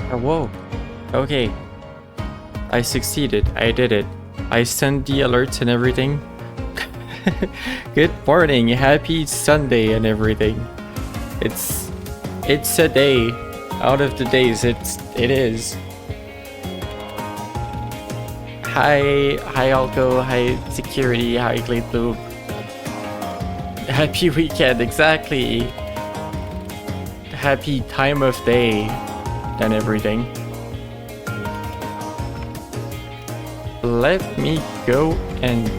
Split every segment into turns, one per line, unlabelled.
Oh, whoa. Okay. I succeeded. I did it. I sent the alerts and everything. Good morning. Happy Sunday and everything. It's a day. Out of the days, it is. Hi Alco, hi security, hi Glade Blue. Happy weekend, exactly. Happy time of day and everything. Let me go and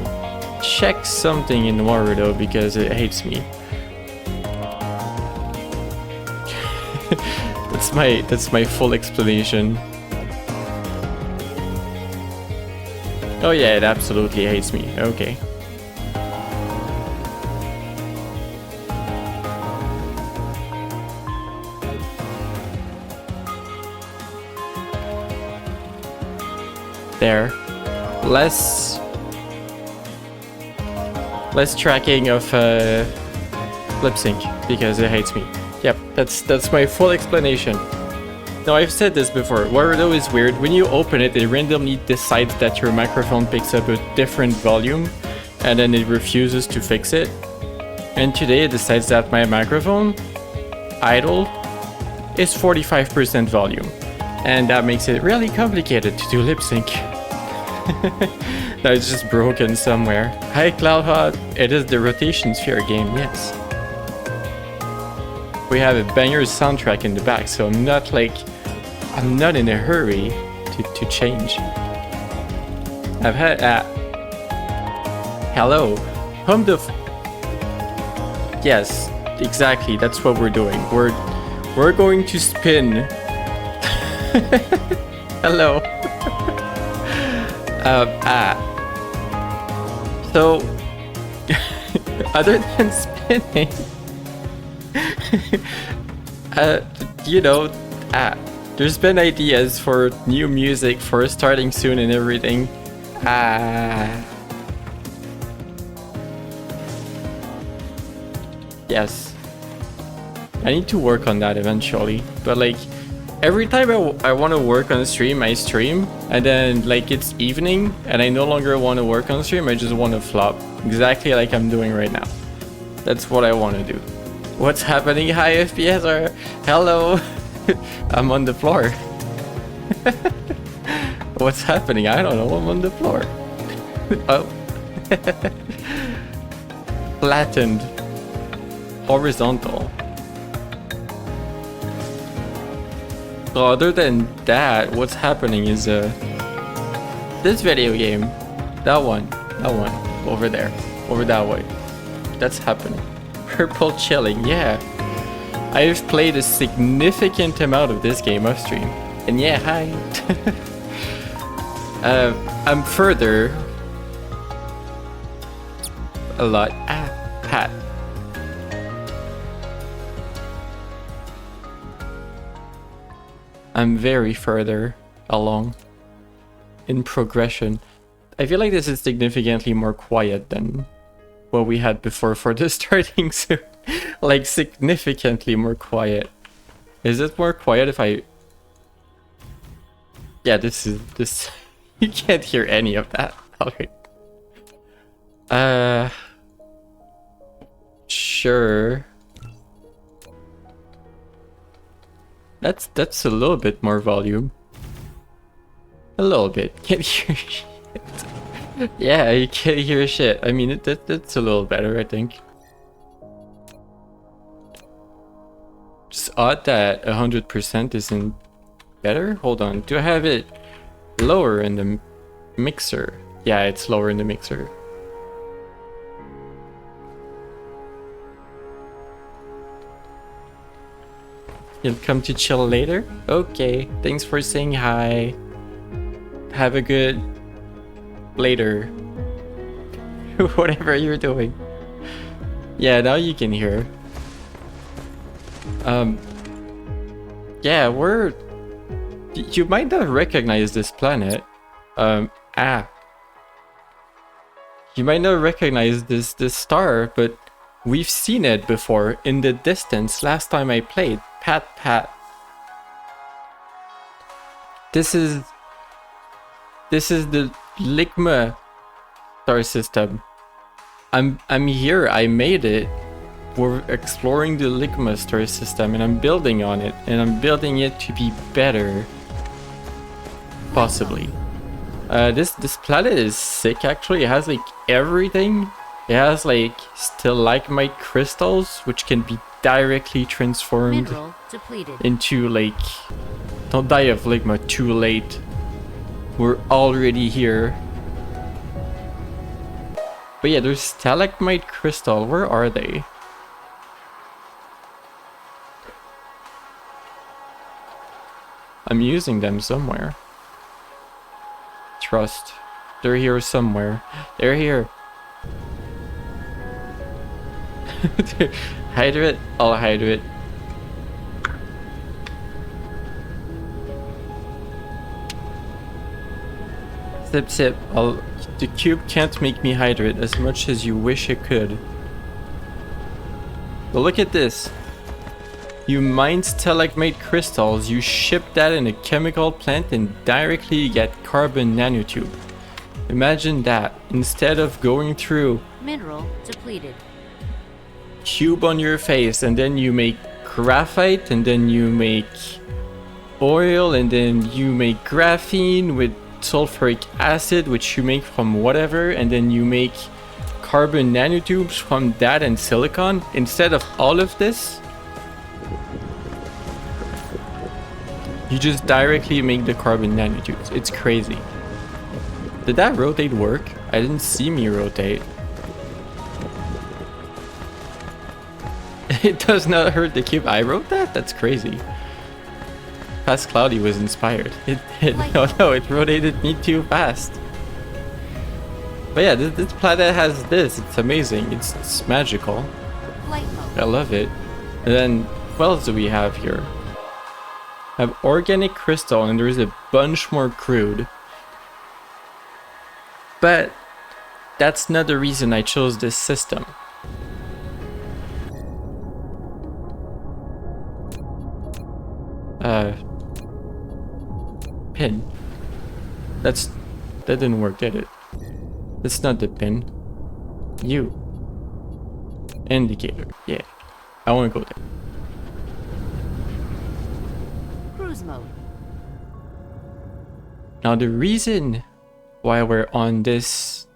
check something in Warudo because it hates me. That's my full explanation. Oh yeah, it absolutely hates me. Okay. There. Less tracking of lip sync because it hates me. Yep, that's my full explanation. Now I've said this before, Warudo is weird. When you open it, it randomly decides that your microphone picks up a different volume and then it refuses to fix it. And today it decides that my microphone, idle, is 45% volume. And that makes it really complicated to do lip sync. Now it's just broken somewhere. Hi Cloudhot, it is the Rotation Sphere game, yes. We have a banger soundtrack in the back, so I'm not in a hurry to change. I've had hello, home the yes, exactly. That's what we're doing. We're going to spin. Hello. So other than spinning, you know, there's been ideas for new music for starting soon and everything. Yes. I need to work on that eventually. But like, every time I want to work on stream, I stream. And then like it's evening and I no longer want to work on stream. I just want to flop. Exactly like I'm doing right now. That's what I want to do. What's happening? Hi FPSR. Hello. I'm on the floor. What's happening? I don't know. I'm on the floor. Oh. Flattened. Horizontal. So other than that, what's happening is this video game. That one. Over there. Over that way. That's happening. Purple chilling, yeah. I've played a significant amount of this game off stream. And yeah, hi. I'm further. A lot. Pat. I'm very further along in progression. I feel like this is significantly more quiet than what we had before for the starting soon. Like significantly more quiet. Is it more quiet if I... Yeah, this. You can't hear any of that. Alright. Sure. That's a little bit more volume. A little bit. Can't hear shit. Yeah, you can't hear shit. I mean, that's a little better, I think. Just odd that 100% isn't better. Hold on. Do I have it lower in the mixer? Yeah, it's lower in the mixer. You'll come to chill later? Okay. Thanks for saying hi. Have a good later. Whatever you're doing. Yeah, now you can hear. Yeah, you might not recognize this planet. You might not recognize this star, but we've seen it before in the distance last time I played. Pat. This is the Ligma star system. I'm here. I made it. We're exploring the Ligma star system, and I'm building on it, and I'm building it to be better. Possibly. This planet is sick. Actually, it has like everything. It has like stalagmite crystals, which can be directly transformed into like. Don't die of Ligma too late. We're already here. But yeah, there's stalagmite crystal. Where are they? I'm using them somewhere. Trust. They're here somewhere. They're here. Hydrate. I'll hydrate. Sip, sip. The cube can't make me hydrate as much as you wish it could. But look at this. You mine stalagmite crystals, you ship that in a chemical plant and directly get carbon nanotube. Imagine that. Instead of going through
mineral depleted.
Cube on your face, and then you make graphite, and then you make oil, and then you make graphene with sulfuric acid, which you make from whatever, and then you make carbon nanotubes from that and silicon. Instead of all of this, you just directly make the carbon nanotubes. It's crazy. Did that rotate work? I didn't see me rotate. It does not hurt the cube. I wrote that? That's crazy. Past Cloudy was inspired. No, it rotated me too fast. But yeah, this planet has this. It's amazing. It's magical. I love it. And then, what else do we have here? I have organic crystal, and there's a bunch more crude. But that's not the reason I chose this system. Pin. That didn't work, did it? That's not the pin. You. Indicator. Yeah. I want to go there.
Cruise mode.
Now the reason why we're on this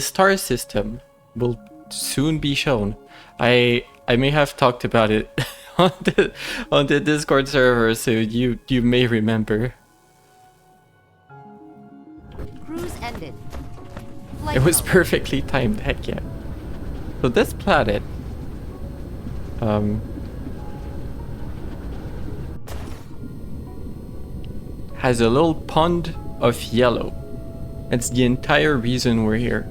star system will soon be shown. I may have talked about it on the Discord server, so you may remember.
Cruise ended.
It was perfectly timed, heck yeah. So this planet has a little pond of yellow. That's the entire reason we're here.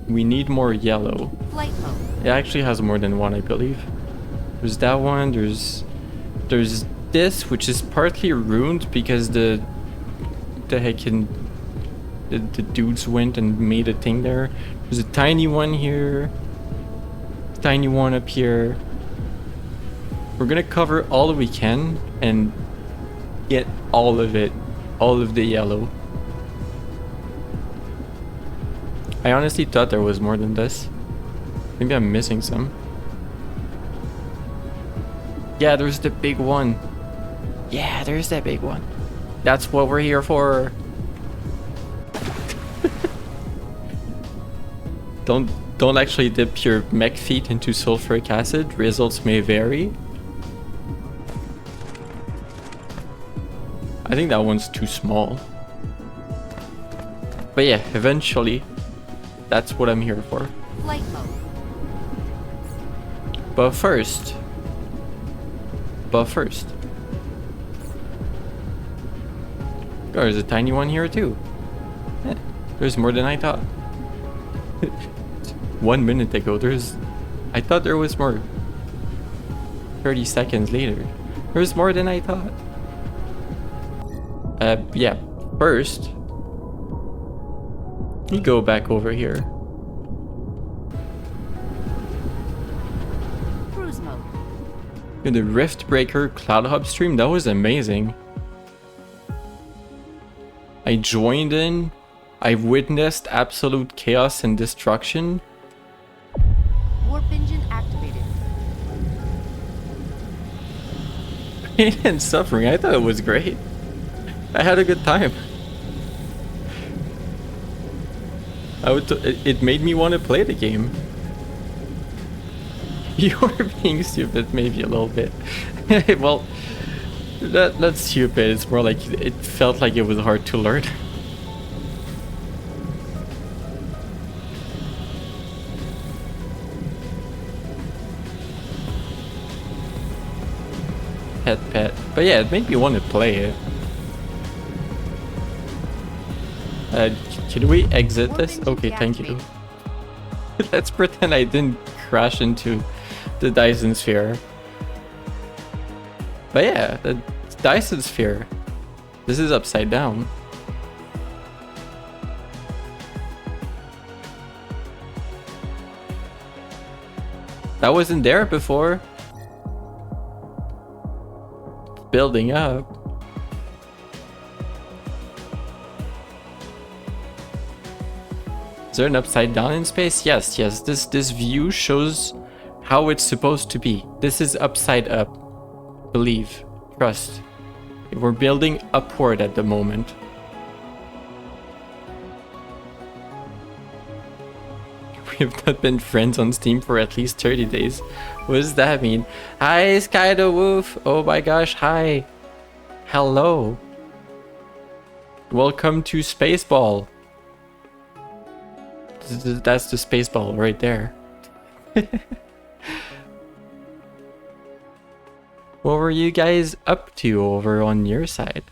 We need more yellow.
Flight mode.
It actually has more than one, I believe. There's that one, there's this, which is partly ruined because the dudes went and made a thing there. There's a tiny one here, tiny one up here. We're gonna cover all we can and get all of it, all of the yellow. I honestly thought there was more than this. Maybe I'm missing some. Yeah, there's the big one. Yeah, there's that big one. That's what we're here for. Don't actually dip your mech feet into sulfuric acid. Results may vary. I think that one's too small. But yeah, eventually, that's what I'm here for.
Flight mode.
But first, oh, there's a tiny one here too. Yeah, there's more than I thought. 1 minute ago, I thought there was more. 30 seconds later, there's more than I thought. Yeah, first, you go back over here.
Cruise mode.
In the Rift Breaker Cloud Hub stream, that was amazing. I joined in. I witnessed absolute chaos and destruction.
Warp engine activated.
Pain and suffering. I thought it was great. I had a good time. It made me want to play the game. You're being stupid, maybe a little bit. Well, that's stupid. It's more like it felt like it was hard to learn. Pet. But yeah, it made me want to play it. Can we exit this? Okay, thank you. Let's pretend I didn't crash into the Dyson Sphere. But yeah, the Dyson Sphere. This is upside down. That wasn't there before. Building up. Is there an upside down in space? Yes. This view shows how it's supposed to be. This is upside up. Believe. Trust. We're building upward at the moment. We have not been friends on Steam for at least 30 days. What does that mean? Hi, Sky the Wolf. Oh my gosh, hi. Hello. Welcome to Spaceball. That's the Spaceball right there. What were you guys up to over on your side?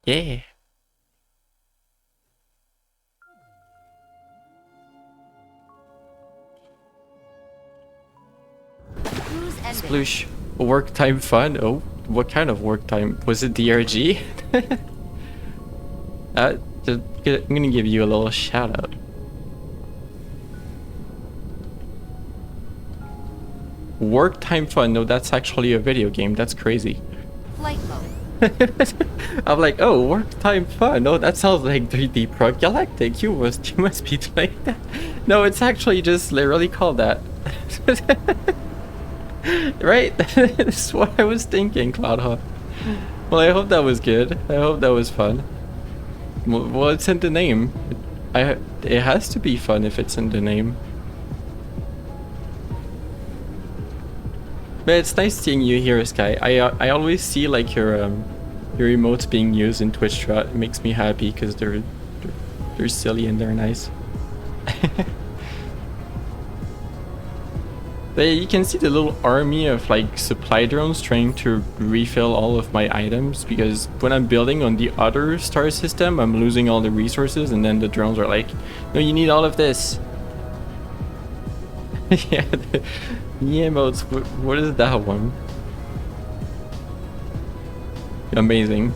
Yeah.
Cruise ended.
Sploosh. Work time fun? Oh, what kind of work time? Was it DRG? I'm gonna give you a little shout out. Work time fun? No, that's actually a video game. That's crazy.
Flight mode.
I'm like, oh, work time fun. No, that sounds like 3D Pro Galactic. You must be playing that. No, it's actually just literally called that. Right? That's what I was thinking, Cloudhawk. Well, I hope that was good. I hope that was fun. Well, it's in the name. It has to be fun if it's in the name. But it's nice seeing you here, Sky. I always see like your emotes being used in Twitch chat. It makes me happy because they're silly and they're nice. But yeah, you can see the little army of like supply drones trying to refill all of my items, because when I'm building on the other star system, I'm losing all the resources, and then the drones are like, no, you need all of this. Yeah, the emotes. What is that one? Amazing.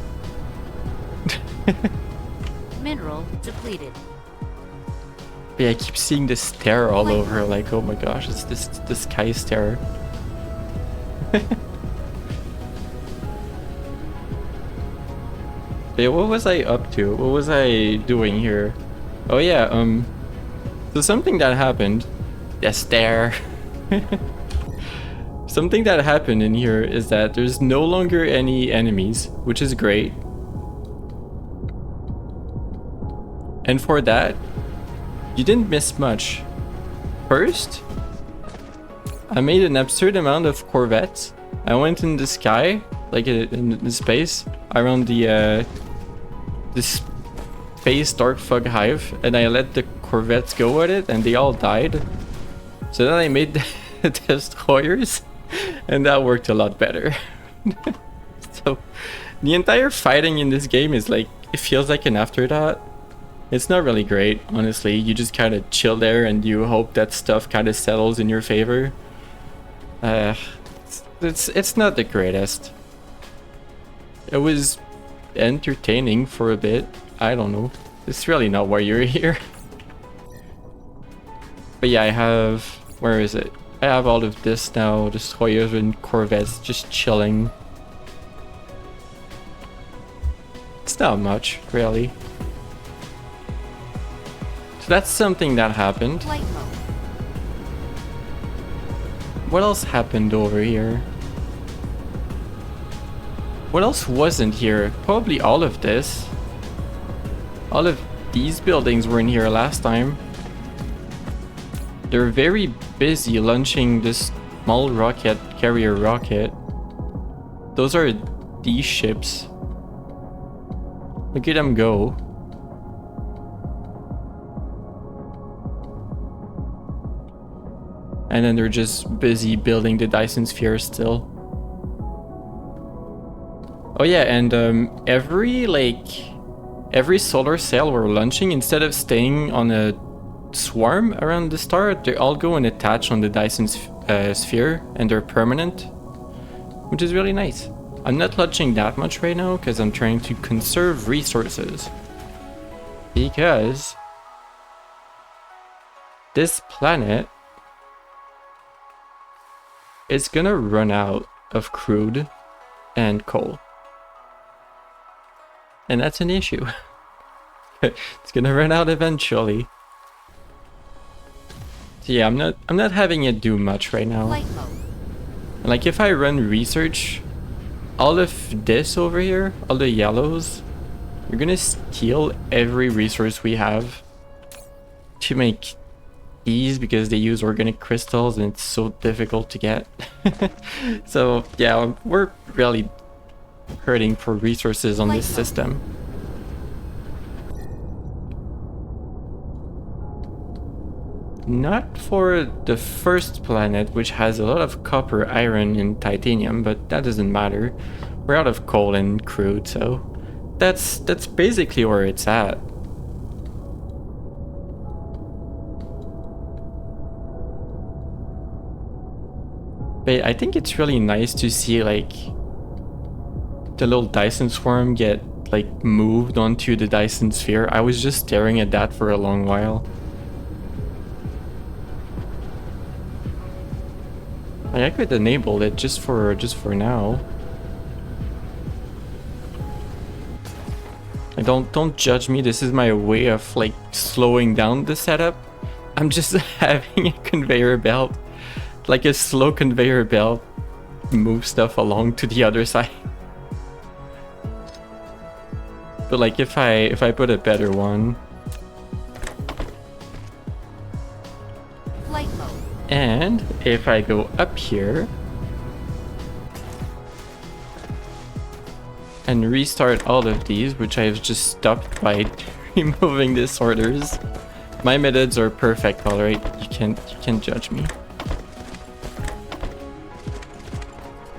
Mineral depleted.
But yeah, I keep seeing this stare all over, like, oh my gosh, it's this sky stare. Yeah, what was I up to? What was I doing here? Oh yeah, so something that happened. The stare. Something that happened in here is that there's no longer any enemies, which is great. And for that, you didn't miss much. First, I made an absurd amount of Corvettes. I went in the sky, like in the space, around the this space dark fog hive, and I let the Corvettes go at it, and they all died. So then I made the destroyers, and that worked a lot better. So the entire fighting in this game is like, it feels like an afterthought. It's not really great, honestly. You just kind of chill there and you hope that stuff kind of settles in your favor. It's not the greatest. It was entertaining for a bit. I don't know. It's really not why you're here. But yeah, I have... Where is it? I have all of this now. Destroyers and Corvettes just chilling. Not much, really. So that's something that happened.
Flight mode.
What else happened over here? What else wasn't here? Probably all of this. All of these buildings were in here last time. They're very busy launching this small rocket, carrier rocket. Those are these ships. Look at them go. And then they're just busy building the Dyson Sphere still. Oh yeah, and every solar sail we're launching, instead of staying on a swarm around the star, they all go and attach on the Dyson Sphere, and they're permanent, which is really nice. I'm not launching that much right now because I'm trying to conserve resources. Because this planet is gonna run out of crude and coal. And that's an issue. It's gonna run out eventually. So yeah, I'm not having it do much right now.
Flight mode.
Like if I run research, all of this over here, all the yellows, you're gonna steal every resource we have to make these because they use organic crystals and it's so difficult to get. So yeah, we're really hurting for resources on this system. Not for the first planet, which has a lot of copper, iron, and titanium, but that doesn't matter. We're out of coal and crude, so that's basically where it's at. But I think it's really nice to see like the little Dyson swarm get like moved onto the Dyson Sphere. I was just staring at that for a long while. I could enable it just for now. Don't judge me. This is my way of like slowing down the setup. I'm just having a conveyor belt, like a slow conveyor belt, move stuff along to the other side. But like if I put a better one,
Flight mode.
and if I go up here and restart all of these, which I've just stopped by removing disorders, my methods are perfect, alright? You can't judge me.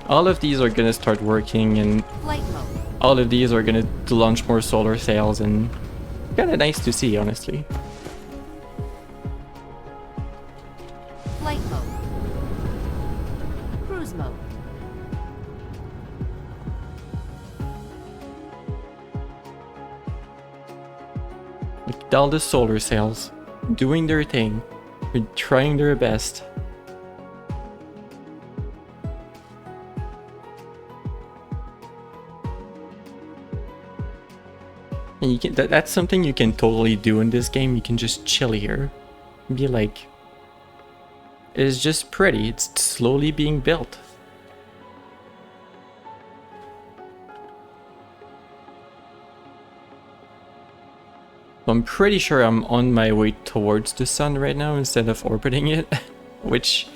All of these are gonna start working, and
Flight mode.
all of these are gonna launch more solar sails, and kinda nice to see, honestly.
Flight mode. Cruise mode.
Look at all the solar sails doing their thing. They're trying their best. And you can that's something you can totally do in this game. You can just chill here. Be like, it's just pretty. It's slowly being built. I'm pretty sure I'm on my way towards the sun right now instead of orbiting it, which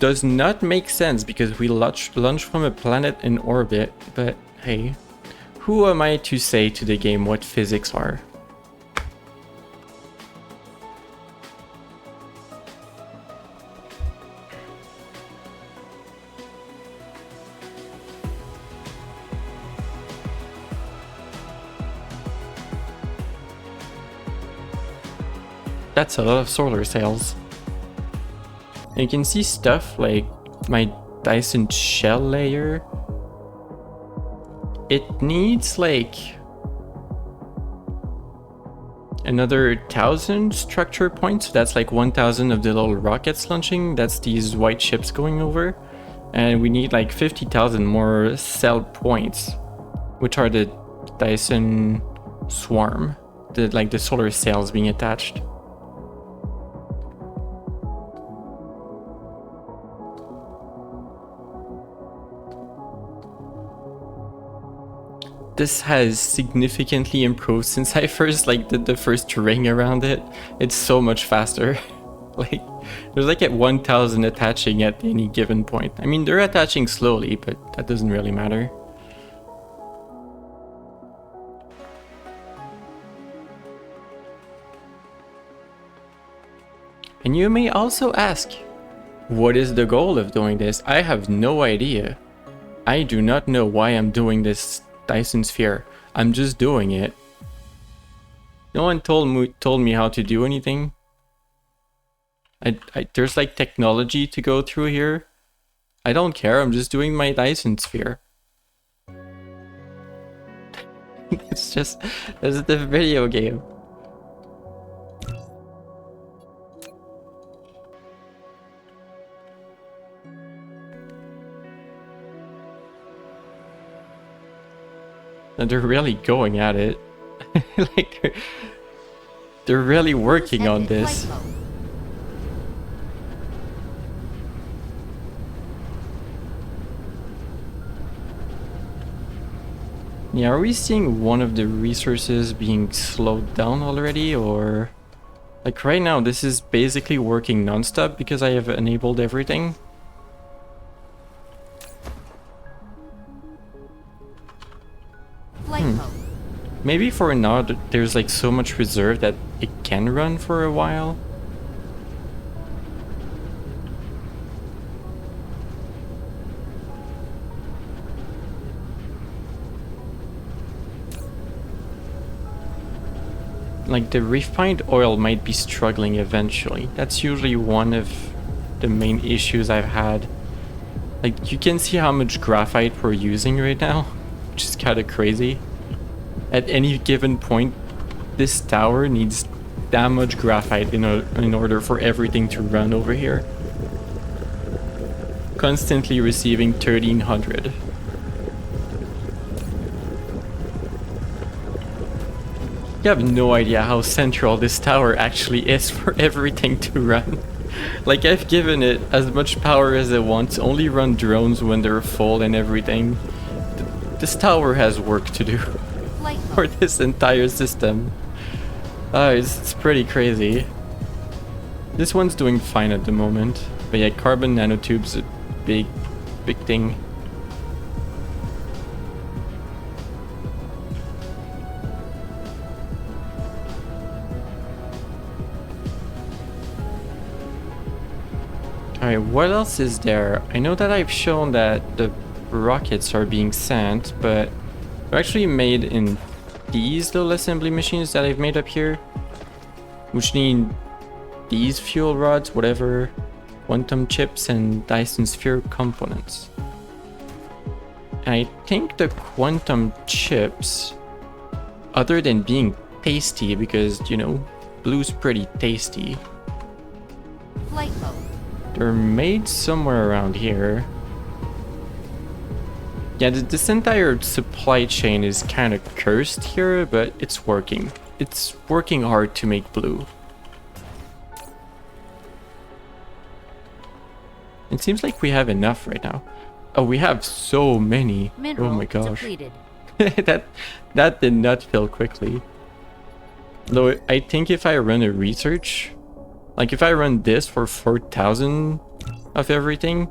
does not make sense because we launch from a planet in orbit, but hey, who am I to say to the game what physics are? That's a lot of solar sails. And you can see stuff like my Dyson shell layer. It needs like another 1,000 structure points. So that's like 1,000 of the little rockets launching. That's these white ships going over. And we need like 50,000 more cell points, which are the Dyson Swarm, like the solar sails being attached. This has significantly improved since I first did the first ring around it. It's so much faster. Like, there's like at 1,000 attaching at any given point. I mean, they're attaching slowly, but that doesn't really matter. And you may also ask, what is the goal of doing this? I have no idea. I do not know why I'm doing this Dyson Sphere. I'm just doing it. No one told me how to do anything. There's like technology to go through here. I don't care, I'm just doing my Dyson Sphere. It's the video game. And they're really going at it. Like, they're really working on this.
Flight mode.
Yeah, are we seeing one of the resources being slowed down already, or... Like right now, this is basically working non-stop because I have enabled everything.
Flight mode.
Maybe for now, there's like so much reserve that it can run for a while. Like the refined oil might be struggling eventually. That's usually one of the main issues I've had. Like, you can see how much graphite we're using right now, which is kind of crazy. At any given point, this tower needs that much graphite in order for everything to run over here. Constantly receiving 1300. You have no idea how central this tower actually is for everything to run. Like, I've given it as much power as it wants, only run drones when they're full and everything. This tower has work to do for this entire system. It's pretty crazy. This one's doing fine at the moment. But yeah, carbon nanotubes, a big thing. Alright, what else is there? I know that I've shown that the rockets are being sent, but they're actually made in these little assembly machines that I've made up here, which need these fuel rods, whatever, quantum chips, and Dyson Sphere components. And I think the quantum chips, other than being tasty, because, you know, blue's pretty tasty,
Flight mode.
they're made somewhere around here. Yeah, this entire supply chain is kind of cursed here, but it's working. It's working hard to make blue. It seems like we have enough right now. Oh, we have so many.
Mineral
Oh my gosh.
depleted.
that did not fill quickly. Though I think if I run a research, like if I run this for 4,000 of everything,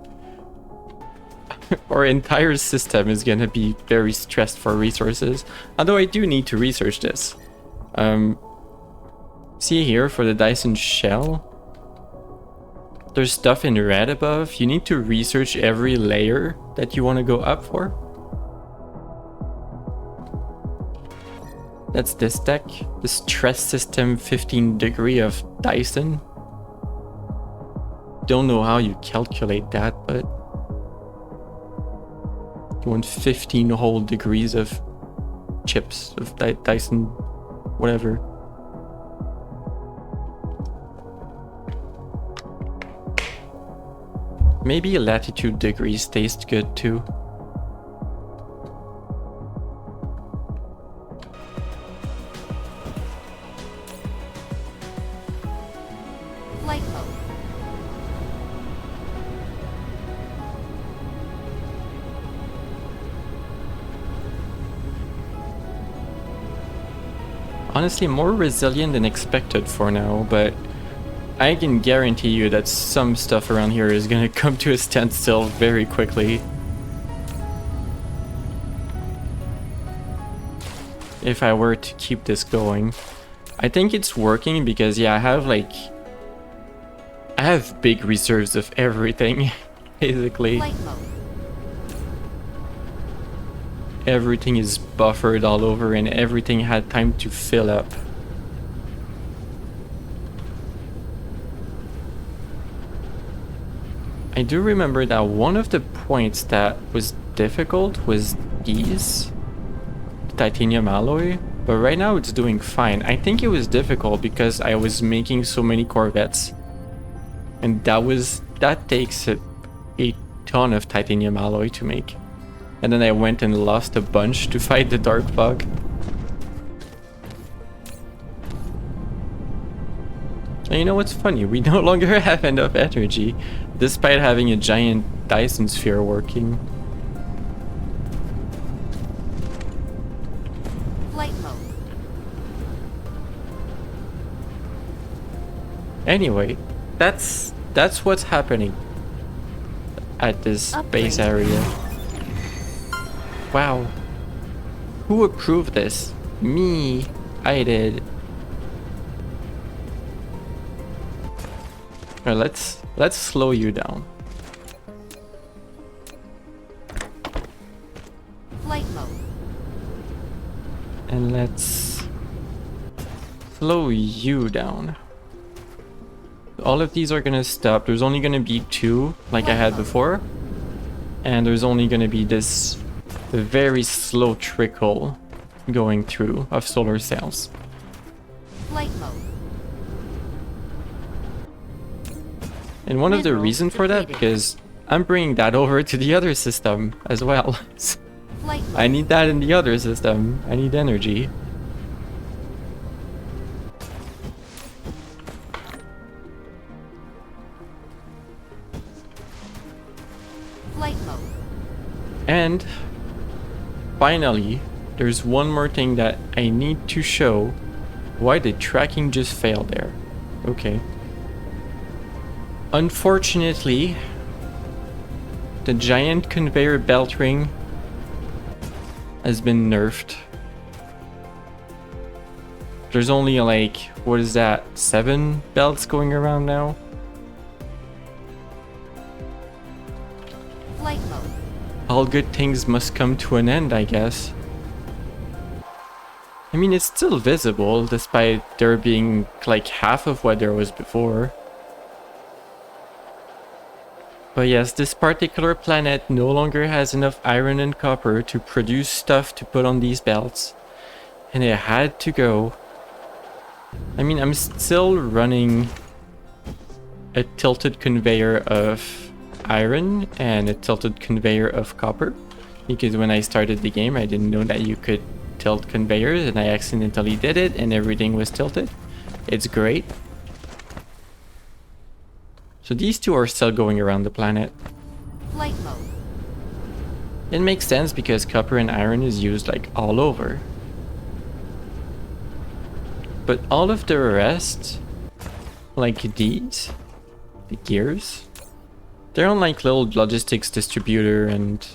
our entire system is gonna be very stressed for resources. Although I do need to research this. See here for the Dyson shell, there's stuff in red above. You need to research every layer that you want to go up for. That's this deck, the stress system 15 degree of Dyson. Don't know how you calculate that, but you want 15 whole degrees of chips of Dyson, whatever. Maybe latitude degrees taste good too. honestly more resilient than expected for now, but I can guarantee you that some stuff around here is gonna come to a standstill very quickly. If I were to keep this going. I think it's working because, yeah, I have big reserves of everything, basically.
Flight mode.
Everything is buffered all over and everything had time to fill up. I do remember that one of the points that was difficult was these. Titanium alloy, but right now it's doing fine. I think it was difficult because I was making so many Corvettes, and that takes a ton of titanium alloy to make. And then I went and lost a bunch to fight the Dark Fog. And you know what's funny? We no longer have enough energy, despite having a giant Dyson sphere working.
Flight mode.
Anyway, that's what's happening at this base area. Wow. Who approved this? Me. I did. Alright, let's slow you down.
Flight mode.
And let's slow you down. All of these are gonna stop. There's only gonna be 2 like I had before. And there's only gonna be this very slow trickle going through of solar cells.
Flight mode.
And one of the
Mineral
reasons for that,
depleted.
because I'm bringing that over to the other system as well.
Flight mode.
I need that in the other system. I need energy.
Flight mode.
And finally, there's one more thing that I need to show. Why did tracking just fail there? Okay. Unfortunately, the giant conveyor belt ring has been nerfed. There's only like, what is that, 7 belts going around now?
Flight mode.
All good things must come to an end, I guess. I mean, it's still visible, despite there being like half of what there was before. But yes, this particular planet no longer has enough iron and copper to produce stuff to put on these belts. And it had to go. I mean, I'm still running a tilted conveyor of iron and a tilted conveyor of copper. Because when I started the game, I didn't know that you could tilt conveyors, and I accidentally did it and everything was tilted. It's great. So these 2 are still going around the planet.
Flight mode.
It makes sense because copper and iron is used like all over. But all of the rest, like these, the gears, they're on like little logistics distributor, and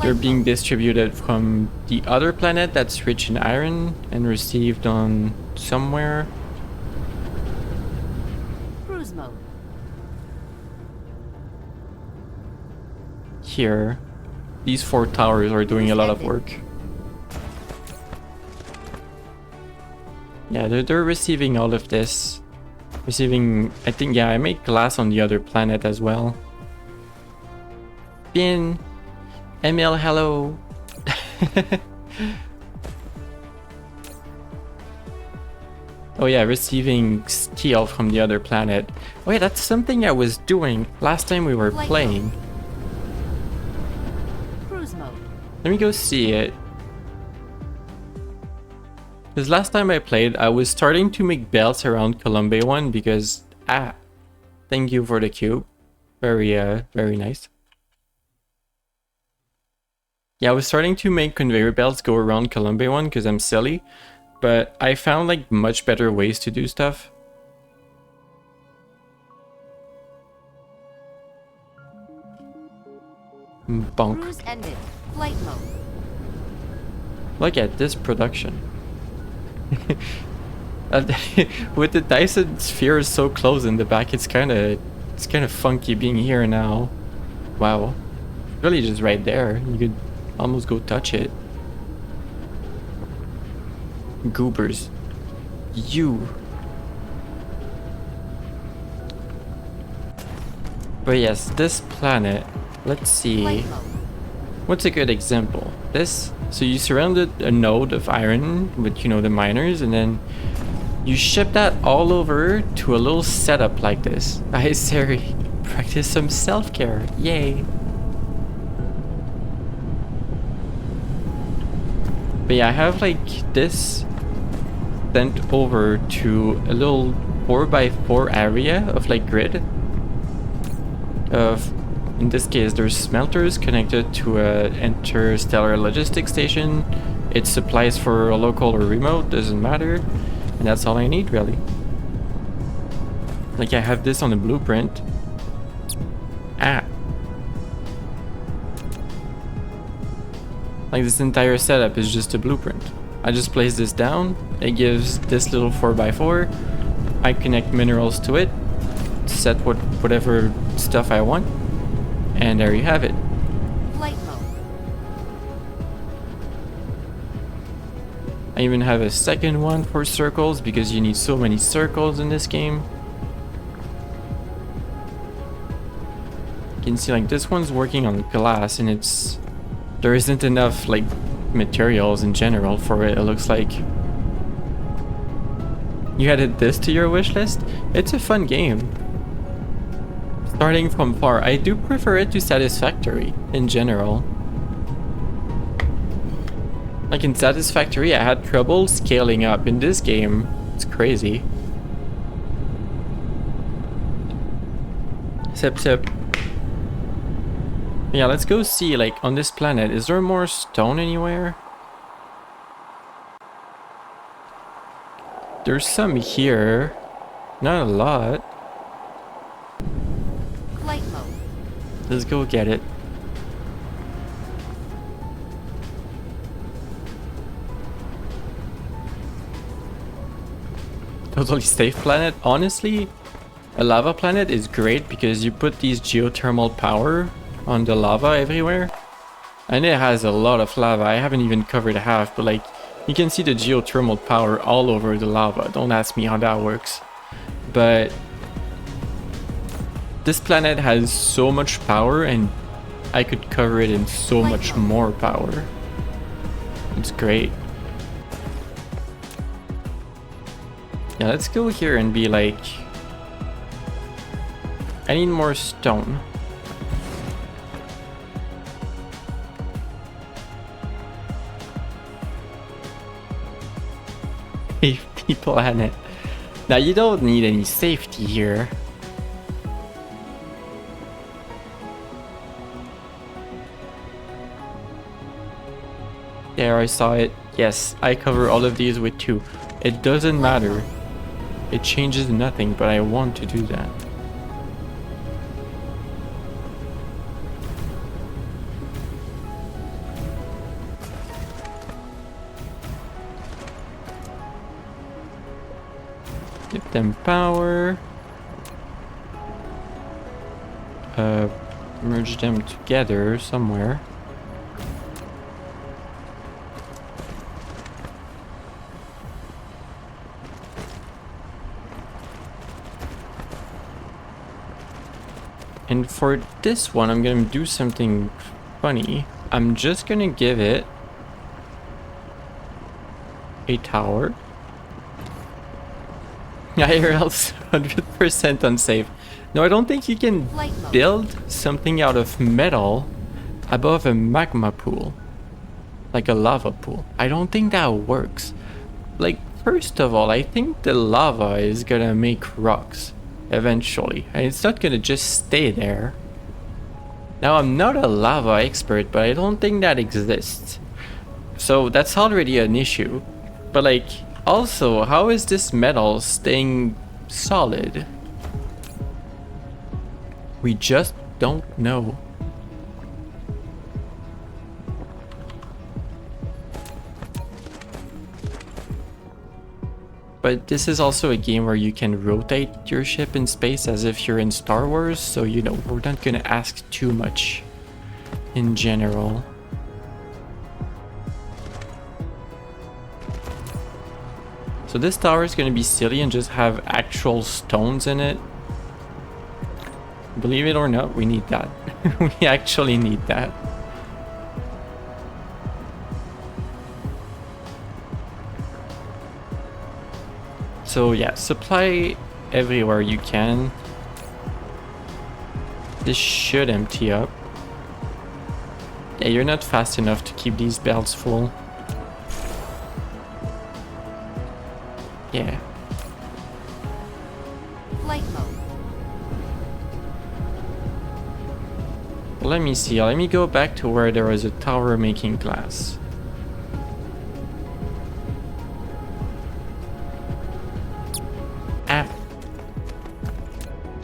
they're being distributed from the other planet that's rich in iron and received on somewhere.
Cruise mode.
Here, these 4 towers are doing a lot of work. Yeah, they're receiving all of this. Receiving, I think, yeah, I make glass on the other planet as well. Bin, Emil, hello. Oh yeah, receiving steel from the other planet. Oh yeah, that's something I was doing last time we were
Flight
playing.
Cruise mode.
Let me go see it. Because last time I played, I was starting to make belts around Columbe 1 because... Ah! Thank you for the cube. Very nice. Yeah, I was starting to make conveyor belts go around Columbe 1 because I'm silly. but I found like much better ways to do stuff. Bonk.
Cruise ended. Flight mode.
Look at this production. With the Dyson sphere so close in the back, it's kind of funky being here now. Wow, really just right there. You could almost go touch it. Goobers, you. But yes, this planet. Let's see.
Flight mode.
What's a good example? This. So you surrounded a node of iron with, you know, the miners, and then you ship that all over to a little setup like this. I say, practice some self-care. Yay. But yeah, I have like this sent over to a little 4x4 area of like grid. In this case, there's smelters connected to a interstellar logistics station. It supplies for a local or remote, doesn't matter. And that's all I need, really. Like, I have this on the blueprint. Ah. Like, this entire setup is just a blueprint. I just place this down. It gives this little 4x4. I connect minerals to it. Set whatever stuff I want. And there you have it.
Flight mode.
I even have a second one for circles because you need so many circles in this game. You can see like this one's working on glass and there isn't enough like materials in general for it looks like. You added this to your wish list? It's a fun game. Starting from far, I do prefer it to Satisfactory in general. Like in Satisfactory, I had trouble scaling up. In this game, it's crazy. Sip. Yeah, let's go see, like, on this planet, is there more stone anywhere? There's some here. Not a lot.
Flight mode.
Let's go get it. Totally safe planet. Honestly, a lava planet is great because you put these geothermal power on the lava everywhere. And it has a lot of lava. I haven't even covered half, but like, you can see the geothermal power all over the lava. Don't ask me how that works. But this planet has so much power and I could cover it in so much more power. It's great. Yeah, let's go here and be like, I need more stone. Safety planet. Now you don't need any safety here. There, I saw it. Yes, I cover all of these with 2. It doesn't matter. It changes nothing, but I want to do that. Give them power. Merge them together somewhere. And for this one, I'm gonna do something funny. I'm just gonna give it a tower. IRL's 100% unsafe. No, I don't think you can build something out of metal above a magma pool. Like a lava pool. I don't think that works. Like, first of all, I think the lava is gonna make rocks eventually. And it's not gonna just stay there. Now, I'm not a lava expert, but I don't think that exists. So that's already an issue. But like, Also, how is this metal staying solid? We just don't know. But this is also a game where you can rotate your ship in space as if you're in Star Wars, so you know, we're not gonna ask too much in general. So this tower is gonna be silly and just have actual stones in it. Believe it or not, we need that. We actually need that. So yeah, supply everywhere you can. This should empty up. Yeah, you're not fast enough to keep these belts full. Yeah.
Flight mode.
Let me see. Let me go back to where there was a tower making glass. Ah.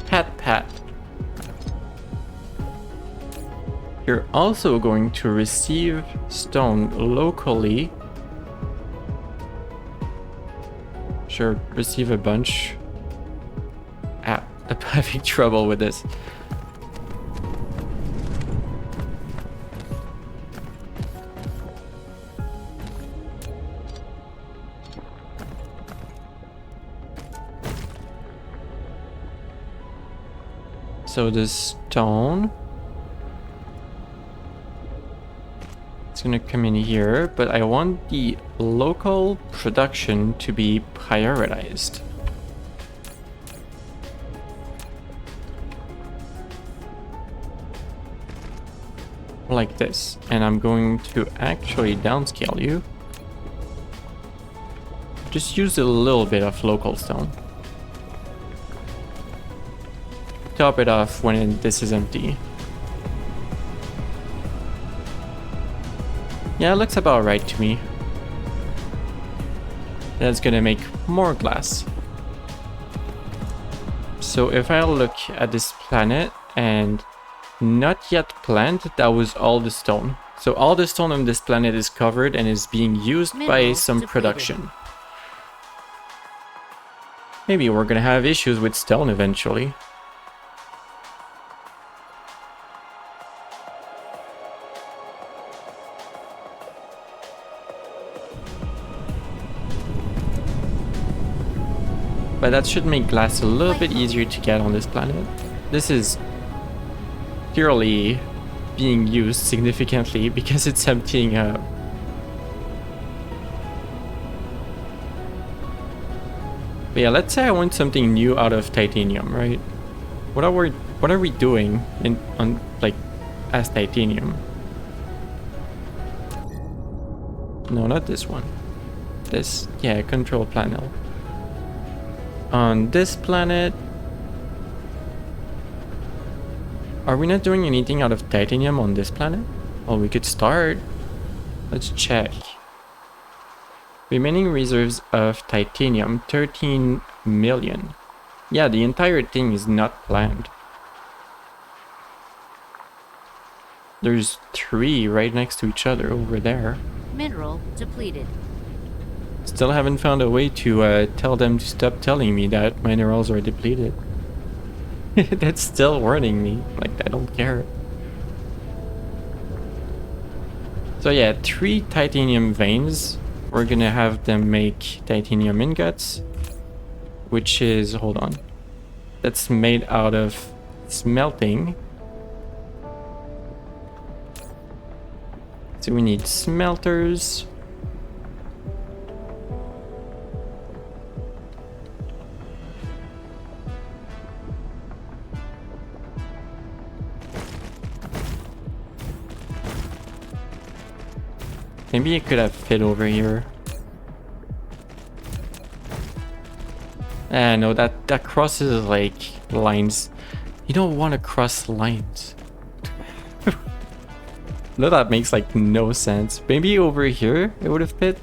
Pat. You're also going to receive stone locally. Sure, receive a bunch. Ah, I'm having trouble with this. So the stone, it's gonna come in here, but I want the local production to be prioritized. Like this. And I'm going to actually downscale you. Just use a little bit of local stone. Top it off when this is empty. Yeah, it looks about right to me. That's gonna make more glass. So if I look at this planet and not yet planned, that was all the stone. So all the stone on this planet is covered and is being used by
Minerals
some
depleted.
production. Maybe we're gonna have issues with stone eventually. But that should make glass a little bit easier to get on this planet. This is purely being used significantly because it's emptying up. But yeah, let's say I want something new out of titanium, right? What are we doing as titanium? No, not this one. This, yeah, control panel. On this planet, are we not doing anything out of titanium on this planet? Well, we could start. Let's check. Remaining reserves of titanium, 13 million. Yeah, the entire thing is not planned. There's 3 right next to each other over there.
Mineral depleted.
Still haven't found a way to tell them to stop telling me that minerals are depleted. That's still warning me. Like, I don't care. So yeah, 3 titanium veins. We're gonna have them make titanium ingots. Which is, hold on. That's made out of smelting. So we need smelters. Maybe it could have fit over here. Ah, no, that crosses like lines. You don't want to cross lines. No, that makes like no sense. Maybe over here it would have fit.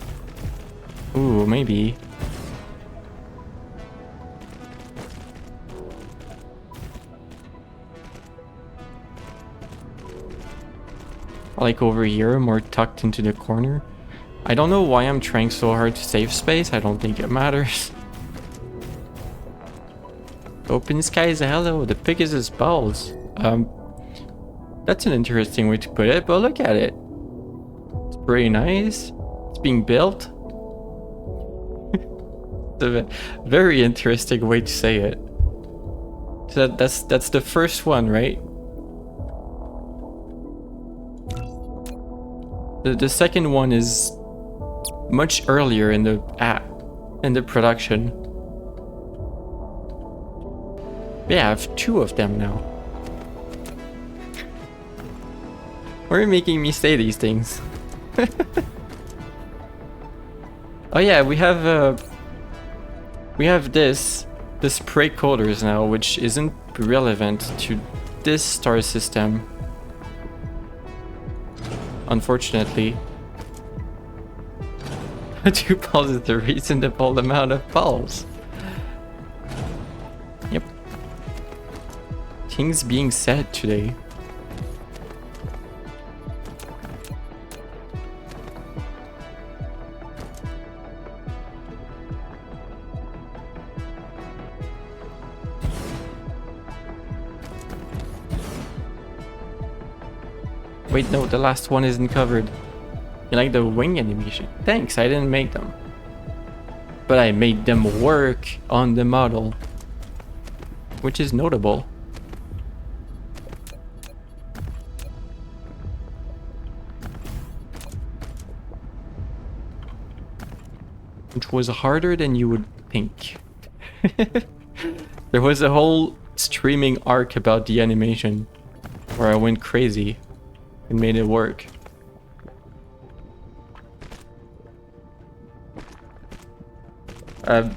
Ooh, maybe. Like over here, more tucked into the corner. I don't know why I'm trying so hard to save space. I don't think it matters. Open skies, hello. The Pegasus balls. That's an interesting way to put it, but look at it. It's pretty nice. It's being built. It's a very interesting way to say it. So that's the first one, right? The second one is much earlier in the production. Yeah, I have 2 of them now. Why are you making me say these things? Oh yeah, we have this spray coders now, which isn't relevant to this star system. Unfortunately. 2 balls is the reasonable amount of balls. Yep. Things being said today. Wait, no, the last one isn't covered. You like the wing animation? Thanks, I didn't make them. But I made them work on the model. Which is notable. Which was harder than you would think. There was a whole streaming arc about the animation where I went crazy and made it work.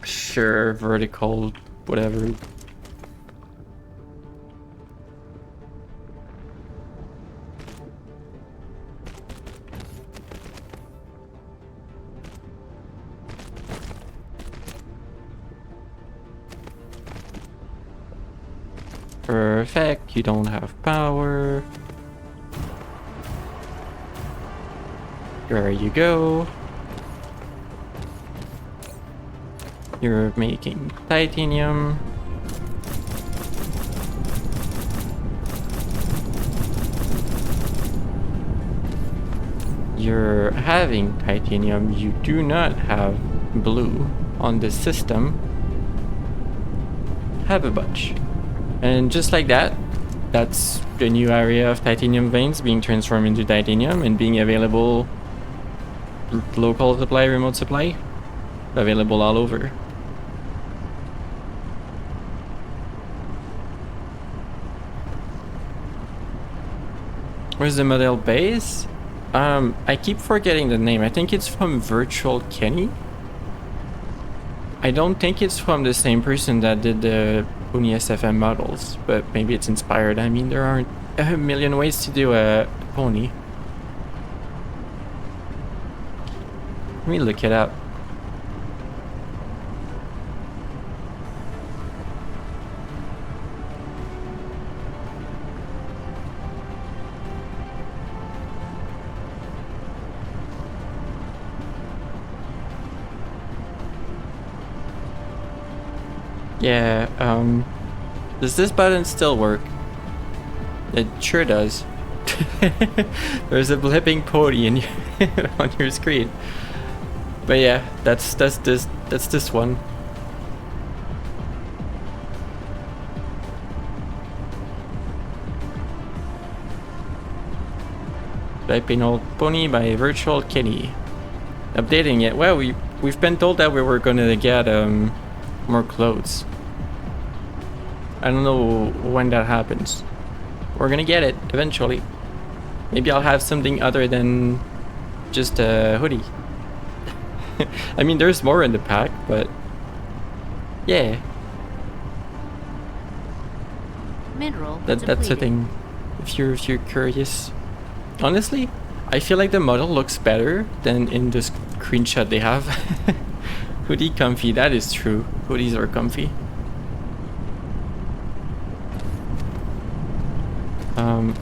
Sure, vertical, whatever. Perfect, you don't have power. There you go. You're making titanium. You're having titanium. You do not have blue on this system. Have a bunch. And just like that, that's the new area of titanium veins being transformed into titanium and being available. Local supply, remote supply, available all over. Where's the model base? I keep forgetting the name. I think it's from Virtual Kenny. I don't think it's from the same person that did the Pony SFM models, but maybe it's inspired. I mean, there aren't a million ways to do a pony. Let me look it up. Yeah, does this button still work? It sure does. There's a blipping pony in on your screen. But yeah, that's this one. Typing old pony by Virtual Kenny. Updating it. Well, we've been told that we were gonna get more clothes. I don't know when that happens. We're gonna get it eventually. Maybe I'll have something other than just a hoodie. I mean, there's more in the pack, but yeah.
Mineral
That's a thing. If you're curious. Honestly, I feel like the model looks better than in the screenshot they have. Hoodie comfy, that is true. Hoodies are comfy.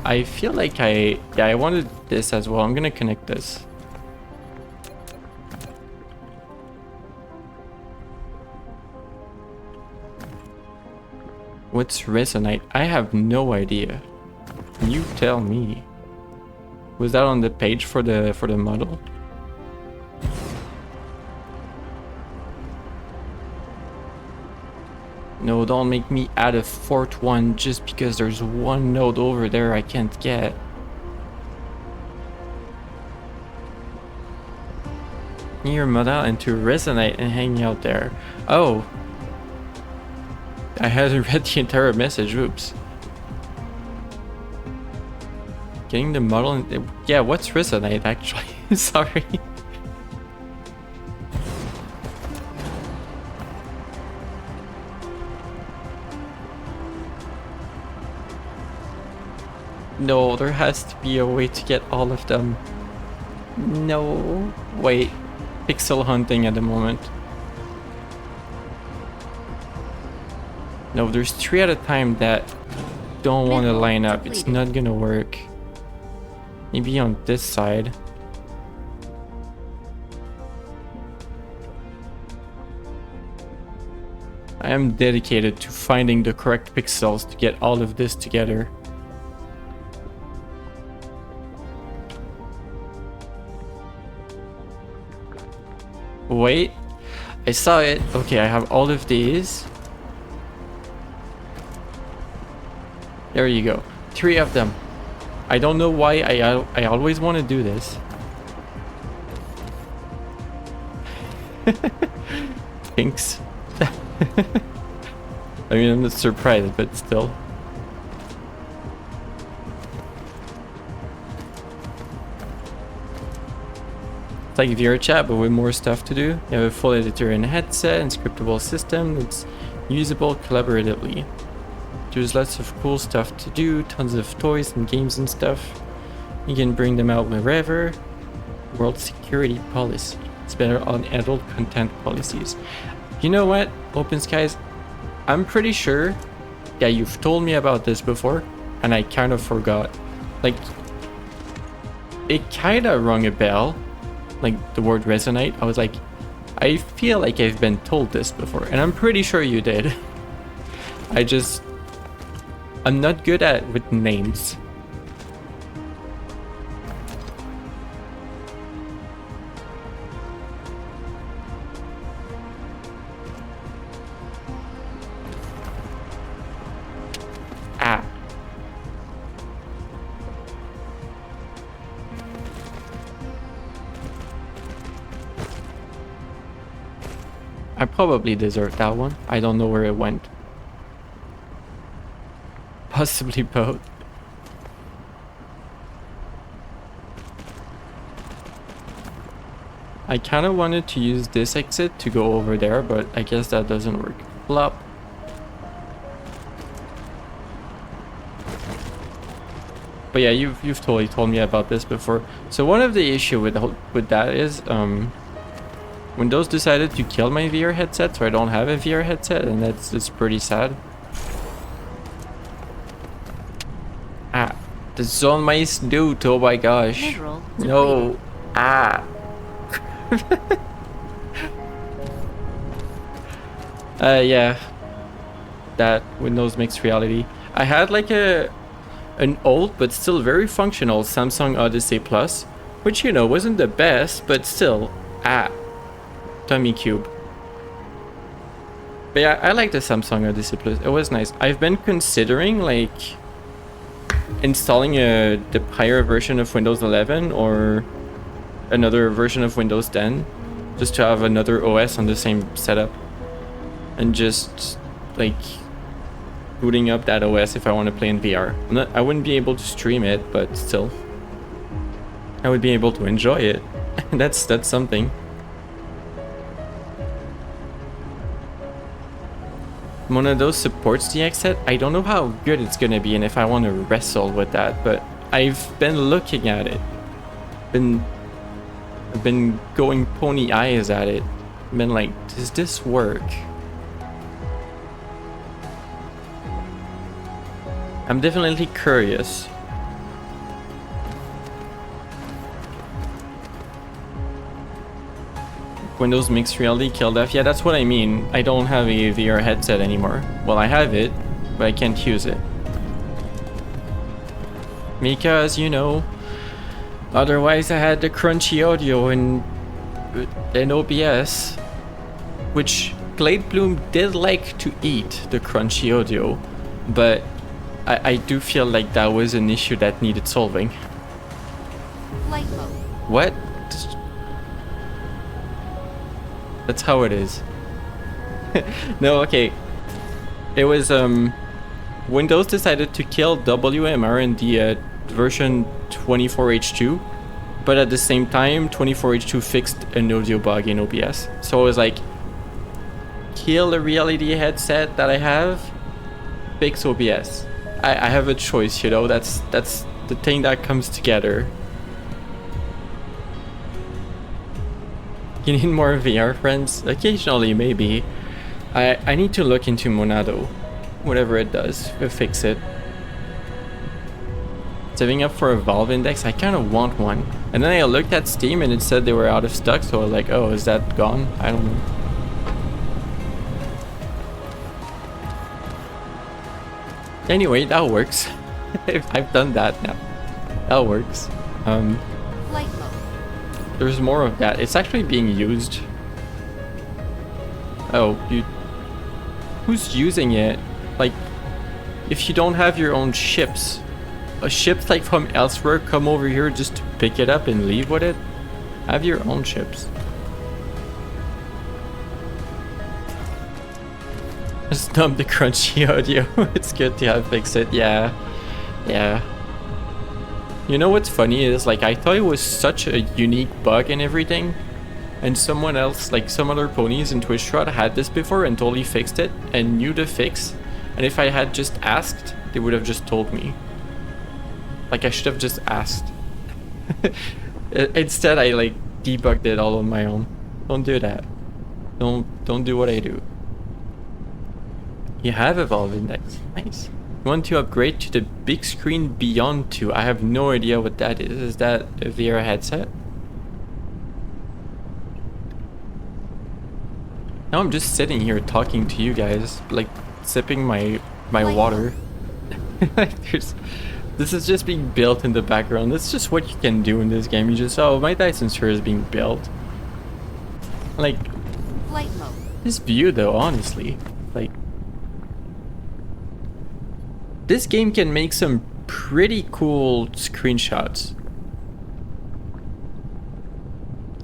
I feel like I wanted this as well. I'm gonna connect this. What's resonate? I have no idea. You tell me. Was that on the page for the model? No, don't make me add a fourth one just because there's one node over there I can't get. Your model and to resonate and hang out there. Oh. I hadn't read the entire message, oops. Getting the model and yeah, what's resonate actually? Sorry. No, there has to be a way to get all of them. No. Wait. Pixel hunting at the moment. No, there's 3 at a time that don't want to line up. It's not gonna work. Maybe on this side. I am dedicated to finding the correct pixels to get all of this together. Wait, I saw it. Okay, I have all of these. There you go. 3 of them. I don't know why I always want to do this. Thanks. I mean, I'm not surprised, but still. It's like VR chat, but with more stuff to do. You have a full editor and headset and scriptable system that's usable collaboratively. There's lots of cool stuff to do, tons of toys and games and stuff. You can bring them out wherever. World security policy. It's better on adult content policies. You know what, Open Skies? I'm pretty sure that you've told me about this before, and I kind of forgot. Like, it kind of rung a bell. Like the word resonate. I was like, I feel like I've been told this before, and I'm pretty sure you did. I'm not good at with names. Ah. I probably deserve that one. I don't know where it went. Possibly both. I kind of wanted to use this exit to go over there, but I guess that doesn't work. Plop. But yeah, you've totally told me about this before. So one of the issue with that is Windows decided to kill my VR headset, so I don't have a VR headset, and that's pretty sad. Ah, the zone mice dude, oh my gosh. No. Ah. Yeah. That Windows Mixed Reality. I had like an old but still very functional Samsung Odyssey Plus, which, you know, wasn't the best, but still. Ah. Tummy Cube. But yeah, I like the Samsung Odyssey Plus. It was nice. I've been considering like installing the higher version of Windows 11 or another version of Windows 10 just to have another OS on the same setup and just like booting up that OS if I want to play in VR. I wouldn't be able to stream it, but still I would be able to enjoy it. that's something. One of those supports the headset. I don't know how good it's gonna be and if I want to wrestle with that, but I've been looking at it. I've been going pony eyes at it. I've been like, does this work? I'm definitely curious. Windows Mixed Reality killed F. Yeah, that's what I mean. I don't have a VR headset anymore. Well, I have it, but I can't use it. Because, you know, otherwise I had the crunchy audio and OBS, which Glade Bloom did like to eat the crunchy audio, but I do feel like that was an issue that needed solving.
Flight mode.
What? That's how it is. No, okay. It was, Windows decided to kill WMR in the version 24H2, but at the same time, 24H2 fixed an audio bug in OBS. So I was like, kill the reality headset that I have, fix OBS. I have a choice, you know, that's the thing that comes together. You need more VR friends? Occasionally, maybe. I need to look into Monado. Whatever it does, fix it. Saving up for a Valve Index, I kind of want one. And then I looked at Steam and it said they were out of stock, so I was like, oh, is that gone? I don't know. Anyway, that works. I've done that now. That works.
Flight mode.
There's more of that. It's actually being used. Oh, who's using it? Like, if you don't have your own ships, ships like from elsewhere come over here just to pick it up and leave with it. Have your own ships. Just dump the crunchy audio. It's good to have fixed it. Yeah. Yeah. You know what's funny is, like, I thought it was such a unique bug and everything, and someone else, like some other ponies in Twitchtrot, had this before and totally fixed it and knew the fix. And if I had just asked, they would have just told me. Like, I should have just asked. Instead, I like debugged it all on my own. Don't do that. Don't do what I do. You have a Valve Index. Nice. You want to upgrade to the big screen Beyond 2. I have no idea what that is. Is that a VR headset? Now I'm just sitting here talking to you guys, like sipping my water. This is just being built in the background. That's just what you can do in this game. You just, oh, my Dyson Sphere is being built. Like,
Flight mode.
this view though, honestly, like, this game can make some pretty cool screenshots.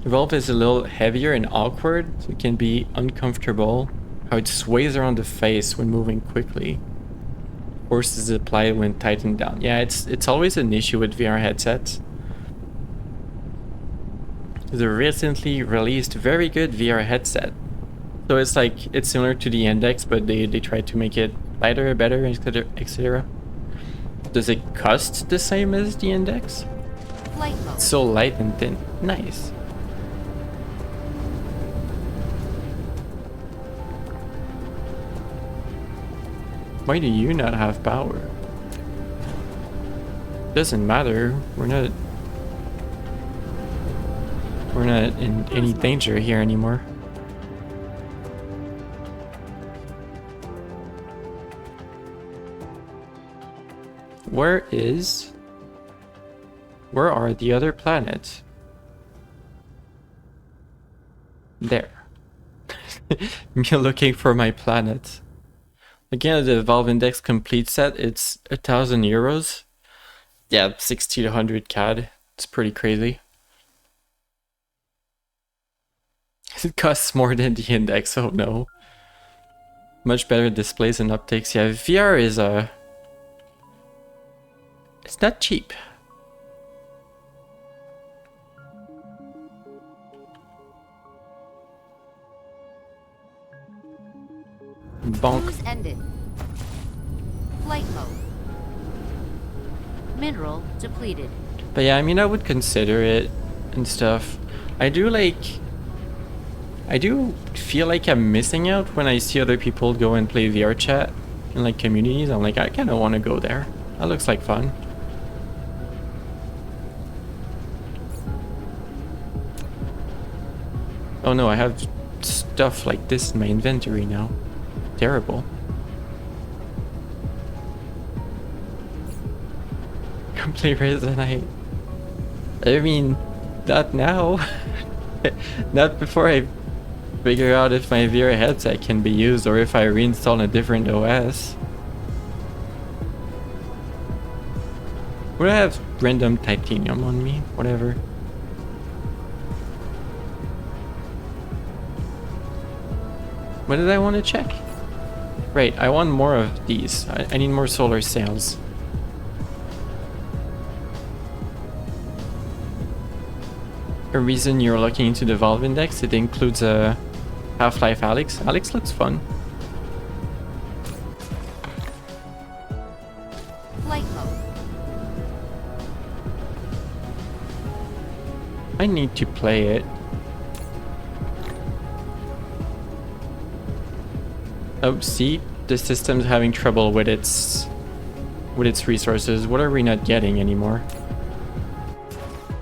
Valve is a little heavier and awkward, so it can be uncomfortable. How it sways around the face when moving quickly. Forces applied when tightened down. Yeah, it's always an issue with VR headsets. The recently released very good VR headset. So it's like, it's similar to the Index, but they try to make it lighter, better, etc. Does it cost the same as the Index?
Flight mode.
It's so light and thin. Nice. Why do you not have power? Doesn't matter. We're not in any danger here anymore. Where are the other planets? There. Me looking for my planet. Again, the Valve Index complete set, it's 1,000 euros. Yeah, 60 to 100 CAD. It's pretty crazy. It costs more than the Index, oh no. Much better displays and optics. Yeah, VR is it's not cheap. Bonk.
Use ended. Flight mode. Mineral depleted.
But yeah, I mean, I would consider it and stuff. I do feel like I'm missing out when I see other people go and play VR chat in like communities. I'm like, I kind of want to go there. That looks like fun. Oh no, I have stuff like this in my inventory now. Terrible. Complete Resonite. I mean, not now. Not before I figure out if my VR headset can be used or if I reinstall a different OS. Would I have random titanium on me? Whatever. What did I want to check? Right, I want more of these. I need more solar sails. A reason you're looking into the Valve Index, it includes a Half-Life Alex. Alex looks fun.
Flight mode.
I need to play it. Oh, see? The system's having trouble with its resources. What are we not getting anymore?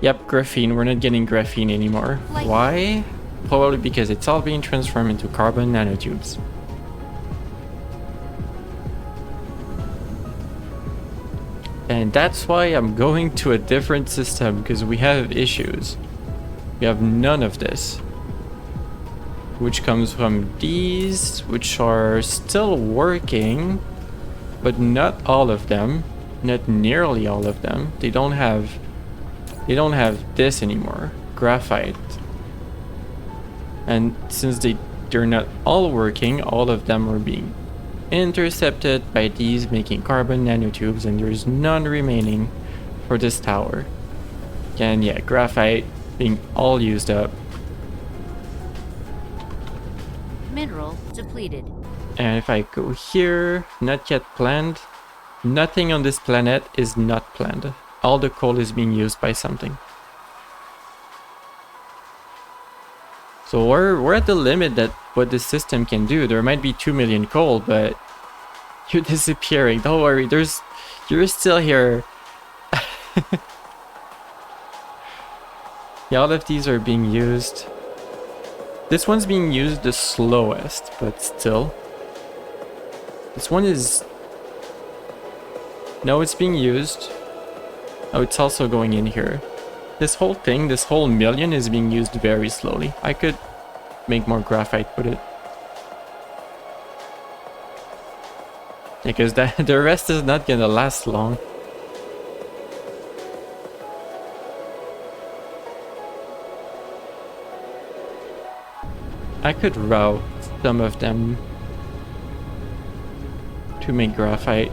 Yep, graphene. We're not getting graphene anymore. Why? Probably because it's all being transformed into carbon nanotubes. And that's why I'm going to a different system, because we have issues. We have none of this. Which comes from these, which are still working, but not all of them. Not nearly all of them. They don't have this anymore. Graphite. And since they're not all working, all of them are being intercepted by these making carbon nanotubes, and there's none remaining for this tower. And yeah, graphite being all used up.
Mineral depleted.
And if I go here, not yet planned. Nothing on this planet is not planned. All the coal is being used by something. So we're at the limit that what this system can do. There might be 2 million coal, but you're disappearing. Don't worry, you're still here. Yeah, all of these are being used. This one's being used the slowest, but still. This one is... No, it's being used. Oh, it's also going in here. This whole thing, this whole million is being used very slowly. I could make more graphite with it. Because the rest is not gonna last long. I could route some of them to make graphite.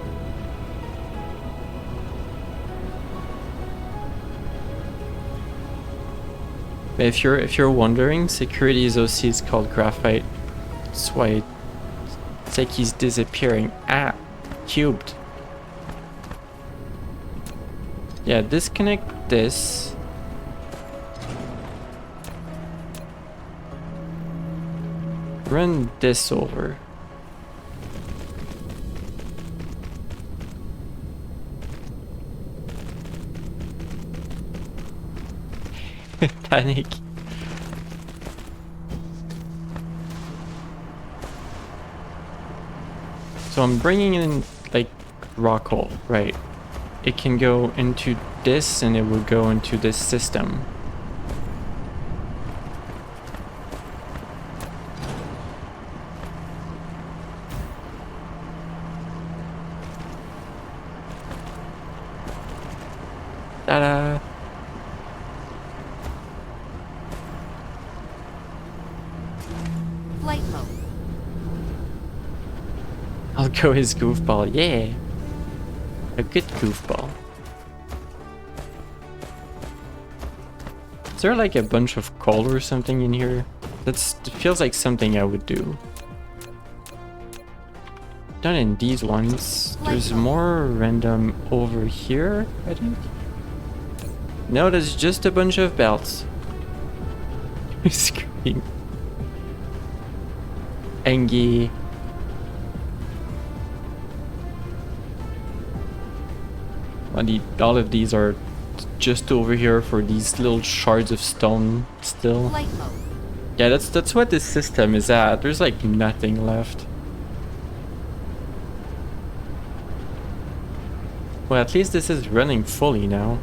But if you're wondering, Security's OC is called graphite. That's why it's like he's disappearing. Ah, cubed. Yeah, disconnect this. Run this over. Panic. So I'm bringing in like rock hole, right? It can go into this and it will go into this system. Ta-da!
Flight mode.
I'll go his goofball, yeah! A good goofball. Is there like a bunch of coal or something in here? It feels like something I would do. Not in these ones. There's more random over here, I think. No, that's just a bunch of belts. Screaming. Engie. All of these are just over here for these little shards of stone still.
Flight mode.
Yeah, that's what this system is at. There's like nothing left. Well, at least this is running fully now.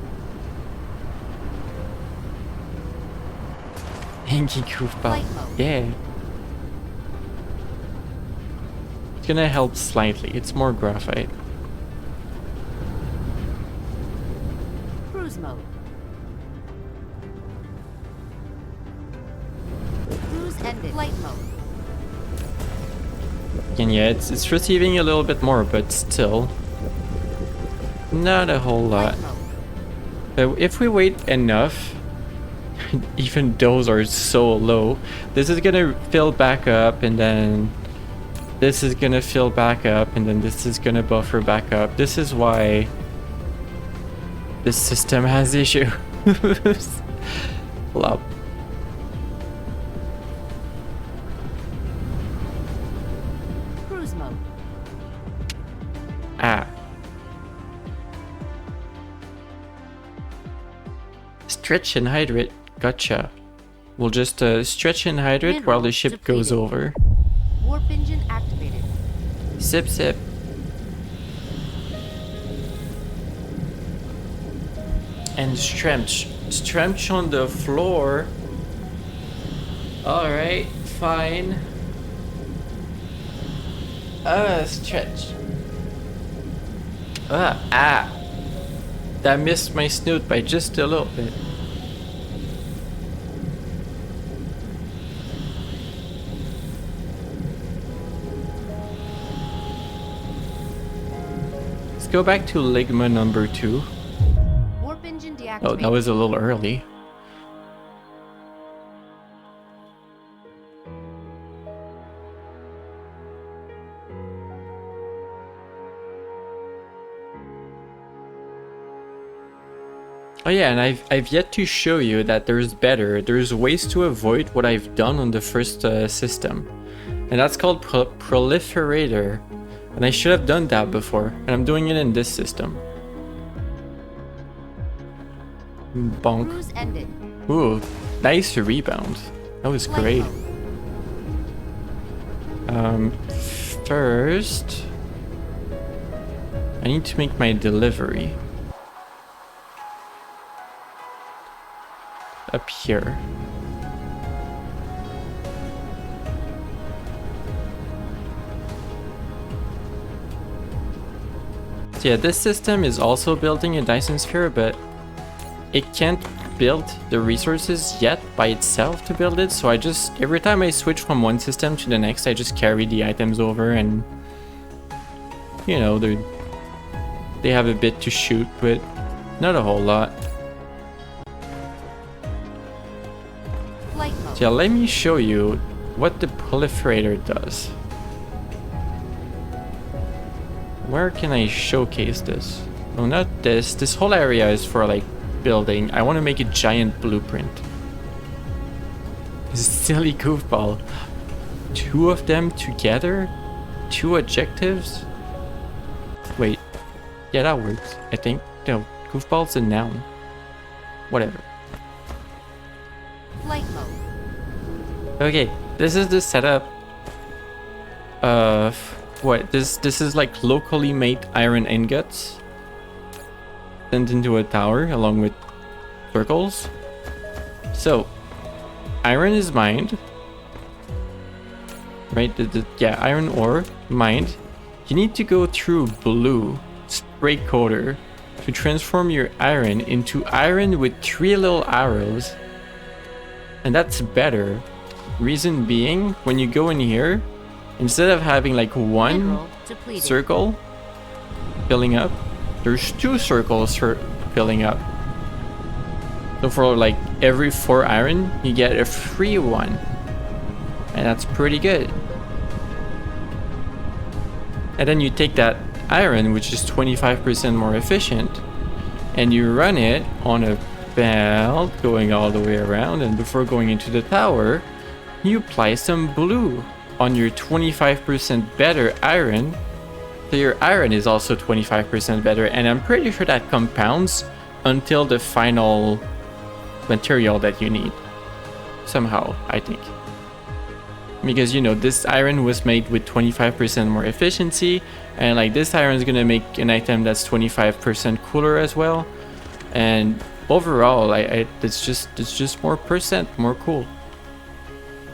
Hanky goofball.
Flight mode.
Yeah. It's gonna help slightly. It's more graphite.
Cruise mode. Cruise ended. Flight mode.
And yeah, it's receiving a little bit more, but still not a whole lot.
Flight mode.
But if we wait enough, even those are so low, this is gonna fill back up, and then this is gonna fill back up, and then this is gonna buffer back up. This is why this system has issues. Love.
Cruise mode.
Ah. Stretch and hydrate. Gotcha. We'll just stretch and hydrate while the ship goes over.
Warp engine activated.
Sip, sip. And stretch. Stretch on the floor. Alright, fine. Stretch. That missed my snoot by just a little bit. Let's go back to Ligma number 2.
Warp engine deactivated.
Oh, that was a little early. Oh yeah, and I've yet to show you that there's ways to avoid what I've done on the first system. And that's called Proliferator. And I should have done that before, and I'm doing it in this system. Bonk.
Cruise ended.
Ooh, nice rebound. That was
Flight
great.
mode.
First, I need to make my delivery. Up here. So yeah, this system is also building a Dyson sphere, but it can't build the resources yet by itself to build it. So I just, every time I switch from one system to the next, I just carry the items over, and you know, they have a bit to shoot, but not a whole lot.
Flight mode.
So yeah, let me show you what the proliferator does. Where can I showcase this? No, not this. This whole area is for like building. I want to make a giant blueprint. Silly goofball. 2 of them together? 2 adjectives? Wait. Yeah, that works, I think. No, goofball's a noun. Whatever.
Flight mode.
Okay, this is the setup of what this is like locally made iron ingots sent into a tower along with circles. So iron is mined, right? Yeah, iron ore mined. You need to go through blue spray coater to transform your iron into iron with 3 little arrows, and that's better. Reason being, when you go in here, instead of having like one
Mineral depleted.
circle filling up, there's 2 circles for filling up. So for like every 4 iron, you get a free one, and that's pretty good. And then you take that iron, which is 25% more efficient, and you run it on a belt going all the way around, and before going into the tower, you apply some blue on your 25% better iron, So your iron is also 25% better, and I'm pretty sure that compounds until the final material that you need. Somehow, I think. Because, you know, this iron was made with 25% more efficiency, and like this iron is gonna make an item that's 25% cooler as well. And overall, it's just more percent more cool.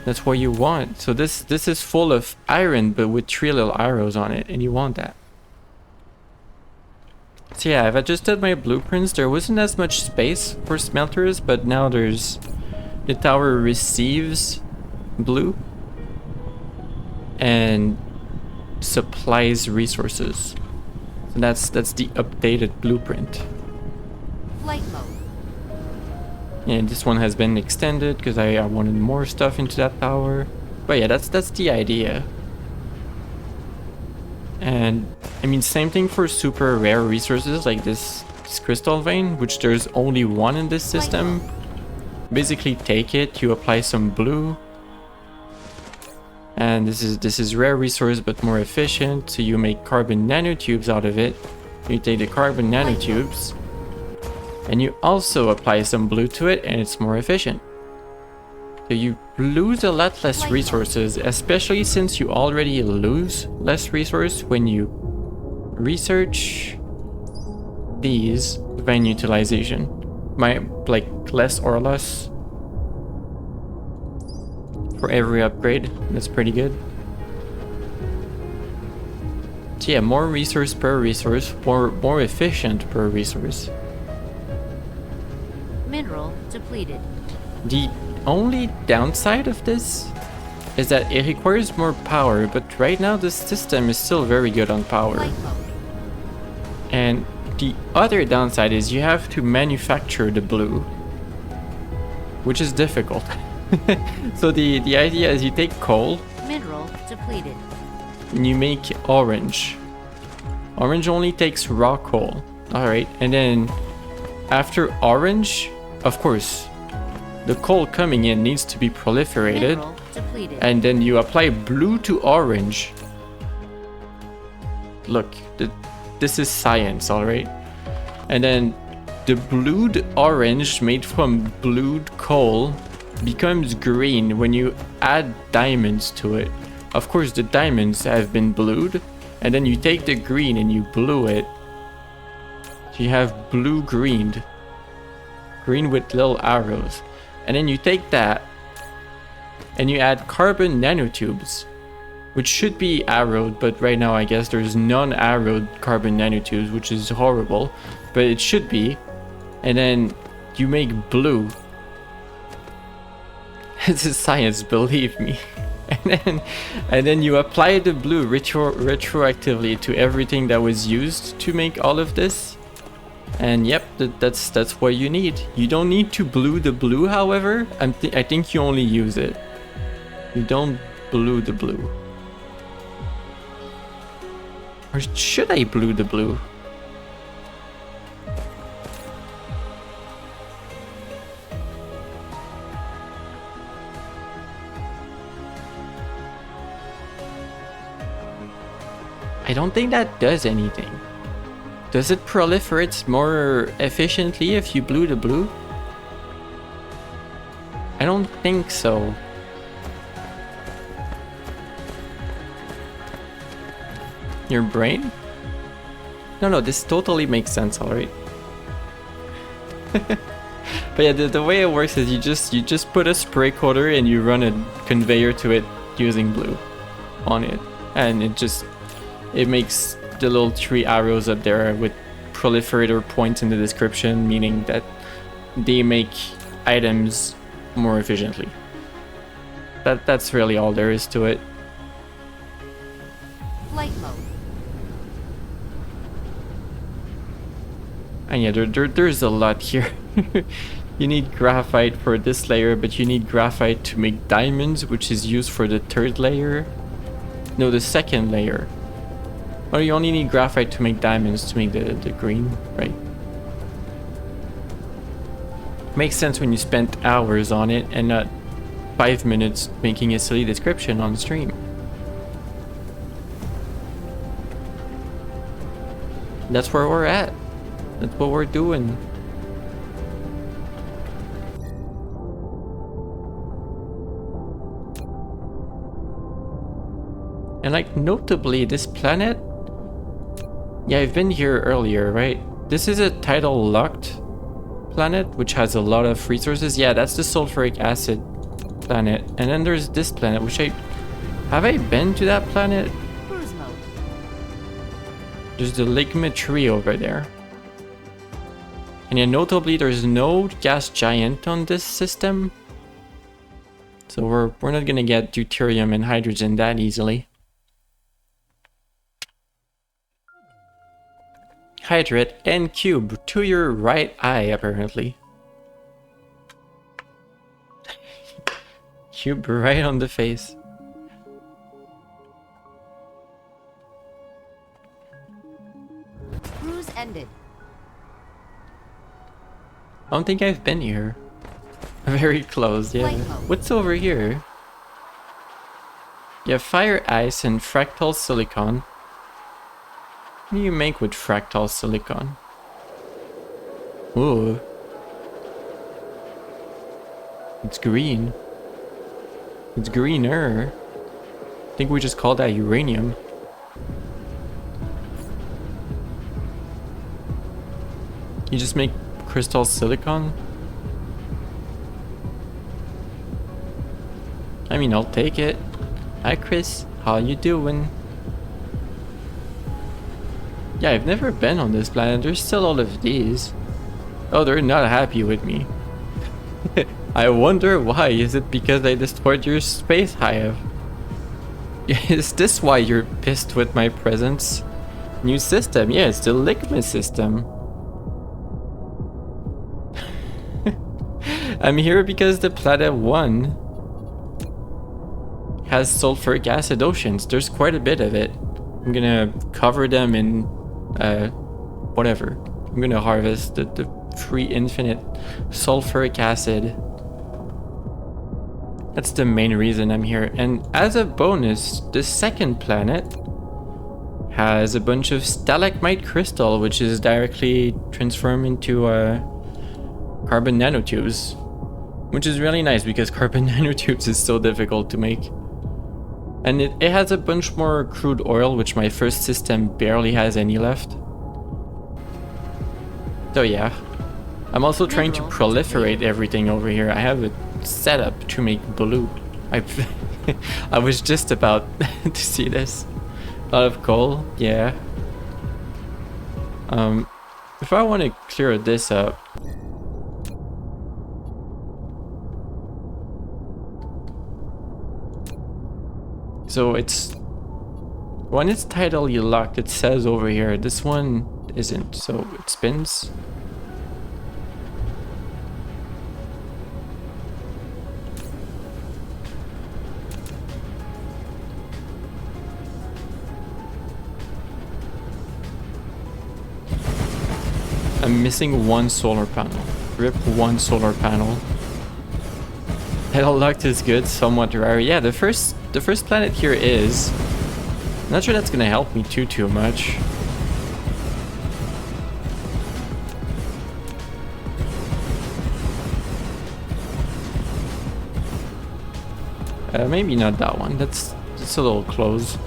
That's what you want. So this is full of iron, but with 3 little arrows on it, and you want that. So yeah, I've adjusted my blueprints. There wasn't as much space for smelters, but now there's... The tower receives blue and supplies resources. So that's the updated blueprint.
Flight mode.
And this one has been extended because I wanted more stuff into that tower. But yeah, that's the idea. And I mean, same thing for super rare resources like this crystal vein, which there's only one in this system. Basically take it, you apply some blue. And this is rare resource but more efficient, so you make carbon nanotubes out of it. You take the carbon nanotubes and you also apply some blue to it, and it's more efficient. So you lose a lot less resources, especially since you already lose less resource when you research these vein utilization. Like less or less for every upgrade. That's pretty good. So yeah, more resource per resource, more efficient per resource.
Mineral depleted.
The only downside of this is that it requires more power, but right now this system is still very good on power.
Flight mode.
And the other downside is you have to manufacture the blue, which is difficult. So the idea is you take coal
Mineral depleted.
and you make orange. Orange only takes raw coal. Alright, and then after orange, of course, the coal coming in needs to be proliferated.
Mineral depleted.
And then you apply blue to orange. Look, this is science, alright? And then the blued orange made from blued coal becomes green when you add diamonds to it. Of course, the diamonds have been blued, and then you take the green and you blue it. So you have blue-greened. Green with little arrows. And then you take that and you add carbon nanotubes, which should be arrowed, but right now I guess there's non-arrowed carbon nanotubes, which is horrible, but it should be. And then you make blue. This is science, believe me. And then you apply the blue retroactively to everything that was used to make all of this. And yep, that's what you need. You don't need to blue the blue, however. I think you only use it. You don't blue the blue. Or should I blue the blue? I don't think that does anything. Does it proliferate more efficiently if you blue the blue? I don't think so. Your brain? No, this totally makes sense, alright? But yeah, the way it works is you just put a spray coater and you run a conveyor to it using blue on it. And it makes the little 3 arrows up there with proliferator points in the description, meaning that they make items more efficiently. That's really all there is to it.
Flight mode.
And yeah, there's a lot here. You need graphite for this layer, but you need graphite to make diamonds, which is used for the 3rd layer. No, the 2nd layer. Or you only need graphite to make diamonds to make the green, right? Makes sense when you spent hours on it and not 5 minutes making a silly description on stream. That's where we're at. That's what we're doing. And like, notably, this planet... Yeah, I've been here earlier, right? This is a tidal locked planet, which has a lot of resources. Yeah, that's the sulfuric acid planet. And then there's this planet, which Have I been to that planet?
Cruise mode.
There's the ligma tree over there. And yeah, notably, there's no gas giant on this system. So we're not gonna get deuterium and hydrogen that easily. Hydrate and cube to your right eye, apparently. Cube right on the face.
Cruise ended.
I don't think I've been here. Very close, yeah.
Flight mode.
What's over here? You have fire ice and fractal silicon. What do you make with fractal silicon? Ooh. It's green. It's greener. I think we just call that uranium. You just make crystal silicon? I mean, I'll take it. Hi Chris, how you doing? Yeah, I've never been on this planet. There's still all of these. Oh, they're not happy with me. I wonder why. Is it because I destroyed your space hive? Is this why you're pissed with my presence? New system. Yeah, it's the Ligma system. I'm here because the planet 1 has sulfuric acid oceans. There's quite a bit of it. I'm gonna cover them in whatever. I'm gonna harvest the free infinite sulfuric acid. That's the main reason I'm here. And as a bonus, the second planet has a bunch of stalagmite crystal, which is directly transformed into carbon nanotubes, which is really nice because carbon nanotubes is so difficult to make. And it has a bunch more crude oil, which my first system barely has any left. So yeah. I'm also trying to proliferate everything over here. I have it set up to make blue. I was just about to see this. A lot of coal, yeah. If I want to clear this up... So it's... When it's tidally locked, it says over here. This one isn't, so it spins. I'm missing one solar panel. Rip one solar panel. Tidal locked is good, somewhat rare. Yeah, the first planet here is. I'm not sure that's gonna help me too much. Maybe not that one. That's a little close.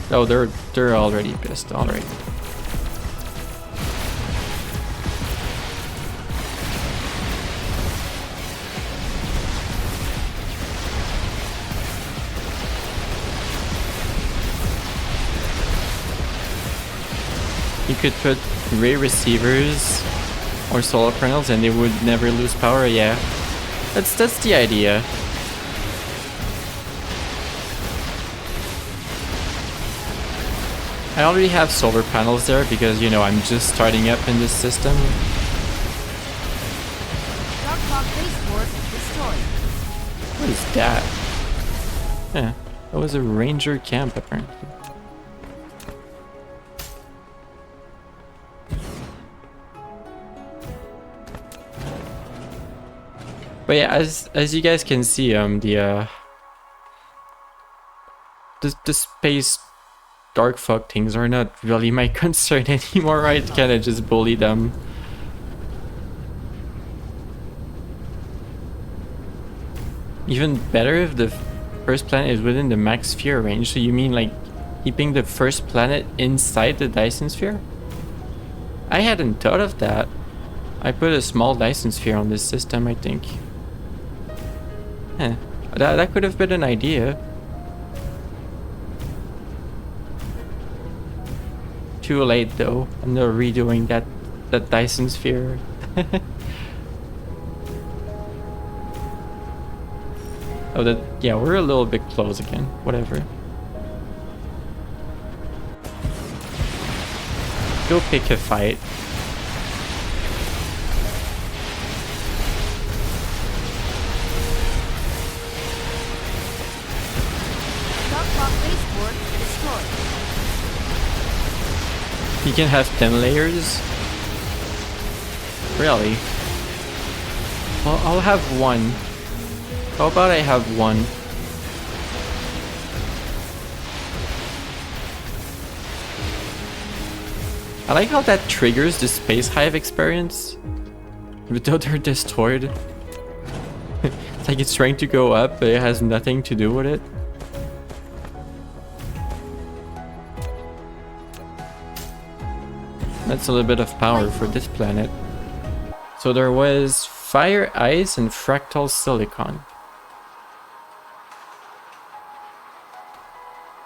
Oh, they're already pissed. All right. You could put ray receivers or solar panels and they would never lose power. Yeah, that's the idea. I already have solar panels there because, you know, I'm just starting up in this system.
Darkhawk spaceport destroyed.
What is that? Yeah, that was a ranger camp apparently. But yeah, as you guys can see, the space dark fog things are not really my concern anymore. I kind of just bully them. Even better if the first planet is within the max sphere range. So you mean like keeping the first planet inside the Dyson sphere? I hadn't thought of that. I put a small Dyson sphere on this system, I think. That could have been an idea. Too late though. I'm not redoing that Dyson sphere. Oh, yeah, we're a little bit close again. Whatever. Go pick a fight.
Dark Clock baseboard destroyed.
You can have 10 layers? Really? Well, I'll have one. How about I have one? I like how that triggers the Space Hive experience. Even though they're destroyed. It's like it's trying to go up, but it has nothing to do with it. That's a little bit of power for this planet. So there was fire ice and fractal silicon.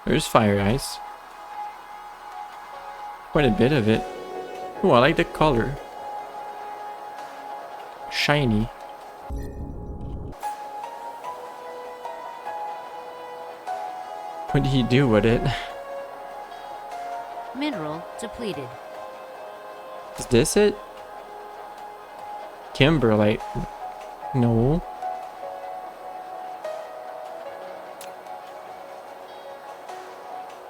There's fire ice. Quite a bit of it. Oh, I like the color. Shiny. What do you do with it?
Mineral depleted.
Is this it? Kimberlite. No.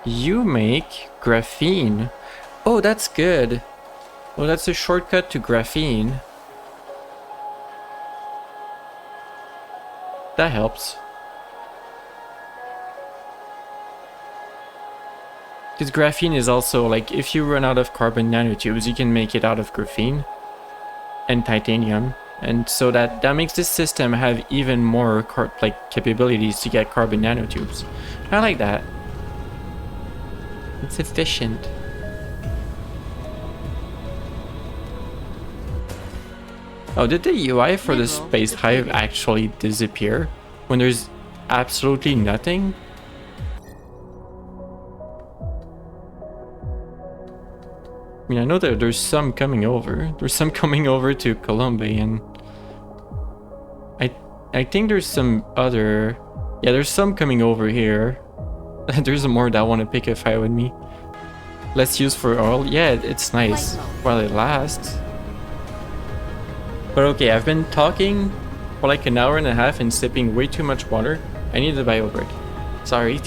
You make graphene. Oh, that's good. Oh, that's a shortcut to graphene. That helps. Because graphene is also like, if you run out of carbon nanotubes, you can make it out of graphene and titanium. And so that makes this system have even more capabilities to get carbon nanotubes. I like that. It's efficient. Oh, did the UI for the Space Hive actually disappear when there's absolutely nothing? I mean, I know that there's some coming over. There's some coming over to Columbia, and I think there's some other... Yeah, there's some coming over here. There's more that want to pick a fight with me. Let's use for oil. Yeah, it's nice while it lasts. But okay, I've been talking for like an hour and a half and sipping way too much water. I need a bio break. Sorry.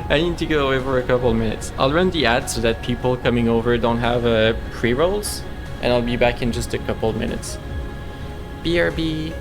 I need to go away for a couple minutes. I'll run the ad so that people coming over don't have pre-rolls, and I'll be back in just a couple minutes. BRB.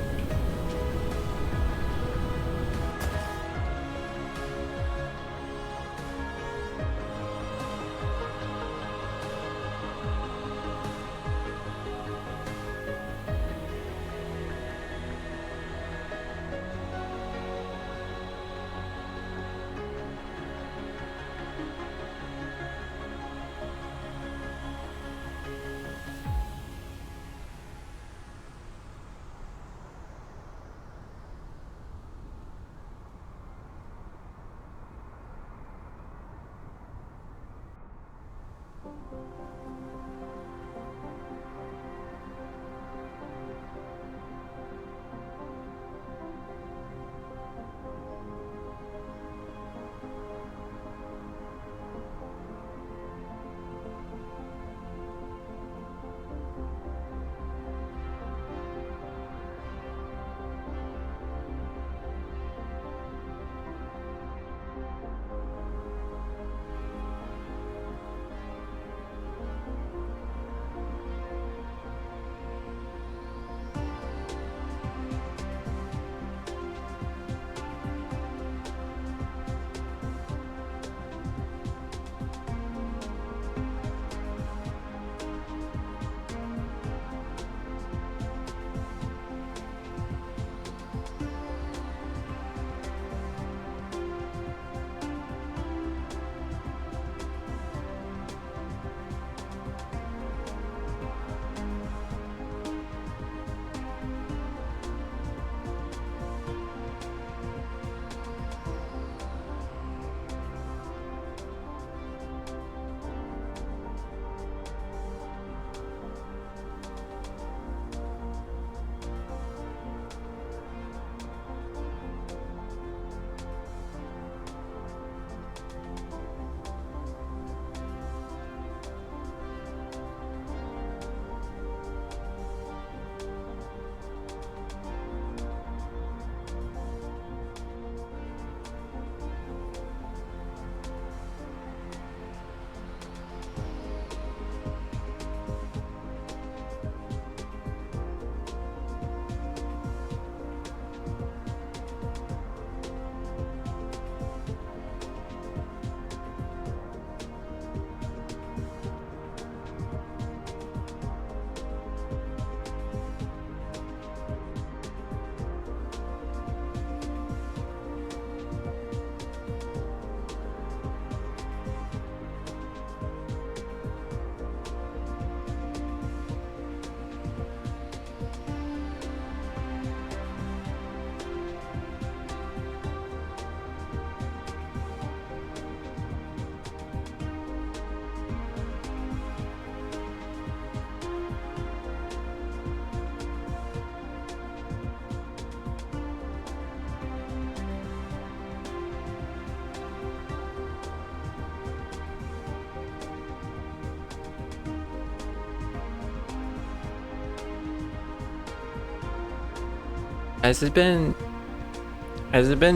Has it been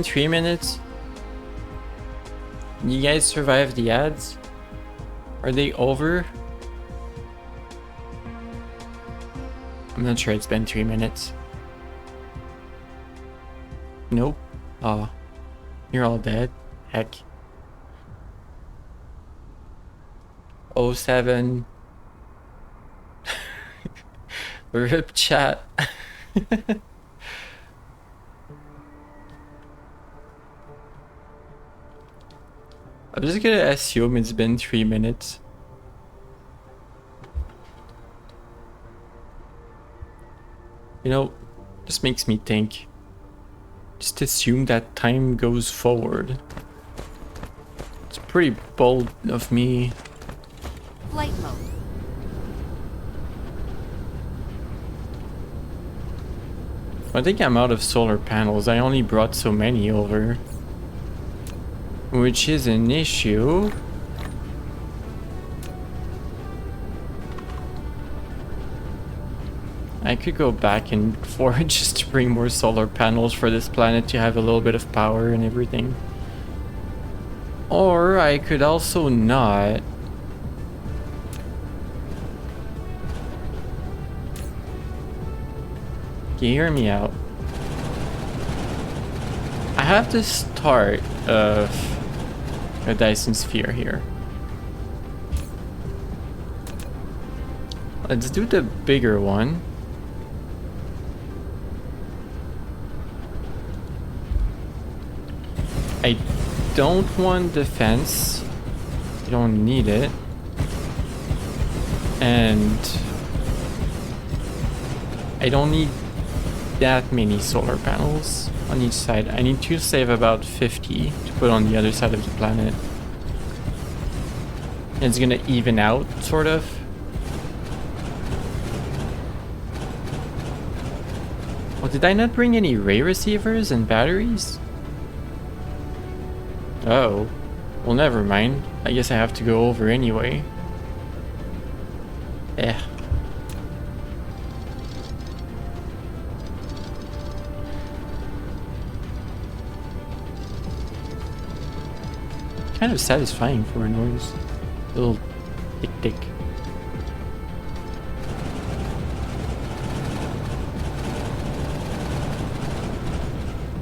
3 minutes? You guys survived the ads? Are they over? I'm not sure it's been 3 minutes. Nope. Oh, you're all dead. Heck. 07. Rip chat. I'm just gonna assume it's been 3 minutes. You know, this makes me think. Just assume that time goes forward. It's pretty bold of me.
Flight mode.
I think I'm out of solar panels. I only brought so many over. Which is an issue. I could go back and forth just to bring more solar panels for this planet to have a little bit of power and everything. Or I could also not. Can you hear me out? I have the start of a Dyson sphere here. Let's do the bigger one. I don't want defense. You don't need it. And I don't need that many solar panels on each side. I need to save about 50 to put on the other side of the planet. And it's gonna even out, sort of. Oh, did I not bring any ray receivers and batteries? Oh, well, never mind. I guess I have to go over anyway. Eh. Kind of satisfying for a noise. Little tick tick.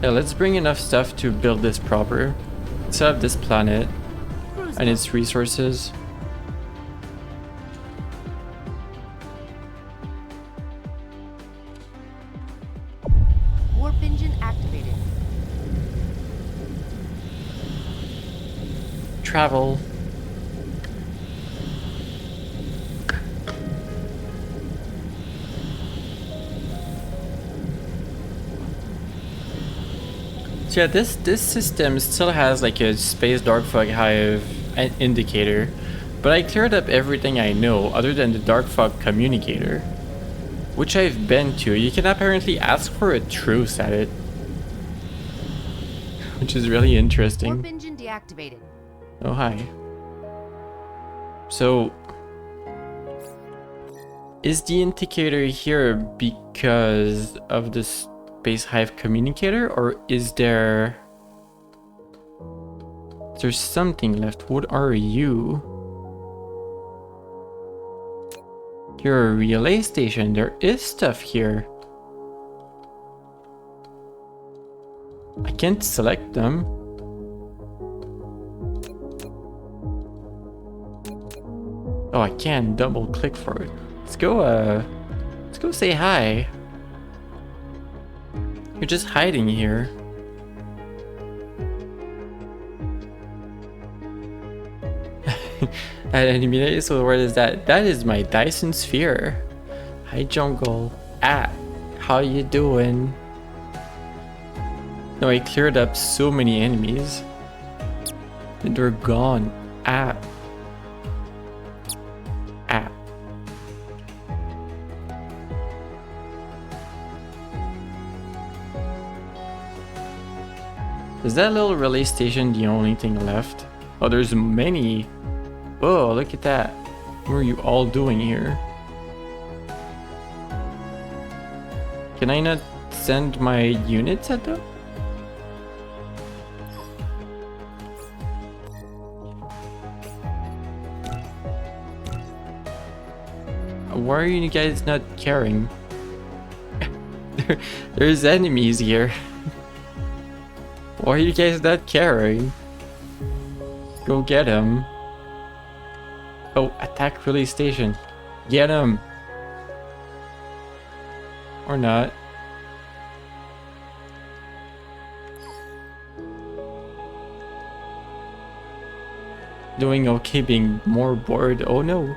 Yeah, let's bring enough stuff to build this proper. Set up this planet and its resources.
Warp engine activated.
Travel. So yeah, this system still has like a space dark fog hive indicator, but I cleared up everything I know other than the dark fog communicator, which I've been to. You can apparently ask for a truce at it, which is really interesting.
Warp engine deactivated.
Oh, hi. So, is the indicator here because of the Space Hive communicator, or is there something left? What are you? You're a relay station. There is stuff here. I can't select them. Oh, I can double click for it. Let's go say hi. You're just hiding here. So where is that? That is my Dyson sphere. Hi jungle. How you doing? No, I cleared up so many enemies. And they're gone. Is that little relay station the only thing left? Oh, there's many. Oh, look at that. What are you all doing here? Can I not send my units at them? Why are you guys not caring? There's enemies here. Why are you guys not caring? Go get him. Oh, attack release station. Get him. Or not. Doing okay, being more bored. Oh no.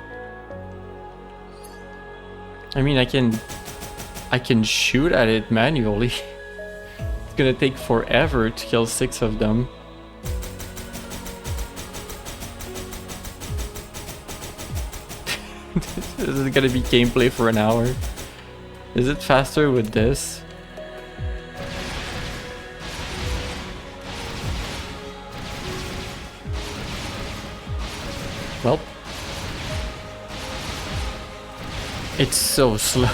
I mean, I can shoot at it manually. It's gonna take forever to kill 6 of them. This is gonna be gameplay for an hour. Is it faster with this? Well, it's so slow.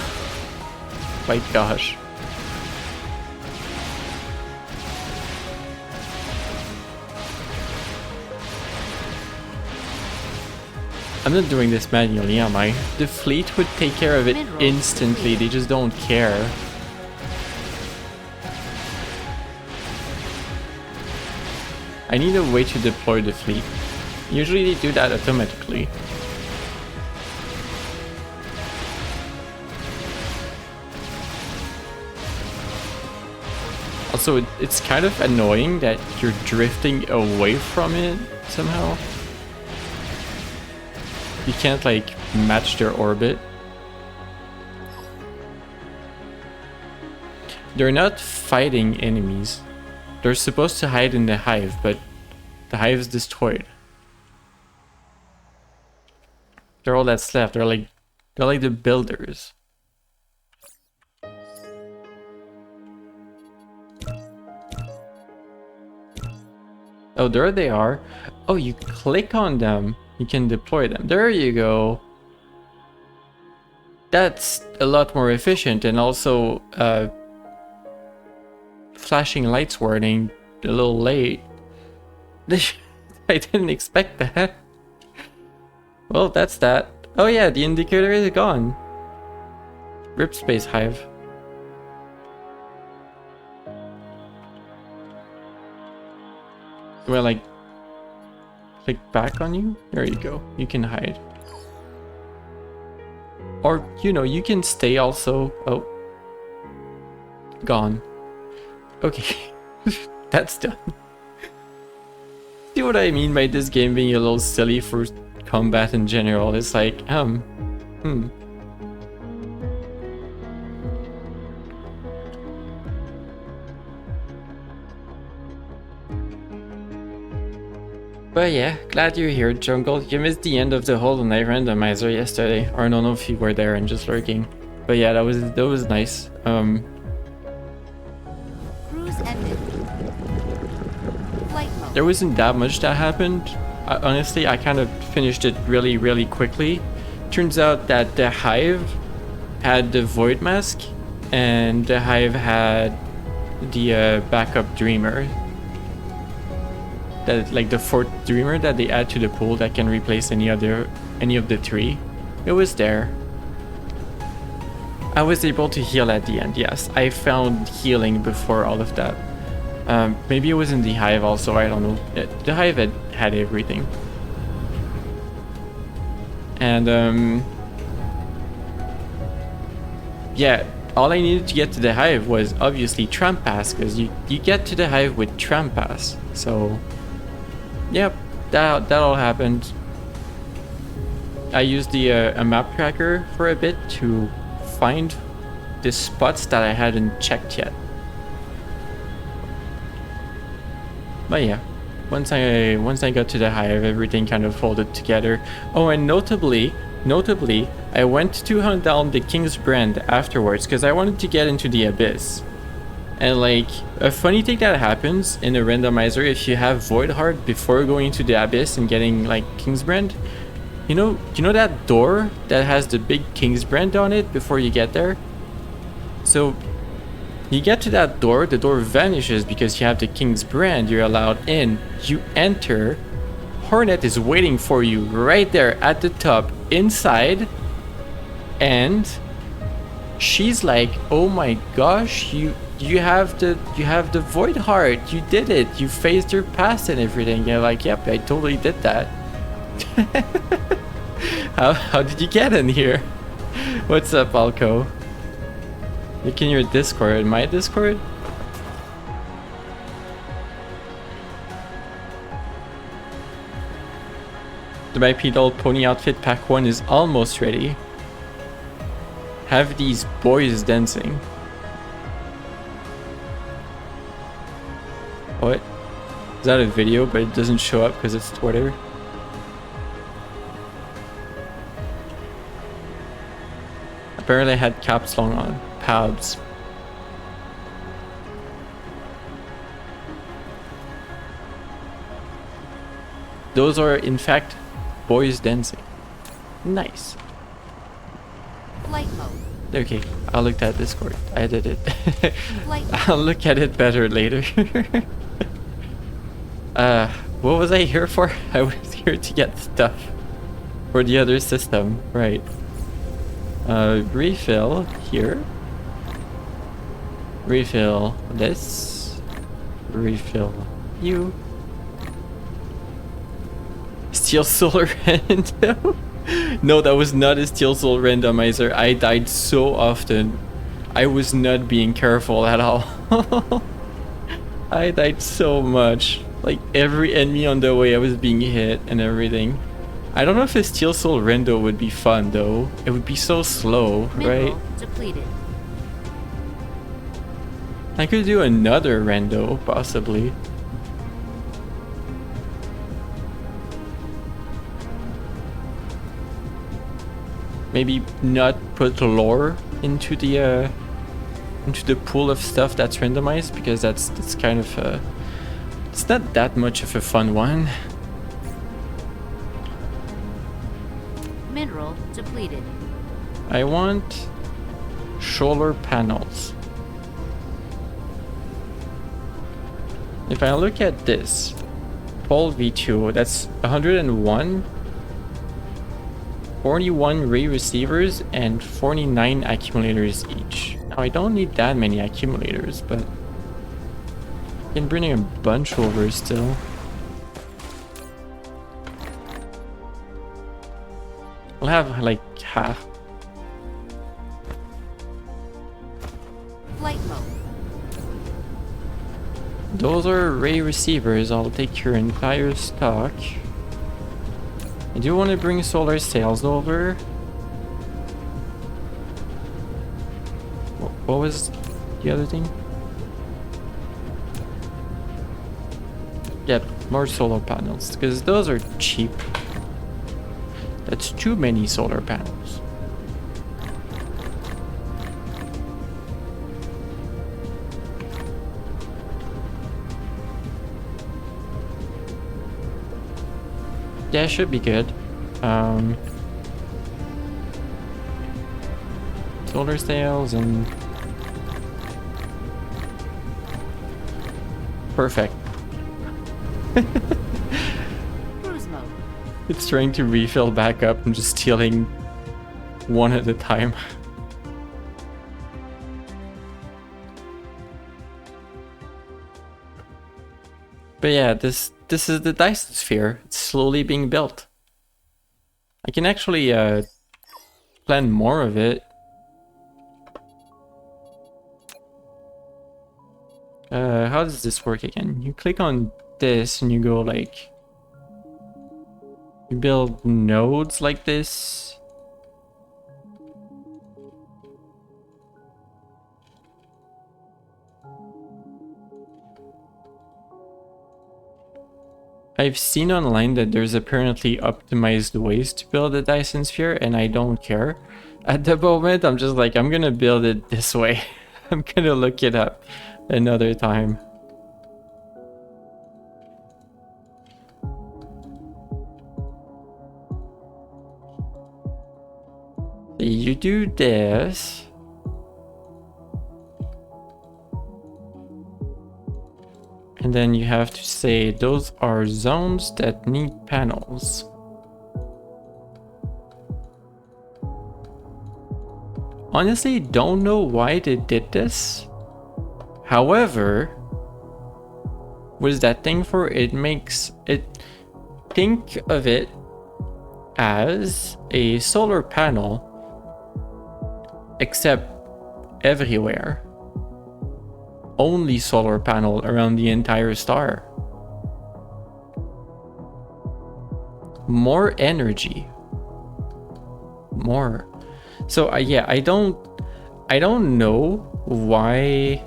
My gosh. I'm not doing this manually, am I? The fleet would take care of it instantly, they just don't care. I need a way to deploy the fleet. Usually they do that automatically. Also, it's kind of annoying that you're drifting away from it somehow. You can't like match their orbit. They're not fighting enemies. They're supposed to hide in the hive, but the hive is destroyed. They're all that's left. They're like the builders. Oh, there they are. Oh, you click on them. You can deploy them. There you go. That's a lot more efficient, and also flashing lights warning a little late. I didn't expect that. Well, that's that. Oh yeah, the indicator is gone. Rip Space Hive. Do I like click back on you? There you go. You can hide. Or, you know, you can stay also. Oh. Gone. Okay. That's done. See what I mean by this game being a little silly for combat in general? It's like, But yeah, glad you're here, Jungle. You missed the end of the Hollow Knight randomizer yesterday. Or I don't know if you were there and just lurking. But yeah, that was nice.
Cruise ended. Flight mode.
There wasn't that much that happened. Honestly, I kind of finished it really quickly. Turns out that the Hive had the Void Mask, and the Hive had the backup Dreamer. That like the 4th Dreamer that they add to the pool that can replace any of the 3. It was there. I was able to heal at the end, yes. I found healing before all of that. Maybe it was in the Hive also, I don't know. The Hive had everything. And yeah, all I needed to get to the Hive was obviously Tramp Pass, because you get to the Hive with Tramp Pass. So yep, that all happened. I used the a map tracker for a bit to find the spots that I hadn't checked yet. But yeah, once I got to the Hive, everything kind of folded together. Oh, and notably, I went to hunt down the King's Brand afterwards because I wanted to get into the Abyss. And like, a funny thing that happens in a randomizer if you have Void Heart before going to the Abyss and getting like King's Brand, you know that door that has the big King's Brand on it before you get there? So You get to that door, the door vanishes because you have the king's brand, you're allowed in. You enter, Hornet is waiting for you right there at the top inside, and she's like, oh my gosh, you have the void heart, you did it, you faced your past and everything. You're like, yep, I totally did that. how did you get in here? What's up, Alco? Look in your Discord. My Discord? The bipedal pony outfit pack 1 is almost ready. Have these boys dancing. What? Is that a video, but it doesn't show up because it's Twitter? Apparently I had caps long on. Pabs. Those are, in fact, boys dancing. Nice.
Flight mode.
Okay, I'll look at Discord. I did it.
Flight mode.
I'll look at it better later. What was I here for? I was here to get stuff for the other system, right? Refill here. Refill this. Refill you. Steel Soul random? No, that was not a Steel Soul randomizer. I died so often. I was not being careful at all. I died so much. Like every enemy on the way I was being hit and everything. I don't know if a Steel Soul rendo would be fun though. It would be so slow,
Mineral
right?
depleted.
I could do another rendo, possibly. Maybe not put lore into the pool of stuff that's randomized, because that's kind of it's not that much of a fun one.
Mineral depleted.
I want solar panels. If I look at this, Pole V2, that's 101, 41 ray receivers, and 49 accumulators each. Now I don't need that many accumulators, but I can bring a bunch over still. I'll have like half.
Flight mode.
Those are ray receivers. I'll take your entire stock. I do want to bring solar sails over. What was the other thing? Yep, more solar panels, because those are cheap. That's too many solar panels. Yeah, should be good. Solar sails and... Perfect.
Cruise mode.
It's trying to refill back up and just stealing one at a time. But yeah, this is the Dyson Sphere. It's slowly being built. I can actually plan more of it. How does this work again? You click on this and you go like... You build nodes like this. I've seen online that there's apparently optimized ways to build a Dyson Sphere, and I don't care. At the moment, I'm just like, I'm gonna build it this way. I'm gonna look it up another time. You do this. And then you have to say those are zones that need panels. Honestly, don't know why they did this. However, what is that thing for? It makes it, think of it as a solar panel, except everywhere. Only solar panel around the entire star. More energy. More. So yeah, I don't know why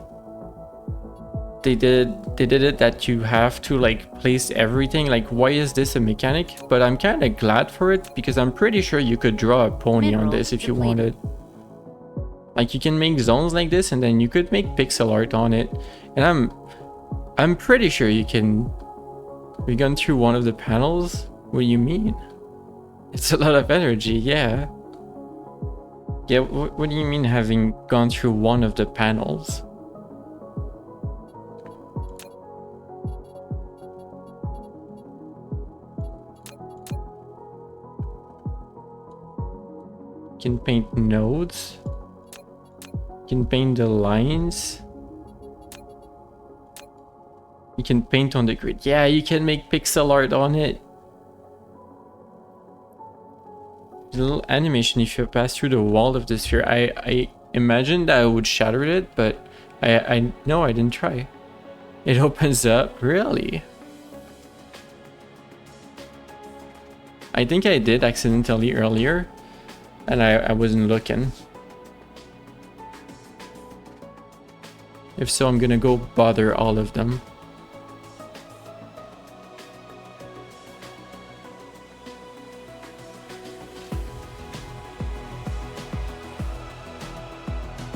they did it that you have to like place everything. Like, why is this a mechanic? But I'm kind of glad for it, because I'm pretty sure you could draw a pony on this if you wanted. Like, you can make zones like this, and then you could make pixel art on it. And I'm pretty sure you can. We gone through one of the panels? What do you mean? It's a lot of energy, yeah. Yeah, what do you mean having gone through one of the panels? You can paint nodes. You can paint the lines. You can paint on the grid. Yeah, you can make pixel art on it. The little animation if you pass through the wall of the sphere. I imagined I would shatter it, but I no, I didn't try. It opens up, really? I think I did accidentally earlier, and I wasn't looking. If so, I'm gonna go bother all of them.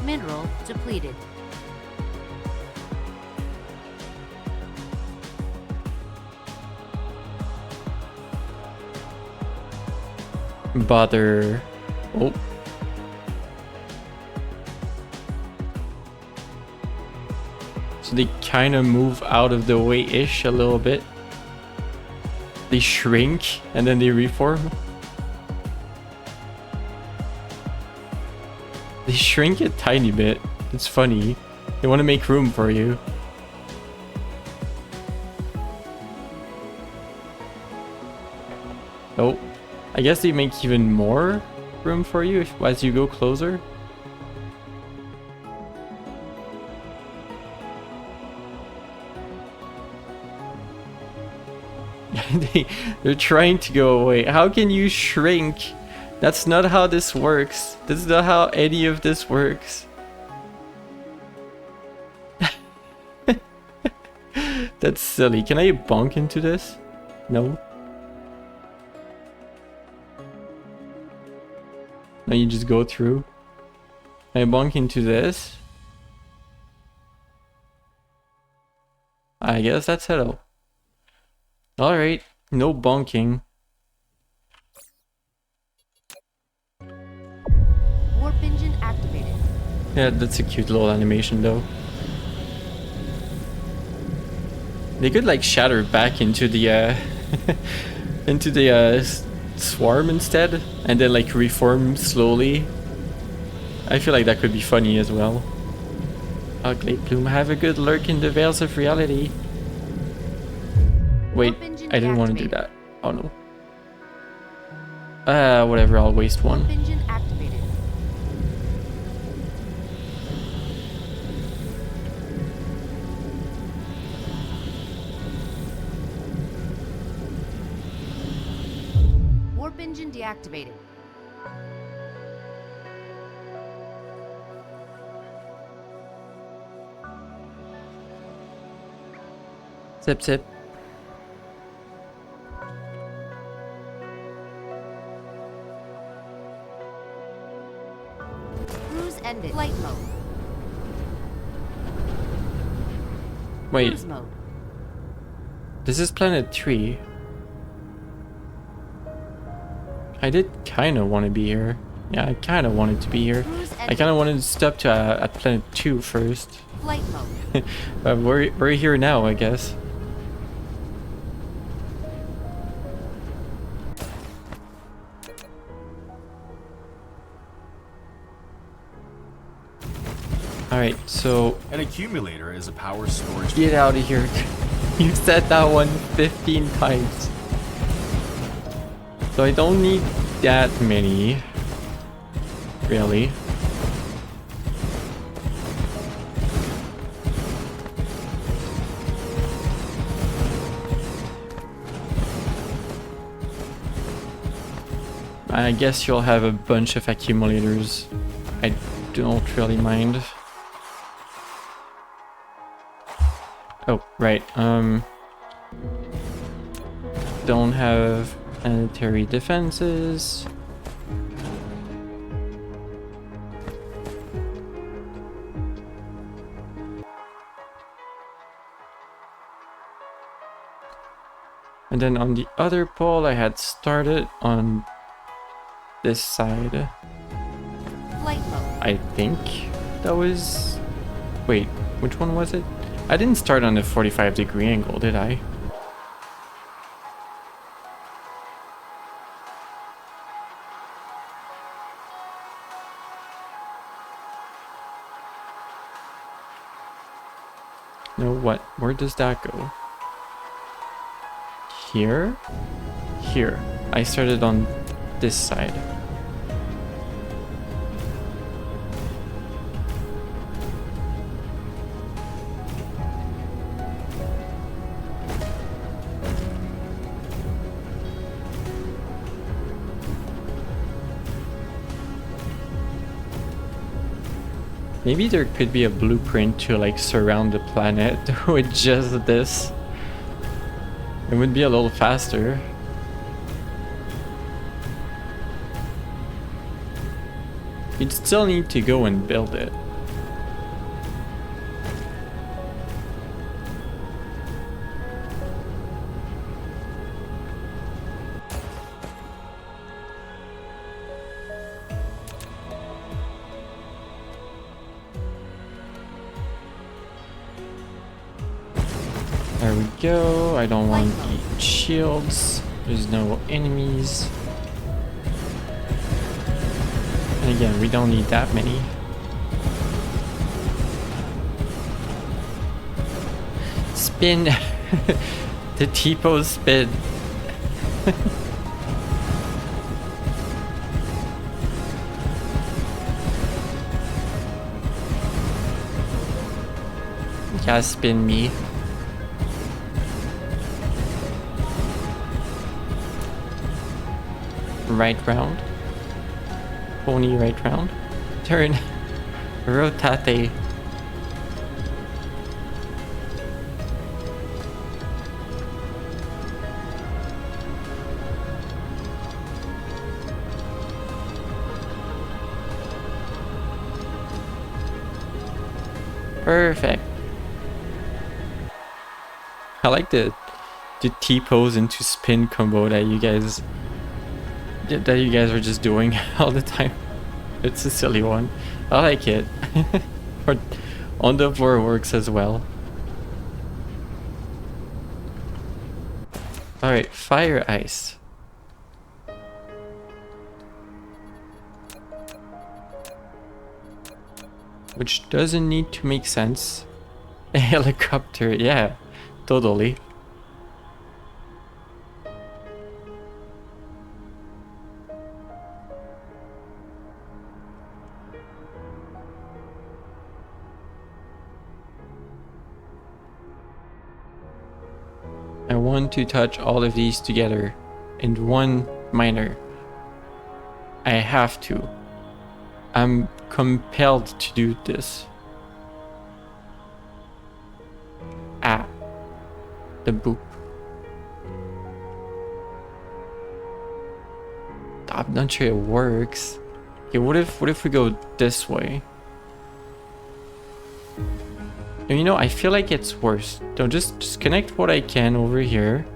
Mineral depleted.
Bother. Oh. So they kind of move out of the way-ish a little bit. They shrink and then they reform. They shrink a tiny bit. It's funny. They want to make room for you. Oh, I guess they make even more room for you as you go closer. They're trying to go away. How can you shrink? That's not how this works. This is not how any of this works. That's silly. Can I bonk into this? No. No, you just go through. Can I bonk into this? I guess that's hello. Alright, no bonking.
Warp engine activated.
Yeah, that's a cute little animation though. They could like shatter back into the into the swarm instead, and then like reform slowly. I feel like that could be funny as well. Ugly Plume, have a good lurk in the veils of reality. Wait, I didn't want to do that. Oh no. Whatever, I'll waste one.
Warp engine activated. Warp engine deactivated.
Zip zip.
Cruise ended. Flight mode.
Wait,
Cruise mode.
this is planet 3. I did kind of want to be here. Yeah, I kind of wanted to be here.
Cruise
I
ended.
kind of wanted to stop to at planet 2 first.
Flight mode.
But we're here now, I guess. Alright, so
An accumulator is a power storage.
get out of here. You said that one 15 times. So I don't need that many. Really. I guess you'll have a bunch of accumulators. I don't really mind. Oh, right. Don't have planetary defenses. And then on the other pole, I had started on this side.
Flight mode.
I think that was... Wait, which one was it? I didn't start on the 45-degree angle, did I? No, what? Where does that go? Here? Here. I started on this side. Maybe there could be a blueprint to like surround the planet with just this. It would be a little faster. You'd still need to go and build it. There we go. I don't want the shields. There's no enemies. And again, we don't need that many. Spin. The T-pose spin. Yeah, spin me. Right round. Pony right round. Turn. Rotate. Perfect. I like the T-pose into spin combo that you guys are just doing all the time. It's a silly one. I like it. Or on the floor works as well. Alright, fire ice. Which doesn't need to make sense. A helicopter, yeah, totally. I want to touch all of these together in one miner. I have to. I'm compelled to do this. Ah. The boop. I'm not sure it works. Okay, what if we go this way? You know, I feel like it's worse. So just connect what I can over here.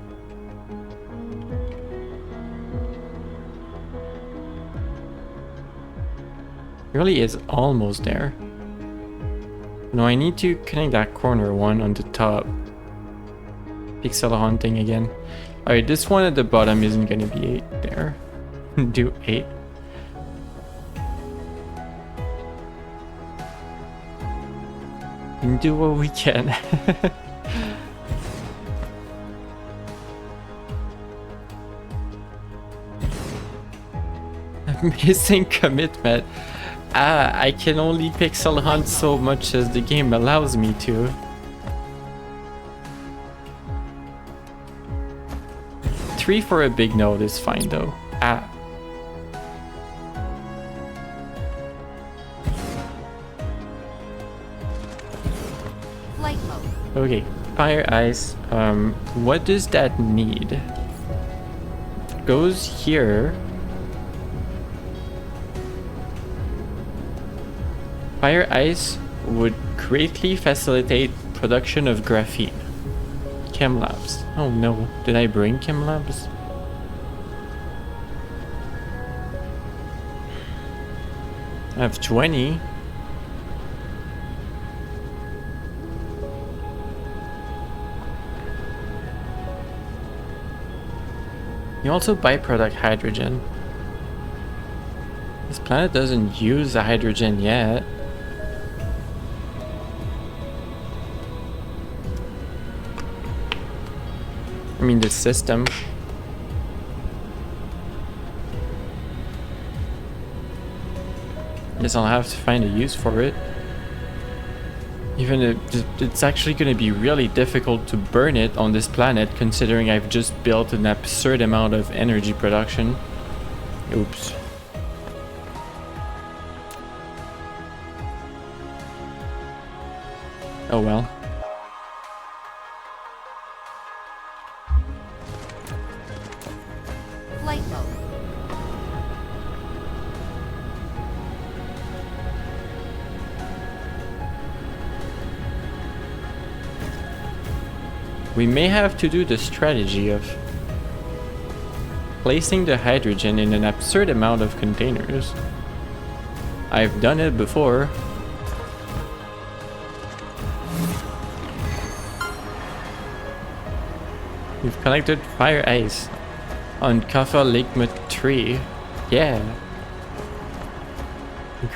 Really is almost there. No, I need to connect that corner one on the top. Pixel hunting again. Alright, this one at the bottom isn't gonna be 8 there. Do 8. And do what we can. Missing commitment. I can only pixel hunt so much as the game allows me to. Three for a big node is fine though.
Flight mode.
Okay, fire ice. What does that need? Goes here. Fire ice would greatly facilitate production of graphene. Chem-labs. Oh no, did I bring chem-labs? I have 20. You also byproduct hydrogen. This planet doesn't use the hydrogen yet. I mean, the system. Guess I'll have to find a use for it. Even if it's actually going to be really difficult to burn it on this planet, considering I've just built an absurd amount of energy production. Oops. Oh well.
Flight mode.
We may have to do the strategy of placing the hydrogen in an absurd amount of containers. I've done it before. We've collected fire ice on Kaffa Ligma 3. Yeah.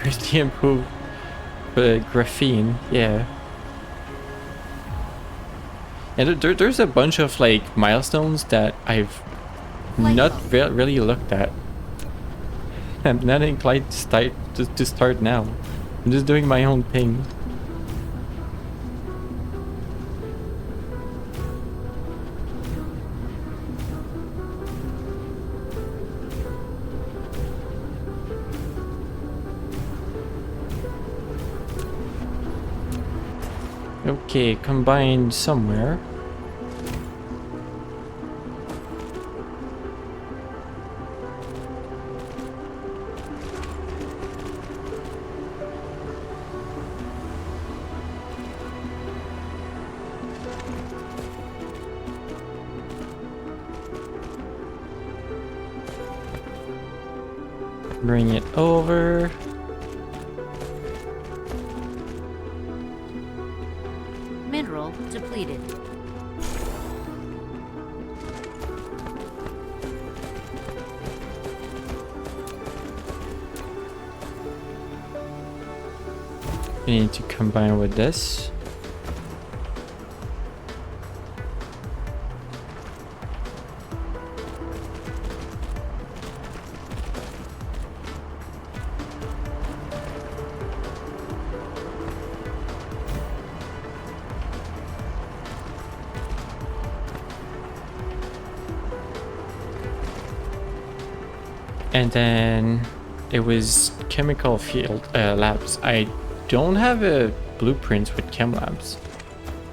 Greatly improved graphene. Yeah. And there's a bunch of like milestones that I've not really looked at. I'm not inclined to start now. I'm just doing my own thing. Okay, combined somewhere. Bring it over.
Mineral depleted.
We need to combine with this. And then it was chemical field labs. I don't have a blueprint with chem labs.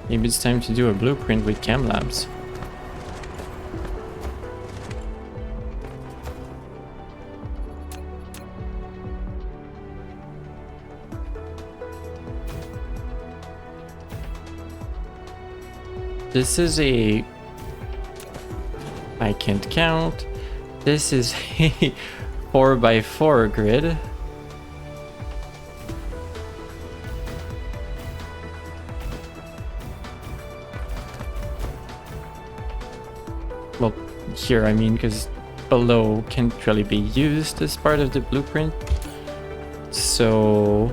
Maybe it's time to do a blueprint with chem labs. This is a... I can't count. This is a 4x4 grid. here, I mean, because below can't really be used as part of the blueprint. So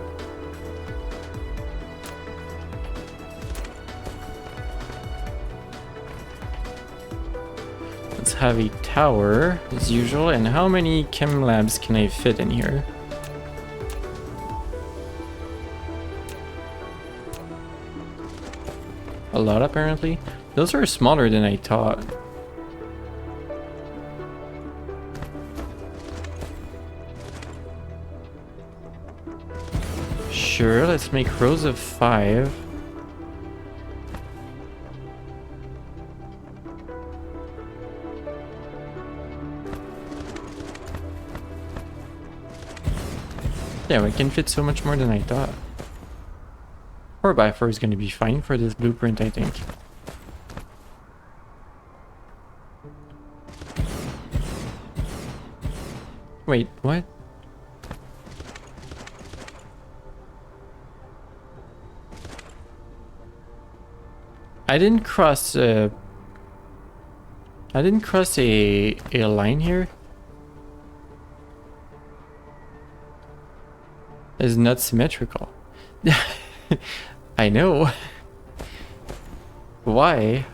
let's have a tower as usual. And how many chem labs can I fit in here? A lot, apparently. Those are smaller than I thought. Sure, let's make rows of 5. Yeah, we can fit so much more than I thought. 4x4 is going to be fine for this blueprint, I think. Wait, what? I didn't cross a line here. It's not symmetrical. I know. Why?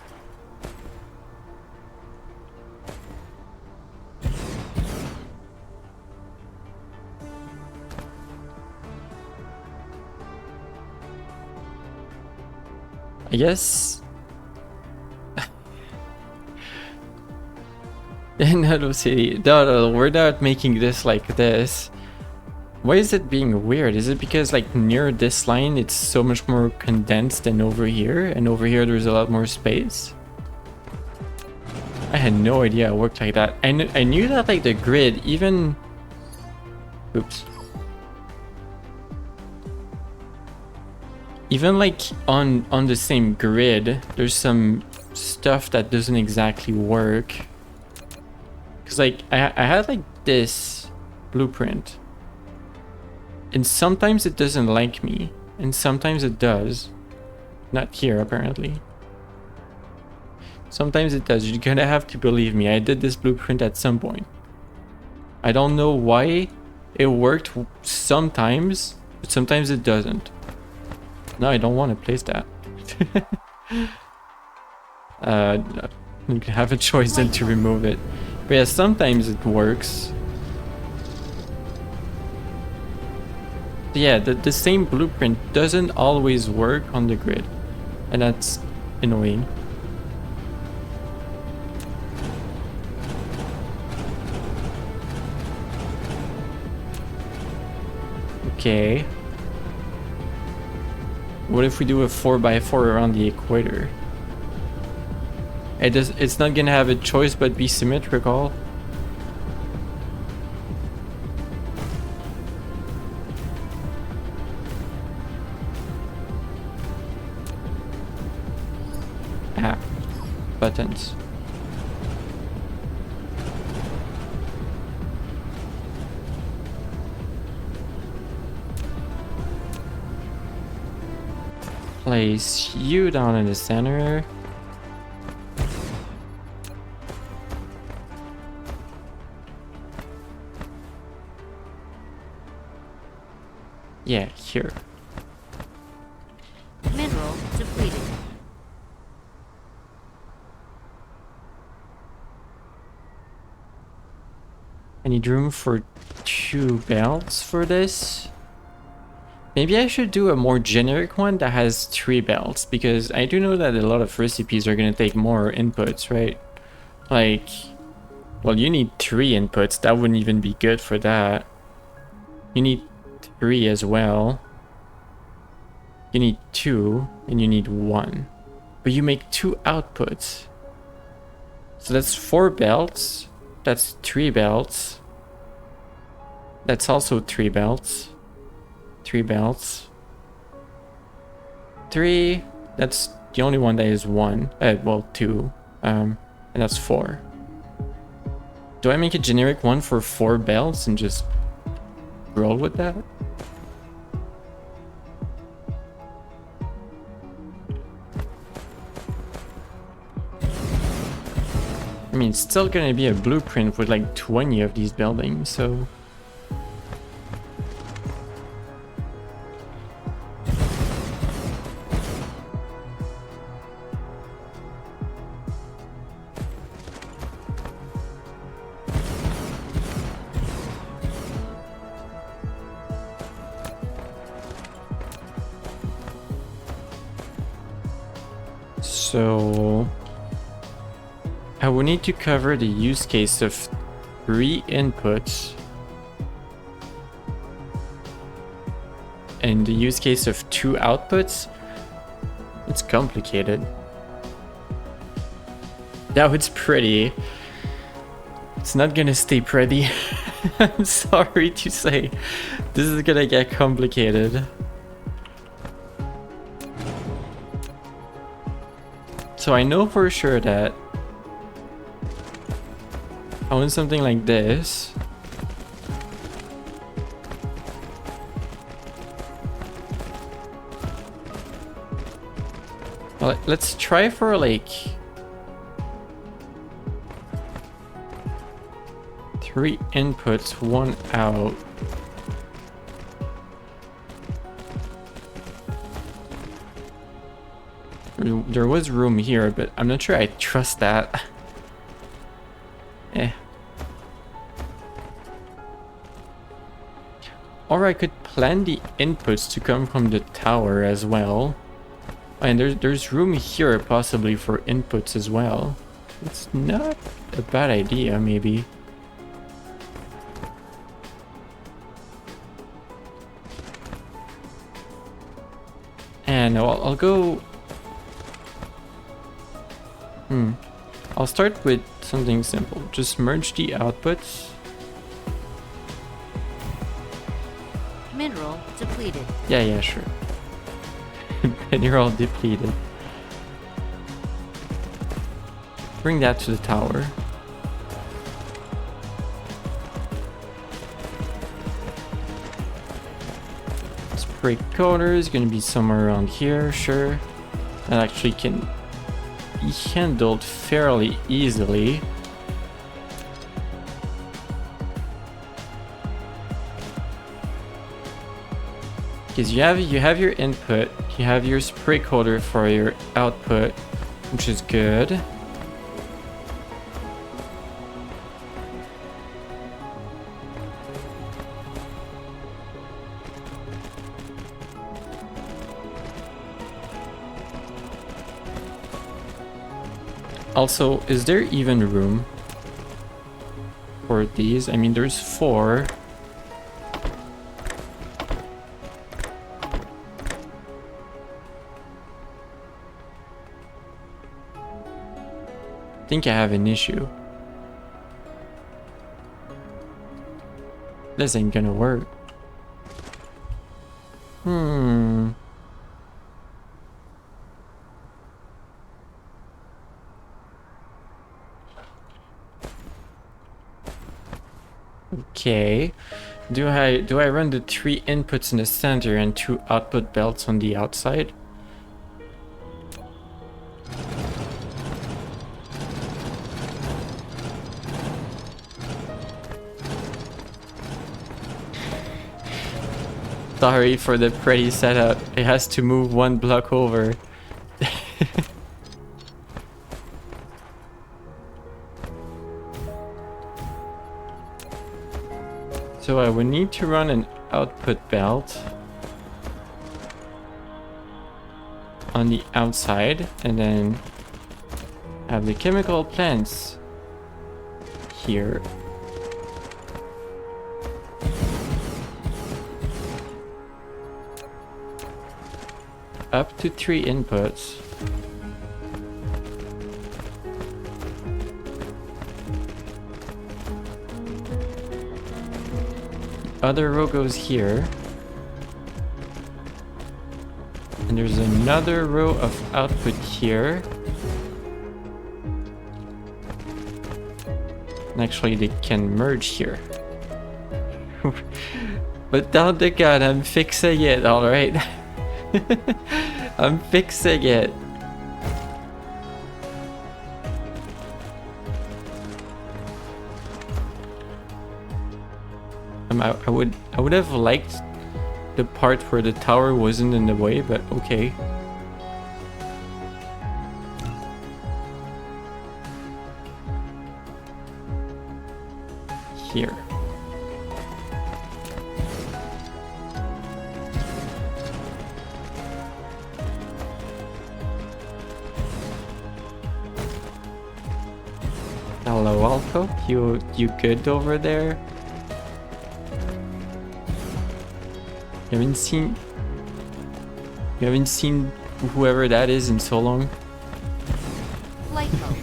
I guess. No, City. No, we're not making this like this. Why is it being weird? Is it because like near this line it's so much more condensed than over here, and over here there's a lot more space? I had no idea it worked like that. I knew that like the grid even... Oops. Even like on the same grid, there's some stuff that doesn't exactly work. Cause like I had like this blueprint, and sometimes it doesn't like me, and sometimes it does. Not here apparently. Sometimes it does. You're gonna have to believe me. I did this blueprint at some point. I don't know why it worked sometimes, but sometimes it doesn't. No, I don't want to place that. You can have a choice then to remove it. But yeah, sometimes it works. Yeah, the same blueprint doesn't always work on the grid. And that's annoying. Okay. What if we do a 4x4 around the equator? It's not gonna have a choice but be symmetrical. Ah, buttons. Place you down in the center. Yeah, here.
Mineral depleted.
I need room for 2 belts for this. Maybe I should do a more generic one that has 3 belts, because I do know that a lot of recipes are going to take more inputs, right? Like, well, you need 3 inputs. That wouldn't even be good for that. You need 3 as well. You need 2, and you need 1. But you make 2 outputs. So that's 4 belts. That's 3 belts. That's also 3 belts. 3 belts. 3. That's the only one that is 1. Well, 2. And that's 4. Do I make a generic one for 4 belts and just roll with that? I mean, it's still gonna be a blueprint with like 20 of these buildings, so... So I will need to cover the use case of 3 inputs and the use case of 2 outputs. It's complicated. Now it's pretty. It's not gonna stay pretty. I'm sorry to say. This is gonna get complicated. So I know for sure that I want something like this. Well, let's try for like 3 inputs, 1 out. There was room here, but I'm not sure I trust that. Or I could plan the inputs to come from the tower as well. And there's room here possibly for inputs as well. It's not a bad idea, maybe. And I'll go... I'll start with something simple. Just merge the outputs.
Mineral depleted.
Yeah, sure. And you're all depleted. Bring that to the tower. Spray coater is gonna be somewhere around here, sure. That actually can be handled fairly easily. Because you have your input, you have your spray coater for your output, which is good. Also, is there even room for these? I mean, there's 4. I think I have an issue. This ain't gonna work. Okay. Do I run the 3 inputs in the center and 2 output belts on the outside? Sorry for the pretty setup. It has to move 1 block over. So I would need to run an output belt on the outside and then have the chemical plants here. Up to 3 inputs. Other row goes here. And there's another row of output here. And actually they can merge here. But down the gun, I'm fixing it, alright? I'm fixing it. I would have liked the part where the tower wasn't in the way, but okay. Here. Hello, Alco. You good over there? You haven't seen whoever that is in so long.
Flight mode.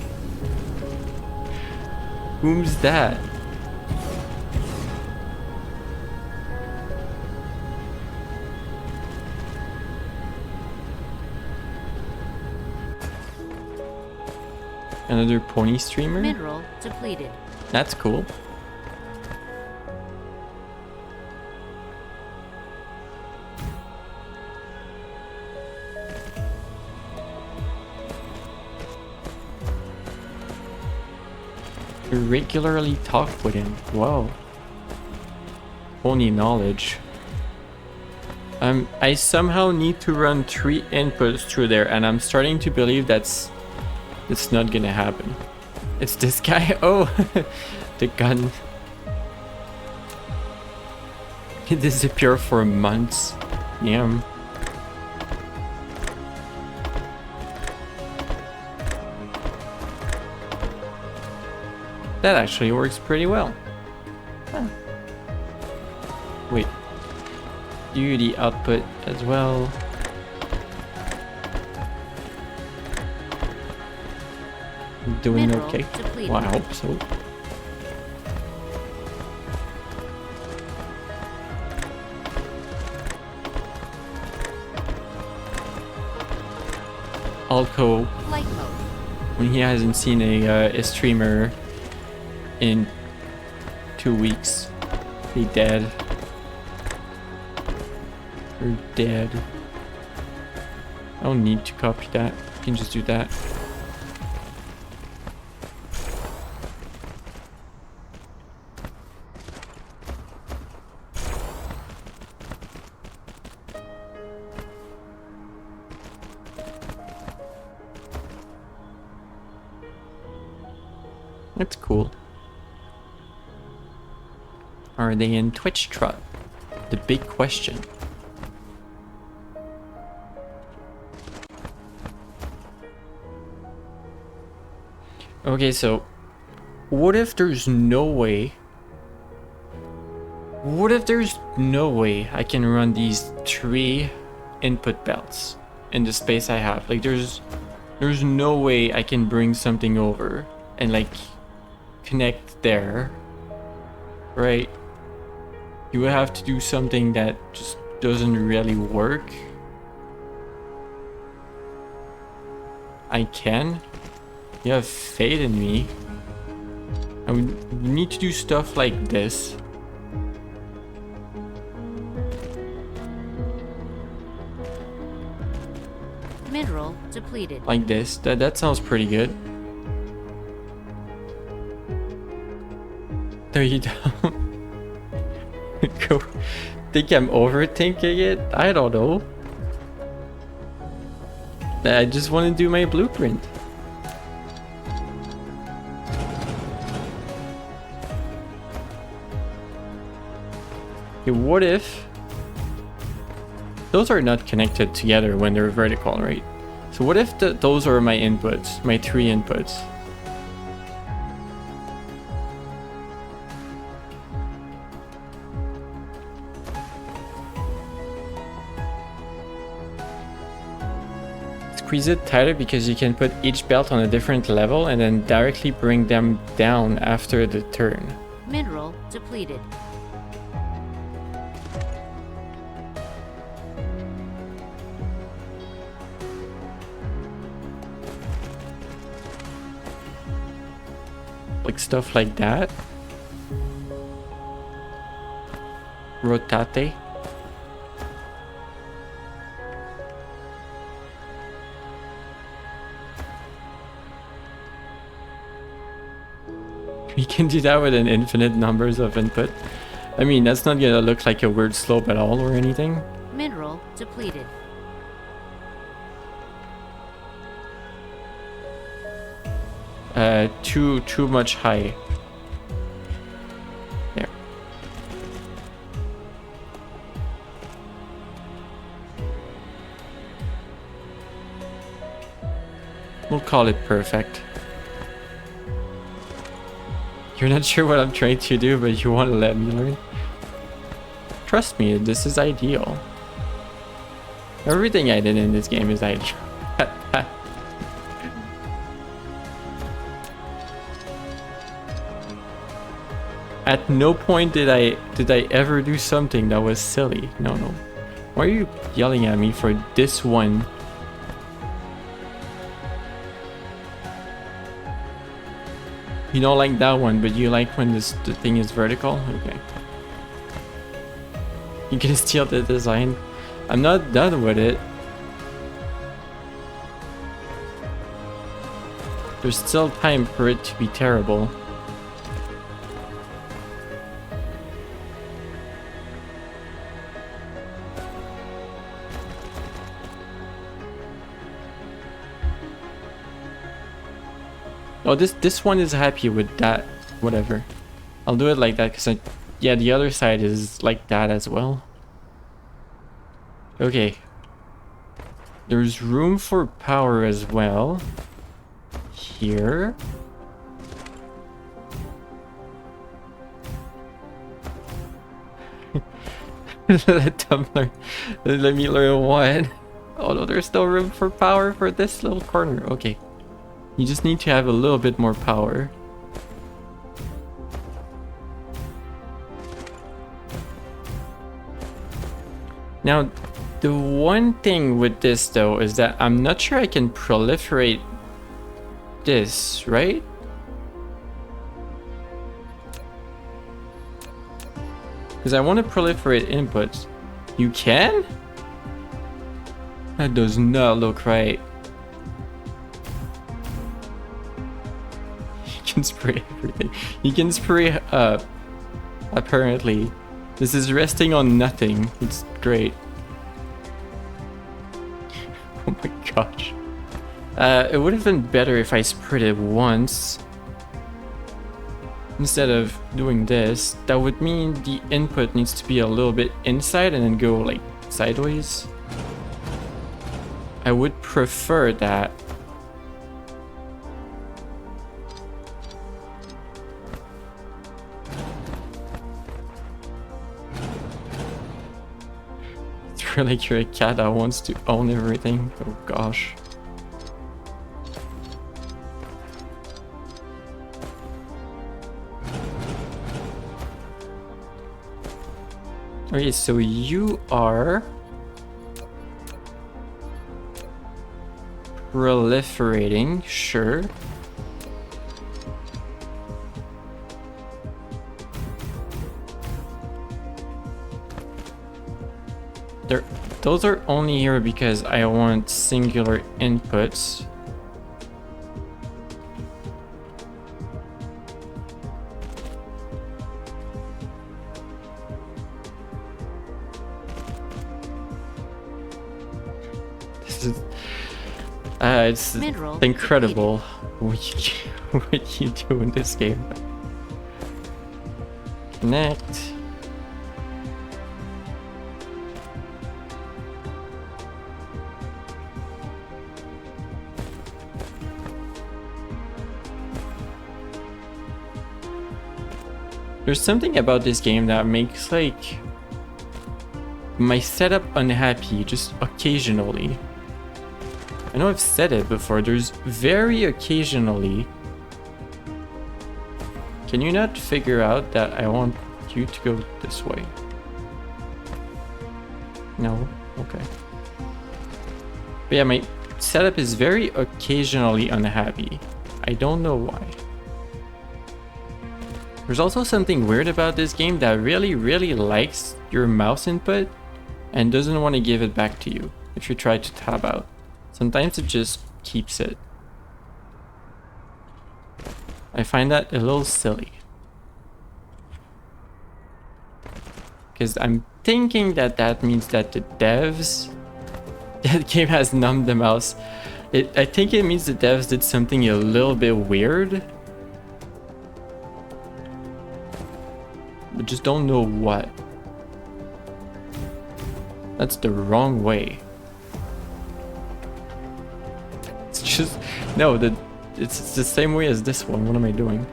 Whom's that? Another pony streamer?
Mineral depleted.
That's cool. You regularly talk with him. Wow. Pony knowledge. I somehow need to run 3 inputs through there, and I'm starting to believe that's not gonna happen. It's this guy. Oh, the gun. He disappeared for months. Yeah. That actually works pretty well. Huh. Wait. Do the output as well. Doing
Mineral
okay.
depleted.
Well, I hope so. Alco,
Flight mode.
when he hasn't seen a streamer in 2 weeks, he dead. Or dead. I don't need to copy that. I can just do that. That's cool. Are they in Twitch Trot? The big question. Okay, so what if there's no way? What if there's no way I can run these 3 input belts in the space I have? Like there's no way I can bring something over and like connect there, right? You would have to do something that just doesn't really work. I can. You have faith in me. I would need to do stuff like this.
Mineral depleted.
Like this. That sounds pretty good. No, you don't. Go. Think I'm overthinking it? I don't know. I just want to do my blueprint. Okay, what if those are not connected together when they're vertical, right? So what if those are my inputs, my 3 inputs? Squeeze it tighter because you can put each belt on a different level and then directly bring them down after the turn.
Mineral depleted.
Like stuff like that. Rotate. We can do that with an infinite numbers of input. I mean, that's not gonna look like a weird slope at all or anything.
Mineral depleted.
Too much high. There. We'll call it perfect. You're not sure what I'm trying to do, but you want to let me learn? Trust me, this is ideal. Everything I did in this game is ideal. At no point did I ever do something that was silly. No. Why are you yelling at me for this one? You don't like that one, but you like when the thing is vertical? Okay. You can steal the design. I'm not done with it. There's still time for it to be terrible. Oh, this one is happy with that. Whatever. I'll do it like that because yeah, the other side is like that as well. Okay. There's room for power as well. Here. Let me learn what. Oh no, there's no room for power for this little corner. Okay. You just need to have a little bit more power. Now, the one thing with this though is that I'm not sure I can proliferate this, right? Because I want to proliferate inputs. You can? That does not look right. You can spray everything. You can spray apparently. This is resting on nothing. It's great. Oh my gosh. It would have been better if I sprayed it once. Instead of doing this. That would mean the input needs to be a little bit inside and then go like sideways. I would prefer that. Like you're a cat that wants to own everything. Oh gosh. Okay, so you are proliferating, sure. Those are only here because I want singular inputs. This is it's
Mineral
incredible what you do in this game. Connect. There's something about this game that makes like my setup unhappy just occasionally. I know I've said it before, there's very occasionally. Can you not figure out that I want you to go this way? No? Okay. But yeah, my setup is very occasionally unhappy. I don't know why. There's also something weird about this game that really likes your mouse input and doesn't want to give it back to you if you try to tab out. Sometimes it just keeps it. I find that a little silly. because I'm thinking that that means that the devs... That game has numbed the mouse. I think it means the devs did something a little bit weird. But just don't know what. That's the wrong way. It's just... No, it's the same way as this one. What am I doing?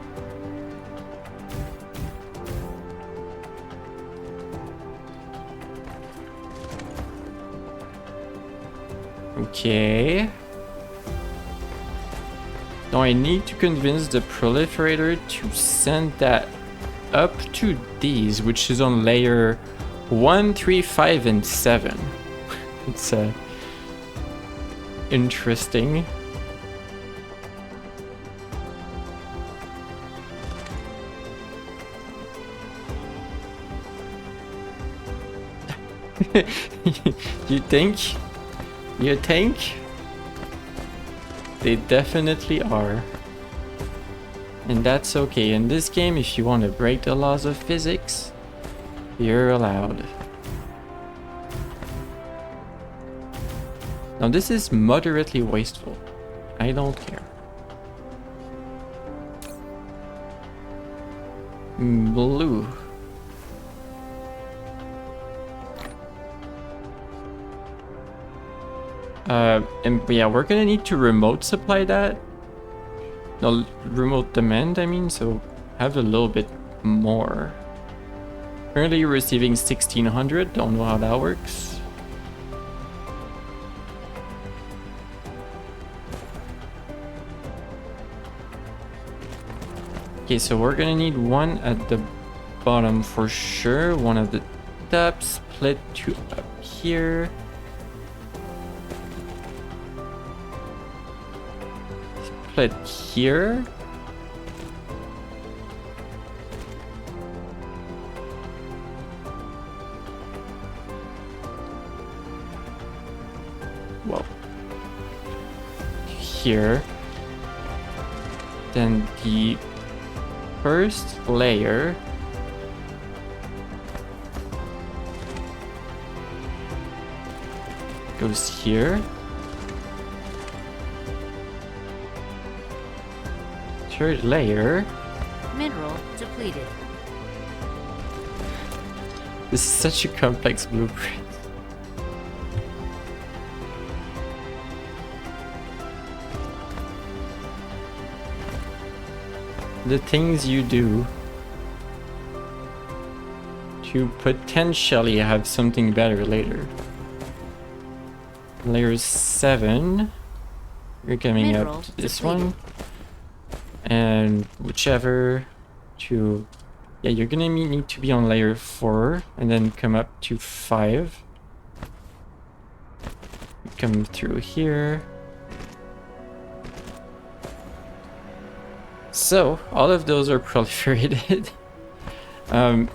Okay. Now I need to convince the proliferator to send that up to these, which is on layer 1, 3, 5, and 7. It's interesting. You think? You think? They definitely are. And that's okay. In this game, if you want to break the laws of physics, you're allowed. Now this is moderately wasteful. I don't care. Blue. And yeah, we're gonna need to remote supply that. No, remote demand, I mean, so have a little bit more. Currently you're receiving 1600, don't know how that works. Okay, so we're gonna need one at the bottom for sure, one at the top, split two up here. Split here. Whoa. Here. Then the first layer goes here. Third layer.
Mineral depleted.
This is such a complex blueprint. The things you do to potentially have something better later. Layer 7. You're coming
Mineral
up to this
depleted.
one. And whichever to... Yeah, you're gonna need to be on layer 4 and then come up to 5. Come through here. So, all of those are proliferated.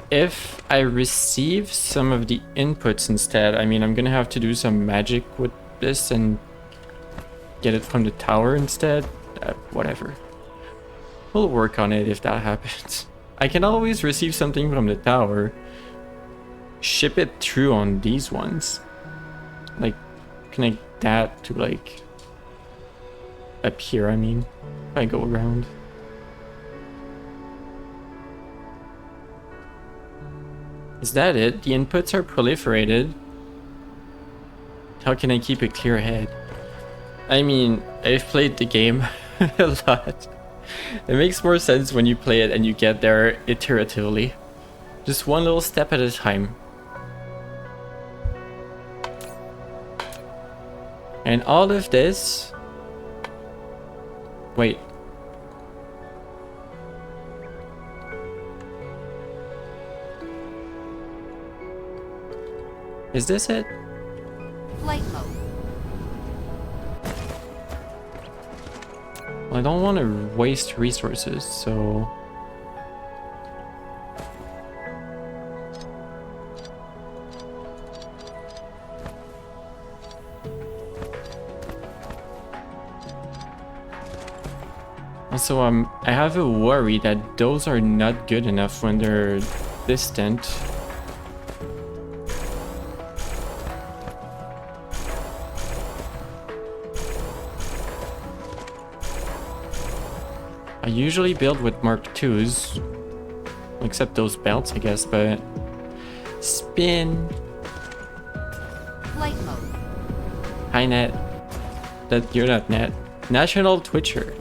If I receive some of the inputs instead, I mean, I'm gonna have to do some magic with this and get it from the tower instead. Whatever. We'll work on it if that happens. I can always receive something from the tower, ship it through on these ones. Like, connect that to, like, up here, I mean, if I go around. Is that it? The inputs are proliferated. How can I keep a clear head? I mean, I've played the game a lot. It makes more sense when you play it and you get there iteratively. Just one little step at a time. And all of this... Wait. Is this it?
Flight mode.
I don't want to waste resources, so... Also, I have a worry that those are not good enough when they're distant. I usually build with Mark IIs, except those belts, I guess, but spin.
Flight mode.
Hi, Net. That you're not Net. National Twitcher.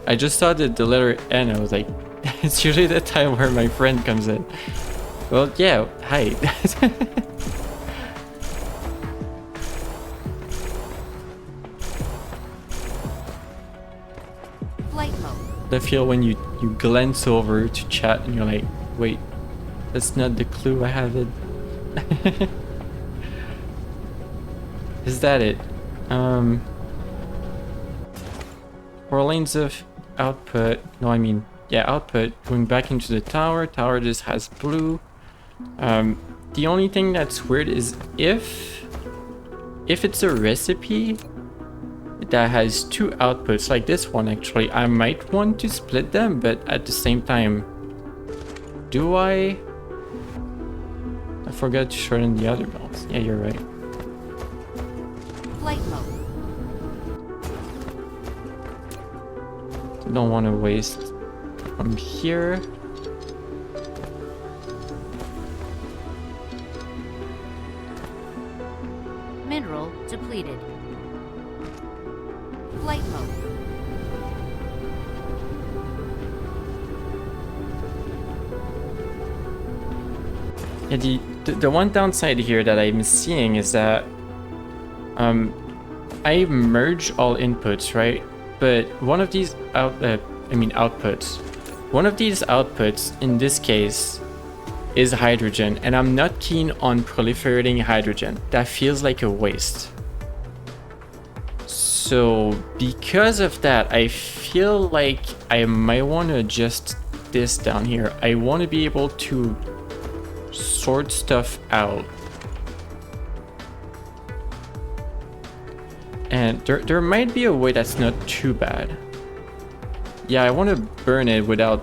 I just saw the letter N. I was like, it's usually the time where my friend comes in. Well, yeah. Hi.
Flight mode.
The feel when you glance over to chat and you're like, wait, that's not the clue I have it. Is that it? 4 lanes of output. No, I mean, yeah, output. Going back into the tower. Tower just has blue. The only thing that's weird is if it's a recipe that has 2 outputs, like this one actually, I might want to split them, but at the same time, do I? I forgot to shorten the other belts. Yeah, you're right.
Flight mode.
Don't want to waste from here.
Mineral depleted. Flight mode.
Yeah, the one downside here that I'm seeing is that I merge all inputs, right? But one of these outputs. One of these outputs in this case is hydrogen, and I'm not keen on proliferating hydrogen. That feels like a waste. So because of that, I feel like I might want to adjust this down here. I want to be able to sort stuff out. And there might be a way that's not too bad. Yeah, I want to burn it without...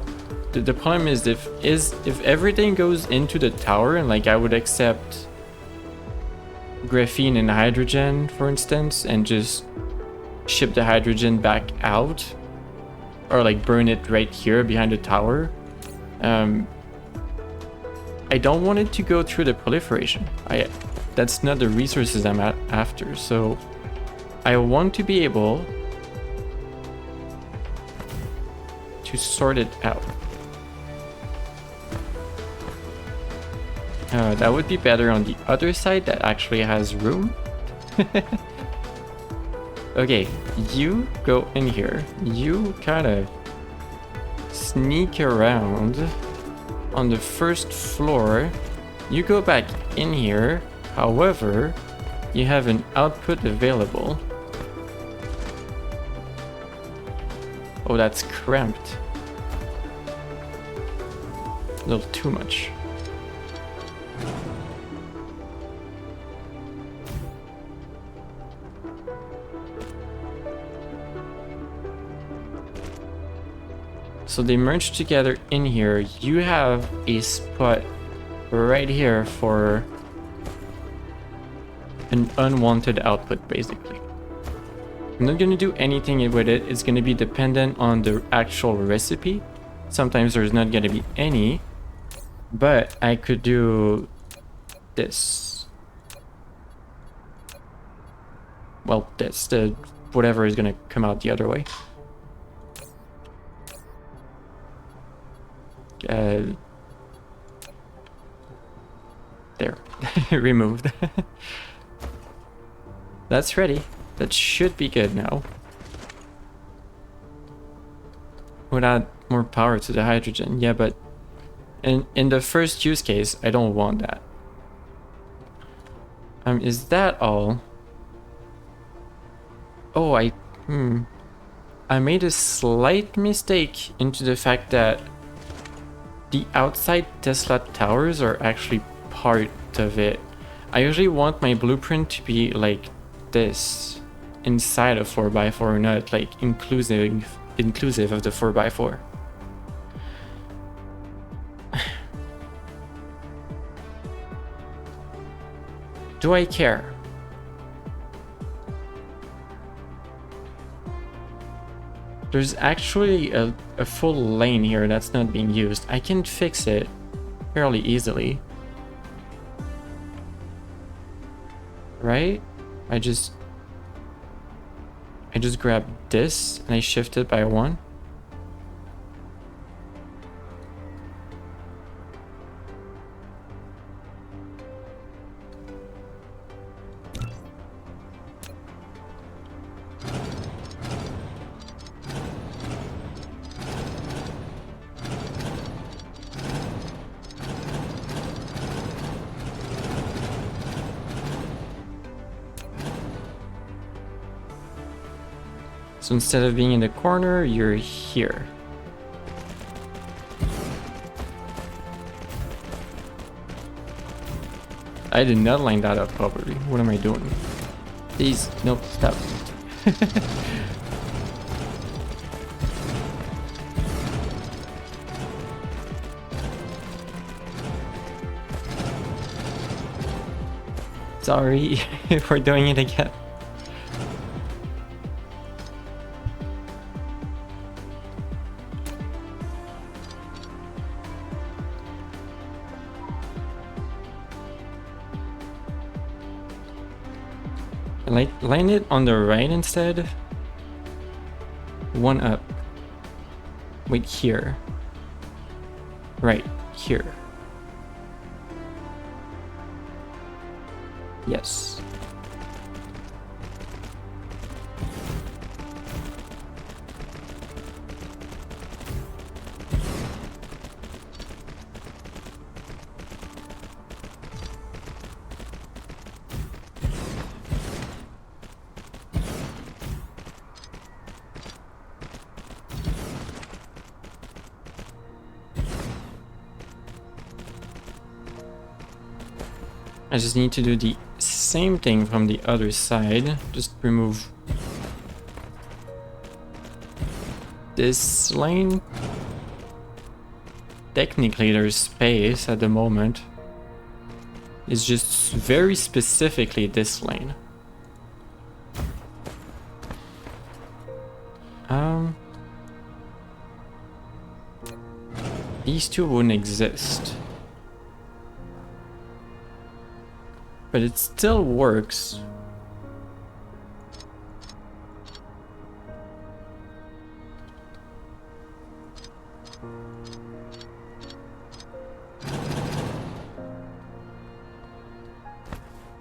The problem is if everything goes into the tower, and like I would accept graphene and hydrogen, for instance, and just ship the hydrogen back out, or like burn it right here behind the tower. I don't want it to go through the proliferation. That's not the resources I'm after. So I want to be able to sort it out. That would be better on the other side that actually has room. Okay, you go in here. You kind of sneak around on the first floor. You go back in here. However, you have an output available. Oh, that's cramped. A little too much. So they merge together in here. You have a spot right here for an unwanted output, basically. I'm not going to do anything with it. It's going to be dependent on the actual recipe. Sometimes there's not going to be any, but I could do this. Well, that's the whatever is going to come out the other way. There. Removed. That's ready. That should be good now. Would add more power to the hydrogen. Yeah, but in the first use case, I don't want that. Is that all? Oh, I made a slight mistake into the fact that the outside Tesla towers are actually part of it. I usually want my blueprint to be like this inside a 4x4, not like inclusive of the 4x4. Do I care? There's actually a full lane here that's not being used. I can fix it fairly easily. Right? I just grab this and I shift it by 1. So instead of being in the corner, you're here. I did not line that up properly. What am I doing? Please, nope, stop. Sorry if we're doing it again. Line it on the right instead. 1 up. Wait, here. Right, here. Yes. I just need to do the same thing from the other side. Just remove this lane. Technically there's space at the moment. It's just very specifically this lane. These two wouldn't exist. But it still works.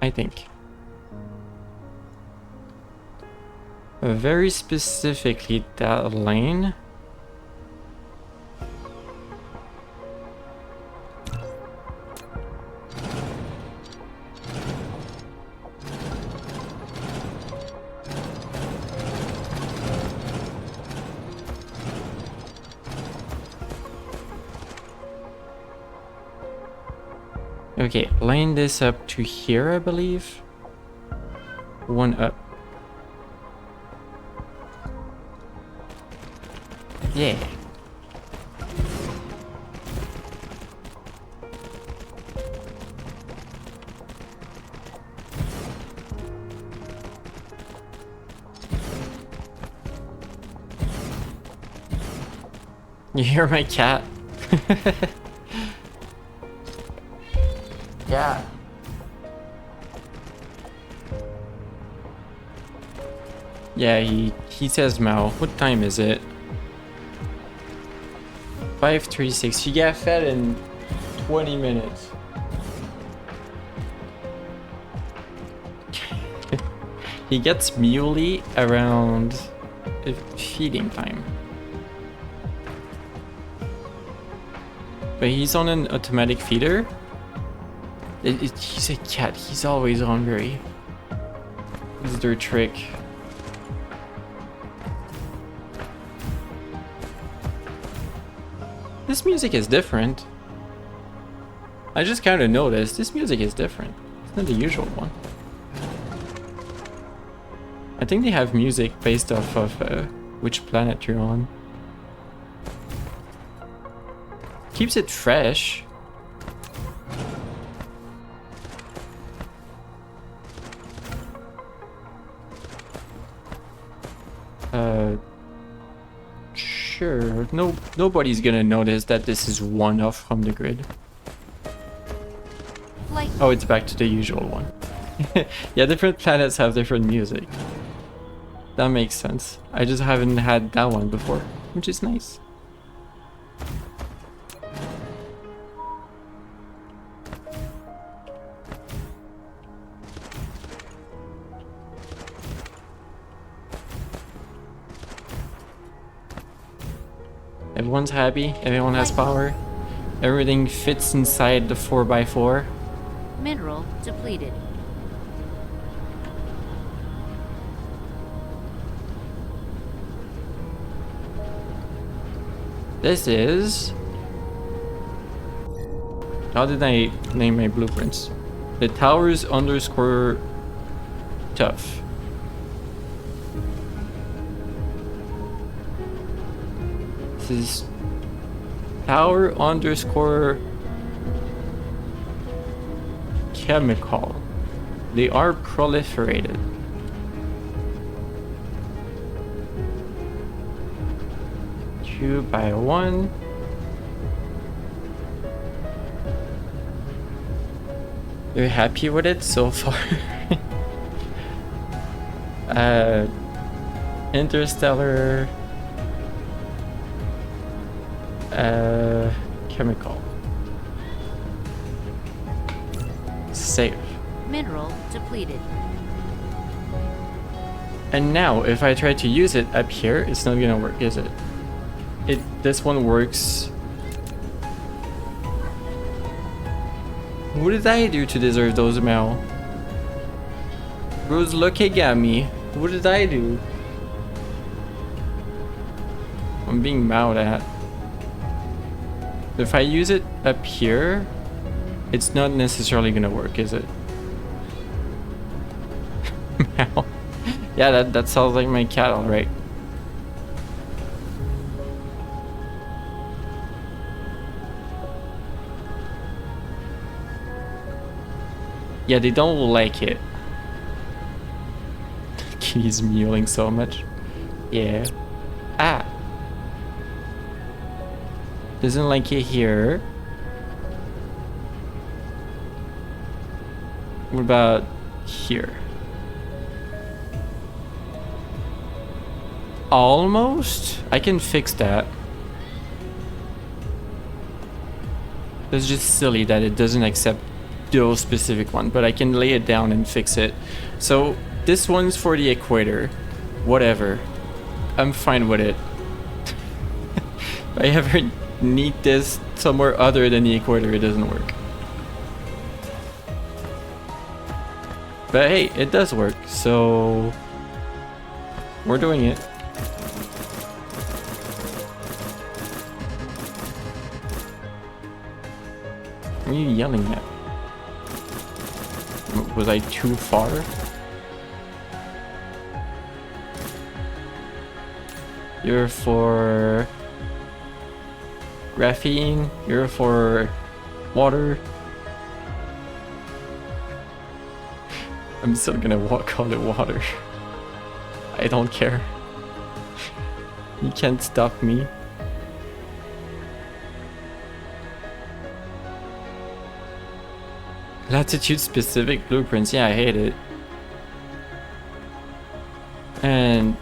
I think. Very specifically that lane. Okay, line this up to here, I believe. 1 up. Yeah. You hear my cat? Yeah. Yeah, he says Mao. What time is it? 5:36. She got fed in 20 minutes. He gets muley around feeding time. But he's on an automatic feeder. He's a cat. He's always hungry. This is their trick. This music is different. I just kind of noticed this music is different. It's not the usual one. I think they have music based off of which planet you're on. Keeps it fresh. sure. Nobody's gonna notice that this is one off from the grid.
Flight
Oh, it's back to the usual one. Yeah, different planets have different music. That makes sense. I just haven't had that one before, which is nice. Everyone's happy, everyone has power. Everything fits inside the 4x4.
mineral depleted.
This is... How did I name my blueprints? The towers underscore tough. This is tower underscore chemical. They are proliferated. Two by one. You're happy with it so far? Interstellar. Chemical. Save.
Mineral depleted.
And now, if I try to use it up here, it's not gonna work, is it? This one works. What did I do to deserve those Mel? Rose looking at me. What did I do? I'm being mad at. If I use it up here, it's not necessarily gonna work, is it? Mel. Yeah, that sounds like my cat, alright. Yeah, they don't like it. Kitty's mewling so much. Yeah. Ah. Doesn't like it here. What about here? Almost? I can fix that. It's just silly that it doesn't accept those specific one, but I can lay it down and fix it. So this one's for the equator. Whatever. I'm fine with it. If I ever need this somewhere other than the equator, it doesn't work. But hey, it does work, so we're doing it. What are you yelling at? Was I too far? You're for graphene, you're for water. I'm still gonna walk on the water. I don't care. You can't stop me. Latitude specific blueprints, yeah, I hate it. And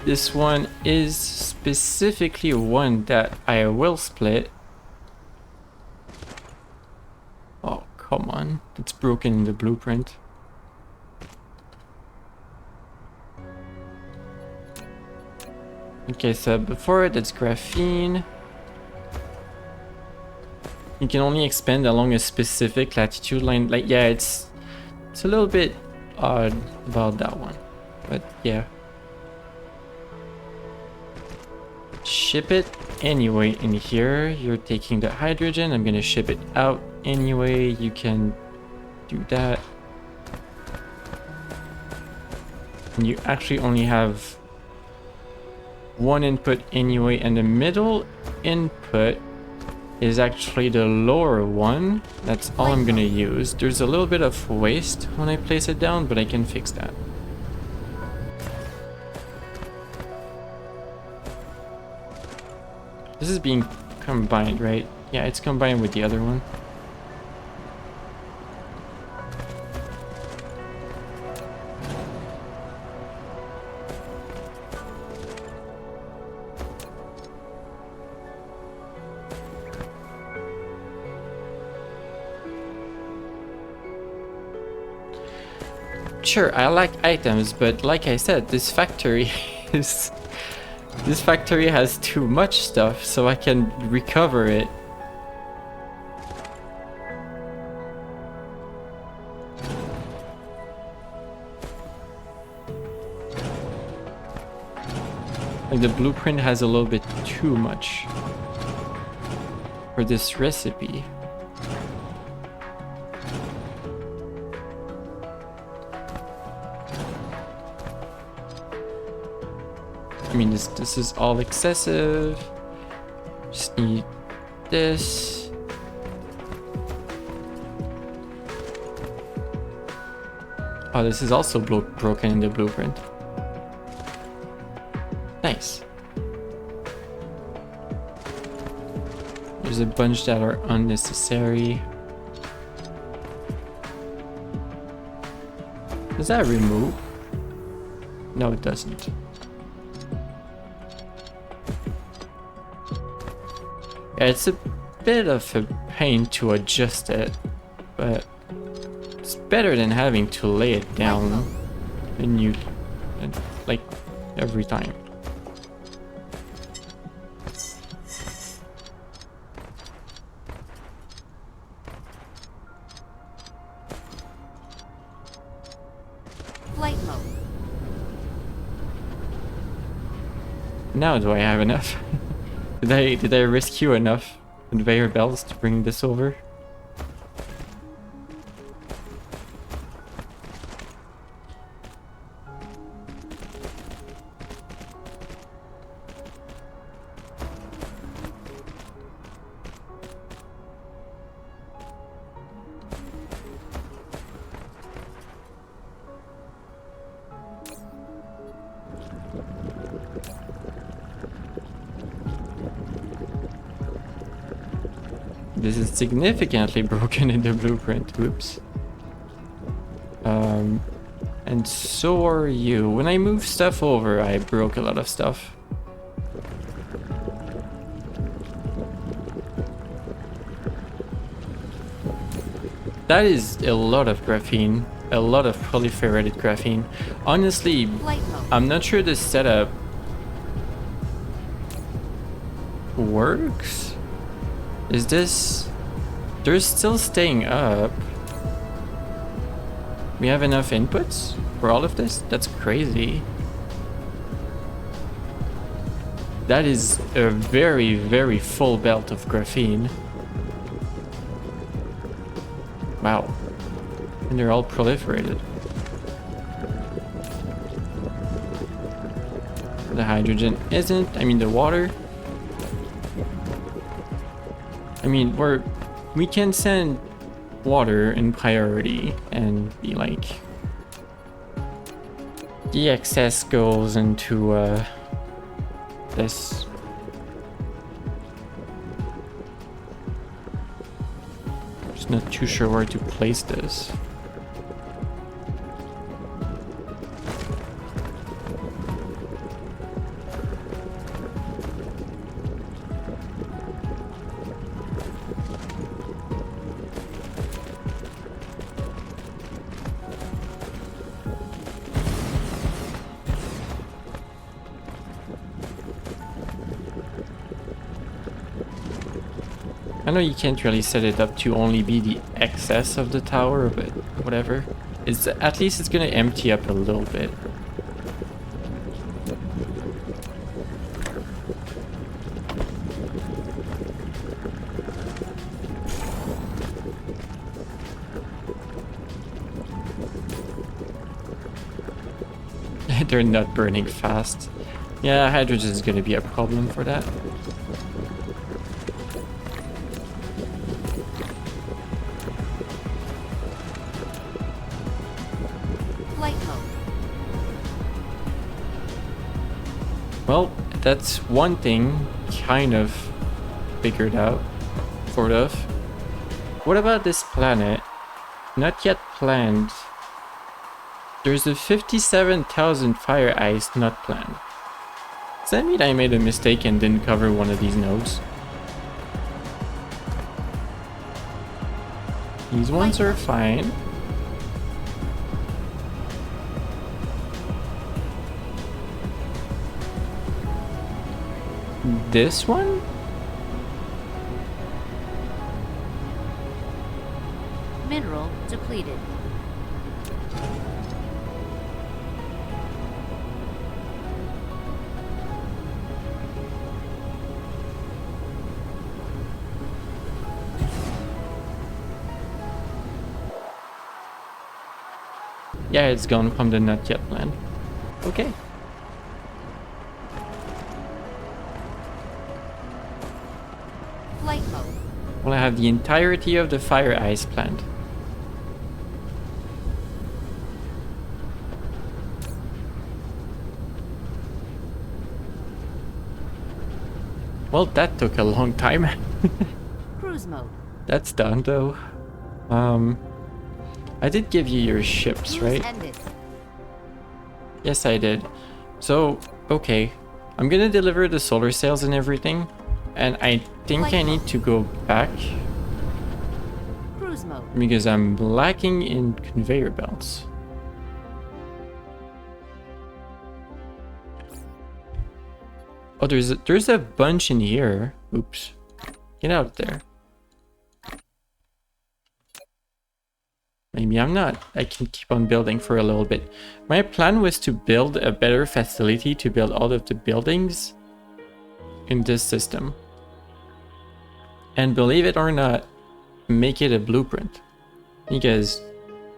this one is specifically one that I will split. Oh, come on. It's broken in the blueprint. Okay, so before it, it's graphene. You can only expand along a specific latitude line. Like, yeah, it's a little bit odd about that one, but yeah. Ship it anyway in here. You're taking the hydrogen. I'm gonna ship it out anyway. You can do that. And you actually only have one input anyway, and the middle input is actually the lower one. That's all I'm gonna use. There's a little bit of waste when I place it down, but I can fix that. This is being combined, right? Yeah, it's combined with the other one. Sure, I like items, but like I said, this factory is... This factory has too much stuff, so I can recover it. Like the blueprint has a little bit too much for this recipe. I mean, this is all excessive. Just need this. Oh, this is also broken in the blueprint. Nice. There's a bunch that are unnecessary. Does that remove? No, it doesn't. Yeah, it's a bit of a pain to adjust it, but it's better than having to lay it down and like every time.
Flight mode.
Now do I have enough? Did I rescue enough conveyor belts to bring this over? This is significantly broken in the blueprint. Oops. And so are you. When I move stuff over, I broke a lot of stuff. That is a lot of graphene. A lot of proliferated graphene. Honestly, I'm not sure this setup works. Is this... They're still staying up. We have enough inputs for all of this? That's crazy. That is a very, very full belt of graphene. Wow. And they're all proliferated. The hydrogen isn't. I mean, the water. I mean, we can send water in priority and be like, the excess goes into this. Just not too sure where to place this. I know you can't really set it up to only be the excess of the tower, but whatever. It's at least it's gonna empty up a little bit. They're not burning fast. Yeah, hydrogen is gonna be a problem for that. Well, that's one thing kind of figured out. Sort of. What about this planet? Not yet planned. There's a 57,000 fire ice not planned. Does that mean I made a mistake and didn't cover one of these nodes? These ones are fine. This one?
Mineral depleted.
Yeah, it's gone from the not yet plan. Okay.
Flight mode.
Well, I have the entirety of the fire ice planned. Well, that took a long time.
Cruise mode.
That's done though. I did give you your ships,
Cruise
right?
ended.
Yes, I did. So, okay. I'm gonna deliver the solar sails and everything. And I think I need to go back
Cruise mode.
because I'm lacking in conveyor belts. Oh, there's a bunch in here. Oops. Get out there. Maybe I'm not. I can keep on building for a little bit. My plan was to build a better facility to build all of the buildings in this system. And believe it or not, make it a blueprint. Because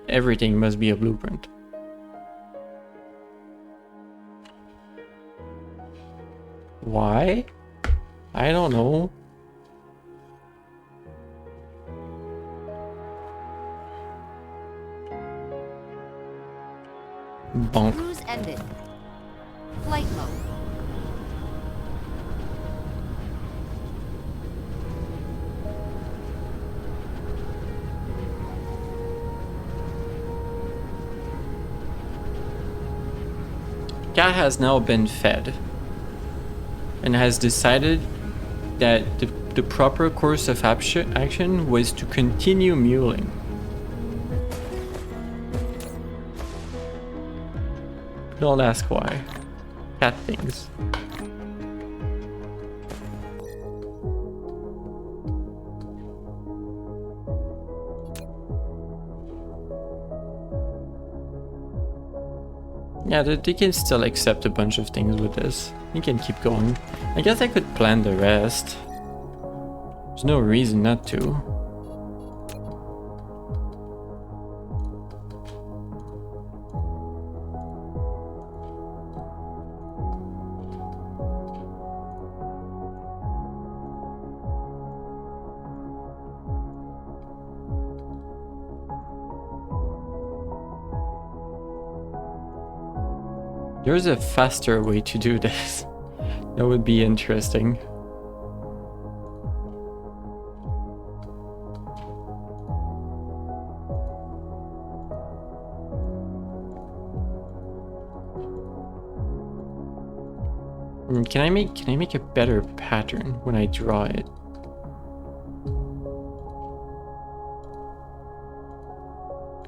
everything must be a blueprint. Why? I don't know. Bonk.
Cruise ended. Flight mode.
Cat has now been fed and has decided that the proper course of action was to continue muling. Don't ask why. Cat things. Yeah, they can still accept a bunch of things with this. You can keep going. I guess I could plan the rest. There's no reason not to. There's a faster way to do this. That would be interesting. Can I make a better pattern when I draw it?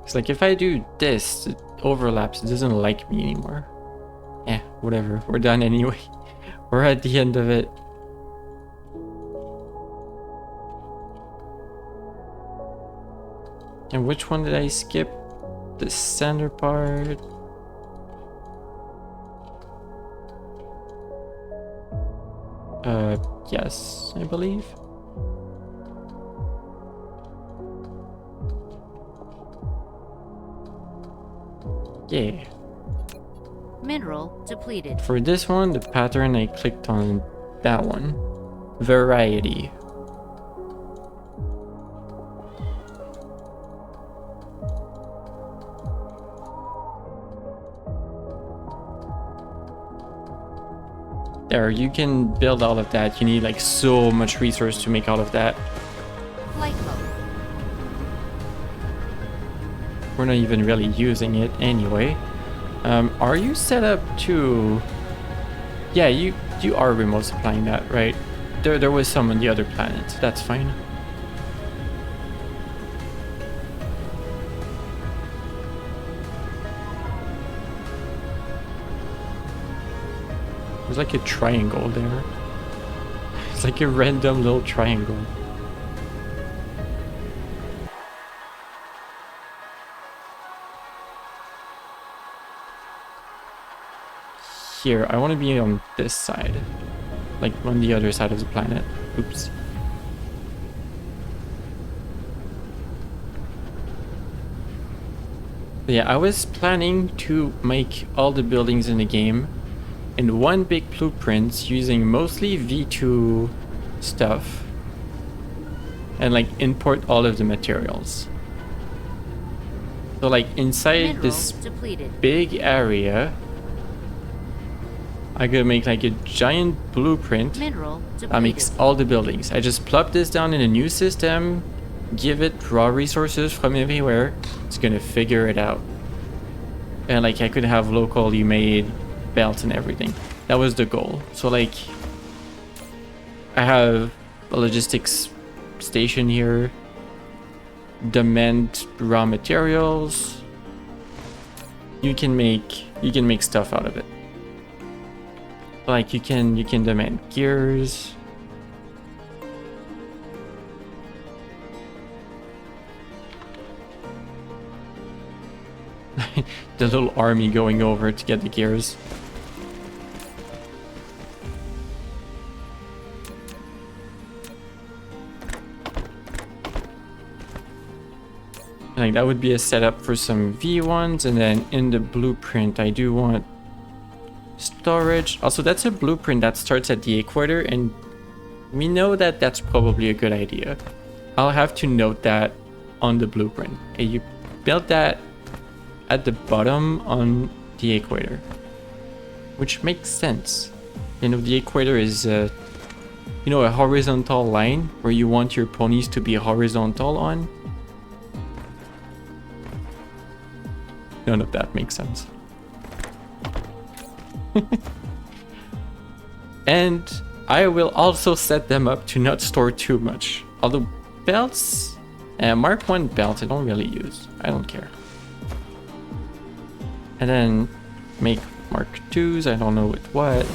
It's like if I do this, it overlaps, it doesn't like me anymore. Eh, whatever, we're done anyway. We're at the end of it. And which one did I skip? The center part. Yes, I believe. Yeah.
Mineral depleted.
For this one, the pattern, I clicked on that one. Variety. There, you can build all of that. You need like so much resource to make all of that.
Flight mode.
We're not even really using it anyway. Are you set up to... Yeah, you are remote supplying that, right? There was some on the other planet, so that's fine. There's like a triangle there. It's like a random little triangle. Here, I want to be on this side. Like on the other side of the planet. Oops. Yeah, I was planning to make all the buildings in the game in one big blueprint using mostly V2 stuff and like import all of the materials. So like inside
Mineral
this
depleted.
big area, I could make like a giant blueprint
Mineral depleted.
that makes all the buildings. I just plop this down in a new system, give it raw resources from everywhere. It's gonna figure it out. And like I could have locally made belts and everything. That was the goal. So like I have a logistics station here. Demand raw materials. You can make stuff out of it. Like you can demand gears. The little army going over to get the gears. Like that would be a setup for some V1s, and then in the blueprint I do want storage. Also, that's a blueprint that starts at the equator, and we know that that's probably a good idea. I'll have to note that on the blueprint. Okay, you build that at the bottom on the equator, which makes sense. You know, the equator is you know, a horizontal line where you want your ponies to be horizontal on. None of that makes sense. And I will also set them up to not store too much. Although belts, Mark 1 belts I don't really use. I don't care. And then make Mark 2s, I don't know with what.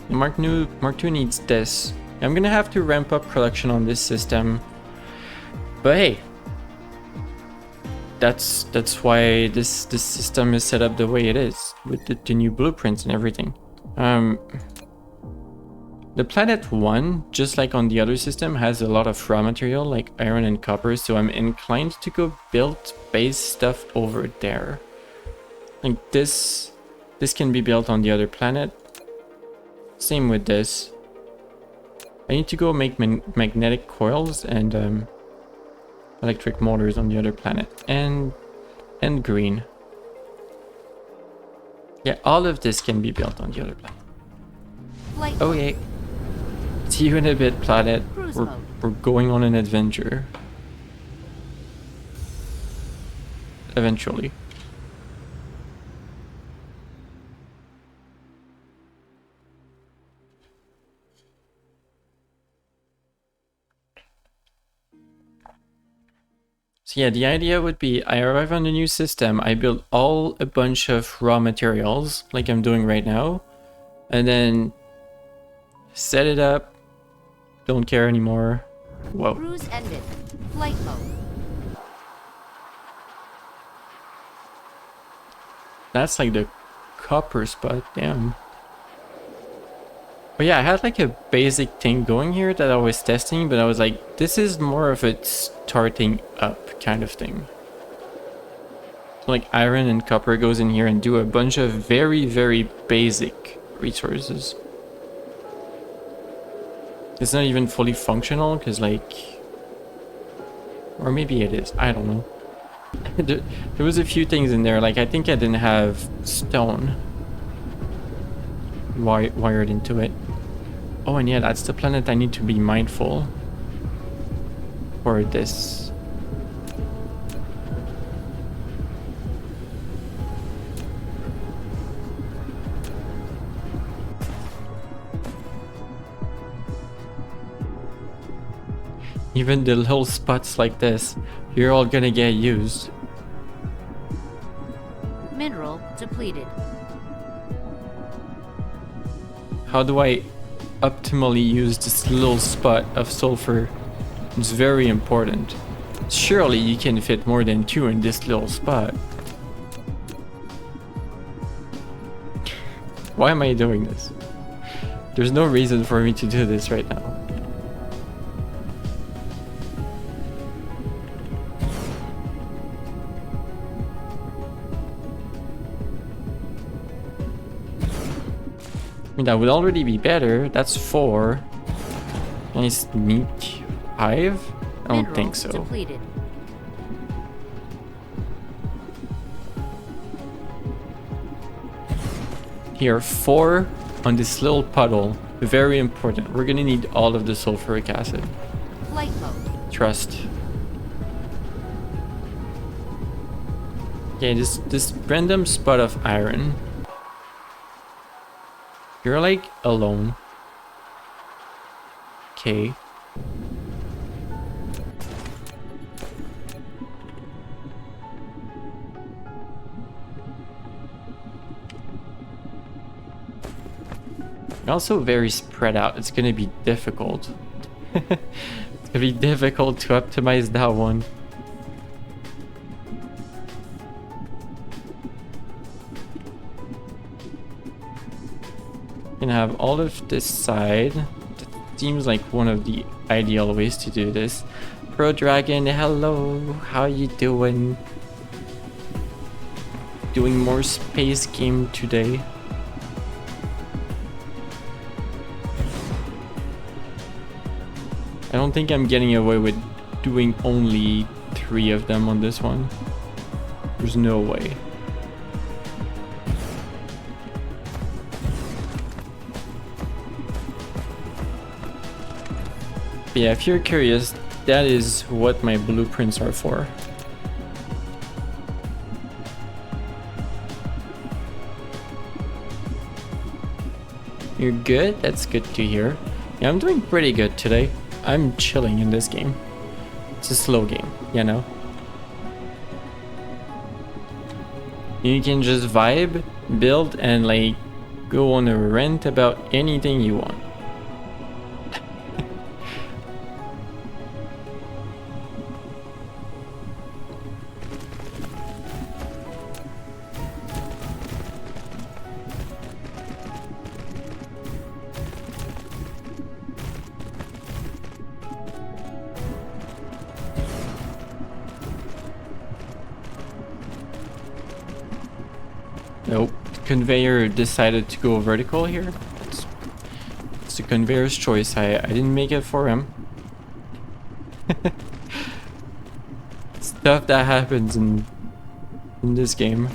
Mark 2 needs this. I'm gonna have to ramp up production on this system. But hey, that's why this system is set up the way it is, with the new blueprints and everything. The planet 1, just like on the other system, has a lot of raw material like iron and copper, so I'm inclined to go build base stuff over there. Like this can be built on the other planet. Same with this. I need to go make magnetic coils and electric motors on the other planet, and green. Yeah, all of this can be built on the other planet.
Flight
Okay. See you in a bit, planet.
Cruise
We're,
mode.
we're going on an adventure. Eventually. So yeah, the idea would be I arrive on a new system, I build a bunch of raw materials, like I'm doing right now, and then set it up, don't care anymore. Whoa.
Cruise ended. Flight mode.
That's like the copper spot, damn. But yeah, I had like a basic thing going here that I was testing, but I was like, this is more of a starting up kind of thing. So like iron and copper goes in here and do a bunch of very, very basic resources. It's not even fully functional, because like... Or maybe it is, I don't know. There was a few things in there, like I think I didn't have stone wired into it. Oh, and yeah, that's the planet I need to be mindful for this. Even the little spots like this, you're all gonna get used.
Mineral depleted.
How do I optimally use this little spot of sulfur? It's very important. Surely you can fit more than 2 in this little spot. Why am I doing this? There's no reason for me to do this right now. I mean, that would already be better. That's 4. Can I sneak 5? I don't
Mineral
think so.
Depleted.
Here, 4 on this little puddle. Very important. We're gonna need all of the sulfuric acid.
Flight mode.
Trust. Okay, this random spot of iron. You're like alone. Okay. You're also very spread out. It's gonna be difficult. It's gonna be difficult to optimize that one. Can have all of this side. That seems like one of the ideal ways to do this. Pro Dragon, hello. How you doing? Doing more space game today. I don't think I'm getting away with doing only 3 of them on this one. There's no way. But yeah, if you're curious, that is what my blueprints are for. You're good? That's good to hear. Yeah, I'm doing pretty good today. I'm chilling in this game. It's a slow game, you know? You can just vibe, build, and like go on a rant about anything you want. Nope, conveyor decided to go vertical here. It's the conveyor's choice. I didn't make it for him. Stuff that happens in this game.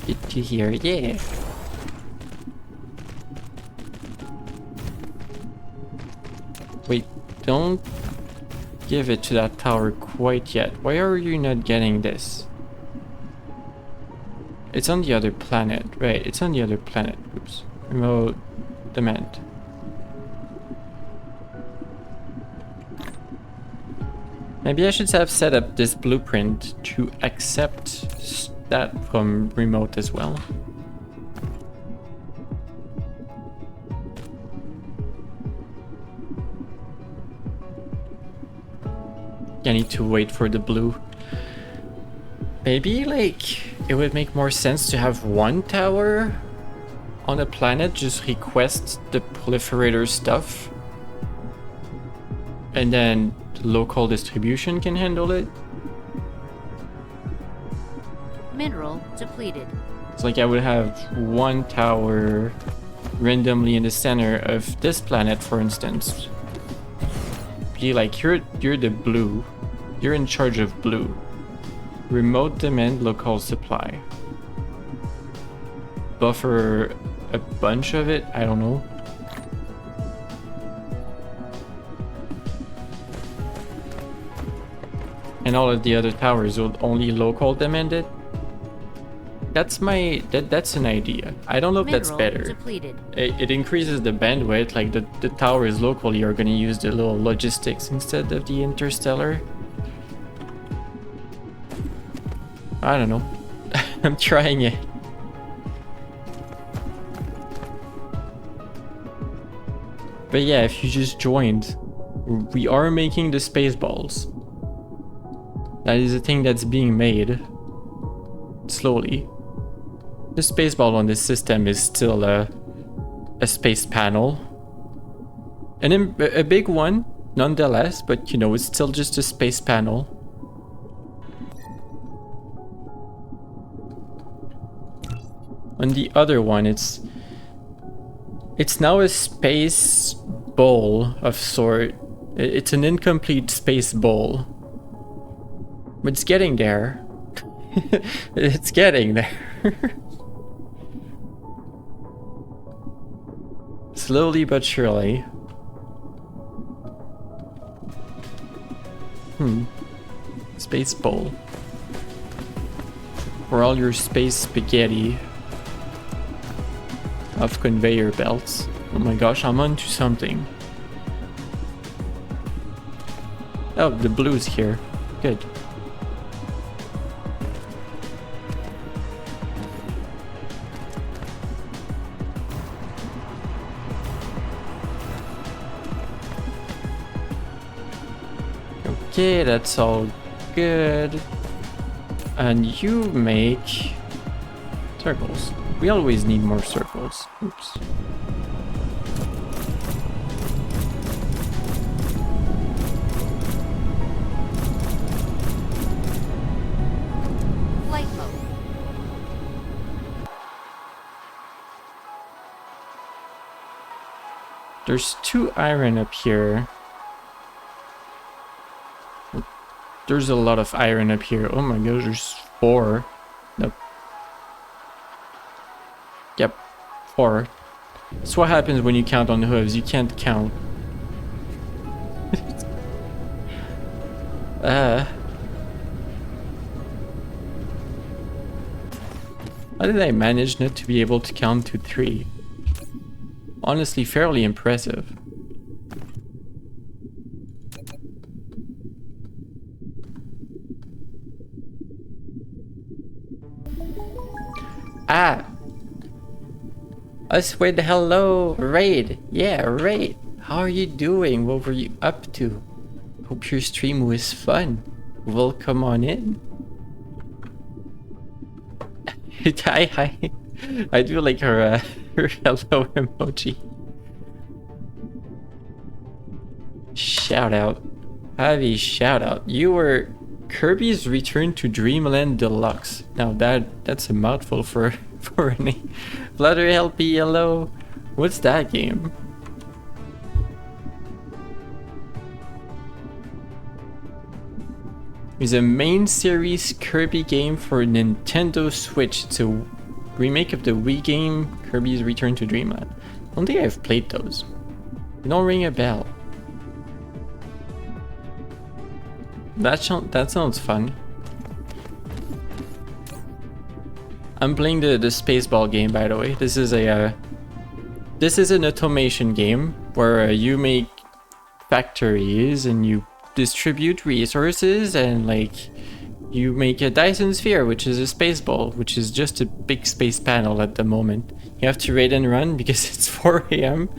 Get to here, yeah. Wait, don't give it to that tower quite yet. Why are you not getting this? It's on the other planet, right? It's on the other planet. Oops. Remote demand. Maybe I should have set up this blueprint to accept that from remote as well. I need to wait for the blue. Maybe like it would make more sense to have one tower on a planet, just request the proliferator stuff, and then the local distribution can handle it.
Mineral depleted.
It's like I would have one tower randomly in the center of this planet, for instance. Be like, you're the blue. You're in charge of blue. Remote demand local supply. Buffer a bunch of it? I don't know. And all of the other towers will only local demand it? That's that's an idea. I don't know if that's
Mineral
better.
depleted.
It increases the bandwidth, like the towers locally are gonna use the little logistics instead of the interstellar. I don't know. I'm trying it. But yeah, if you just joined, we are making the space balls. That is a thing that's being made slowly. The space ball on this system is still a space panel. And a big one, nonetheless, but you know, it's still just a space panel. On the other one, it's now a space bowl of sort. It's an incomplete space bowl. But it's getting there. It's getting there. Slowly but surely. Space bowl. For all your space spaghetti of conveyor belts. Oh my gosh, I'm onto something. Oh, the blue's here. Good. Okay, that's all good. And you make circles. We always need more circles. Oops.
Flight mode.
There's 2 iron up here. There's a lot of iron up here. Oh my gosh, there's 4. Nope. Yep, 4. That's what happens when you count on hooves. You can't count. How did I manage not to be able to count to 3? Honestly, fairly impressive. Ah! Uswid, hello! Raid! Yeah, Raid! How are you doing? What were you up to? Hope your stream was fun. Welcome on in. Hi. I do like her, her hello emoji. Shout out. Have a shout out. You were Kirby's Return to Dreamland Deluxe. Now that's a mouthful for a name. Flutter LP, hello. What's that game? It's a main series Kirby game for Nintendo Switch. It's a remake of the Wii game Kirby's Return to Dreamland. I don't think I've played those. They don't ring a bell. That sounds fun. I'm playing the Spaceball game, by the way. This is an automation game where you make factories and you distribute resources, and like you make a Dyson Sphere, which is a space ball, which is just a big space panel at the moment. You have to raid and run because it's 4 a.m.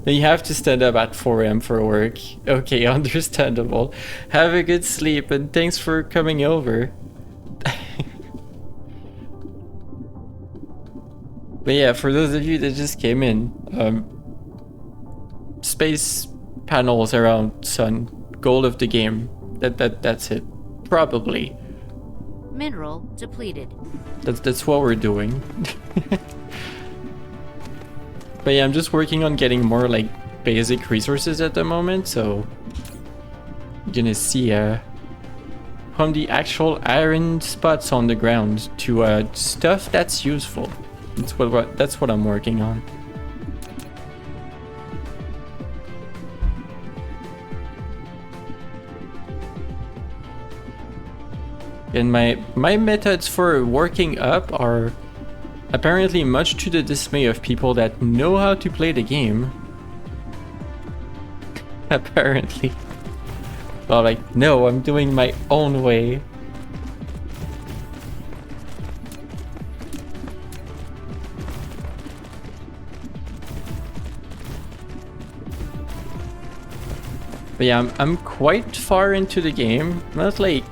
Then you have to stand up at 4 a.m. for work. Okay, understandable. Have a good sleep and thanks for coming over. But yeah, for those of you that just came in, space panels around sun, goal of the game. That's it. Probably.
Mineral depleted.
That's what we're doing. But yeah, I'm just working on getting more like basic resources at the moment, so you're gonna see from the actual iron spots on the ground to stuff that's useful. That's what I'm working on. And my methods for working up are apparently much to the dismay of people that know how to play the game. Apparently. Well, like, no, I'm doing my own way. But yeah, I'm quite far into the game. Not like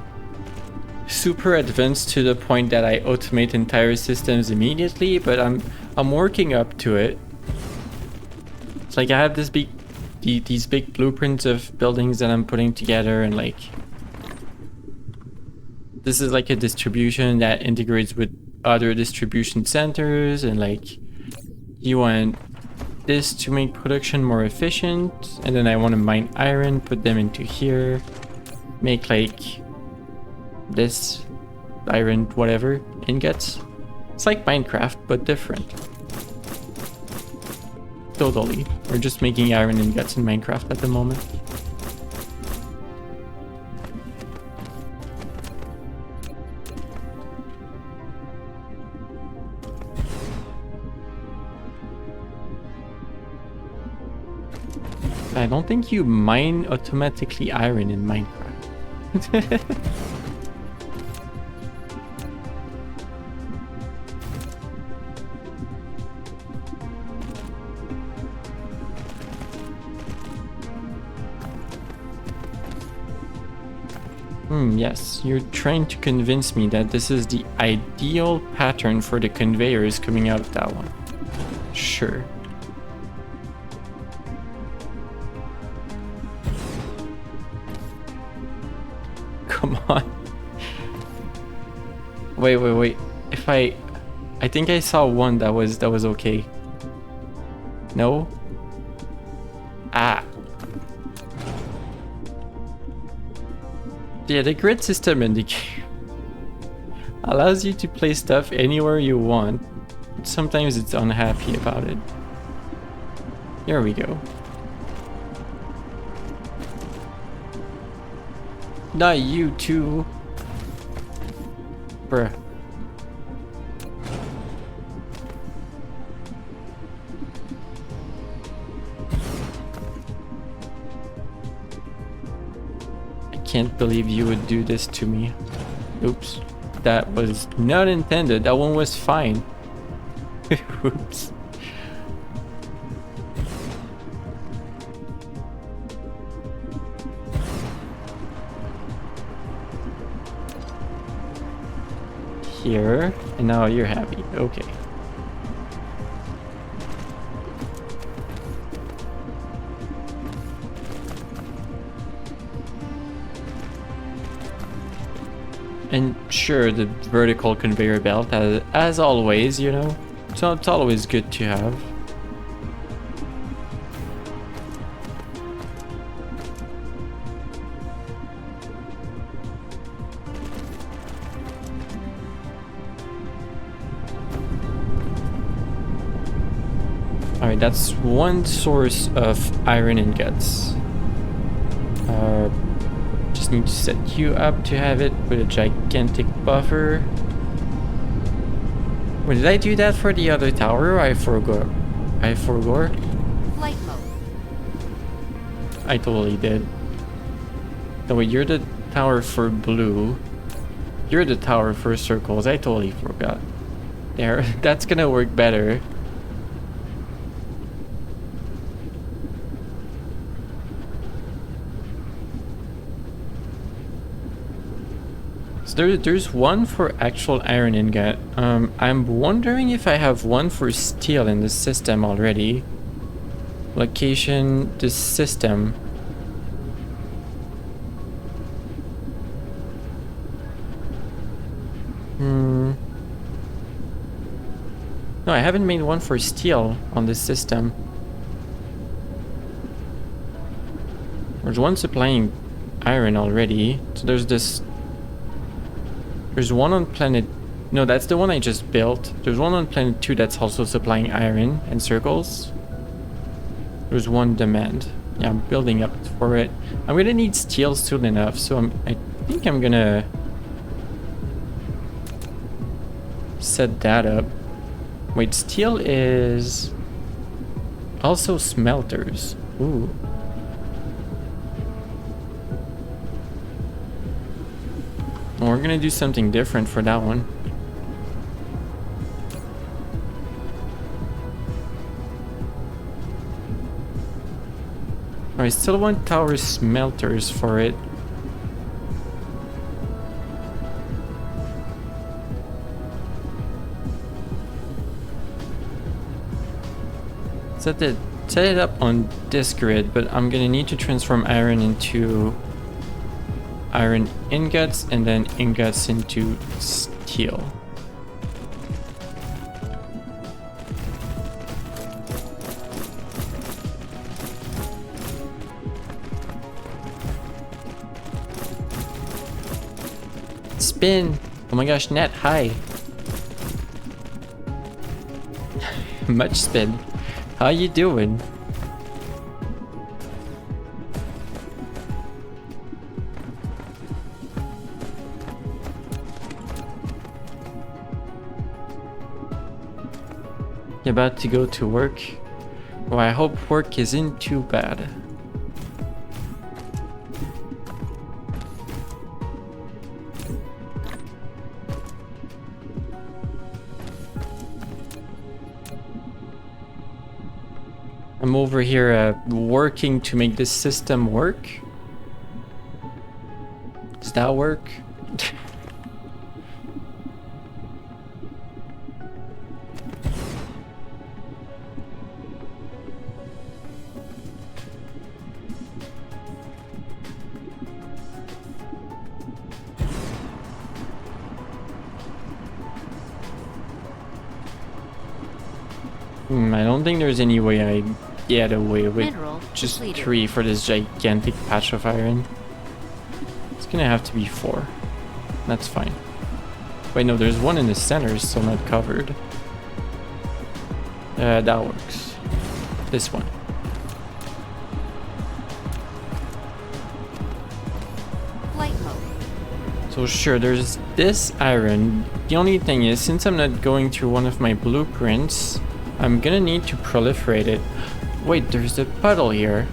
super advanced to the point that I automate entire systems immediately, but I'm working up to it. It's like I have these big blueprints of buildings that I'm putting together, and like this is like a distribution that integrates with other distribution centers, and like you want this to make production more efficient, and then I want to mine iron, put them into here, make like this iron whatever ingots. It's like Minecraft but different. Totally. We're just making iron ingots in Minecraft at the moment. I don't think you mine automatically iron in Minecraft. Yes, you're trying to convince me that this is the ideal pattern for the conveyors coming out of that one. Sure. Come on. Wait. If I think I saw one that was okay. No? Ah. Yeah, the grid system in the game allows you to place stuff anywhere you want. Sometimes it's unhappy about it. Here we go. Not you too. Bruh. Can't believe you would do this to me. Oops. That was not intended. That one was fine. Oops. Here. And now you're happy. Okay. And sure, the vertical conveyor belt, as always, you know, so it's always good to have. Alright, that's one source of iron ingots. Just need to set you up to have it with a gigantic buffer. Wait, did I do that for the other tower? I forgot.
Flight mode.
I totally did. No, wait, you're the tower for blue. You're the tower for circles. I totally forgot. There, that's gonna work better. So there's one for actual iron ingot. I'm wondering if I have one for steel in the system already. Location, this system. No, I haven't made one for steel on this system. There's one supplying iron already. So there's this... There's one on planet... No, that's the one I just built. There's one on planet 2 that's also supplying iron and circles. There's one demand. Yeah, I'm building up for it. I'm gonna need steel soon enough, so I think I'm gonna set that up. Wait, steel is also smelters. Ooh. Well, we're gonna do something different for that one. I still want tower smelters for it. Set it up on this grid, but I'm gonna need to transform iron into iron ingots and then ingots into steel. Spin! Oh my gosh, Net, hi! Much spin. How you doing? You about to go to work? Well, I hope work isn't too bad. I'm over here working to make this system work. Does that work? I don't think there's any way I get away with
Mineral
just
depleted.
3 for this gigantic patch of iron. It's gonna have to be 4. That's fine. Wait, no, there's one in the center, still not covered. That works. This one.
Flight mode.
So sure, there's this iron. The only thing is, since I'm not going through one of my blueprints, I'm gonna need to proliferate it. Wait, there's a puddle here.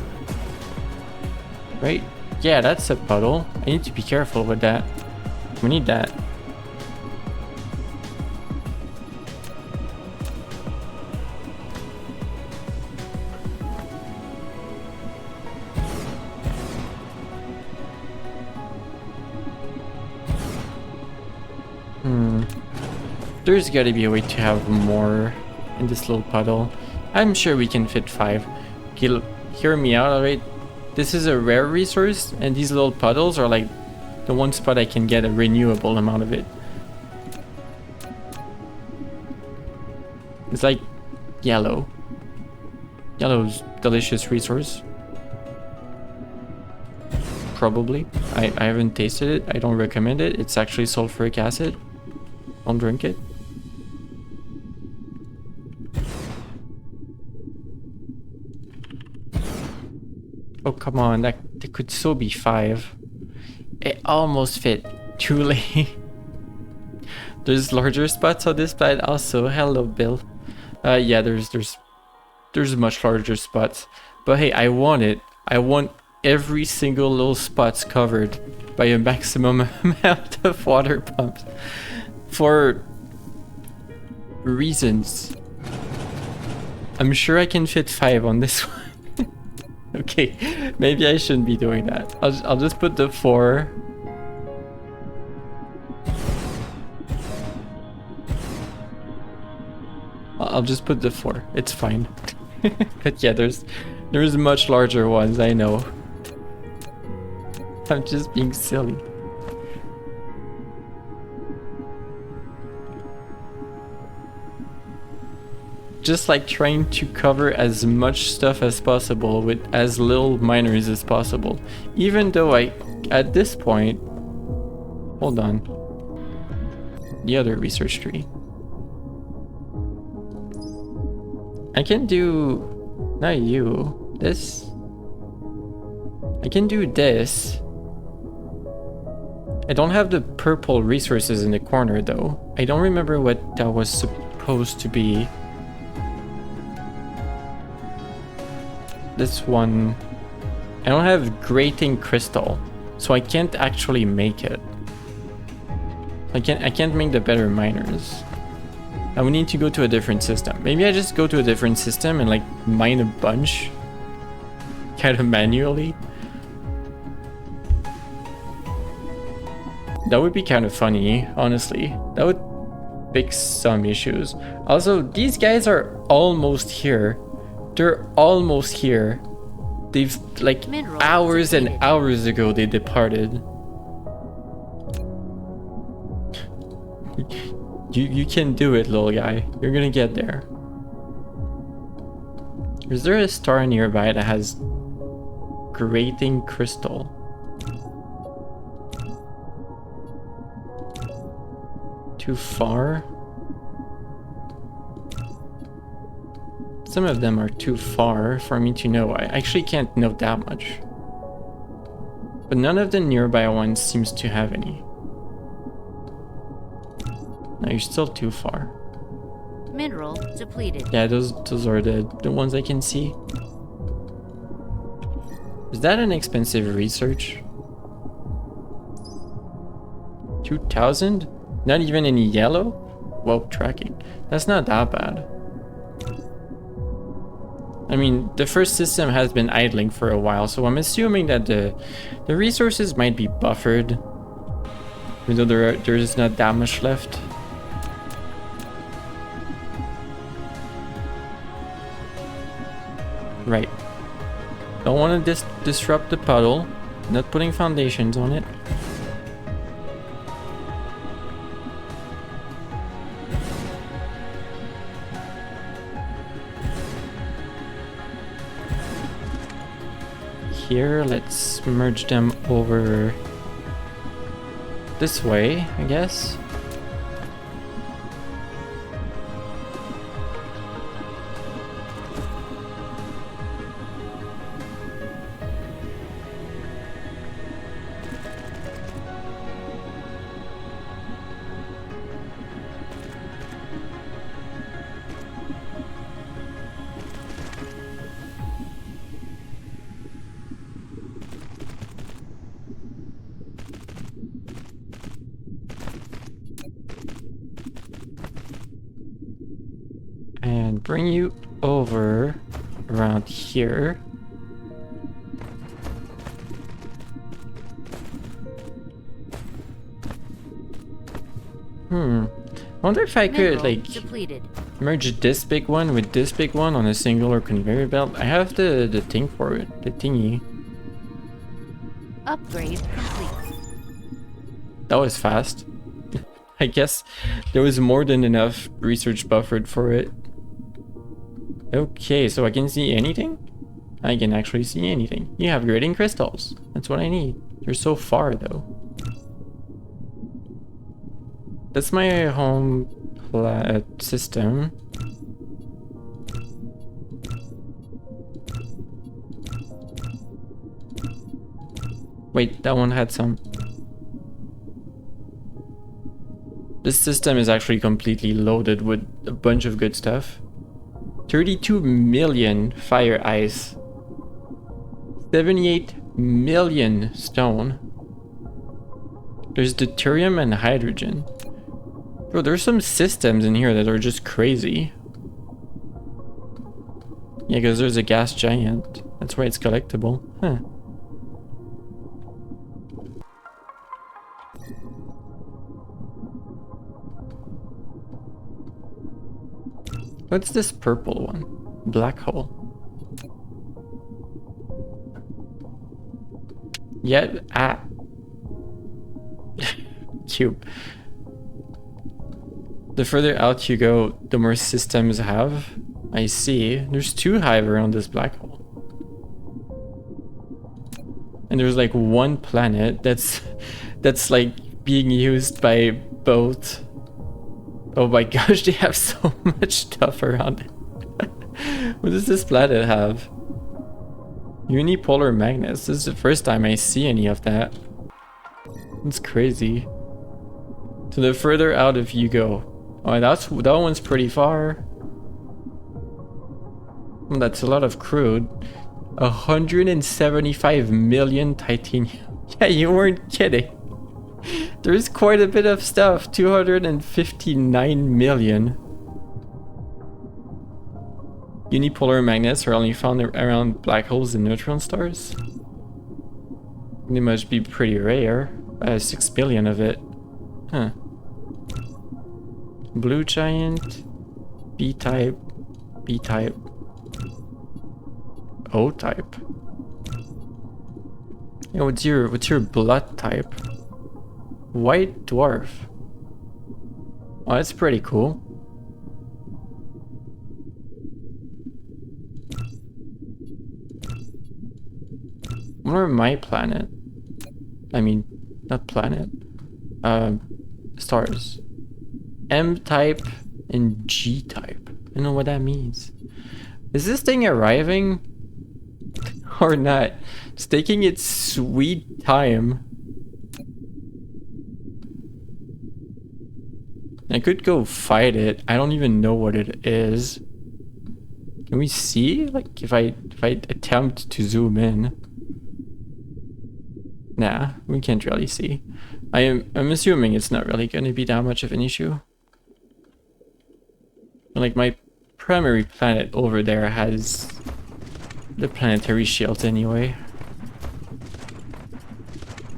Right? Yeah, that's a puddle. I need to be careful with that. We need that. There's gotta be a way to have more in this little puddle. I'm sure we can fit 5. Hear me out, alright? This is a rare resource, and these little puddles are like the one spot I can get a renewable amount of it. It's like yellow. Yellow's delicious resource. Probably. I haven't tasted it. I don't recommend it. It's actually sulfuric acid. Don't drink it. Oh, come on. That could so be 5. It almost fit. Too late. There's larger spots on this planet also. Hello, Bill. Yeah, there's much larger spots. But hey, I want it. I want every single little spot's covered by a maximum amount of water pumps. For reasons. I'm sure I can fit 5 on this one. Okay, maybe I shouldn't be doing that. I'll just put the 4. I'll just put the 4. It's fine. But yeah, there's much larger ones, I know. I'm just being silly. just like trying to cover as much stuff as possible with as little miners as possible. Even though at this point, hold on, the other research tree. I can do, not you, this. I can do this. I don't have the purple resources in the corner though. I don't remember what that was supposed to be. This one, I don't have grating crystal, so I can't actually make it. I can't make the better miners. I would need to go to a different system. Maybe I just go to a different system and like mine a bunch, kind of manually. That would be kind of funny, honestly. That would fix some issues. Also, these guys are almost here. They're almost here. They've like
Mineral
hours and
depleted.
hours ago they departed. You can do it, little guy. You're gonna get there. Is there a star nearby that has grating crystal? Too far? Some of them are too far for me to know. I actually can't know that much. But none of the nearby ones seems to have any. No, you're still too far.
Mineral depleted.
Yeah, those are the ones I can see. Is that an expensive research? 2,000? Not even any yellow? Whoa, tracking. That's not that bad. I mean, the first system has been idling for a while, so I'm assuming that the resources might be buffered. Even though there is not that much left. Right. Don't want to disrupt the puddle. Not putting foundations on it. Here, let's merge them over this way, I guess. And bring you over around here. I wonder if I could
Mineral
like
depleted.
merge this big one with this big one on a singular conveyor belt. I have the thing for it, the thingy.
Upgrade complete.
That was fast. I guess there was more than enough research buffered for it. Okay, so I can see anything? I can actually see anything. You have grating crystals. That's what I need. You're so far though. That's my home system. Wait, that one had some. This system is actually completely loaded with a bunch of good stuff. 32 million fire ice. 78 million stone. There's deuterium and hydrogen. Bro, there's some systems in here that are just crazy. Yeah, because there's a gas giant. That's why it's collectible. Huh. What's this purple one? Black hole. Yeah, cube. The further out you go, the more systems have. I see. There's 2 hive around this black hole. And there's like 1 planet that's like being used by both. Oh my gosh, they have so much stuff around it. What does this planet have? Unipolar magnets. This is the first time I see any of that. It's crazy. So the further out of you go. Oh, that one's pretty far. Well, that's a lot of crude. 175 million titanium. Yeah, you weren't kidding. There's quite a bit of stuff. 259 million. Unipolar magnets are only found around black holes and neutron stars. They must be pretty rare. 6 billion of it. Huh. Blue giant. B-type. B-type. O-type. Yeah, what's your blood type? White dwarf. Oh, that's pretty cool. Where my planet? I mean, not planet. Stars. M-type and G-type. I don't know what that means. Is this thing arriving? Or not? It's taking its sweet time. I could go fight it. I don't even know what it is. Can we see? Like if I attempt to zoom in. Nah, we can't really see. I'm assuming it's not really gonna be that much of an issue. Like my primary planet over there has the planetary shield anyway.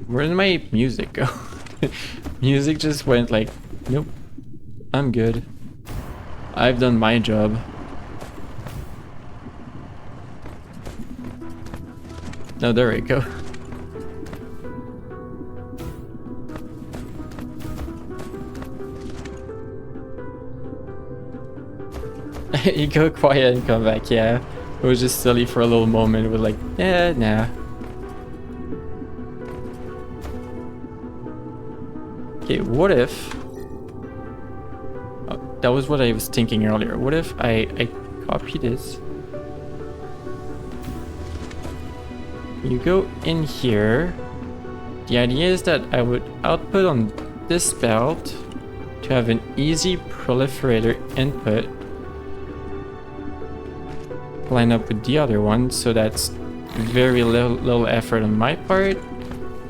Where did my music go? Music just went like, nope, I'm good. I've done my job. Oh, there we go. You go quiet and come back, yeah. It was just silly for a little moment. It was like, yeah, nah. Okay, what if... Oh, that was what I was thinking earlier. What if I copy this? You go in here. The idea is that I would output on this belt to have an easy proliferator input. Line up with the other one, so that's very little effort on my part.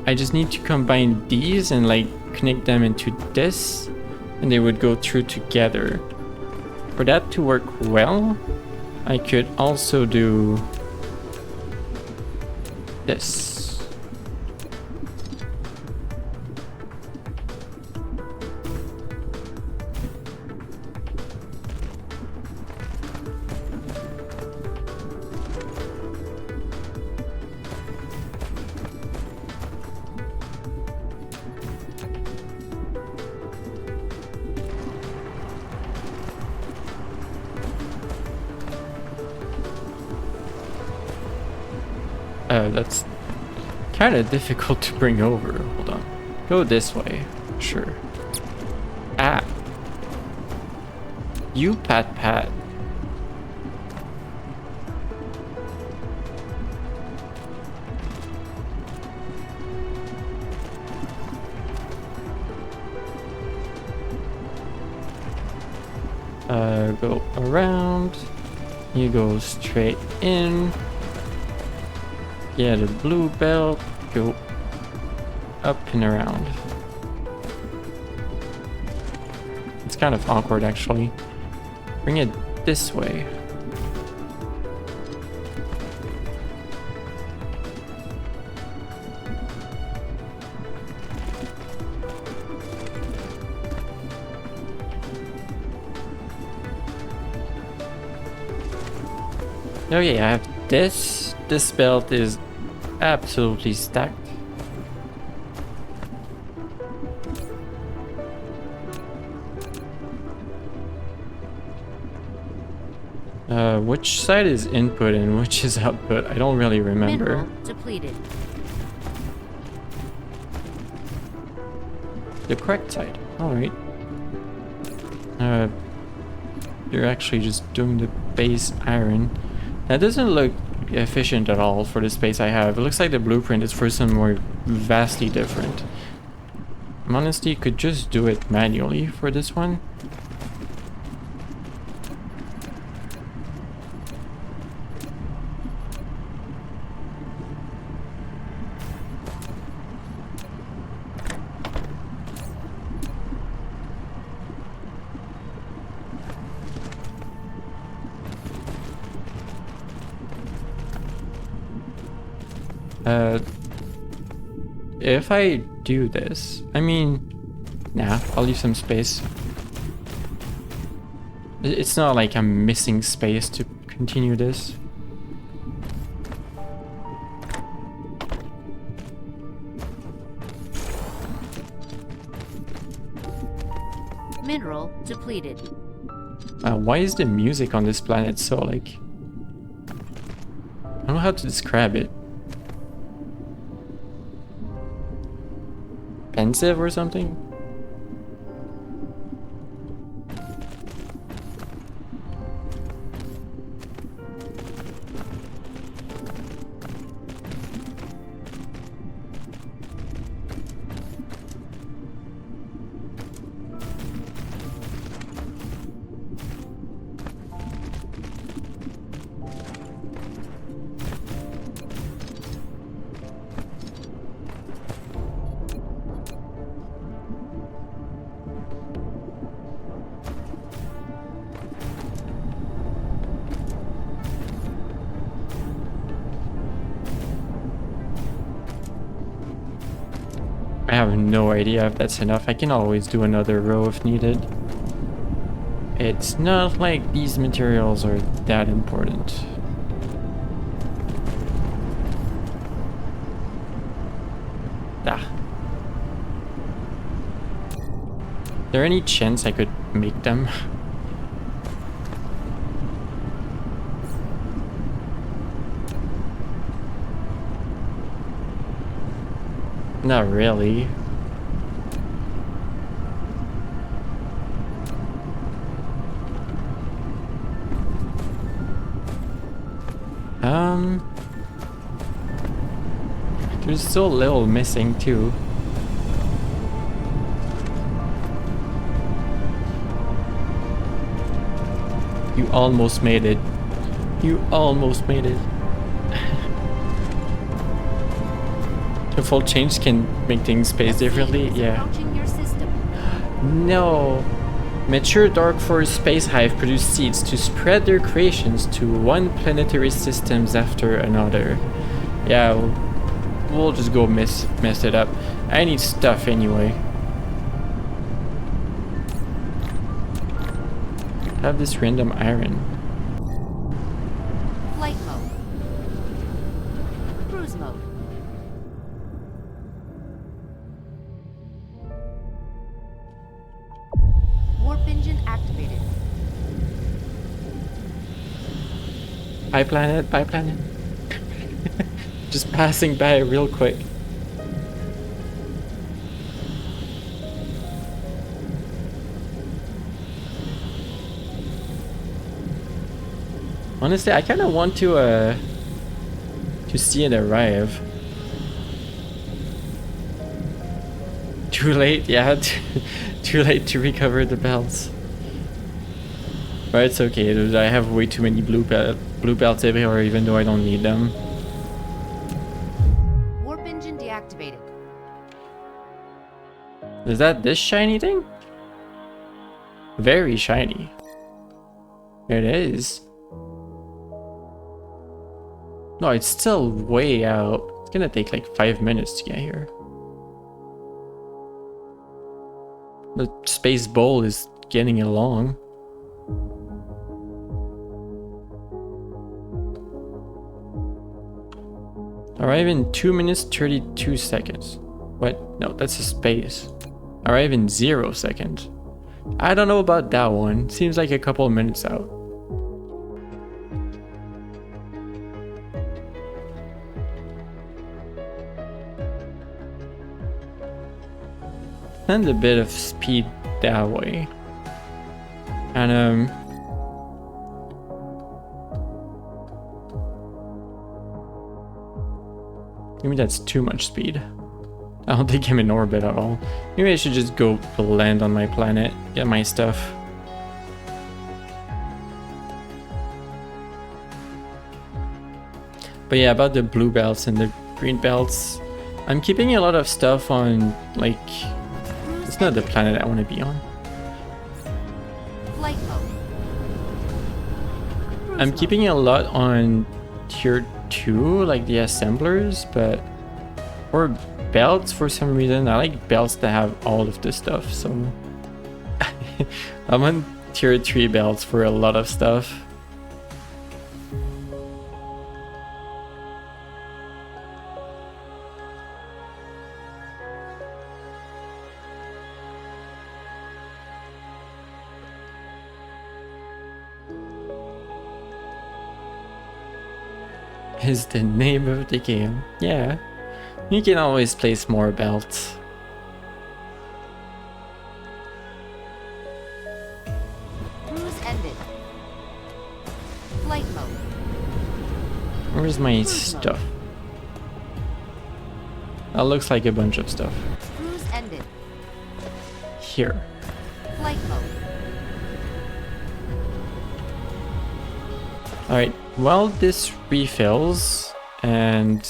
I just need to combine these and like connect them into this, and they would go through together. For that to work well, I could also do this. That's kind of difficult to bring over. Hold on. Go this way. Sure. Ah. You pat. Go around. You go straight in. Yeah, the blue belt, go up and around. It's kind of awkward actually. Bring it this way. Oh yeah, I have this. This belt is absolutely stacked. Which side is input and which is output? I don't really remember.
Mineral depleted.
The correct side. Alright. You're actually just doing the base iron. That doesn't look efficient at all for the space I have. It looks like the blueprint is for somewhere vastly different. Honestly, you could just do it manually for this one. If I do this, I mean, nah, I'll leave some space. It's not like I'm missing space to continue this.
Mineral depleted.
Why is the music on this planet so like... I don't know how to describe it. Pensive or something? I have no idea if that's enough. I can always do another row if needed. It's not like these materials are that important. Ah. There any chance I could make them? Not really. There's so little missing too. You almost made it. You almost made it. The full change can make things space differently, yeah.
Approaching your system.
No. Mature Dark Forest Space Hive produce seeds to spread their creations to one planetary systems after another. Yeah, we'll just go mess it up. I need stuff anyway. Have this random iron.
Flight mode. Cruise mode. Warp engine activated.
Bye planet, bye planet. Just passing by real quick. Honestly, I kind of want to see it arrive. Too late, yeah. Too late to recover the belts. But it's okay. I have way too many blue belts everywhere, even though I don't need them.
Warp engine deactivated.
Is that this shiny thing? Very shiny. There it is. No, it's still way out. It's gonna take like 5 minutes to get here. The space bowl is getting along. Arrive in 2 minutes 32 seconds. What? No, that's a space. Arrive in 0 seconds. I don't know about that one. Seems like a couple of minutes out. and a bit of speed that way. And maybe that's too much speed. I don't think I'm in orbit at all. Maybe I should just go land on my planet, get my stuff. But yeah, about the blue belts and the green belts, I'm keeping a lot of stuff on, like, it's not the planet I want to be on.
Flight mode.
I'm
Cruise
keeping a lot on tier 2, like the assemblers, but or belts for some reason. I like belts that have all of the stuff, so I'm on tier 3 belts for a lot of stuff. Is the name of the game. Yeah, you can always place more belts.
Cruise ended. Flight mode.
Where's my
Cruise
stuff? That looks like a bunch of stuff.
Cruise ended.
Here.
Flight mode.
Alright, while this refills and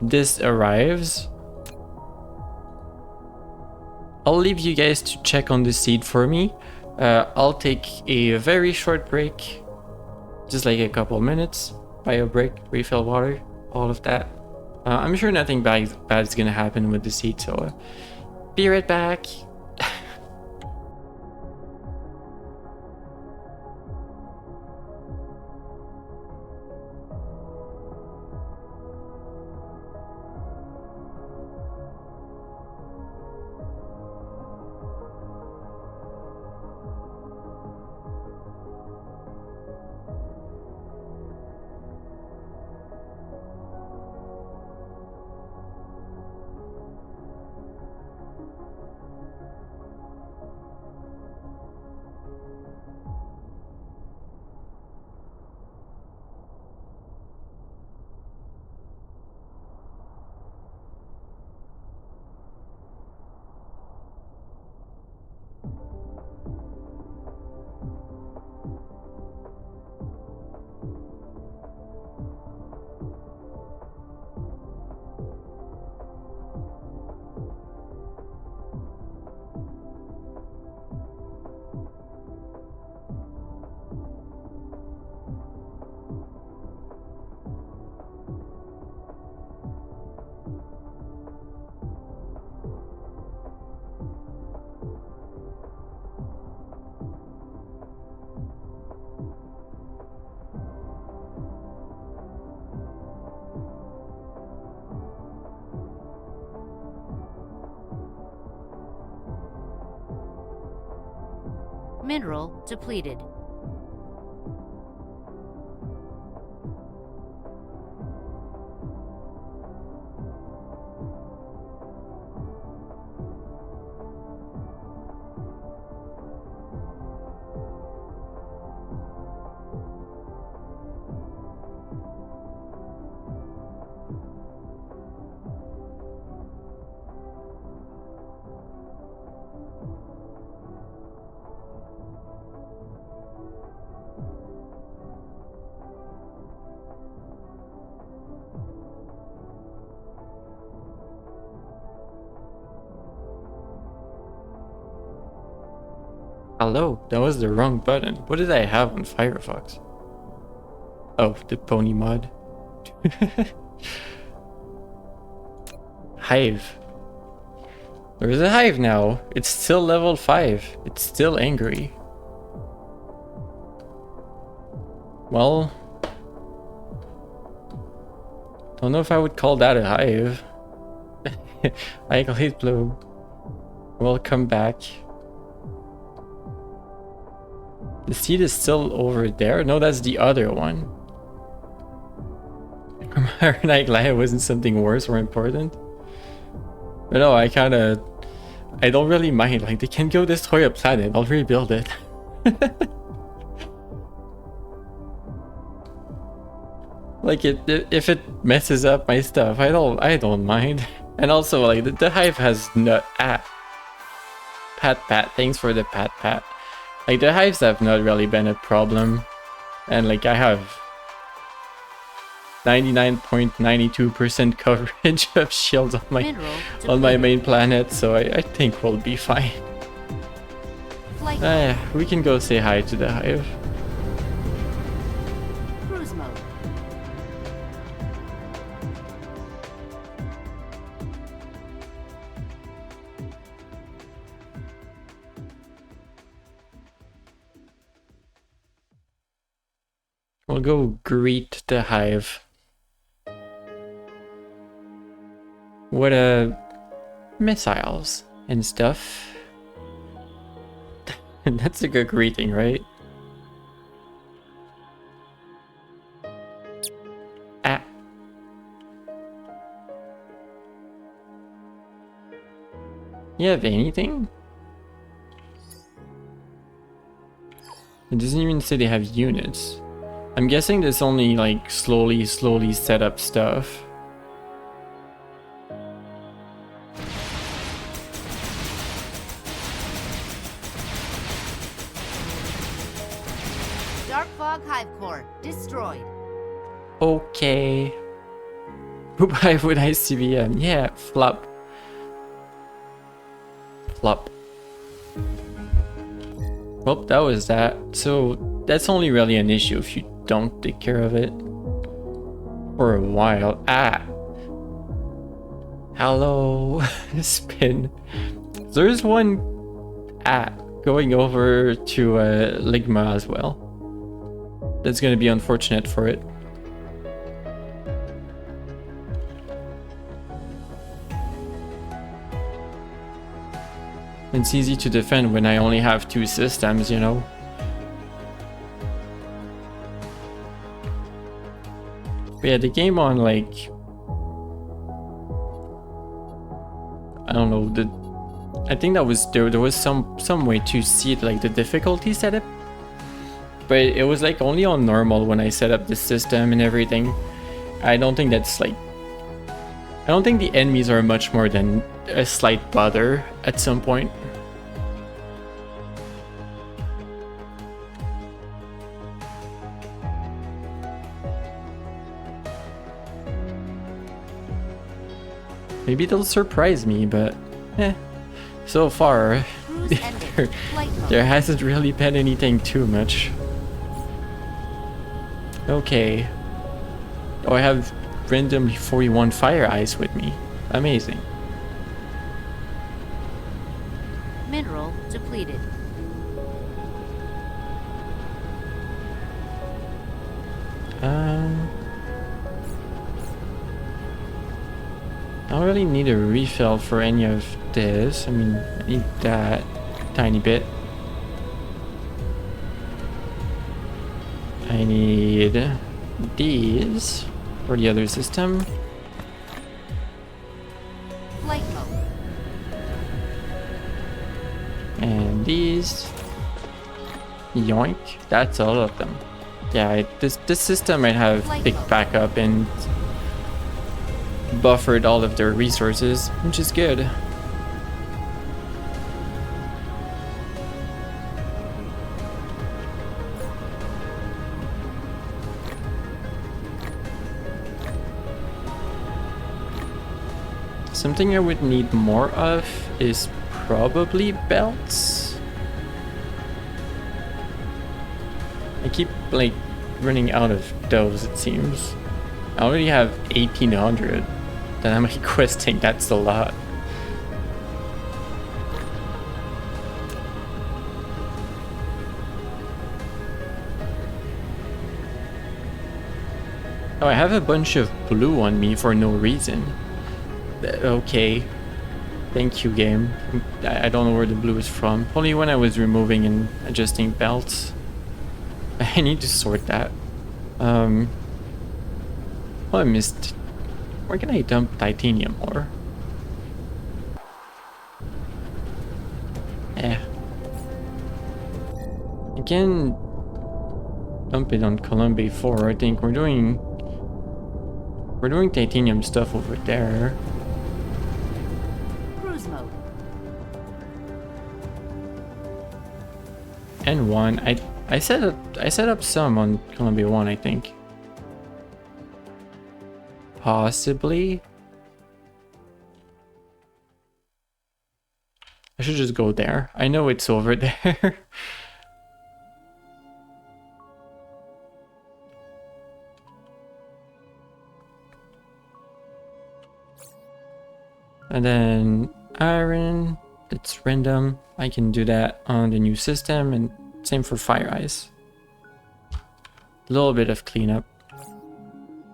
this arrives, I'll leave you guys to check on the seed for me. I'll take a very short break, just like a couple minutes, bio break, refill water, all of that. I'm sure nothing bad is gonna happen with the seed, so be right back.
Mineral depleted.
Hello, that was the wrong button. What did I have on Firefox? Oh, the pony mod. Hive. There's a hive now. It's still level 5. It's still angry. Well, don't know if I would call that a hive. Iglade Blue. Welcome back. The seed is still over there? No, that's the other one. Aren't I glad it wasn't something worse or important? But no, I don't really mind. Like, they can go destroy a planet. I'll rebuild it. Like, if it messes up my stuff, I don't mind. And also, like, the hive has not pat. Thanks for the pat. Like, the hives have not really been a problem, and like I have 99.92% coverage of shields on my main planet, so I think we'll be fine. We can go say hi to the hive.
Cruise mode.
We'll go greet the hive. What missiles and stuff. That's a good greeting, right? Ah. You have anything? It doesn't even say they have units. I'm guessing this only like slowly set up stuff.
Dark Fog Hive Core destroyed.
Okay. Goodbye with ICBM. Yeah, flop. Well, that was that. So that's only really an issue if you don't take care of it for a while. Ah. Hello. Spin. There's one going over to Ligma as well. That's gonna be unfortunate for it. It's easy to defend when I only have 2 systems, you know. But yeah, the game on like, I don't know, I think that was there was some way to see it, like the difficulty setup. But it was like only on normal when I set up the system and everything. I don't think that's like, I don't think the enemies are much more than a slight bother at some point. Maybe they'll surprise me, but so far there hasn't really been anything too much. Okay. Oh, I have randomly 41 fire ice with me. Amazing.
Mineral depleted.
I don't really need a refill for any of this. I mean, I need that tiny bit. I need these for the other system.
Flight mode.
And these. Yoink. That's all of them. Yeah, this system might have big backup and buffered all of their resources, which is good. Something I would need more of is probably belts. I keep like running out of those, it seems. I already have 1800 that I'm requesting. That's a lot. Oh, I have a bunch of blue on me for no reason. Okay. Thank you, game. I don't know where the blue is from. Only when I was removing and adjusting belts. I need to sort that. Oh, I missed. Where can I dump titanium ore? I can dump it on Columbia 4. I think we're doing titanium stuff over there.
Cruise mode.
And 1. I set up some on Columbia 1, I think. Possibly. I should just go there. I know it's over there. And then iron, it's random. I can do that on the new system, and same for Fire Eyes. A little bit of cleanup.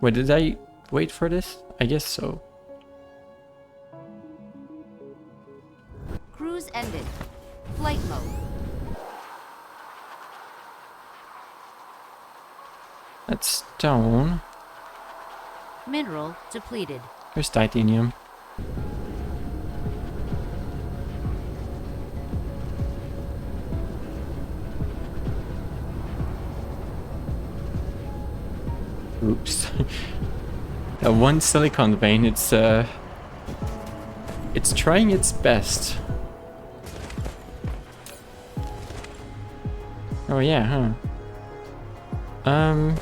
Wait, did I wait for this? I guess so.
Cruise ended. Flight mode.
That's stone.
Mineral depleted.
There's titanium. Oops. That one silicon vein, it's trying its best. Oh yeah, huh?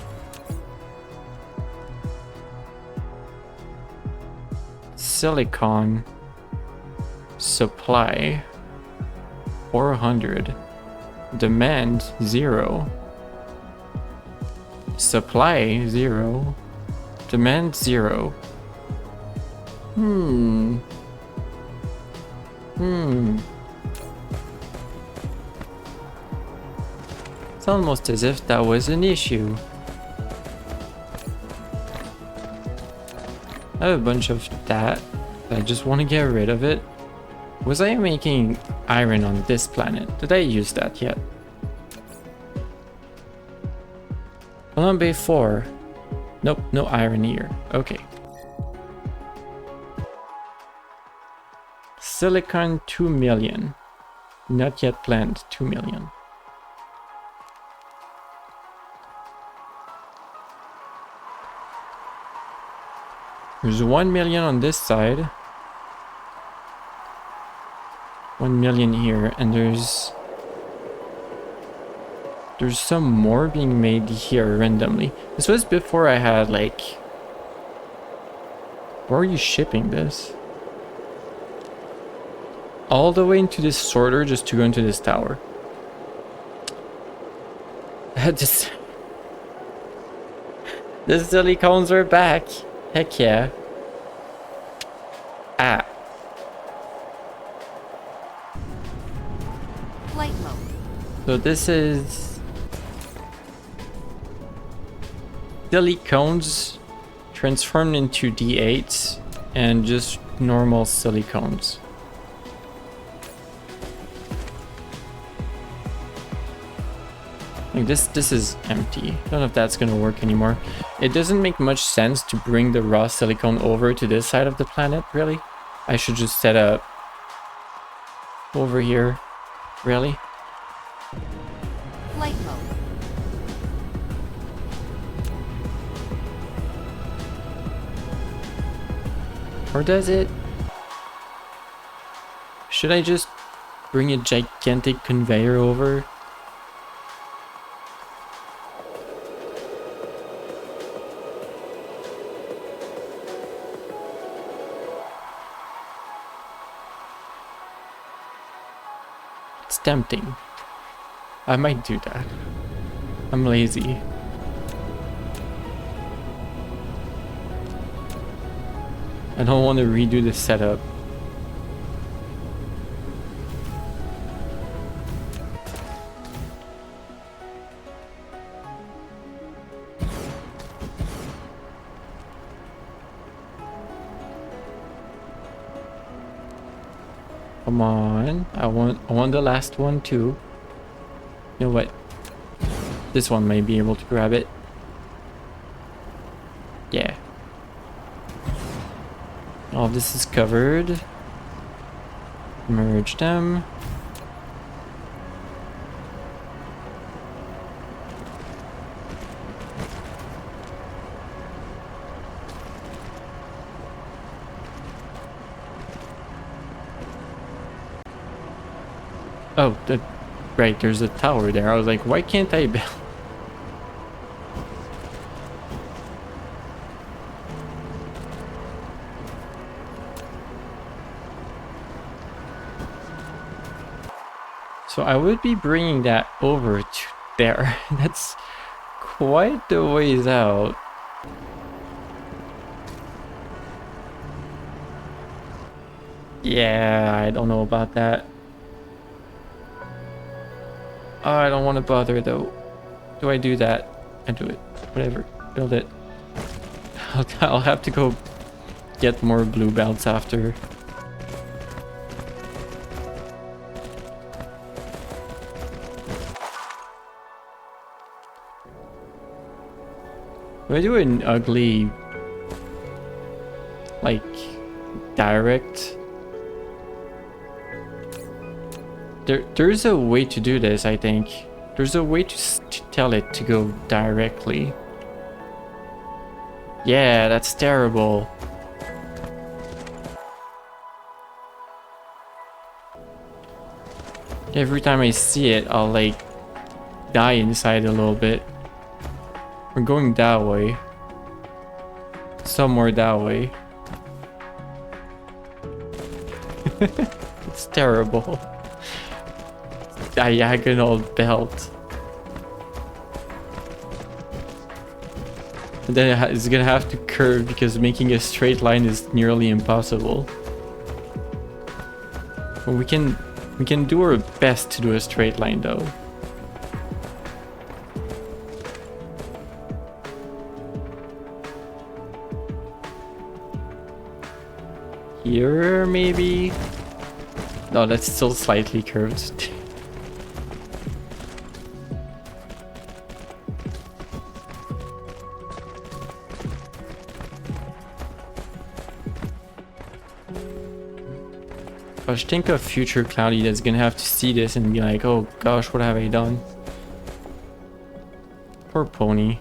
Silicon supply 400, demand 0, supply 0, demand 0. It's almost as if that was an issue. I have a bunch of that. I just want to get rid of it. Was I making iron on this planet? Did I use that yet? Columbia 4. Nope, no iron here. Okay. Silicon 2 million. Not yet planned 2 million. There's 1 million on this side. 1 million here, and there's some more being made here randomly. This was before I had like... Where are you shipping this? All the way into this sorter just to go into this tower. The silicones are back. Heck yeah. Ah.
Flight mode.
So this is silicones transformed into D8s and just normal silicones. Like this is empty. I don't know if that's gonna work anymore. It doesn't make much sense to bring the raw silicone over to this side of the planet, really. I should just set up over here, really.
Flight mode.
Or does it? Should I just bring a gigantic conveyor over? It's tempting. I might do that. I'm lazy. I don't want to redo the setup. Come on. I want the last one too. You know what? This one may be able to grab it. Yeah. All this is covered. Merge them. Oh, right, there's a tower there. I was like, why can't I build? So I would be bringing that over to there. That's quite the ways out. Yeah, I don't know about that. Oh, I don't want to bother though. Do I do that? I do it. Whatever. Build it. I'll have to go get more blue belts after. Do I do an ugly, like, direct? There's a way to do this, I think. There's a way to tell it to go directly. Yeah, that's terrible. Every time I see it, I'll like die inside a little bit. We're going that way. Somewhere that way. It's terrible. Diagonal belt. And then it's gonna have to curve because making a straight line is nearly impossible. But we can do our best to do a straight line though. Here maybe? No, that's still slightly curved. Gosh, think of future Cloudy that's gonna have to see this and be like, oh gosh, what have I done? Poor pony.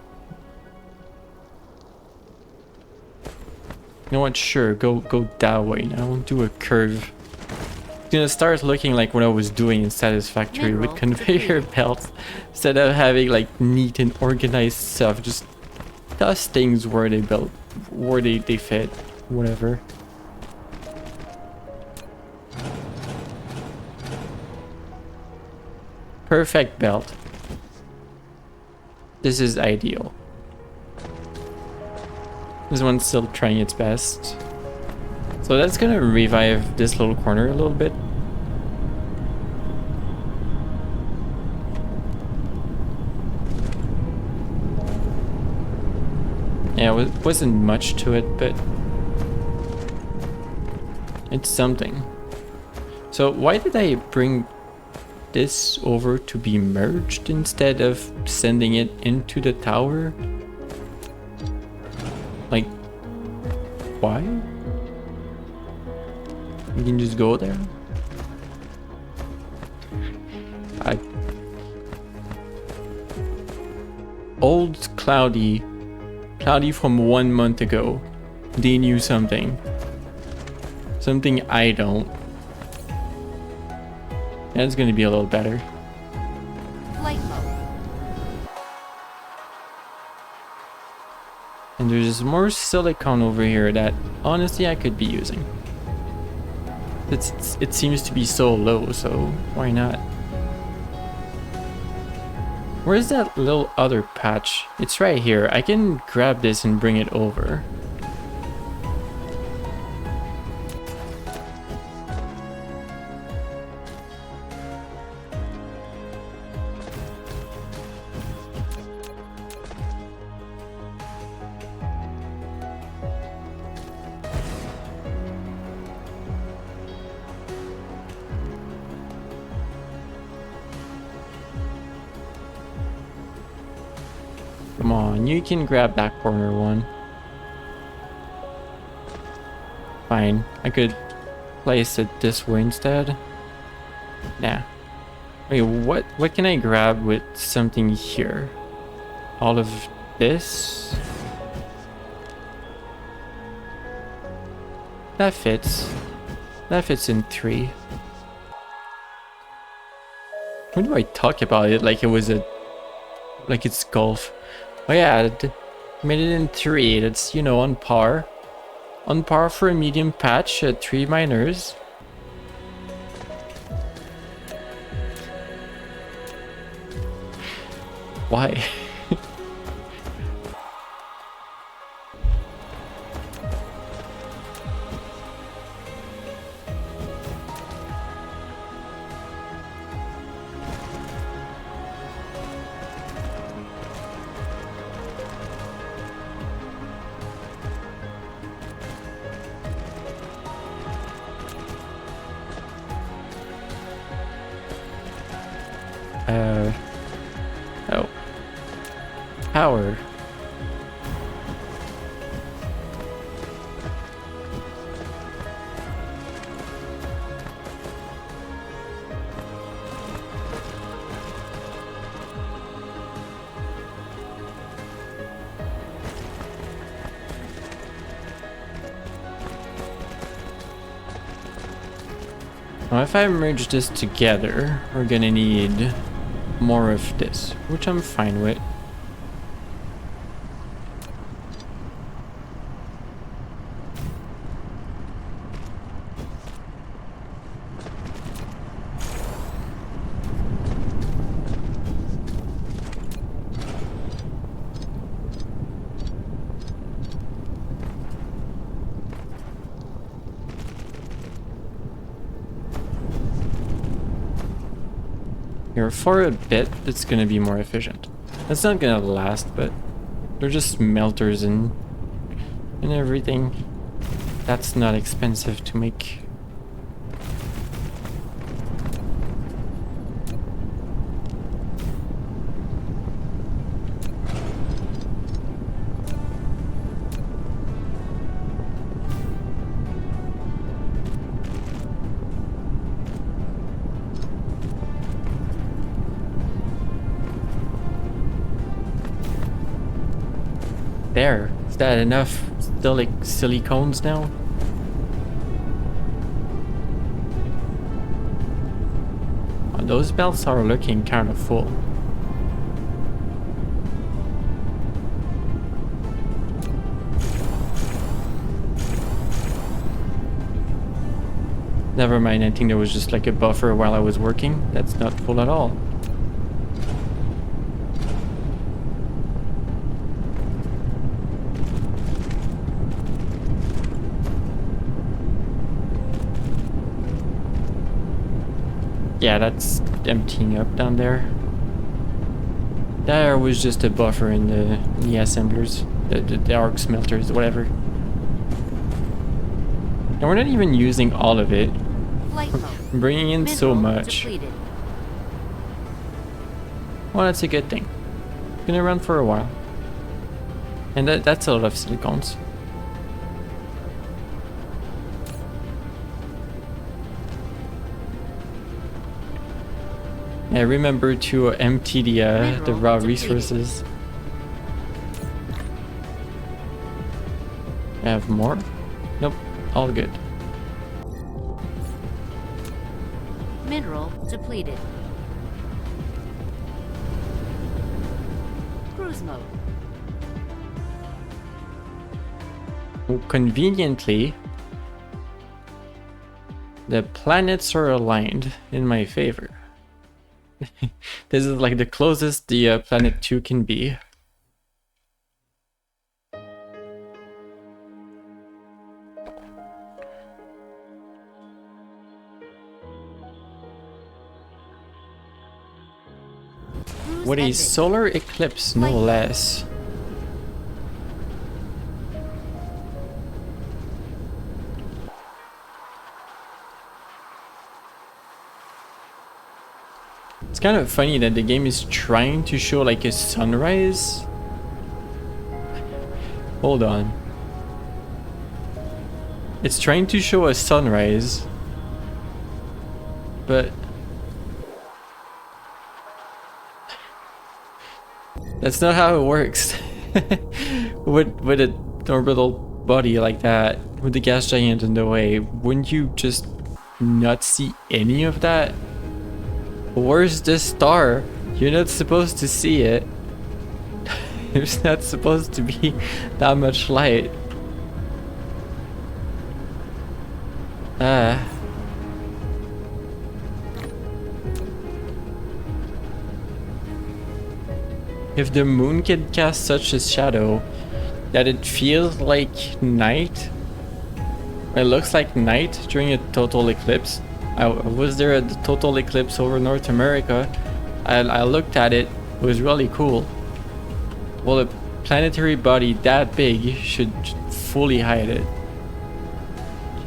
You know what, sure, go that way now, do a curve. It's gonna start looking like what I was doing in Satisfactory with conveyor belts. Instead of having like neat and organized stuff, just toss things where they built, where they fit, whatever. Perfect belt. This is ideal. This one's still trying its best. So that's gonna revive this little corner a little bit. Yeah, it wasn't much to it, but it's something. So why did I bring this over to be merged instead of sending it into the tower? Like, why? You can just go there. Old Cloudy from 1 month ago. They knew something. Something I don't. That's gonna be a little better.
Flight mode.
And there's more silicone over here that honestly I could be using. It seems to be so low, so why not? Where's that little other patch? It's right here. I can grab this and bring it over. Come on, you can grab that corner one. Fine, I could place it this way instead. Nah. Wait, what can I grab with something here? All of this? That fits. That fits in 3. When do I talk about it like it was a... like it's golf? Oh yeah, made it in 3. That's, you know, on par. On par for a medium patch at 3 miners. Why? Oh. Power. Now if I merge this together, we're gonna need more of this, which I'm fine with. Here, for a bit, it's gonna be more efficient. That's not gonna last, but they're just smelters and everything. That's not expensive to make. There. Is that enough? Still like silicones now? Oh, those belts are looking kind of full. Never mind, I think there was just like a buffer while I was working. That's not full at all. Yeah, that's emptying up down there. There was just a buffer in the assemblers, the arc smelters, whatever. And we're not even using all of it.
Flight mode.
I'm bringing in so
Mineral
much.
depleted.
Well, that's a good thing. It's gonna run for a while. And that's a lot of silicones. Yeah, remember to empty the raw resources. I have more? Nope, all good.
Mineral depleted. Cruise mode.
Conveniently, the planets are aligned in my favor. This is like the closest the planet 2 can be.
Cruise
What a
ended.
solar eclipse, no less. It's kind of funny that the game is trying to show like a sunrise. Hold on. It's trying to show a sunrise, but that's not how it works. with an orbital body like that, with the gas giant in the way, wouldn't you just not see any of that? Where's the star? You're not supposed to see it. There's not supposed to be that much light. If the moon can cast such a shadow that it feels like night, it looks like night during a total eclipse. I was there at the total eclipse over North America. I looked at it. It was really cool. Well, a planetary body that big should fully hide it.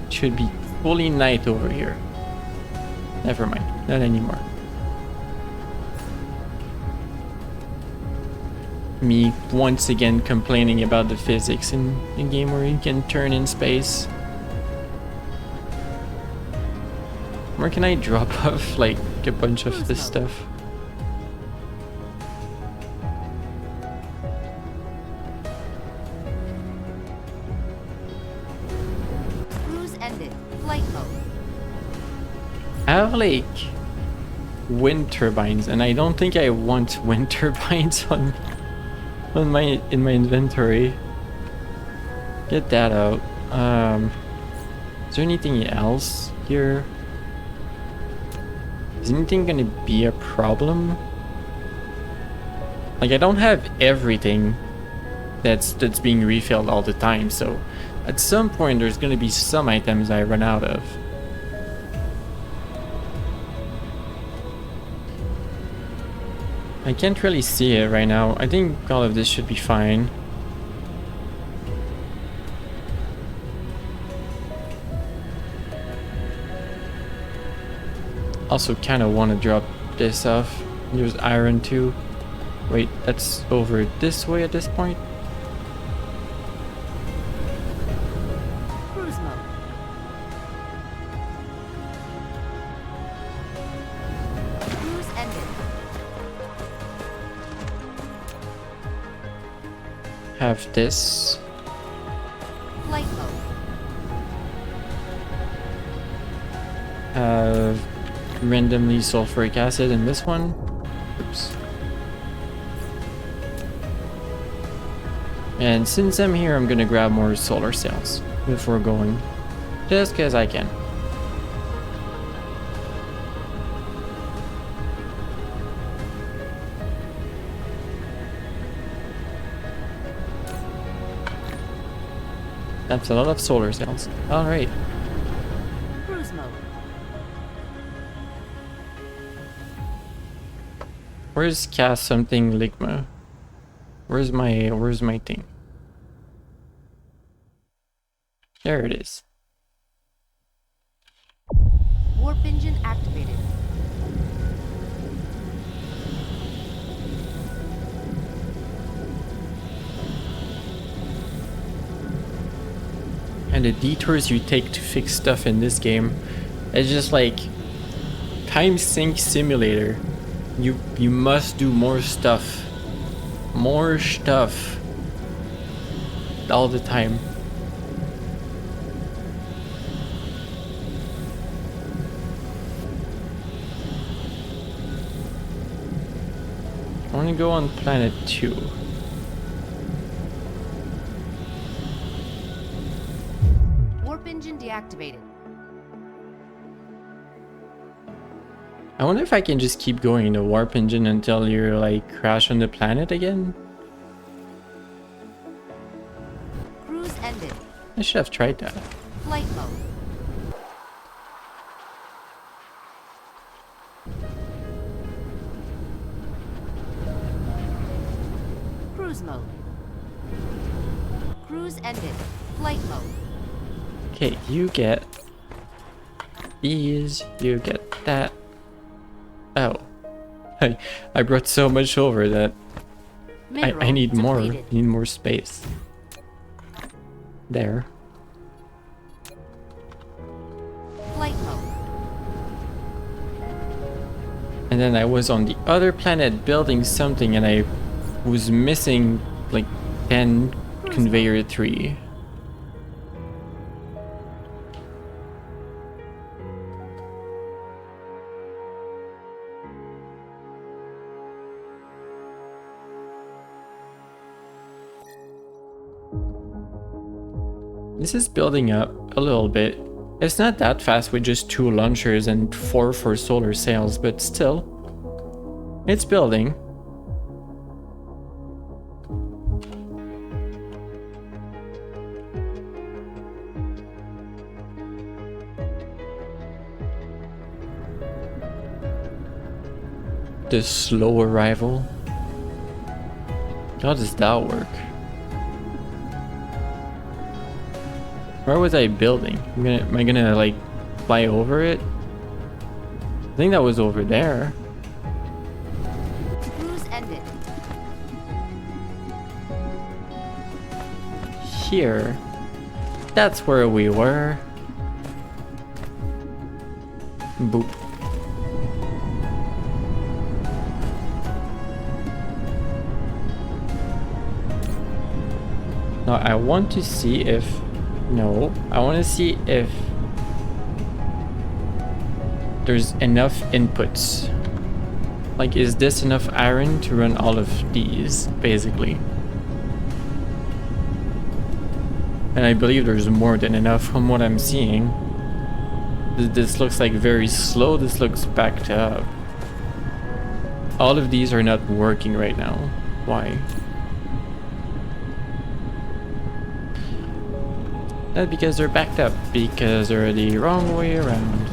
It should be fully night over here. Never mind, not anymore. Me once again complaining about the physics in a game where you can turn in space. Where can I drop off like a bunch of this stuff?
Cruise ended. Flight mode.
I have like wind turbines, and I don't think I want wind turbines on my inventory. Get that out. Is there anything else here? Is anything gonna be a problem? Like, I don't have everything that's being refilled all the time, so at some point there's gonna be some items I run out of. I can't really see it right now. I think all of this should be fine. Also kind of want to drop this off. There's iron too. Wait, that's over this way at this point?
Cruise mode. Cruise ended.
Have this.
Flight mode.
Have randomly sulfuric acid in this one. Oops. And since I'm here, I'm gonna grab more solar cells before going. Just because I can. That's a lot of solar cells. Alright.
Cruise mode.
Where's cast something Ligma? Where's my thing? There it is.
Warp engine activated.
And the detours you take to fix stuff in this game, it's just like time sink simulator. You must do more stuff. More stuff. All the time. I want to go on planet 2.
Warp engine deactivated.
I wonder if I can just keep going in the warp engine until you're like crash on the planet again.
Cruise ended.
I should have tried that.
Flight mode. Cruise mode. Cruise ended. Flight mode.
Okay, you get these, you get that. Oh. I brought so much over that I
Mineral
need more. I
depleted.
need more space. There.
Flight mode.
And then I was on the other planet building something and I was missing like 10 conveyor 3. This is building up a little bit. It's not that fast with just 2 launchers and 4 for solar sails, but still, it's building. The slow arrival. How does that work? Where was I building? Am I gonna like fly over it? I think that was over there.
Cruise ended.
Here. That's where we were. Boop. Now I want to see if... No, I want to see if there's enough inputs. Like, is this enough iron to run all of these, basically? And I believe there's more than enough from what I'm seeing. This looks like very slow, this looks backed up. All of these are not working right now. Why? Not because they're backed up, because they're the wrong way around.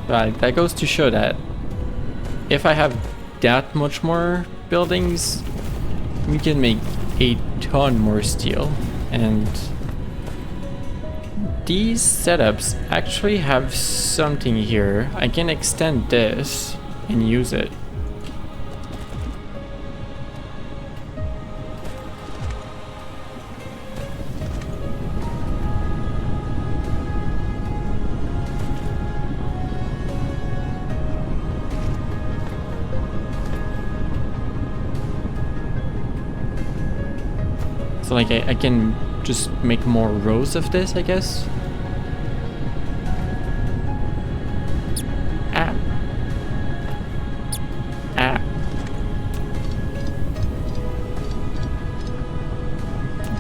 Right, that goes to show that if I have that much more buildings, we can make a ton more steel. And these setups actually have something here. I can extend this and use it. So like I can just make more rows of this, I guess.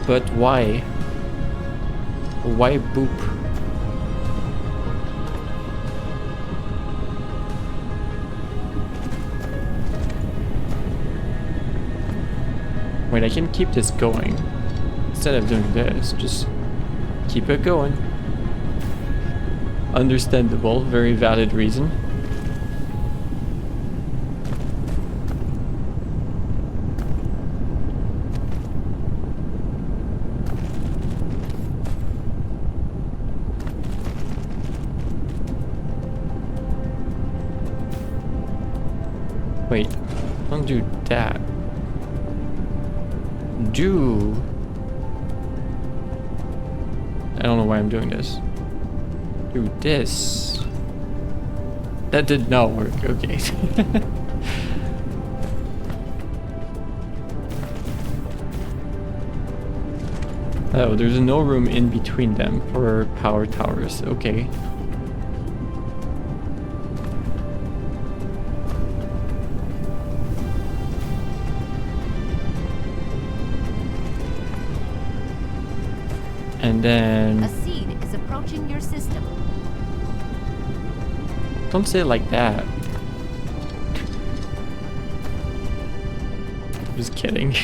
But why? Why boop? Wait, I can keep this going. Instead of doing this, just keep it going. Understandable, very valid reason. Wait, don't do that. Do... I don't know why I'm doing this. Do this. That did not work, okay. Oh, there's no room in between them for power towers, okay. And then...
A seed is approaching your system.
Don't say it like that. Just kidding.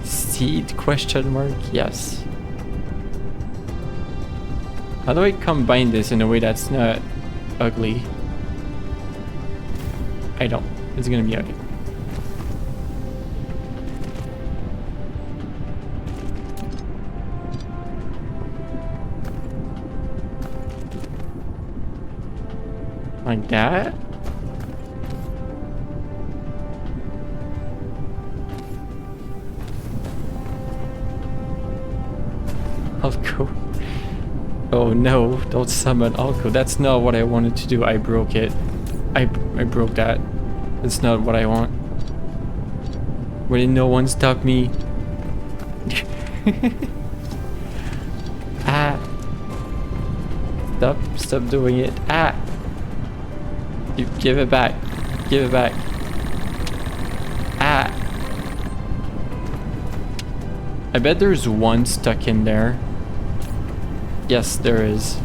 Seed question mark? Yes. How do I combine this in a way that's not ugly? I don't. It's gonna be ugly. Like that? Alco. Oh no, don't summon Alco. That's not what I wanted to do. I broke it. I broke that. That's not what I want. Why did no one stop me? Ah. Stop doing it. Ah! Give it back. Give it back. Ah! I bet there's one stuck in there. Yes, there is.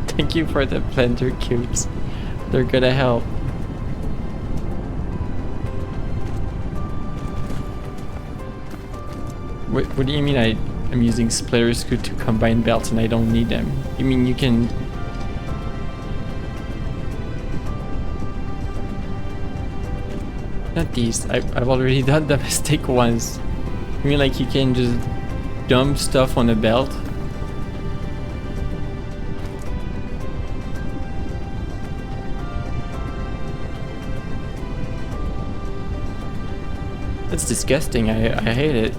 Thank you for the blender cubes. They're gonna help. What do you mean I'm using splitter screw to combine belts and I don't need them? You mean you can... Not these. I've already done the mistake once. You mean like you can just dump stuff on a belt? That's disgusting. I hate it.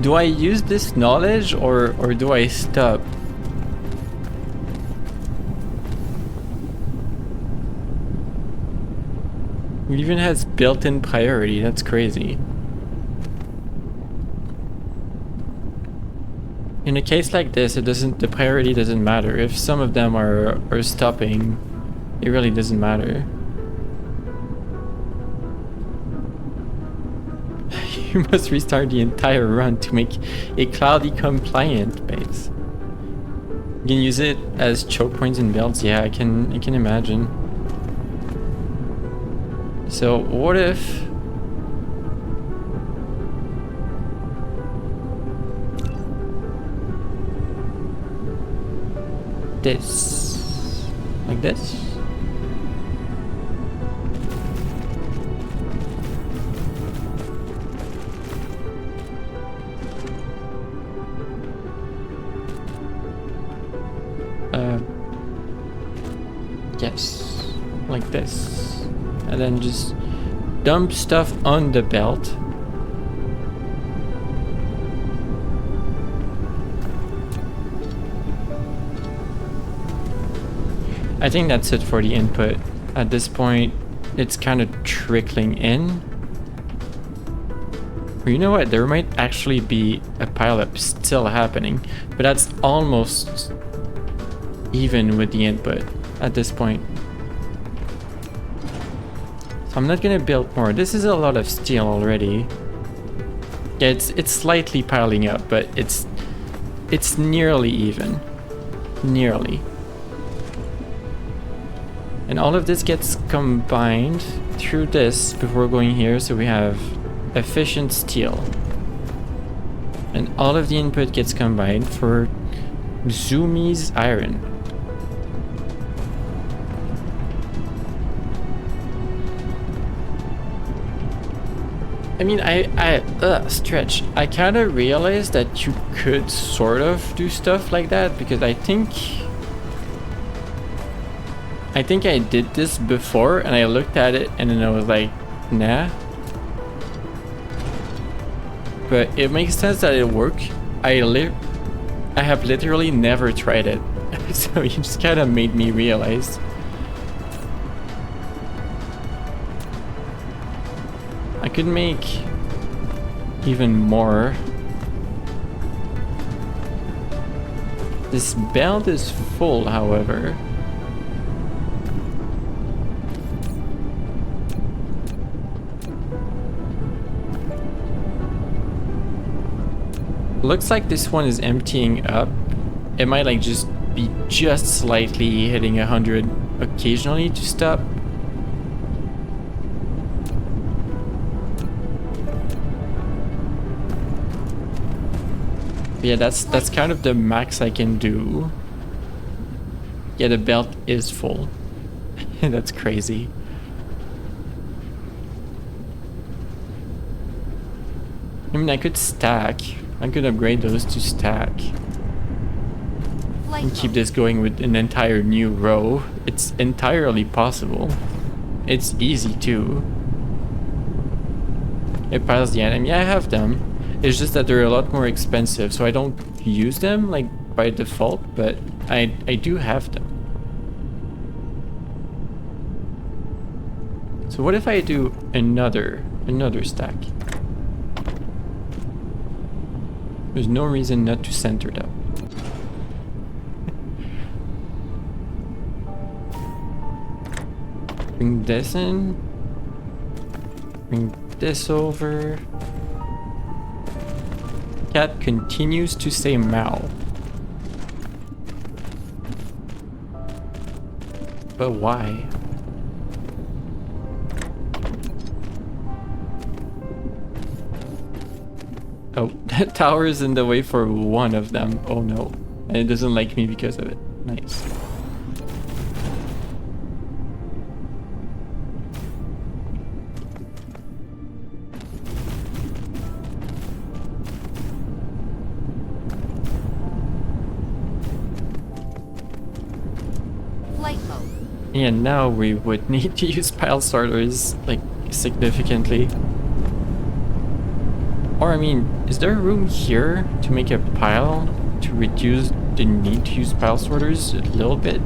Do I use this knowledge or do I stop? It even has built-in priority. That's crazy. In a case like this, the priority doesn't matter. If some of them are stopping, it really doesn't matter. You must restart the entire run to make a cloudy compliant base. You can use it as choke points in builds. Yeah, I can imagine. So what if this, like this? Yes, like this, and then just dump stuff on the belt. I think that's it for the input. At this point, it's kind of trickling in. You know what? There might actually be a pileup still happening, but that's almost even with the input at this point. So I'm not gonna build more. This is a lot of steel already. Yeah, it's slightly piling up, but it's nearly even. Nearly. And all of this gets combined through this before going here, so we have efficient steel. And all of the input gets combined for Zoomies iron. I mean, Stretch, I kind of realized that you could sort of do stuff like that, because I think I did this before and I looked at it and then I was like, nah. But it makes sense that it worked. I have literally never tried it. So you just kind of made me realize. I could make even more. This belt is full, however. Looks like this one is emptying up. It might like just be just slightly hitting 100 occasionally to stop. Yeah, that's kind of the max I can do. Yeah, the belt is full. That's crazy. I mean, I could stack. I could upgrade those to stack. And keep this going with an entire new row. It's entirely possible. It's easy too. It piles the item. Yeah, I have them. It's just that they're a lot more expensive, so I don't use them like by default, but I do have them. So what if I do another stack? There's no reason not to center them. Bring this in. Bring this over. Cat continues to say Mao. But why? Oh, that tower is in the way for one of them. Oh no. And it doesn't like me because of it. Nice.
Flight mode.
And now we would need to use pile sorters, like, significantly. Or, I mean, is there room here to make a pile to reduce the need to use pile sorters a little bit?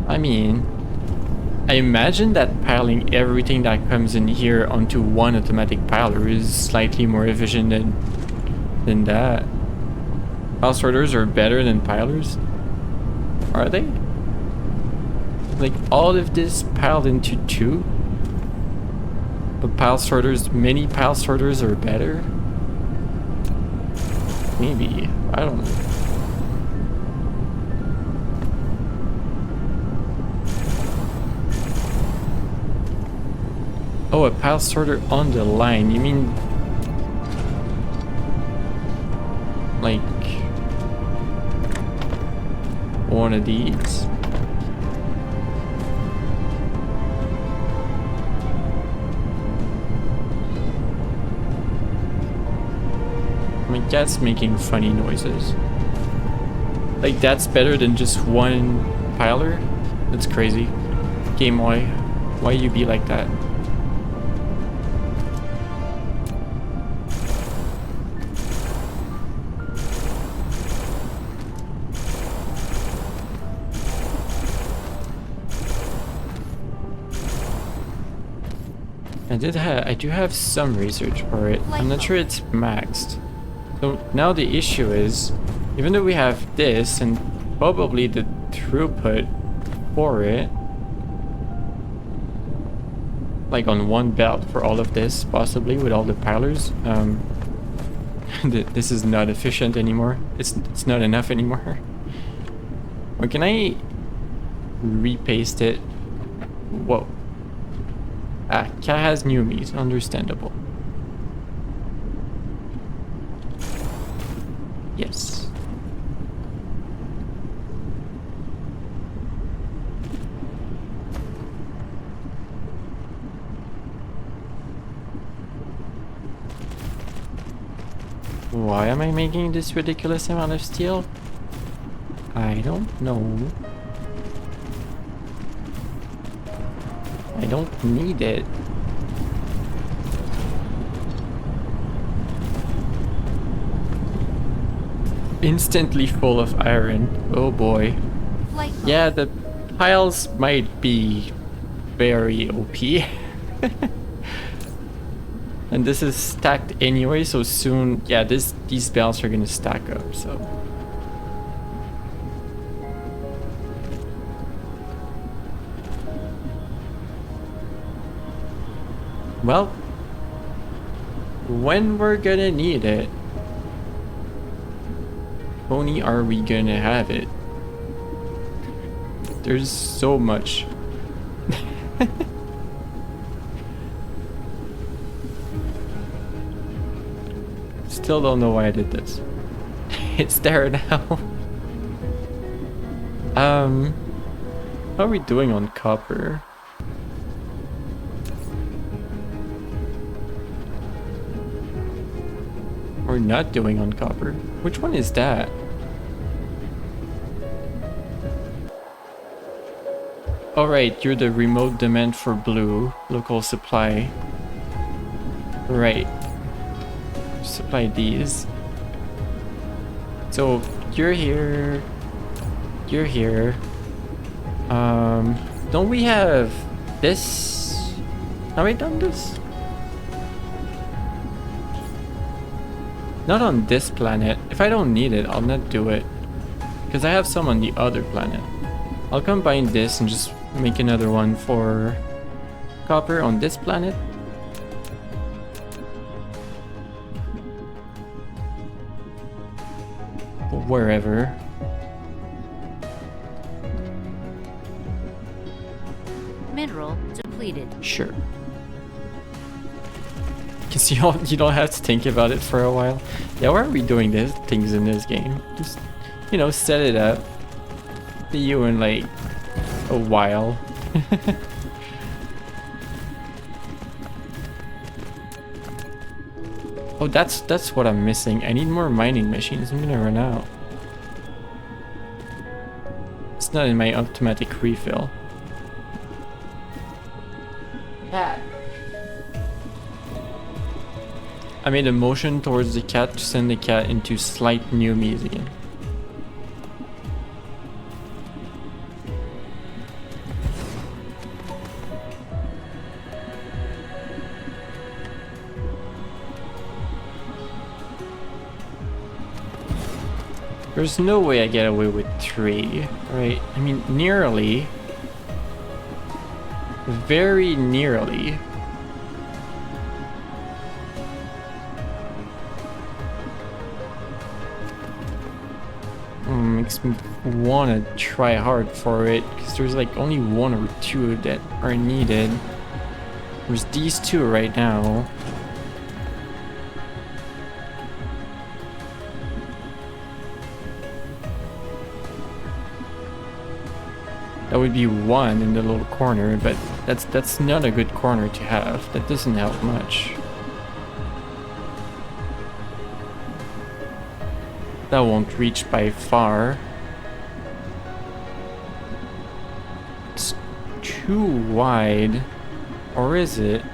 I mean, I imagine that piling everything that comes in here onto one automatic piler is slightly more efficient than that. Pile sorters are better than pilers? Are they? Like all of this piled into two? But pile sorters, many pile sorters are better? Maybe, I don't know. Oh, a pile sorter on the line. You mean like one of these? My cat's making funny noises. Like that's better than just one piler? That's crazy. Game, why you be like that? I do have some research for it. I'm not sure it's maxed. So now the issue is, even though we have this and probably the throughput for it, like on one belt for all of this, possibly with all the pilers, this is not efficient anymore. It's not enough anymore. Or can I repaste it? Whoa. Ah, cat has new meat, understandable. Yes. Why am I making this ridiculous amount of steel? I don't know. I don't need it. Instantly full of iron. Oh boy. Yeah, the piles might be very OP. And this is stacked anyway, so soon, yeah, these belts are gonna stack up, so. Well, when we're gonna need it, only are we gonna have it. There's so much. Still don't know why I did this. It's there now. How are we doing on copper? We're not doing on copper. Which one is that? Alright, you're the remote demand for blue, local supply. Right. Supply these. So you're here. You're here. Don't we have this? Have we done this? Not on this planet. If I don't need it, I'll not do it. Because I have some on the other planet. I'll combine this and just make another one for copper on this planet. Wherever.
Mineral depleted.
Sure. Because you don't have to think about it for a while. Yeah, why are we doing this things in this game? Just, you know, set it up. See you in like a while. Oh, that's what I'm missing. I need more mining machines. I'm gonna run out. It's not in my automatic refill. Cat. I made a motion towards the cat to send the cat into slight new me's again. There's no way I get away with 3, right? I mean, nearly. Very nearly. Makes me want to try hard for it, because there's like only 1 or 2 that are needed. There's these 2 right now. That would be 1 in the little corner, but that's not a good corner to have. That doesn't help much. That won't reach by far. It's too wide. Or is it?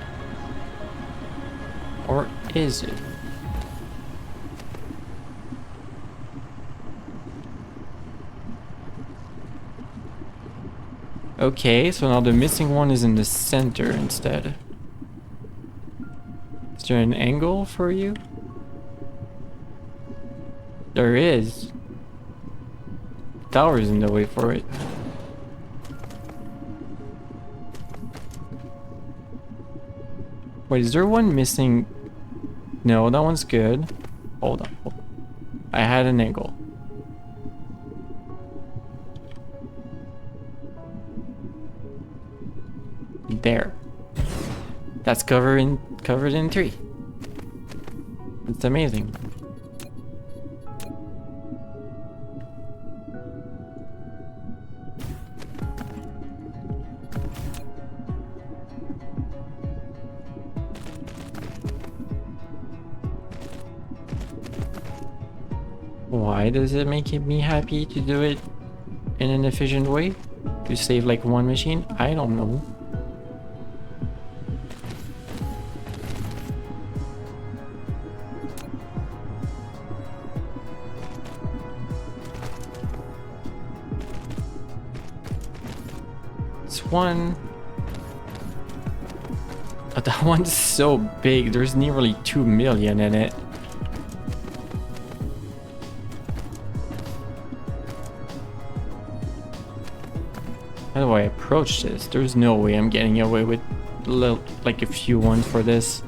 Or is it? Okay, so now the missing one is in the center instead. Is there an angle for you? There is. Tower's in the way for it. Wait, is there one missing? No, that one's good. Hold on. I had an angle. There. That's covered in 3. It's amazing. Why does it make me happy to do it in an efficient way? To save like 1 machine? I don't know. It's 1. But that one's so big. There's nearly 2 million in it. How do I approach this? There's no way I'm getting away with like a few ones for this.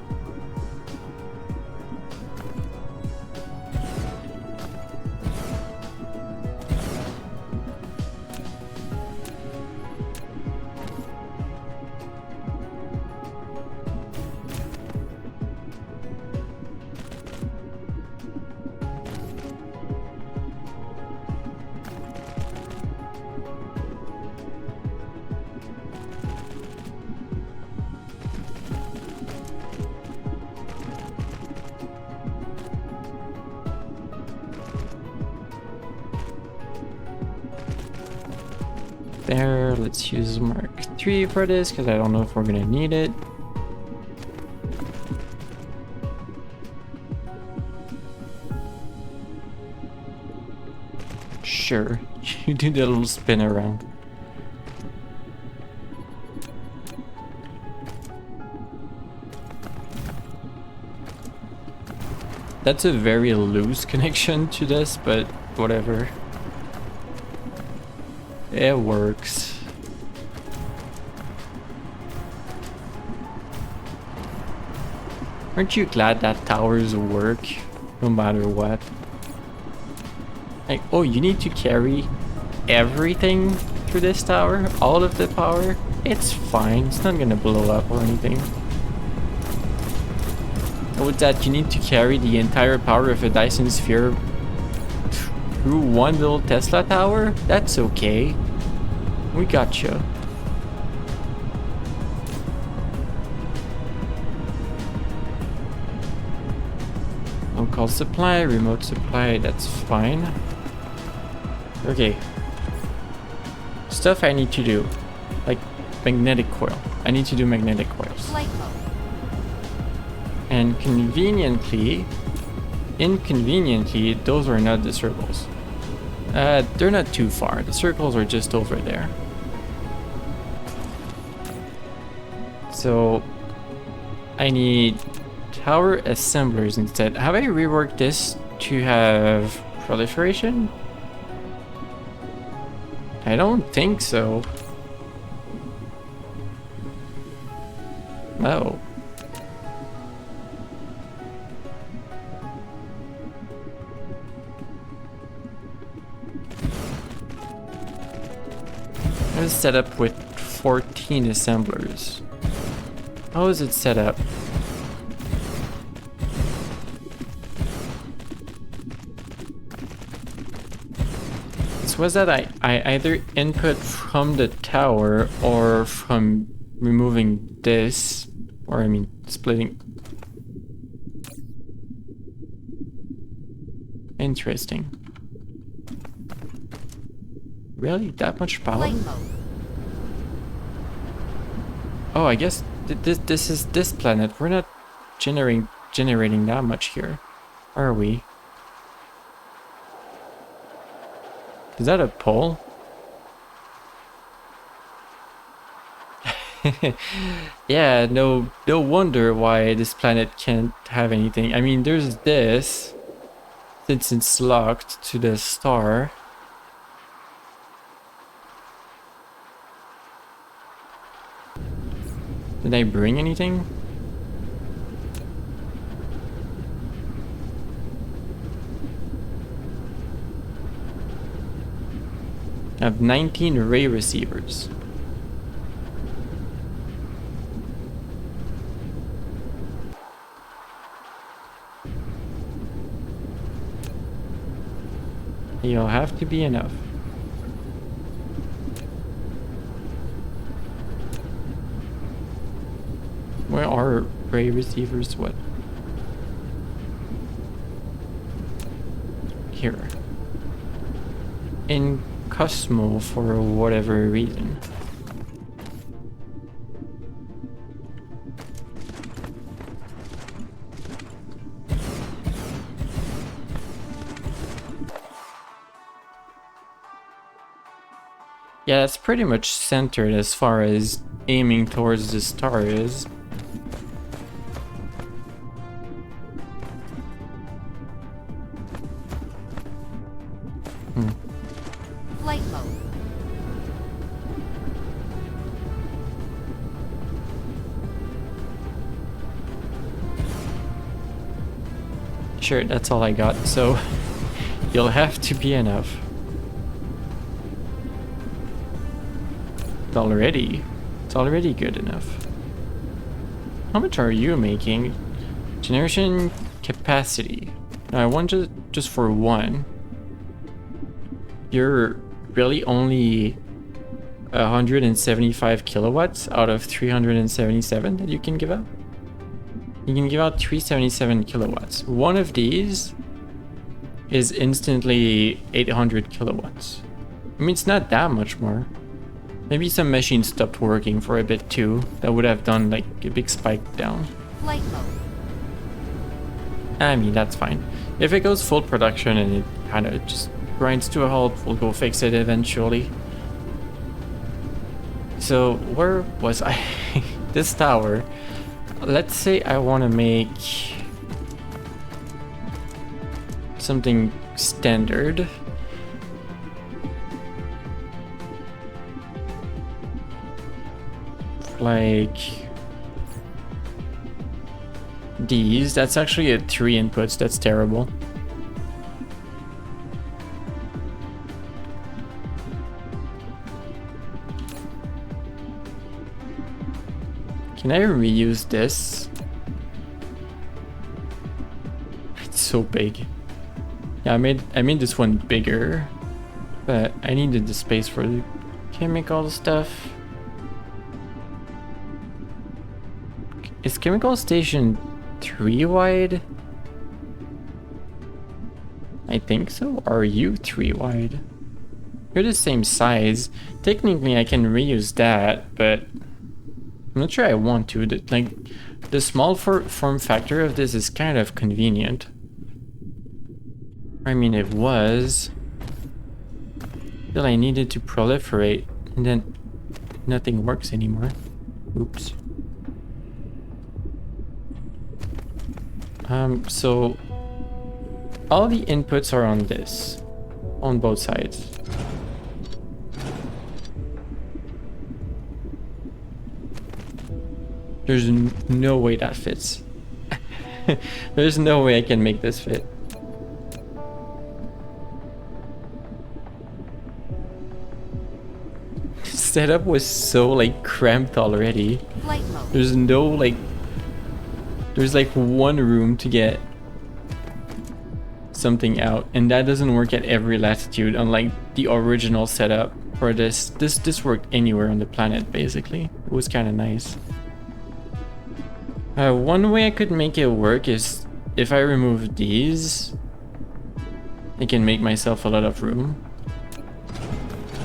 There, let's use Mark III for this because I don't know if we're gonna need it. Sure, you do the little spin around. That's a very loose connection to this, but whatever. It works. Aren't you glad that towers work no matter what? Like, oh, you need to carry everything through this tower? All of the power? It's fine, it's not gonna blow up or anything. Oh, with that, you need to carry the entire power of a Dyson Sphere through one little Tesla tower? That's okay. We gotcha. Local supply, remote supply, that's fine. Okay. Stuff I need to do. Like magnetic coil. I need to do magnetic coils.
Flight mode.
And inconveniently, those are not the circles. They're not too far. The circles are just over there. So I need tower assemblers instead. Have I reworked this to have proliferation? I don't think so. No. It's set up with 14 assemblers. How is it set up? So was that I either input from the tower or from removing this, or I mean splitting. Interesting. Really? That much power?
Flight mode.
Oh, I guess this is this planet. We're not generating that much here, are we? Is that a pole? Yeah, no wonder why this planet can't have anything. I mean, there's this, since it's locked to the star. Did I bring anything? I have 19 array receivers. You'll have to be enough. Where are array receivers? What? Here. In Cosmo for whatever reason. Yeah, that's pretty much centered as far as aiming towards the star is.
Flight mode.
Sure, that's all I got, so you'll have to be enough. It's already good enough. How much are you making? Generation capacity. Now I want just for one. You're really only 175 kilowatts out of 377 that you can give out. You can give out 377 kilowatts. One of these is instantly 800 kilowatts. I mean, it's not that much more. Maybe some machines stopped working for a bit too. That would have done like a big spike down.
Flight mode.
I mean, that's fine. If it goes full production and it kind of just grinds to a halt, we'll go fix it eventually. So where was I? This tower. Let's say I want to make something standard. Like these. That's actually 3 inputs. That's terrible. Can I reuse this? It's so big. Yeah, I made this one bigger, but I needed the space for the chemical stuff. Is chemical station 3 wide? I think so. Are you 3 wide? You're the same size. Technically, I can reuse that, but I'm not sure I want to. Like, the small form factor of this is kind of convenient. I mean, it was. Till I needed to proliferate, and then nothing works anymore. Oops. So all the inputs are on this, on both sides. There's no way that fits. There's no way I can make this fit. Setup was so like cramped already.
Flight mode.
There's no like, there's like one room to get something out, and that doesn't work at every latitude, unlike the original setup for this. This worked anywhere on the planet basically. It was kind of nice. One way I could make it work is if I remove these, I can make myself a lot of room.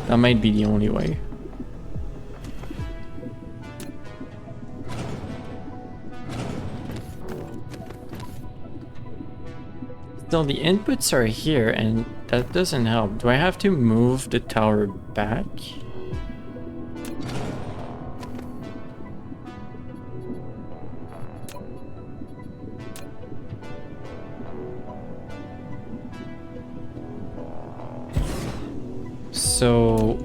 That might be the only way. Still, the inputs are here, and that doesn't help. Do I have to move the tower back? So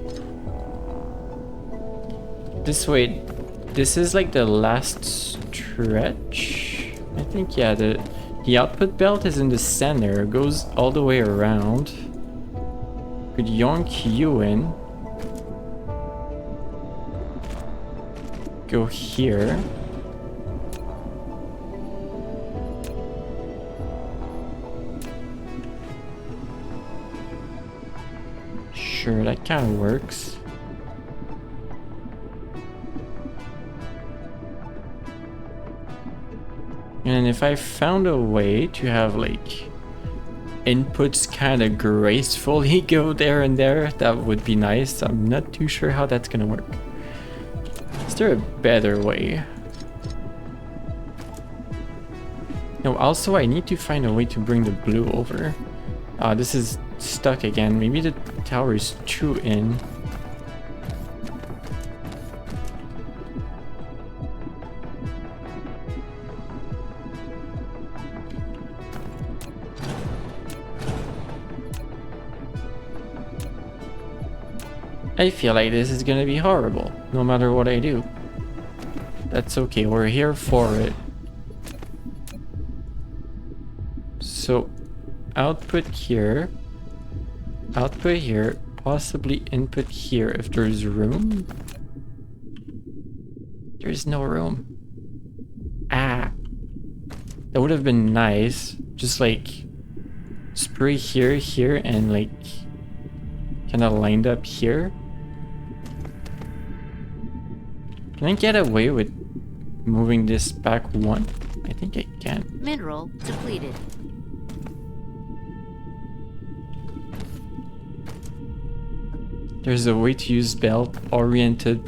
this way, this is like the last stretch. I think, yeah, the output belt is in the center, it goes all the way around. Could yonk you in. Go here. Sure, that kind of works. And if I found a way to have like inputs kind of gracefully go there and there, that would be nice. I'm not too sure how that's gonna work. Is there a better way? No, also I need to find a way to bring the blue over. This is stuck again. Maybe the tower is too in. I feel like this is gonna be horrible, no matter what I do. That's okay, we're here for it. So, output here, possibly input here if there's room. There's no room. Ah, that would have been nice. Just like spray here, and like kind of lined up here. Can I get away with moving this back one? I think I can.
Mineral depleted.
There's a way to use belt oriented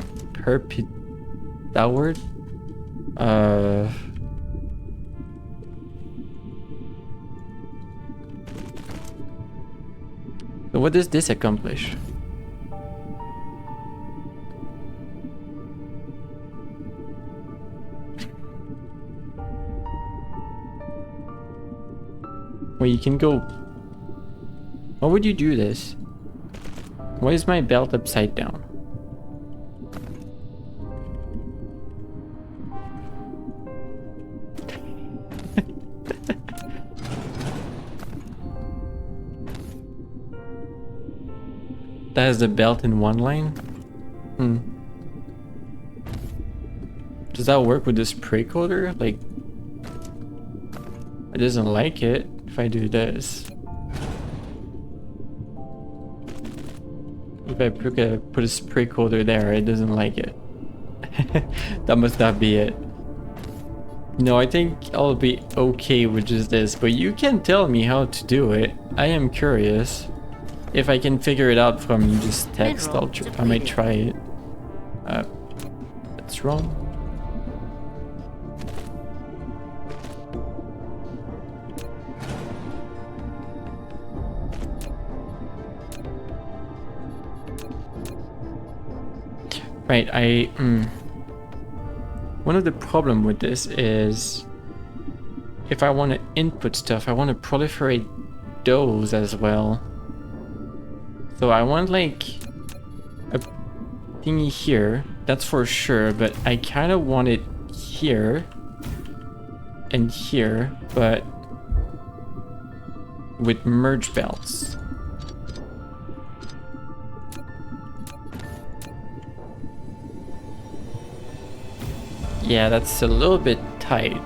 downward. So what does this accomplish? Well, you can go. Why would you do this? Why is my belt upside down? That has the belt in one line? Does that work with the spray coater? Like, it doesn't like it if I do this. If I put a spray coater there, it doesn't like it. That must not be it. No, I think I'll be okay with just this, but you can tell me how to do it. I am curious. If I can figure it out from just text, I might try it. That's wrong. Right, one of the problem with this is if I want to input stuff, I want to proliferate those as well. So I want like a thingy here, that's for sure, but I kind of want it here and here, but with merge belts. Yeah, that's a little bit tight.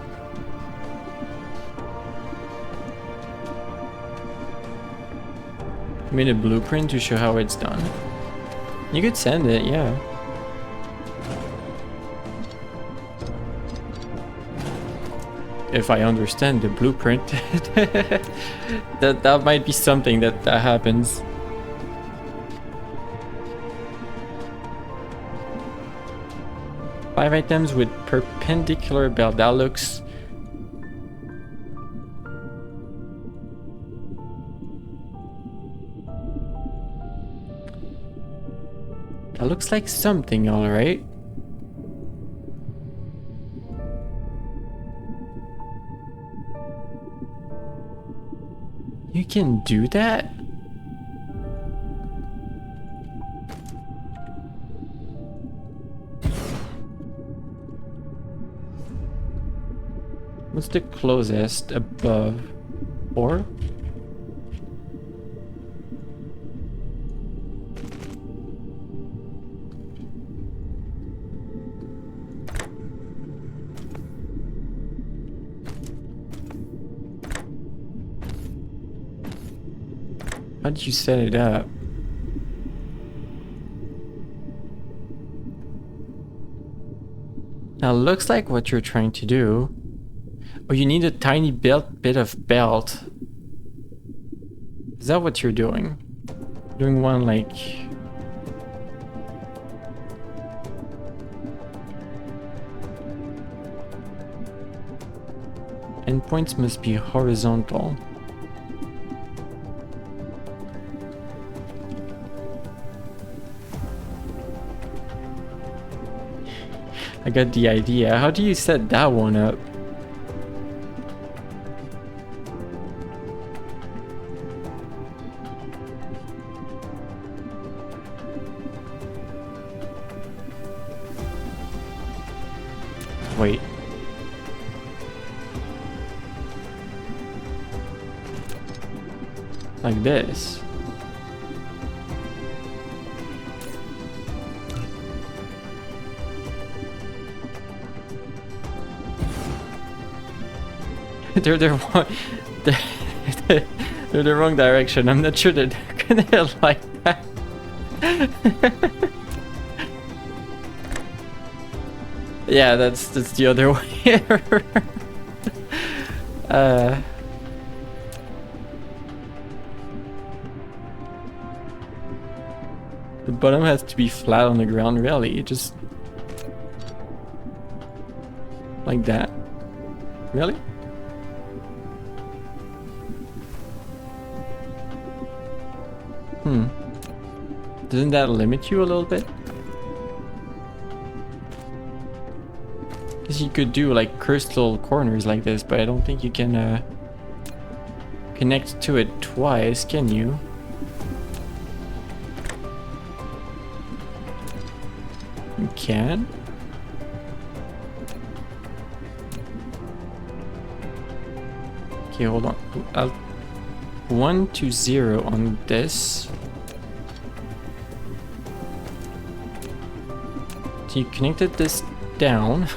I made a blueprint to show how it's done. You could send it, yeah. If I understand the blueprint, that might be something that happens. Five items with perpendicular belt. That looks. That looks like something, alright. You can do that? What's the closest above? 4? How did you set it up? Now looks like what you're trying to do. Oh, you need a tiny bit of belt. Is that what you're doing? Doing one like... Endpoints must be horizontal. I got the idea. How do you set that one up? Wait. Like this. They're the wrong direction. I'm not sure that they're gonna like that. Yeah, that's the other way. The bottom has to be flat on the ground, really. Just like that. Really? Doesn't that limit you a little bit? Because you could do like crystal corners like this, but I don't think you can connect to it twice, can you? You can? Okay, hold on. I'll 1 to 0 on this. So you connected this down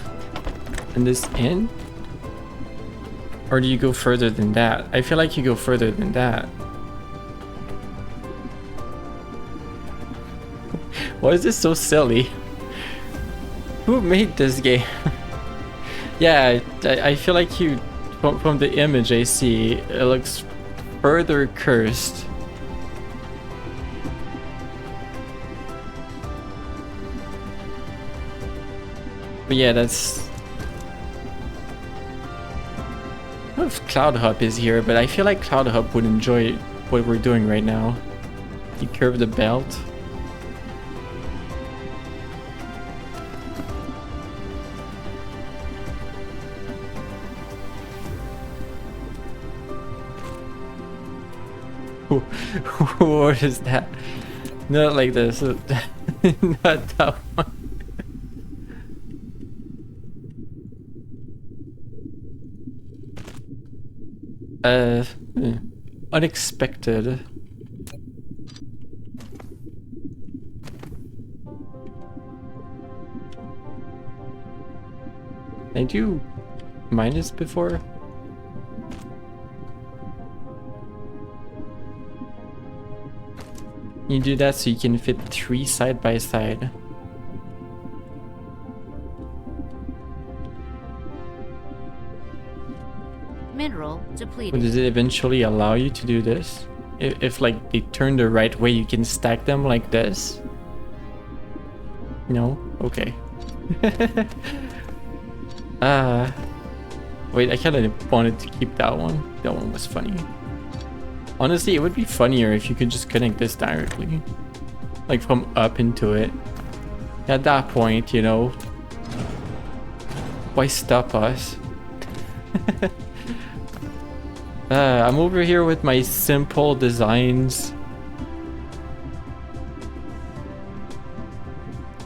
and this in? Or do you go further than that? I feel like you go further than that. Why is this so silly? Who made this game? Yeah, I feel like you, from the image I see, it looks further cursed. But yeah, that's... I don't know if Cloud Hub is here, but I feel like Cloud Hub would enjoy what we're doing right now. You curve the belt. What is that? Not like this. Not that one. Unexpected. I do minus before. You do that so you can fit 3 side by side.
Mineral depleted.
But does it eventually allow you to do this? If like they turn the right way, you can stack them like this? No? Okay. Wait, I kind of wanted to keep that one. That one was funny. Honestly, it would be funnier if you could just connect this directly. Like from up into it. At that point, you know. Why stop us? I'm over here with my simple designs.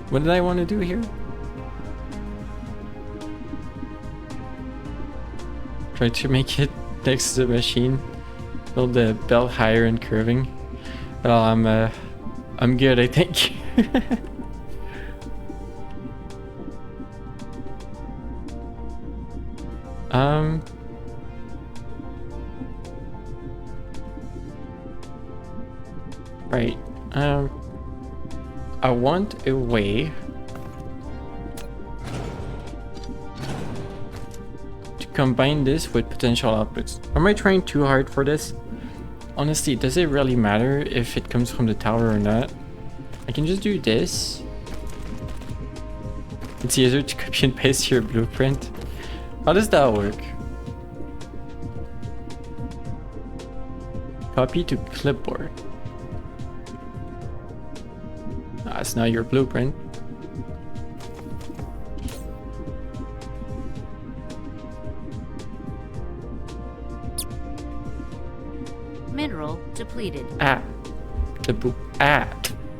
What did I want to do here? Try to make it next to the machine. Build the belt higher and curving. Well, I'm good, I think. Right. I want a way to combine this with potential outputs. Am I trying too hard for this? Honestly, does it really matter if it comes from the tower or not? I can just do this. It's easier to copy and paste your blueprint. How does that work? Copy to clipboard. That's not your blueprint.
Mineral depleted.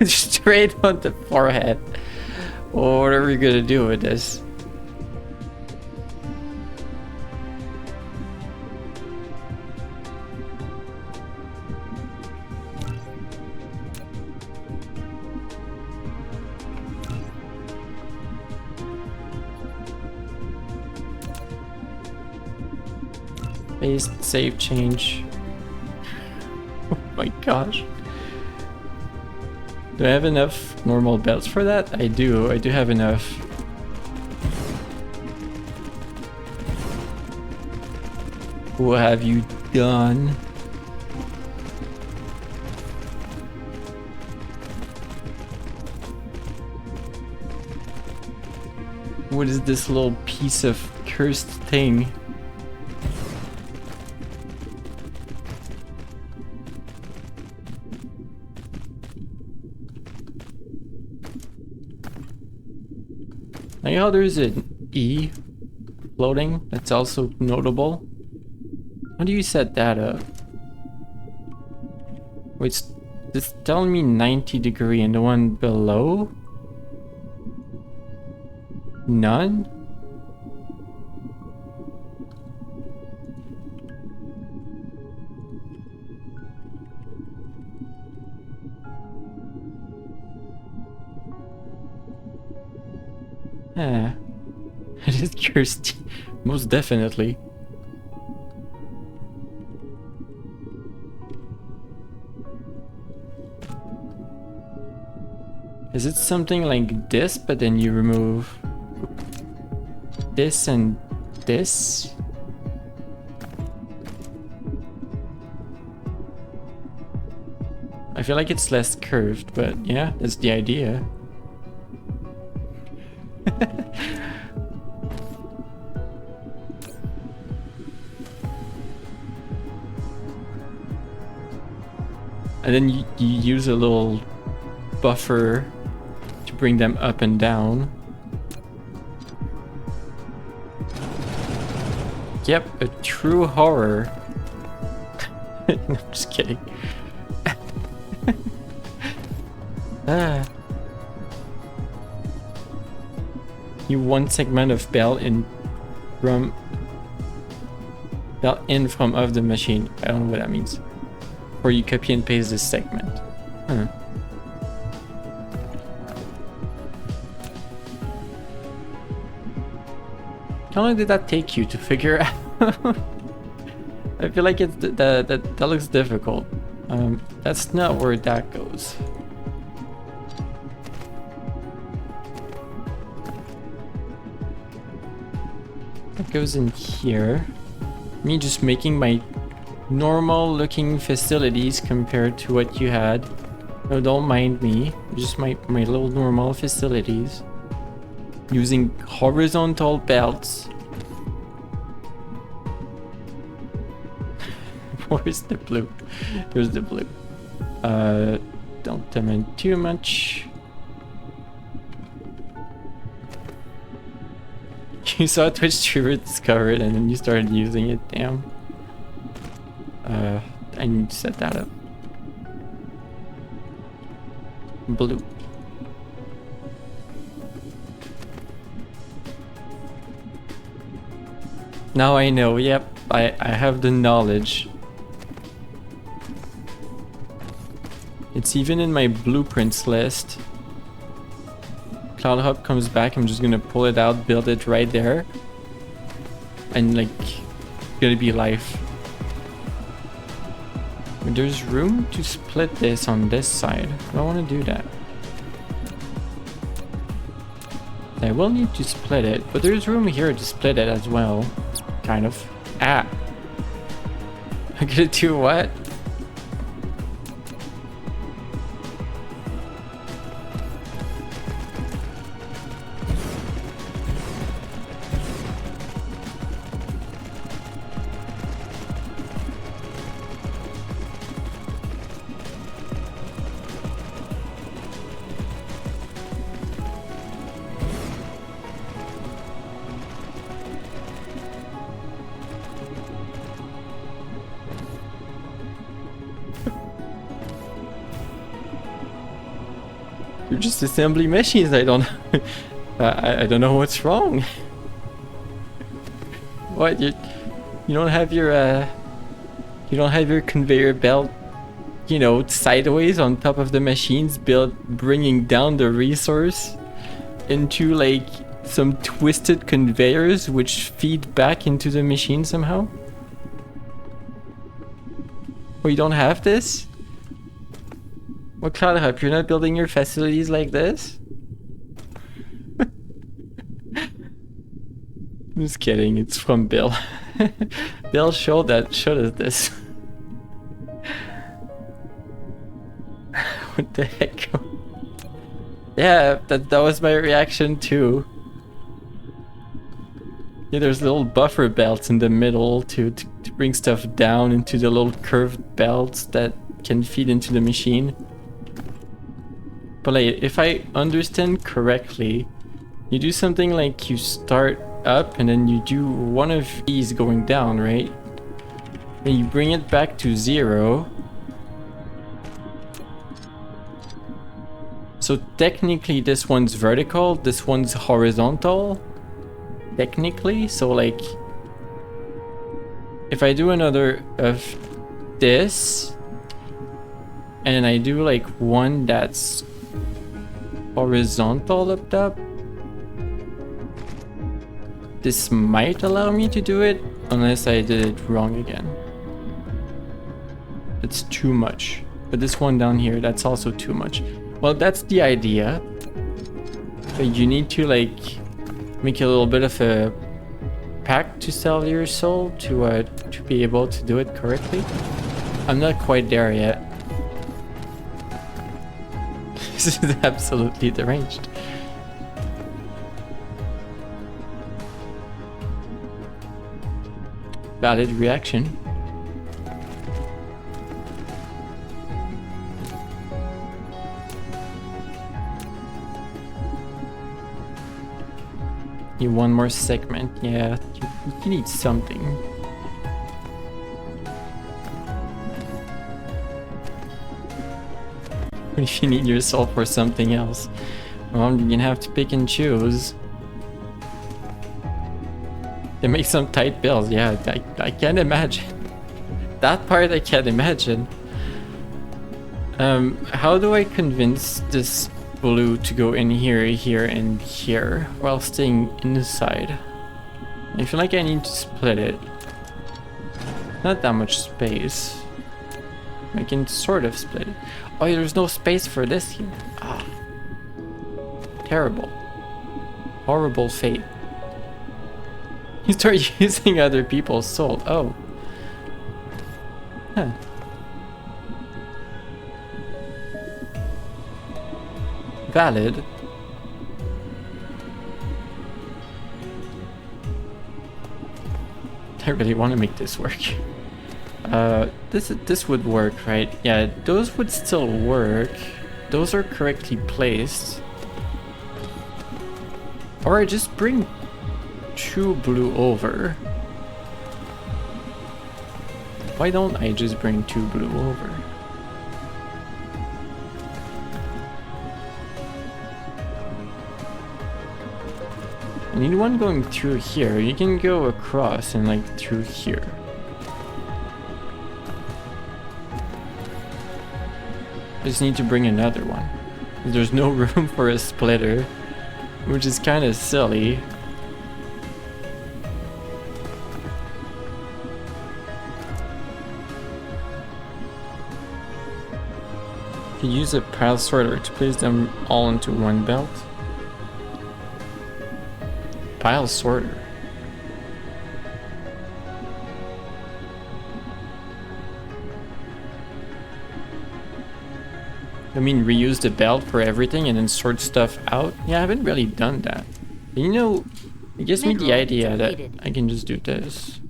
Straight on the forehead. Oh, what are we gonna do with this? Paste, save, change. Oh my gosh. Do I have enough normal belts for that? I do have enough. What have you done? What is this little piece of cursed thing? Like how there's an E floating, that's also notable. How do you set that up? Wait, it's telling me 90 degree and the one below? None? Yeah. It is cursed. Most definitely. Is it something like this, but then you remove this and this? I feel like it's less curved, but yeah, that's the idea. And then you use a little buffer to bring them up and down. Yep, a true horror. No, I'm just kidding. Ah. You one segment of bell in from of the machine. I don't know what that means. Or you copy and paste this segment. Huh. How long did that take you to figure out? I feel like it's that looks difficult. That's not where that goes. That goes in here. Me just making my normal looking facilities compared to what you had. No, don't mind me. Just my little normal facilities. Using horizontal belts. Where's the blue? There's the blue. Don't demand too much. You saw Twitch streamer discover it and then you started using it, damn. I need to set that up. Blue. Now I know, yep, I have the knowledge. It's even in my blueprints list. Cloud Hub comes back, I'm just gonna pull it out, build it right there. And like, gonna be life. There's room to split this on this side. I don't want to do that. I will need to split it, but there's room here to split it as well. Kind of. Ah! I'm gonna do what? You're just assembly machines. I don't I don't know what's wrong. What, you don't have your conveyor belt, you know, sideways on top of the machines, bringing down the resource into like some twisted conveyors which feed back into the machine somehow? Oh, you don't have this? What Cloud Hub, you're not building your facilities like this? I'm just kidding, it's from Bill. Bill showed us this. What the heck? Yeah, that was my reaction too. Yeah, there's little buffer belts in the middle to bring stuff down into the little curved belts that can feed into the machine. But like, if I understand correctly, You do something like you start up and then you do one of these going down, right? Then you bring it back to 0. So technically this one's vertical, this one's horizontal. Technically, so like if I do another of this and then I do like one that's horizontal up top, this might allow me to do it unless I did it wrong again. It's too much. But this one down here, that's also too much. Well, that's the idea. But you need to like make a little bit of a pact to sell your soul to be able to do it correctly. I'm not quite there yet. This is absolutely deranged. Valid reaction. You one more segment, yeah. You need something. What if you need your soul for something else? Well, you're gonna have to pick and choose. They make some tight bills, yeah, I can't imagine. That part I can't imagine. How do I convince this blue to go in here, here, and here while staying inside? I feel like I need to split it. Not that much space. I can sort of split it. Oh, there's no space for this here. Ah. Terrible. Horrible fate. You start using other people's soul. Oh. Huh. Valid. I really want to make this work. This would work, right? Yeah, those would still work. Those are correctly placed. Or I just bring 2 blue over. Why don't I just bring 2 blue over? I need one going through here. You can go across and like through here. Just need to bring another one. There's no room for a splitter, which is kind of silly. You use a pile sorter to place them all into one belt. Pile sorter. I mean, reuse the belt for everything and then sort stuff out? Yeah, I haven't really done that. You know, it gives me the idea that I can just do this.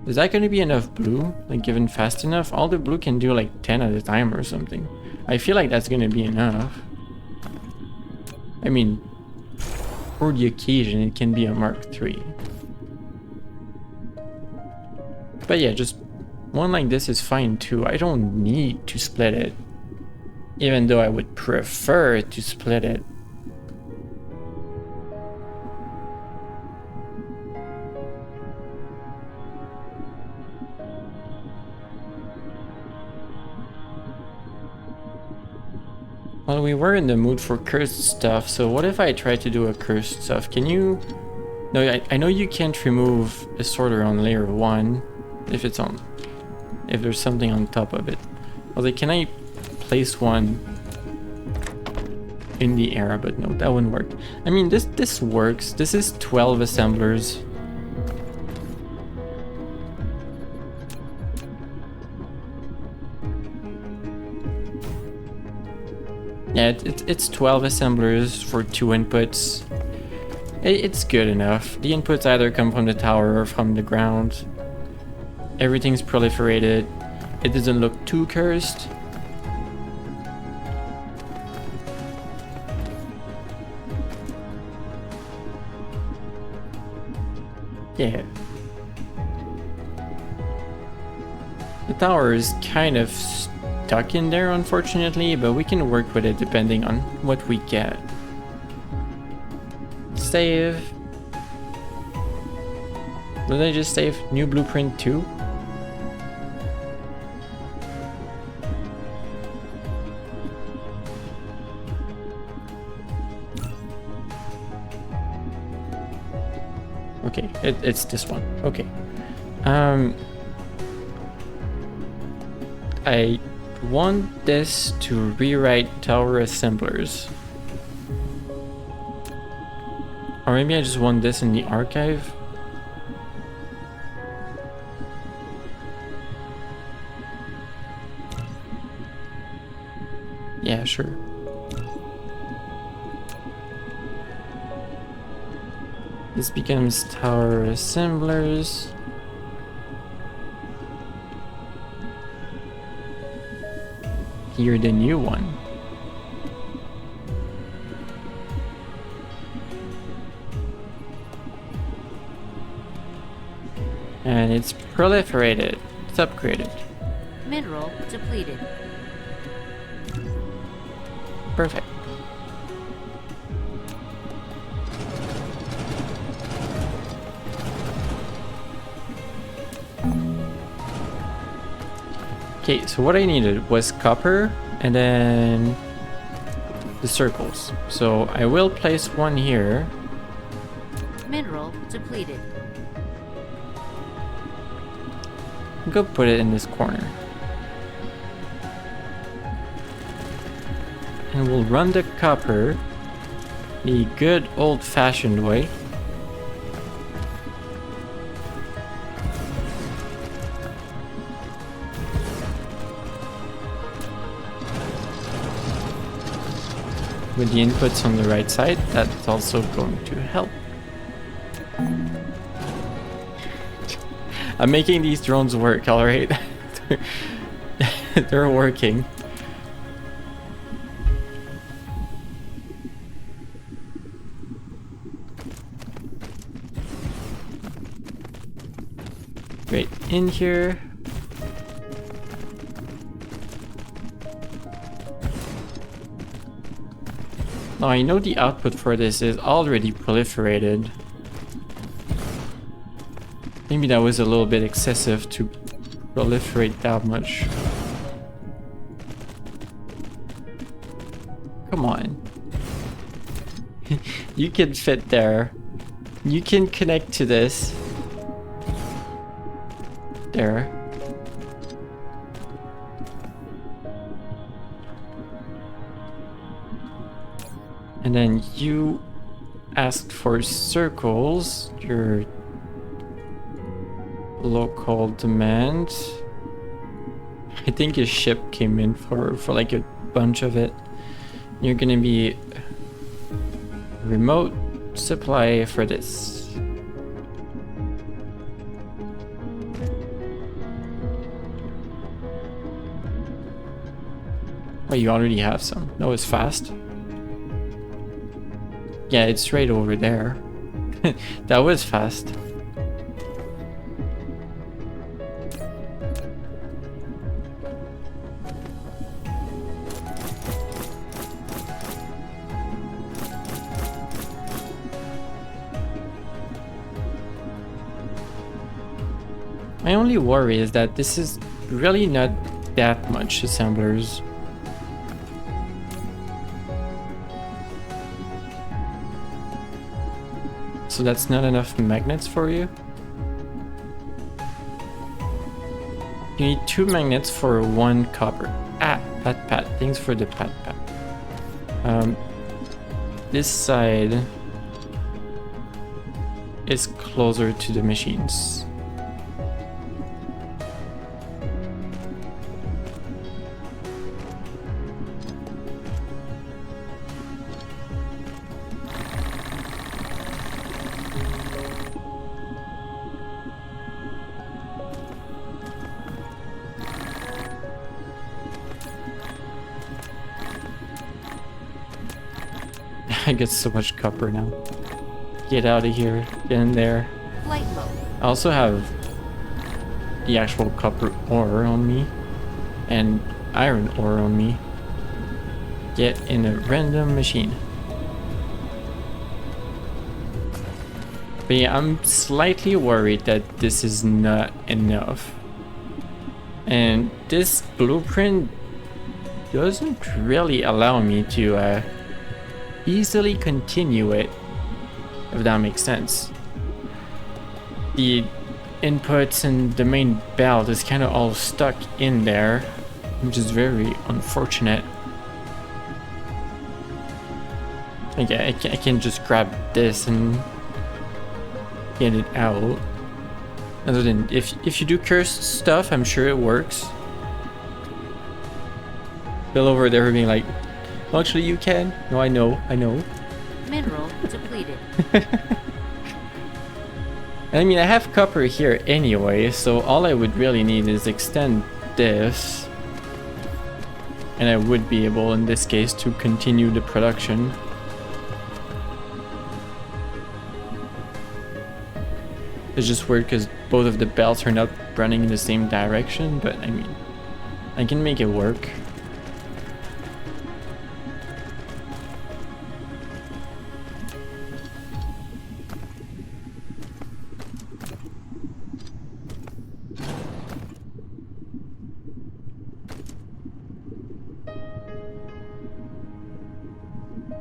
Is that going to be enough blue? Like, given fast enough? All the blue can do like 10 at a time or something. I feel like that's going to be enough. I mean, for the occasion, it can be a Mark III. But yeah, just one like this is fine too. I don't need to split it. Even though I would prefer to split it. Well, we were in the mood for cursed stuff, so what if I try to do a cursed stuff? Can you... No, I know you can't remove a sorter on layer 1 if it's on... if there's something on top of it. I was like, can I place one in the air? But no, that wouldn't work. I mean, this works. This is 12 assemblers. Yeah, it's 12 assemblers for 2 inputs. It's good enough. The inputs either come from the tower or from the ground. Everything's proliferated. It doesn't look too cursed. Yeah. The tower is kind of stuck in there, unfortunately, but we can work with it depending on what we get. Save. Did I just save new blueprint 2? Okay, it's this one. Okay. I want this to rewrite tower assemblers. Or maybe I just want this in the archive. Yeah, sure. This becomes tower assemblers. Here, the new one. And it's proliferated. It's upgraded.
Mineral depleted.
Perfect. Okay, so what I needed was copper and then the circles. So I will place one here.
Mineral depleted.
Go put it in this corner. And we'll run the copper the good old-fashioned way. With the inputs on the right side, that's also going to help. I'm making these drones work, alright? They're working. Right in here. Now I know the output for this is already proliferated. Maybe that was a little bit excessive to proliferate that much. Come on. You can fit there. You can connect to this. There. And then you asked for circles, your local demand. I think a ship came in for like a bunch of it. You're gonna be remote supply for this. Oh, you already have some. No, it's fast. Yeah, it's right over there. That was fast. My only worry is that this is really not that much assemblers. So that's not enough magnets for you? You need 2 magnets for 1 copper. Ah, pat. Thanks for the pat. This side is closer to the machines. I get so much copper now. Get out of here. Get in there.
Flight mode.
I also have the actual copper ore on me and iron ore on me. Get in a random machine. But yeah, I'm slightly worried that this is not enough. And this blueprint doesn't really allow me to easily continue it, if that makes sense. The inputs and the main belt is kind of all stuck in there, which is very unfortunate. Okay, I can just grab this and get it out. Other than if you do cursed stuff, I'm sure it works. Bill over there being like, well, actually you can. No, I know.
Mineral depleted.
I mean, I have copper here anyway, so all I would really need is extend this. And I would be able, in this case, to continue the production. It's just weird because both of the belts are not running in the same direction, but I mean, I can make it work.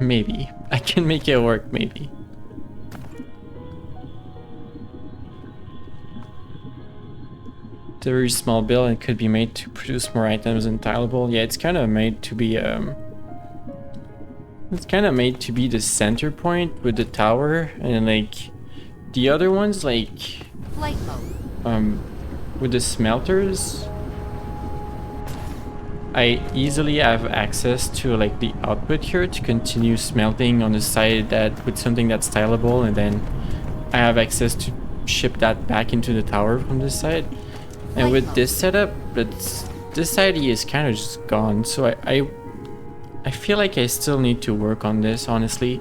Maybe. I can make it work, maybe. It's a very small build and could be made to produce more items than tileable. Yeah, it's kind of made to be it's kind of made to be the center point with the tower, and like the other ones, like
Flight mode.
with the smelters, I easily have access to like the output here to continue smelting on the side that with something that's tileable, and then I have access to ship that back into the tower from this side. And with this setup, this idea is kind of just gone, so I feel like I still need to work on this, honestly.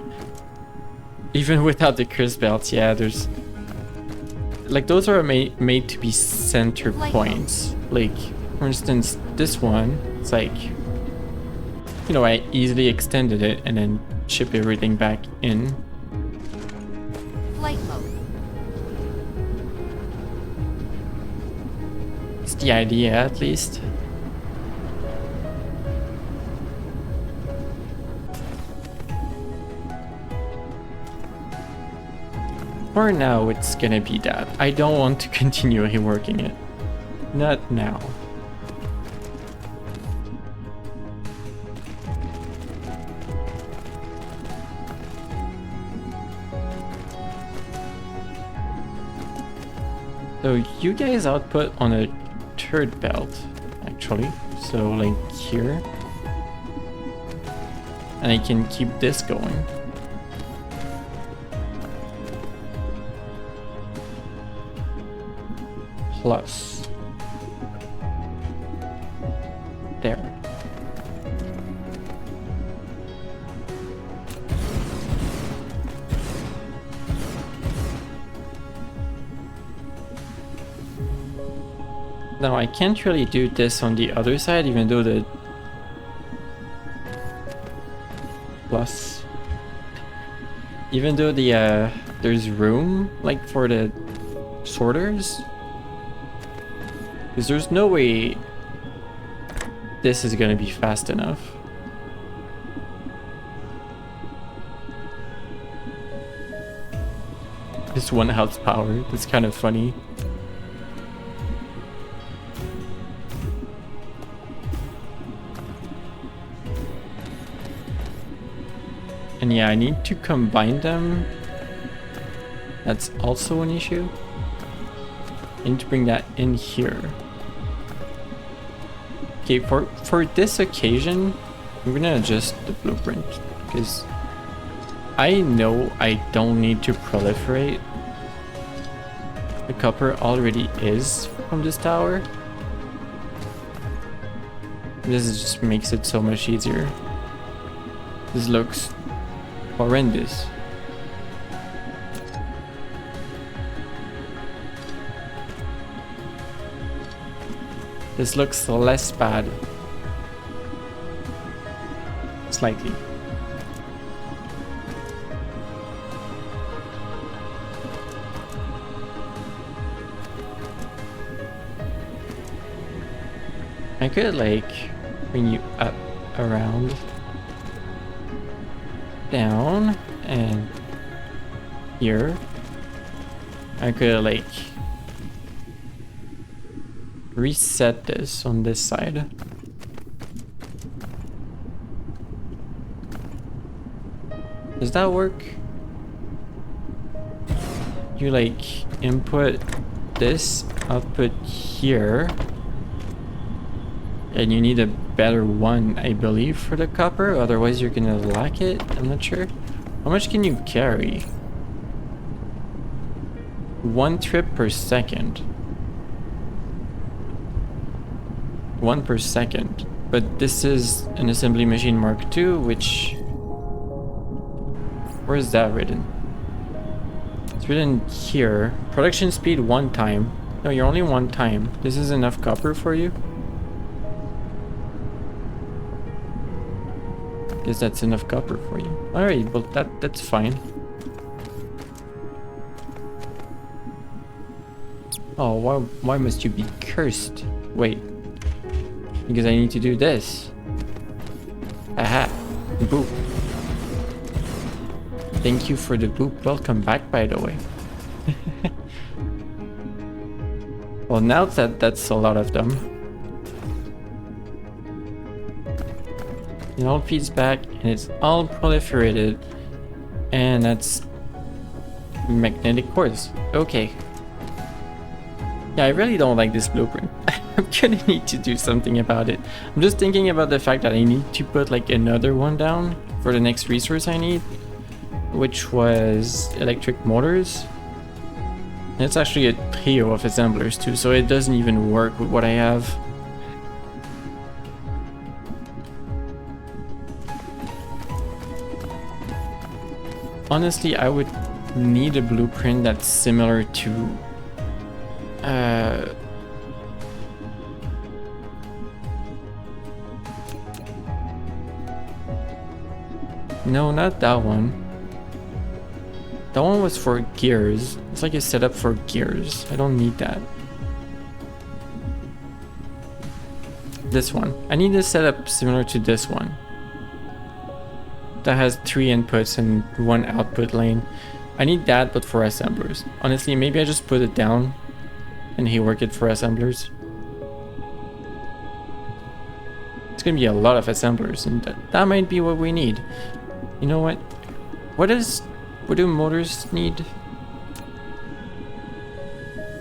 Even without the curse belts, yeah, there's like those are made to be center points. Like for instance, this one, it's like, you know, I easily extended it and then ship everything back in.
Flight mode.
It's the idea, at least. For now, it's gonna be that. I don't want to continue reworking it. Not now. So you guys output on a third belt, actually. So like here. And I can keep this going. Plus. There. Now I can't really do this on the other side, even though the plus, even though the there's room like for the sorters, because there's no way this is gonna be fast enough. This one health power, that's kind of funny. And yeah, I need to combine them. That's also an issue. I need to bring that in here. Okay, for this occasion, I'm gonna adjust the blueprint because I know I don't need to proliferate. The copper already is from this tower. This just makes it so much easier. This looks horrendous. This looks less bad. Slightly. I could like bring you up, around, down, and here. I could like reset this on this side. Does that work? You like input this, output here. And you need a better one, I believe, for the copper. Otherwise, you're gonna lack it. I'm not sure. How much can you carry? 1 trip per second. 1 per second. But this is an assembly machine Mark II, which... Where is that written? It's written here. Production speed 1 time. No, you're only 1 time. This is enough copper for you? Guess that's enough copper for you. Alright, well that's fine. Oh, why must you be cursed? Wait. Because I need to do this. Aha. Boop. Thank you for the boop. Welcome back, by the way. Well, now that's a lot of them. It all feeds back and it's all proliferated. And that's magnetic cores. Okay. Yeah, I really don't like this blueprint. I'm gonna need to do something about it. I'm just thinking about the fact that I need to put like another one down for the next resource I need, which was electric motors. And it's actually a trio of assemblers too, so it doesn't even work with what I have. Honestly, I would need a blueprint that's similar to no, not that one. That one was for gears. It's like a setup for gears. I don't need that. This one. I need a setup similar to this one. That has 3 inputs and 1 output lane. I need that, but for assemblers. Honestly, maybe I just put it down and he work it for assemblers. It's gonna be a lot of assemblers, and that might be what we need. You know what? What do motors need?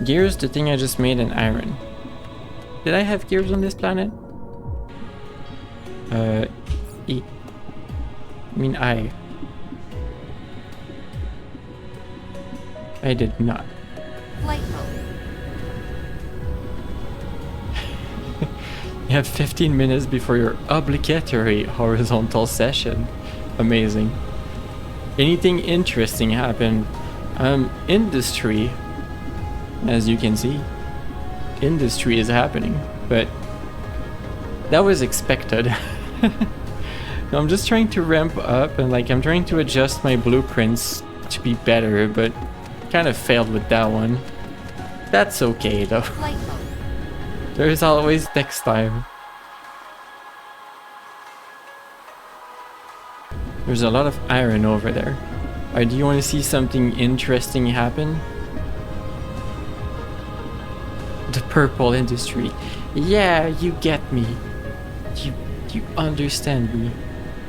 Gears, the thing I just made, and iron. Did I have gears on this planet? E. I mean I did not.
Flight mode.
You have 15 minutes before your obligatory horizontal session. Amazing. Anything interesting happened? Industry, as you can see, industry is happening, but that was expected. No, I'm just trying to ramp up and like I'm trying to adjust my blueprints to be better, but kind of failed with that one. That's okay though.
Flight mode.
There's always next time. There's a lot of iron over there. Alright, do you want to see something interesting happen? The purple industry. Yeah, you get me. You understand me.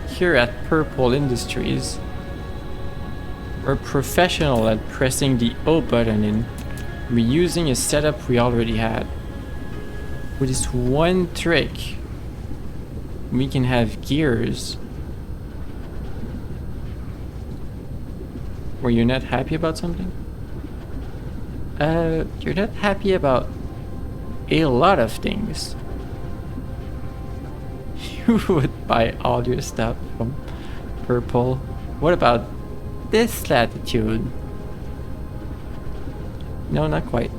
Here at Purple Industries, we're professional at pressing the O button and reusing a setup we already had. With this one trick, we can have gears. Were you not happy about something? You're not happy about a lot of things. You would buy all your stuff from Purple. What about this latitude? No, not quite.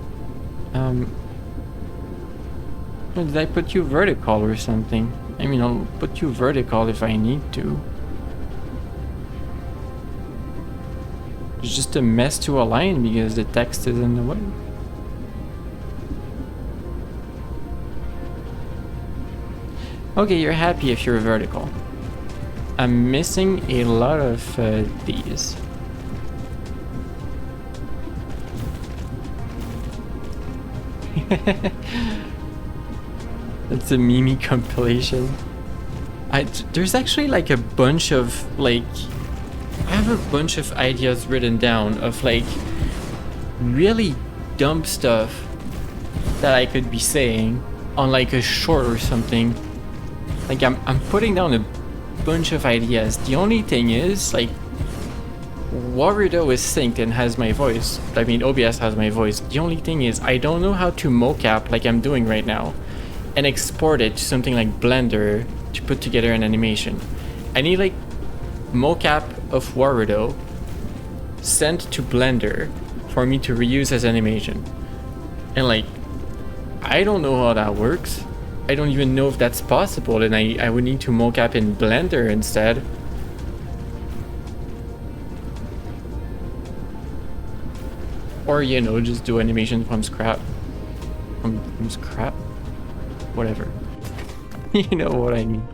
Or did I put you vertical or something? I mean, I'll put you vertical if I need to. It's just a mess to align because the text is in the way. Okay, you're happy if you're vertical. I'm missing a lot of these. That's a Mimi compilation. There's actually like a bunch of like... I have a bunch of ideas written down of like really dumb stuff that I could be saying on like a short or something. Like I'm putting down a bunch of ideas. The only thing is like Warudo is synced and has my voice. I mean OBS has my voice. The only thing is I don't know how to mocap like I'm doing right now and export it to something like Blender to put together an animation. I need like mocap of Warudo sent to Blender for me to reuse as animation. And like I don't know how that works. I don't even know if that's possible, and I would need to mocap in Blender instead. Or, you know, just do animation from scrap. From scrap? Whatever. You know what I mean.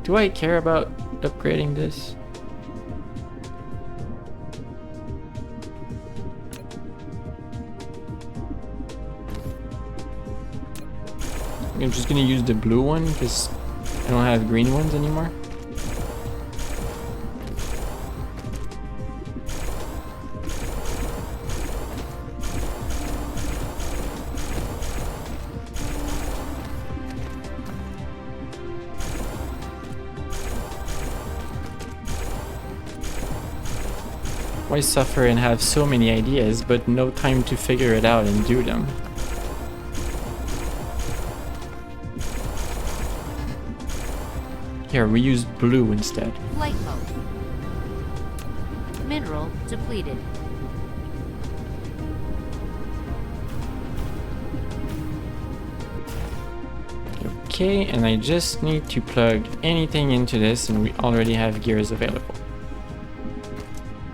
Do I care about upgrading this? I'm just gonna use the blue one because I don't have green ones anymore. Why suffer and have so many ideas but no time to figure it out and do them? Here, we use blue instead.
Flight mode. Mineral depleted.
Okay, and I just need to plug anything into this and we already have gears available.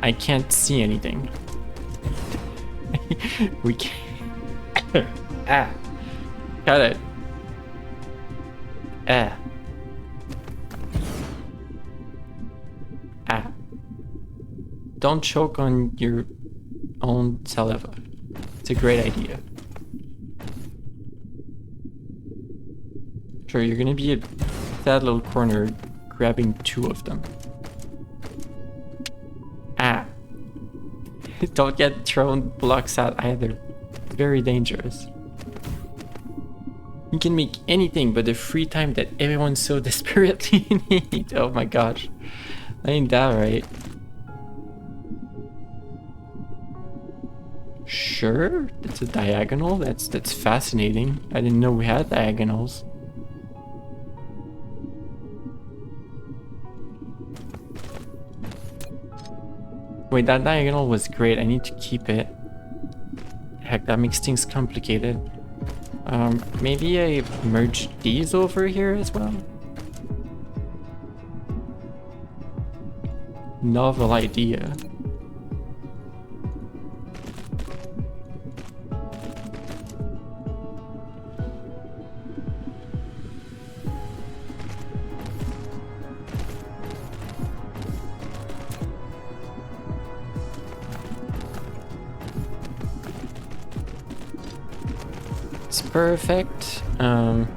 I can't see anything. We can't. Ah. Got it. Ah. Ah. Don't choke on your own saliva. It's a great idea. Sure, you're gonna be at that little corner grabbing two of them. Ah. Don't get thrown blocks out either. It's very dangerous. You can make anything but the free time that everyone so desperately needs. Oh my gosh. Ain't that right? Sure, it's a diagonal. That's fascinating. I didn't know we had diagonals. Wait, that diagonal was great. I need to keep it. Heck, that makes things complicated. Maybe I merge these over here as well? Novel idea. It's perfect. Power.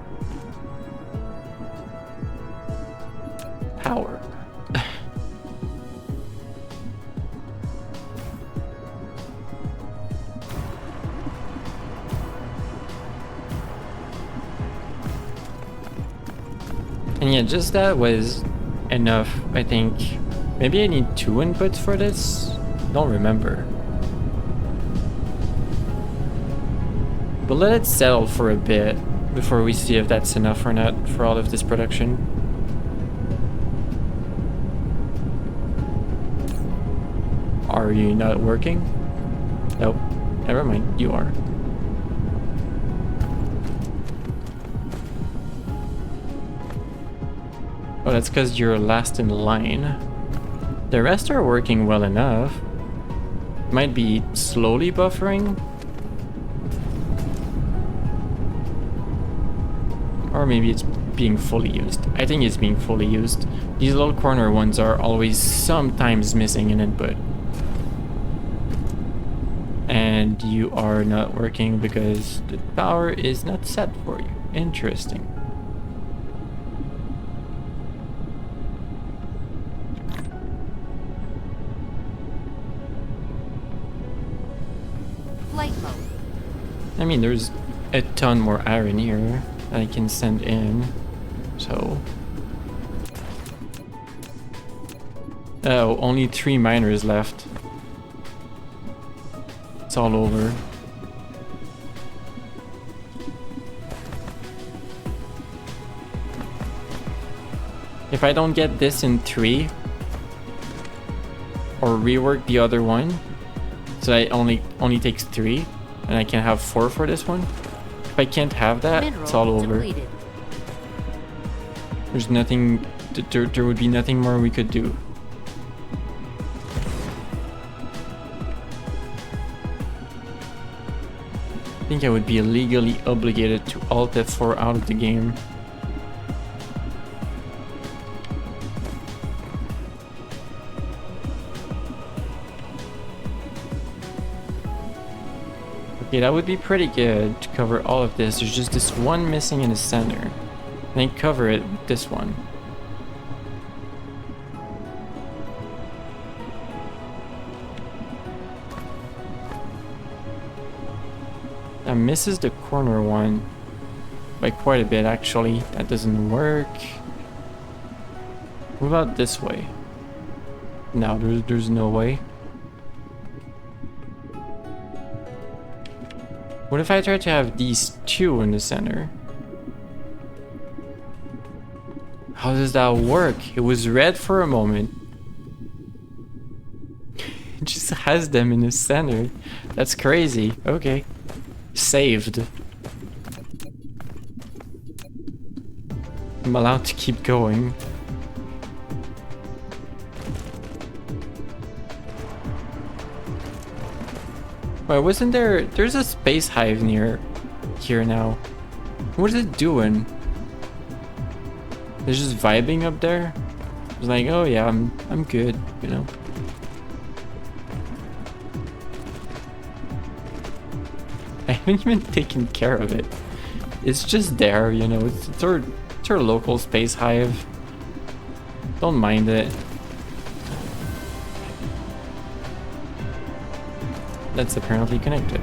And yeah, just that was enough, I think. Maybe I need 2 inputs for this? Don't remember. But let it settle for a bit before we see if that's enough or not for all of this production. Are you not working? Nope. Never mind, you are. Well, that's because you're last in line. The rest are working well enough. Might be slowly buffering. Or maybe it's being fully used. I think it's being fully used. These little corner ones are always sometimes missing an input. And you are not working because the power is not set for you. Interesting.
Flight mode.
I mean, there's a ton more iron here that I can send in. So... oh, only 3 miners left. It's all over. If I don't get this in 3, or rework the other one, so it only takes 3, and I can have 4 for this one. If I can't have that,
Mineral
it's all over.
depleted.
There's nothing, there would be nothing more we could do. I think I would be legally obligated to Alt F4 out of the game. Okay, that would be pretty good to cover all of this. There's just this one missing in the center. I think cover it with this one. That misses the corner one by quite a bit actually. That doesn't work. What about this way? No, there's no way. What if I try to have these 2 in the center? How does that work? It was red for a moment. It just has them in the center. That's crazy. Okay. Saved. I'm allowed to keep going. Why wasn't there... there's a space hive near here now. What is it doing? It's just vibing up there. It's like, oh yeah, I'm good, you know. I haven't even taken care of it. It's just there, you know. It's our local space hive. Don't mind it. That's apparently connected.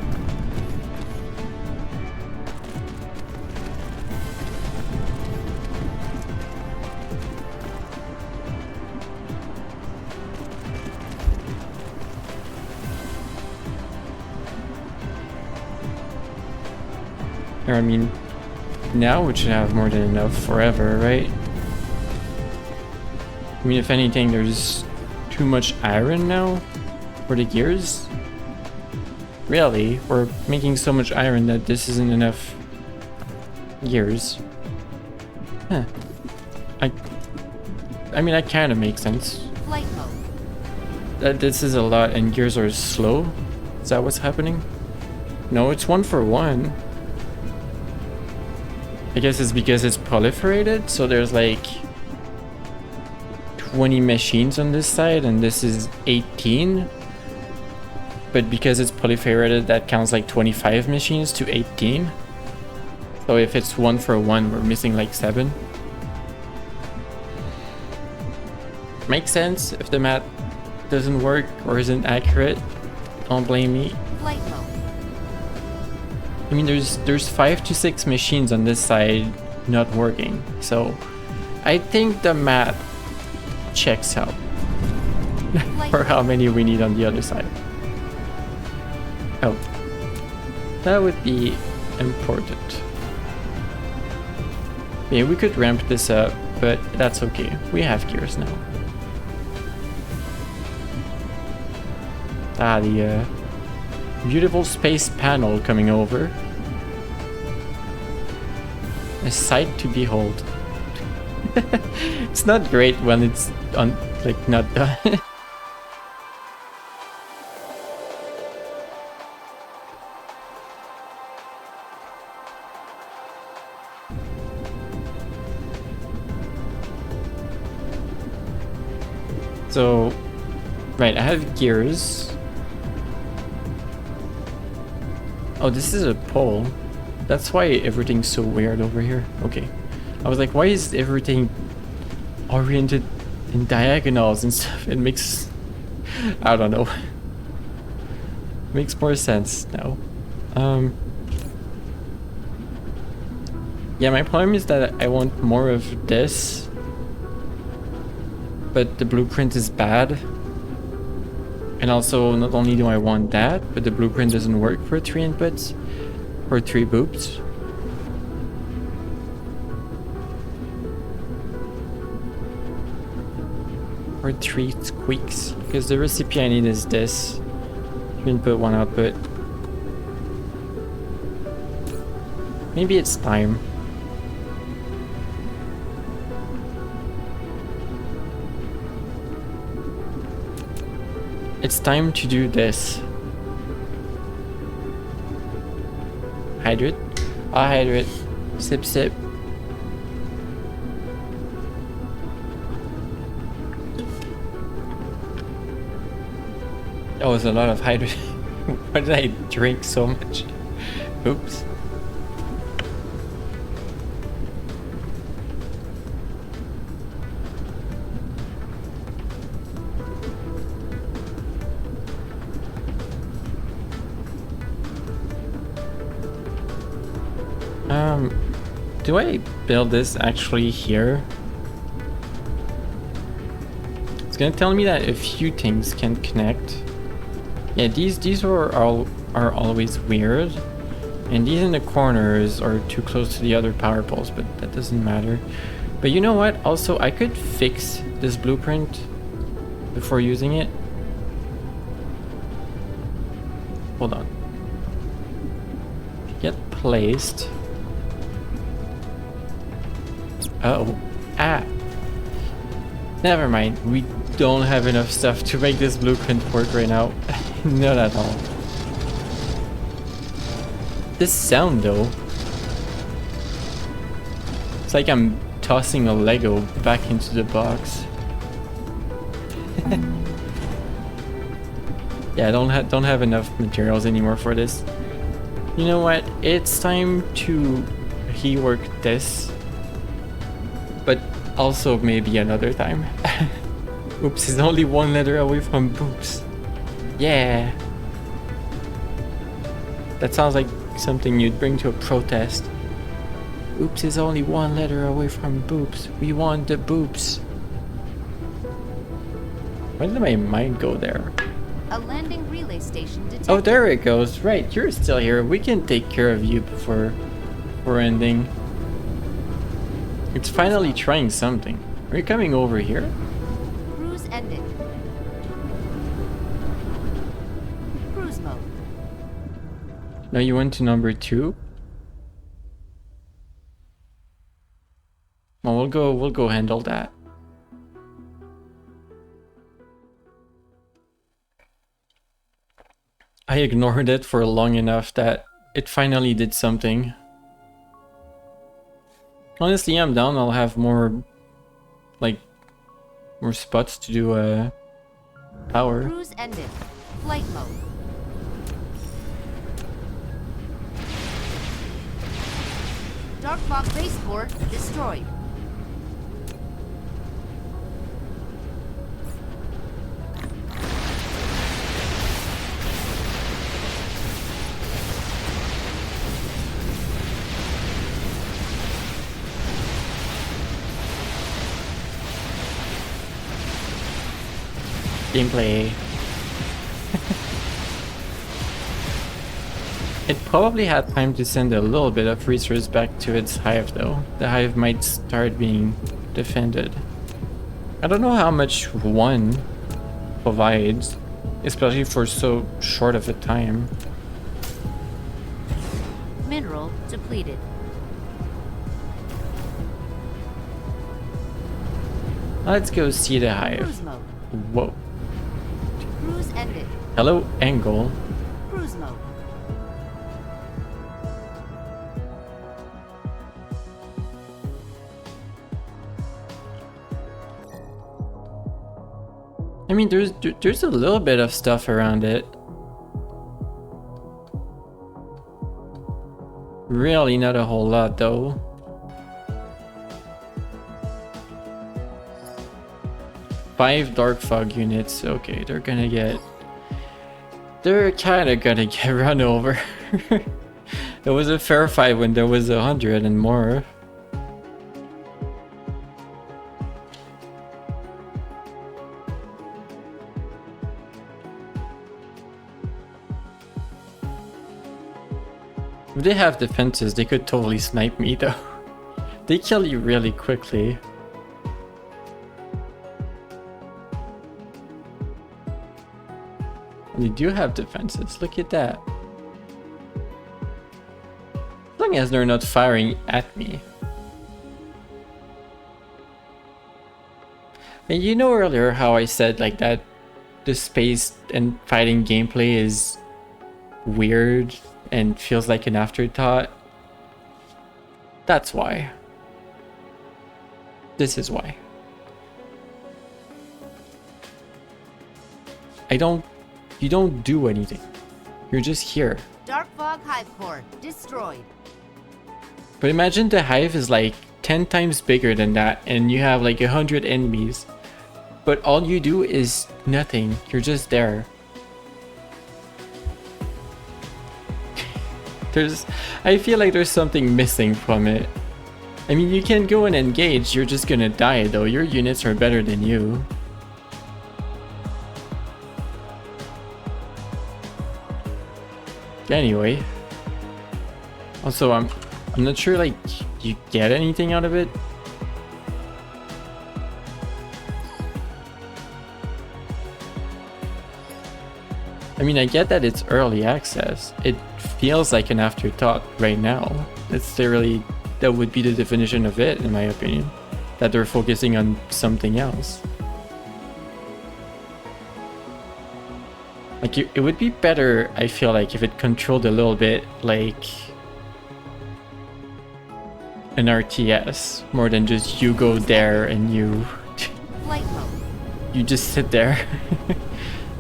Or, I mean, now we should have more than enough forever, right? I mean, if anything, there's too much iron now for the gears. Really, we're making so much iron that this isn't enough gears. Huh. I mean, that kind of makes sense.
Flight mode.
That this is a lot and gears are slow? Is that what's happening? No, it's 1 for 1. I guess it's because it's proliferated, so there's like 20 machines on this side and this is 18. But because it's proliferated, that counts like 25 machines to 18. So if it's 1 for 1, we're missing like 7. Makes sense if the math doesn't work or isn't accurate. Don't blame me.
Flight mode.
I mean, there's 5 to 6 machines on this side not working. So I think the math checks out for how many we need on the other side. Oh, that would be important. Yeah, we could ramp this up, but that's okay. We have gears now. Ah, the beautiful space panel coming over. A sight to behold. It's not great when it's like not done. So, right, I have gears. Oh, this is a pole. That's why everything's so weird over here. Okay. I was like, why is everything oriented in diagonals and stuff? It makes... I don't know. Makes more sense now. Yeah, my problem is that I want more of this. But the blueprint is bad. And also, not only do I want that, but the blueprint doesn't work for 3 inputs. Or 3 boops. Or 3 squeaks. Because the recipe I need is this. 3 input, 1 output. Maybe it's time. It's time to do this. Hydrate. I'll hydrate. Sip, sip. That was a lot of hydrate. Why did I drink so much? Oops. Do I build this actually here? It's gonna tell me that a few things can connect. Yeah, these are always weird. And these in the corners are too close to the other power poles, but that doesn't matter. But you know what? Also, I could fix this blueprint before using it. Hold on. Get placed. Uh-oh. Ah. Never mind. We don't have enough stuff to make this blueprint work right now. Not at all. This sound though. It's like I'm tossing a Lego back into the box. Yeah, I don't have enough materials anymore for this. You know what? It's time to rework this. But also maybe another time. Oops is only 1 letter away from boops. Yeah. That sounds like something you'd bring to a protest. Oops is only 1 letter away from boops. We want the boops. Why did my mind go there?
A landing relay station detected.
Oh, there it goes. Right, you're still here. We can take care of you before we're ending. It's finally trying something. Are you coming over here?
Cruise ended. Cruise mode.
No, you went to number 2? Well, we'll go handle that. I ignored it for long enough that it finally did something. Honestly, I'm down. I'll have more, like, more spots to do power.
Cruise ended. Flight mode. Darkfog base core destroyed.
Gameplay. It probably had time to send a little bit of resource back to its hive though. The hive might start being defended. I don't know how much one provides, especially for so short of a time.
Mineral depleted.
Let's go see the hive.
Cruise mode.
Whoa.
Cruise ended.
Hello, Angle.
Cruise mode.
I mean, there's a little bit of stuff around it. Really not a whole lot though. Five dark fog units. Okay, they're kind of gonna get run over. It was a fair fight when there was 100 and more. If they have defenses, they could totally snipe me though. They kill you really quickly. They do have defenses, look at that. As long as they're not firing at me. And you know earlier how I said like that the space and fighting gameplay is weird and feels like an afterthought? That's why. This is why. You don't do anything. You're just here.
Dark Fog Hive Core destroyed.
But imagine the hive is like 10 times bigger than that and you have like 100 enemies. But all you do is nothing. You're just there. I feel like there's something missing from it. I mean, you can go and engage, you're just gonna die though. Your units are better than you. Anyway. Also, I'm not sure like you get anything out of it. I mean, I get that it's early access. It feels like an afterthought right now. It's literally, that would be the definition of it, in my opinion. That they're focusing on something else. Like, it would be better, I feel like, if it controlled a little bit like an RTS, more than just you go there and you
Flight mode.
you just sit there.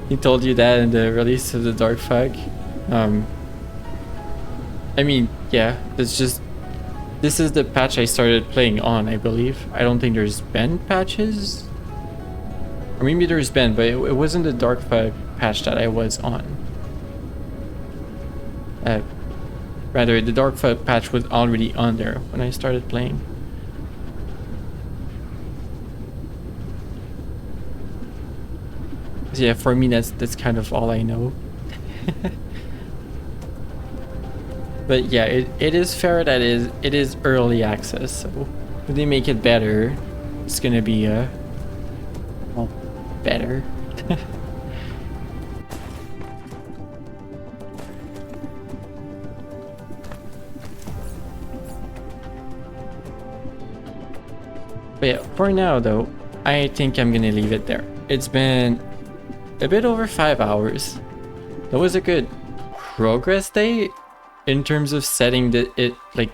He told you that in the release of the Dark Fog. I mean, yeah, this is the patch I started playing on, I believe. I don't think there's been patches. Or maybe there's been, but it wasn't the Dark Fog patch that I was on. Rather, the Dark Fog patch was already on there when I started playing. So yeah, for me that's kind of all I know. But yeah, it is fair that it is early access, so if they make it better, it's gonna be well, better. But yeah, for now though, I think I'm gonna leave it there. It's been a bit over 5 hours. That was a good progress day in terms of setting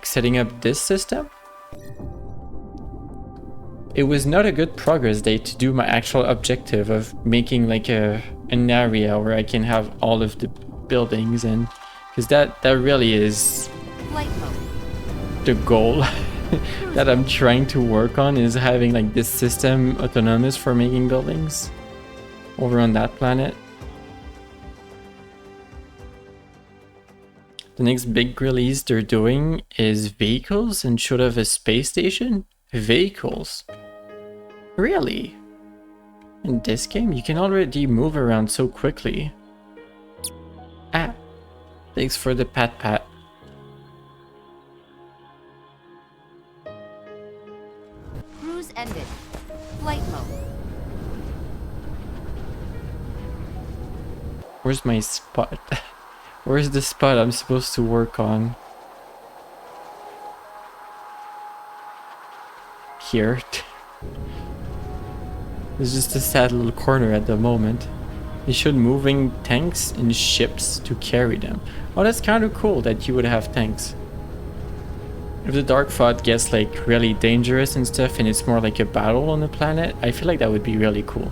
setting up this system. It was not a good progress day to do my actual objective of making like an area where I can have all of the buildings, and because that really is
Flight mode.
the goal that I'm trying to work on, is having like this system autonomous for making buildings over on that planet. The next big release they're doing is vehicles instead of a space station. Vehicles? Really? In this game, you can already move around so quickly. Ah, thanks for the pat.
Cruise ended. Flight mode.
Where's my spot? Where's the spot I'm supposed to work on? Here. It's just a sad little corner at the moment. They showed moving tanks and ships to carry them. Oh, that's kind of cool that you would have tanks. If the Dark Fog gets like really dangerous and stuff and it's more like a battle on the planet, I feel like that would be really cool.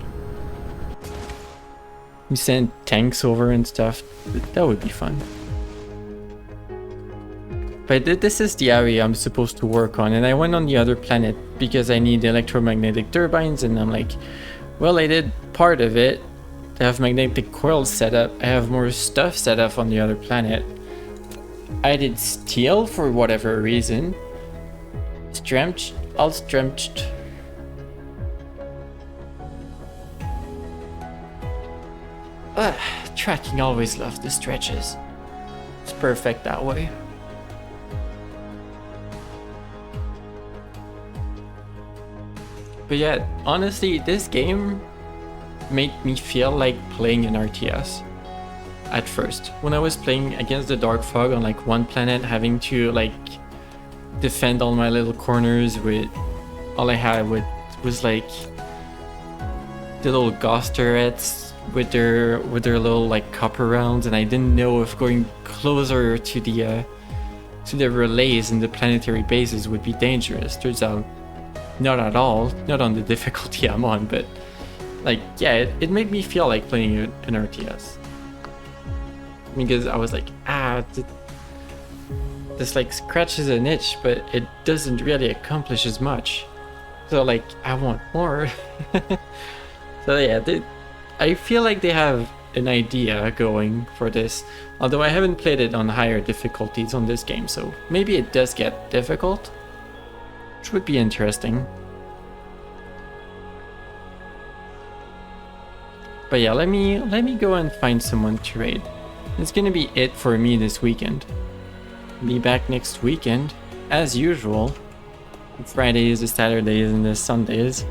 You send tanks over and stuff, that would be fun. But this is the area I'm supposed to work on, and I went on the other planet because I need electromagnetic turbines, and I'm like, well, I did part of it. I have magnetic coils set up. I have more stuff set up on the other planet. I did steel for whatever reason. All drenched. Tracking always loves the stretches. It's perfect that way. But yeah, honestly, this game made me feel like playing an RTS at first. When I was playing against the Dark Fog on like one planet, having to like defend all my little corners with all I had was like the little ghost turrets with their little like copper rounds, and I didn't know if going closer to the relays in the planetary bases would be dangerous. Turns out not at all, not on the difficulty I'm on, but like, yeah, it made me feel like playing an RTS. Because I was like, this like scratches an itch, but it doesn't really accomplish as much. So like, I want more. So yeah, I feel like they have an idea going for this. Although I haven't played it on higher difficulties on this game, so maybe it does get difficult. Which would be interesting. But yeah, let me go and find someone to raid. It's gonna be it for me this weekend. Be back next weekend, as usual. The Fridays, the Saturdays, and the Sundays.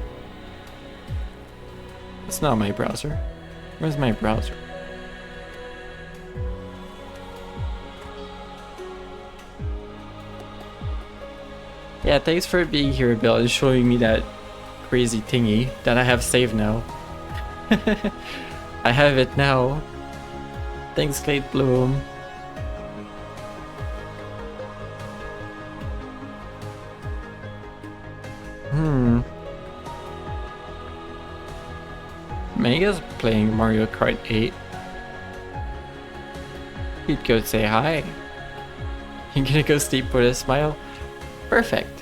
It's not my browser. Where's my browser? Yeah, thanks for being here, Bill, and showing me that crazy thingy that I have saved now. I have it now. Thanks, Kate Bloom. Mega's playing Mario Kart 8. He'd go say hi. You gonna go sleep with a smile? Perfect.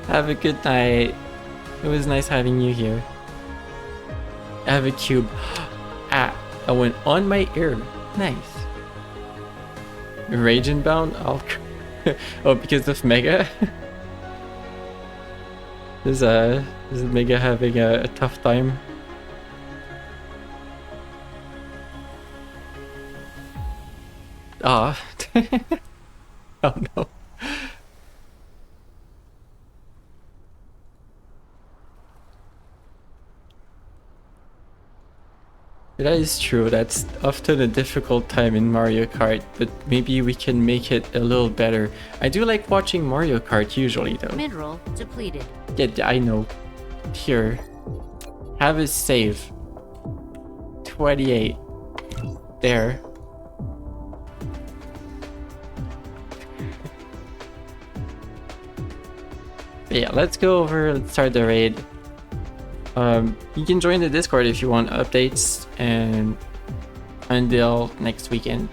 Have a good night. It was nice having you here. I have a cube. I went on my ear. Nice. Raging bound? Oh, oh, because of Mega? Is Mega having a tough time? Ah. Oh no. That is true, that's often a difficult time in Mario Kart, but maybe we can make it a little better. I do like watching Mario Kart usually though.
Mineral depleted.
Yeah, I know. Here. Have a save. 28. There. But yeah, let's go over, let's start the raid. You can join the Discord if you want updates, and until next weekend.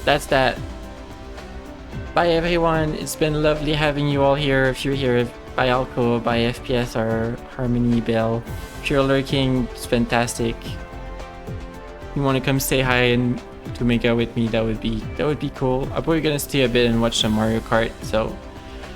That's that. Bye everyone, it's been lovely having you all here. If you're here, by Alco, by FPS or Harmony Bell. If you're lurking, it's fantastic. You want to come say hi and to make out with me, that would be cool. I'm probably gonna stay a bit and watch some Mario Kart, so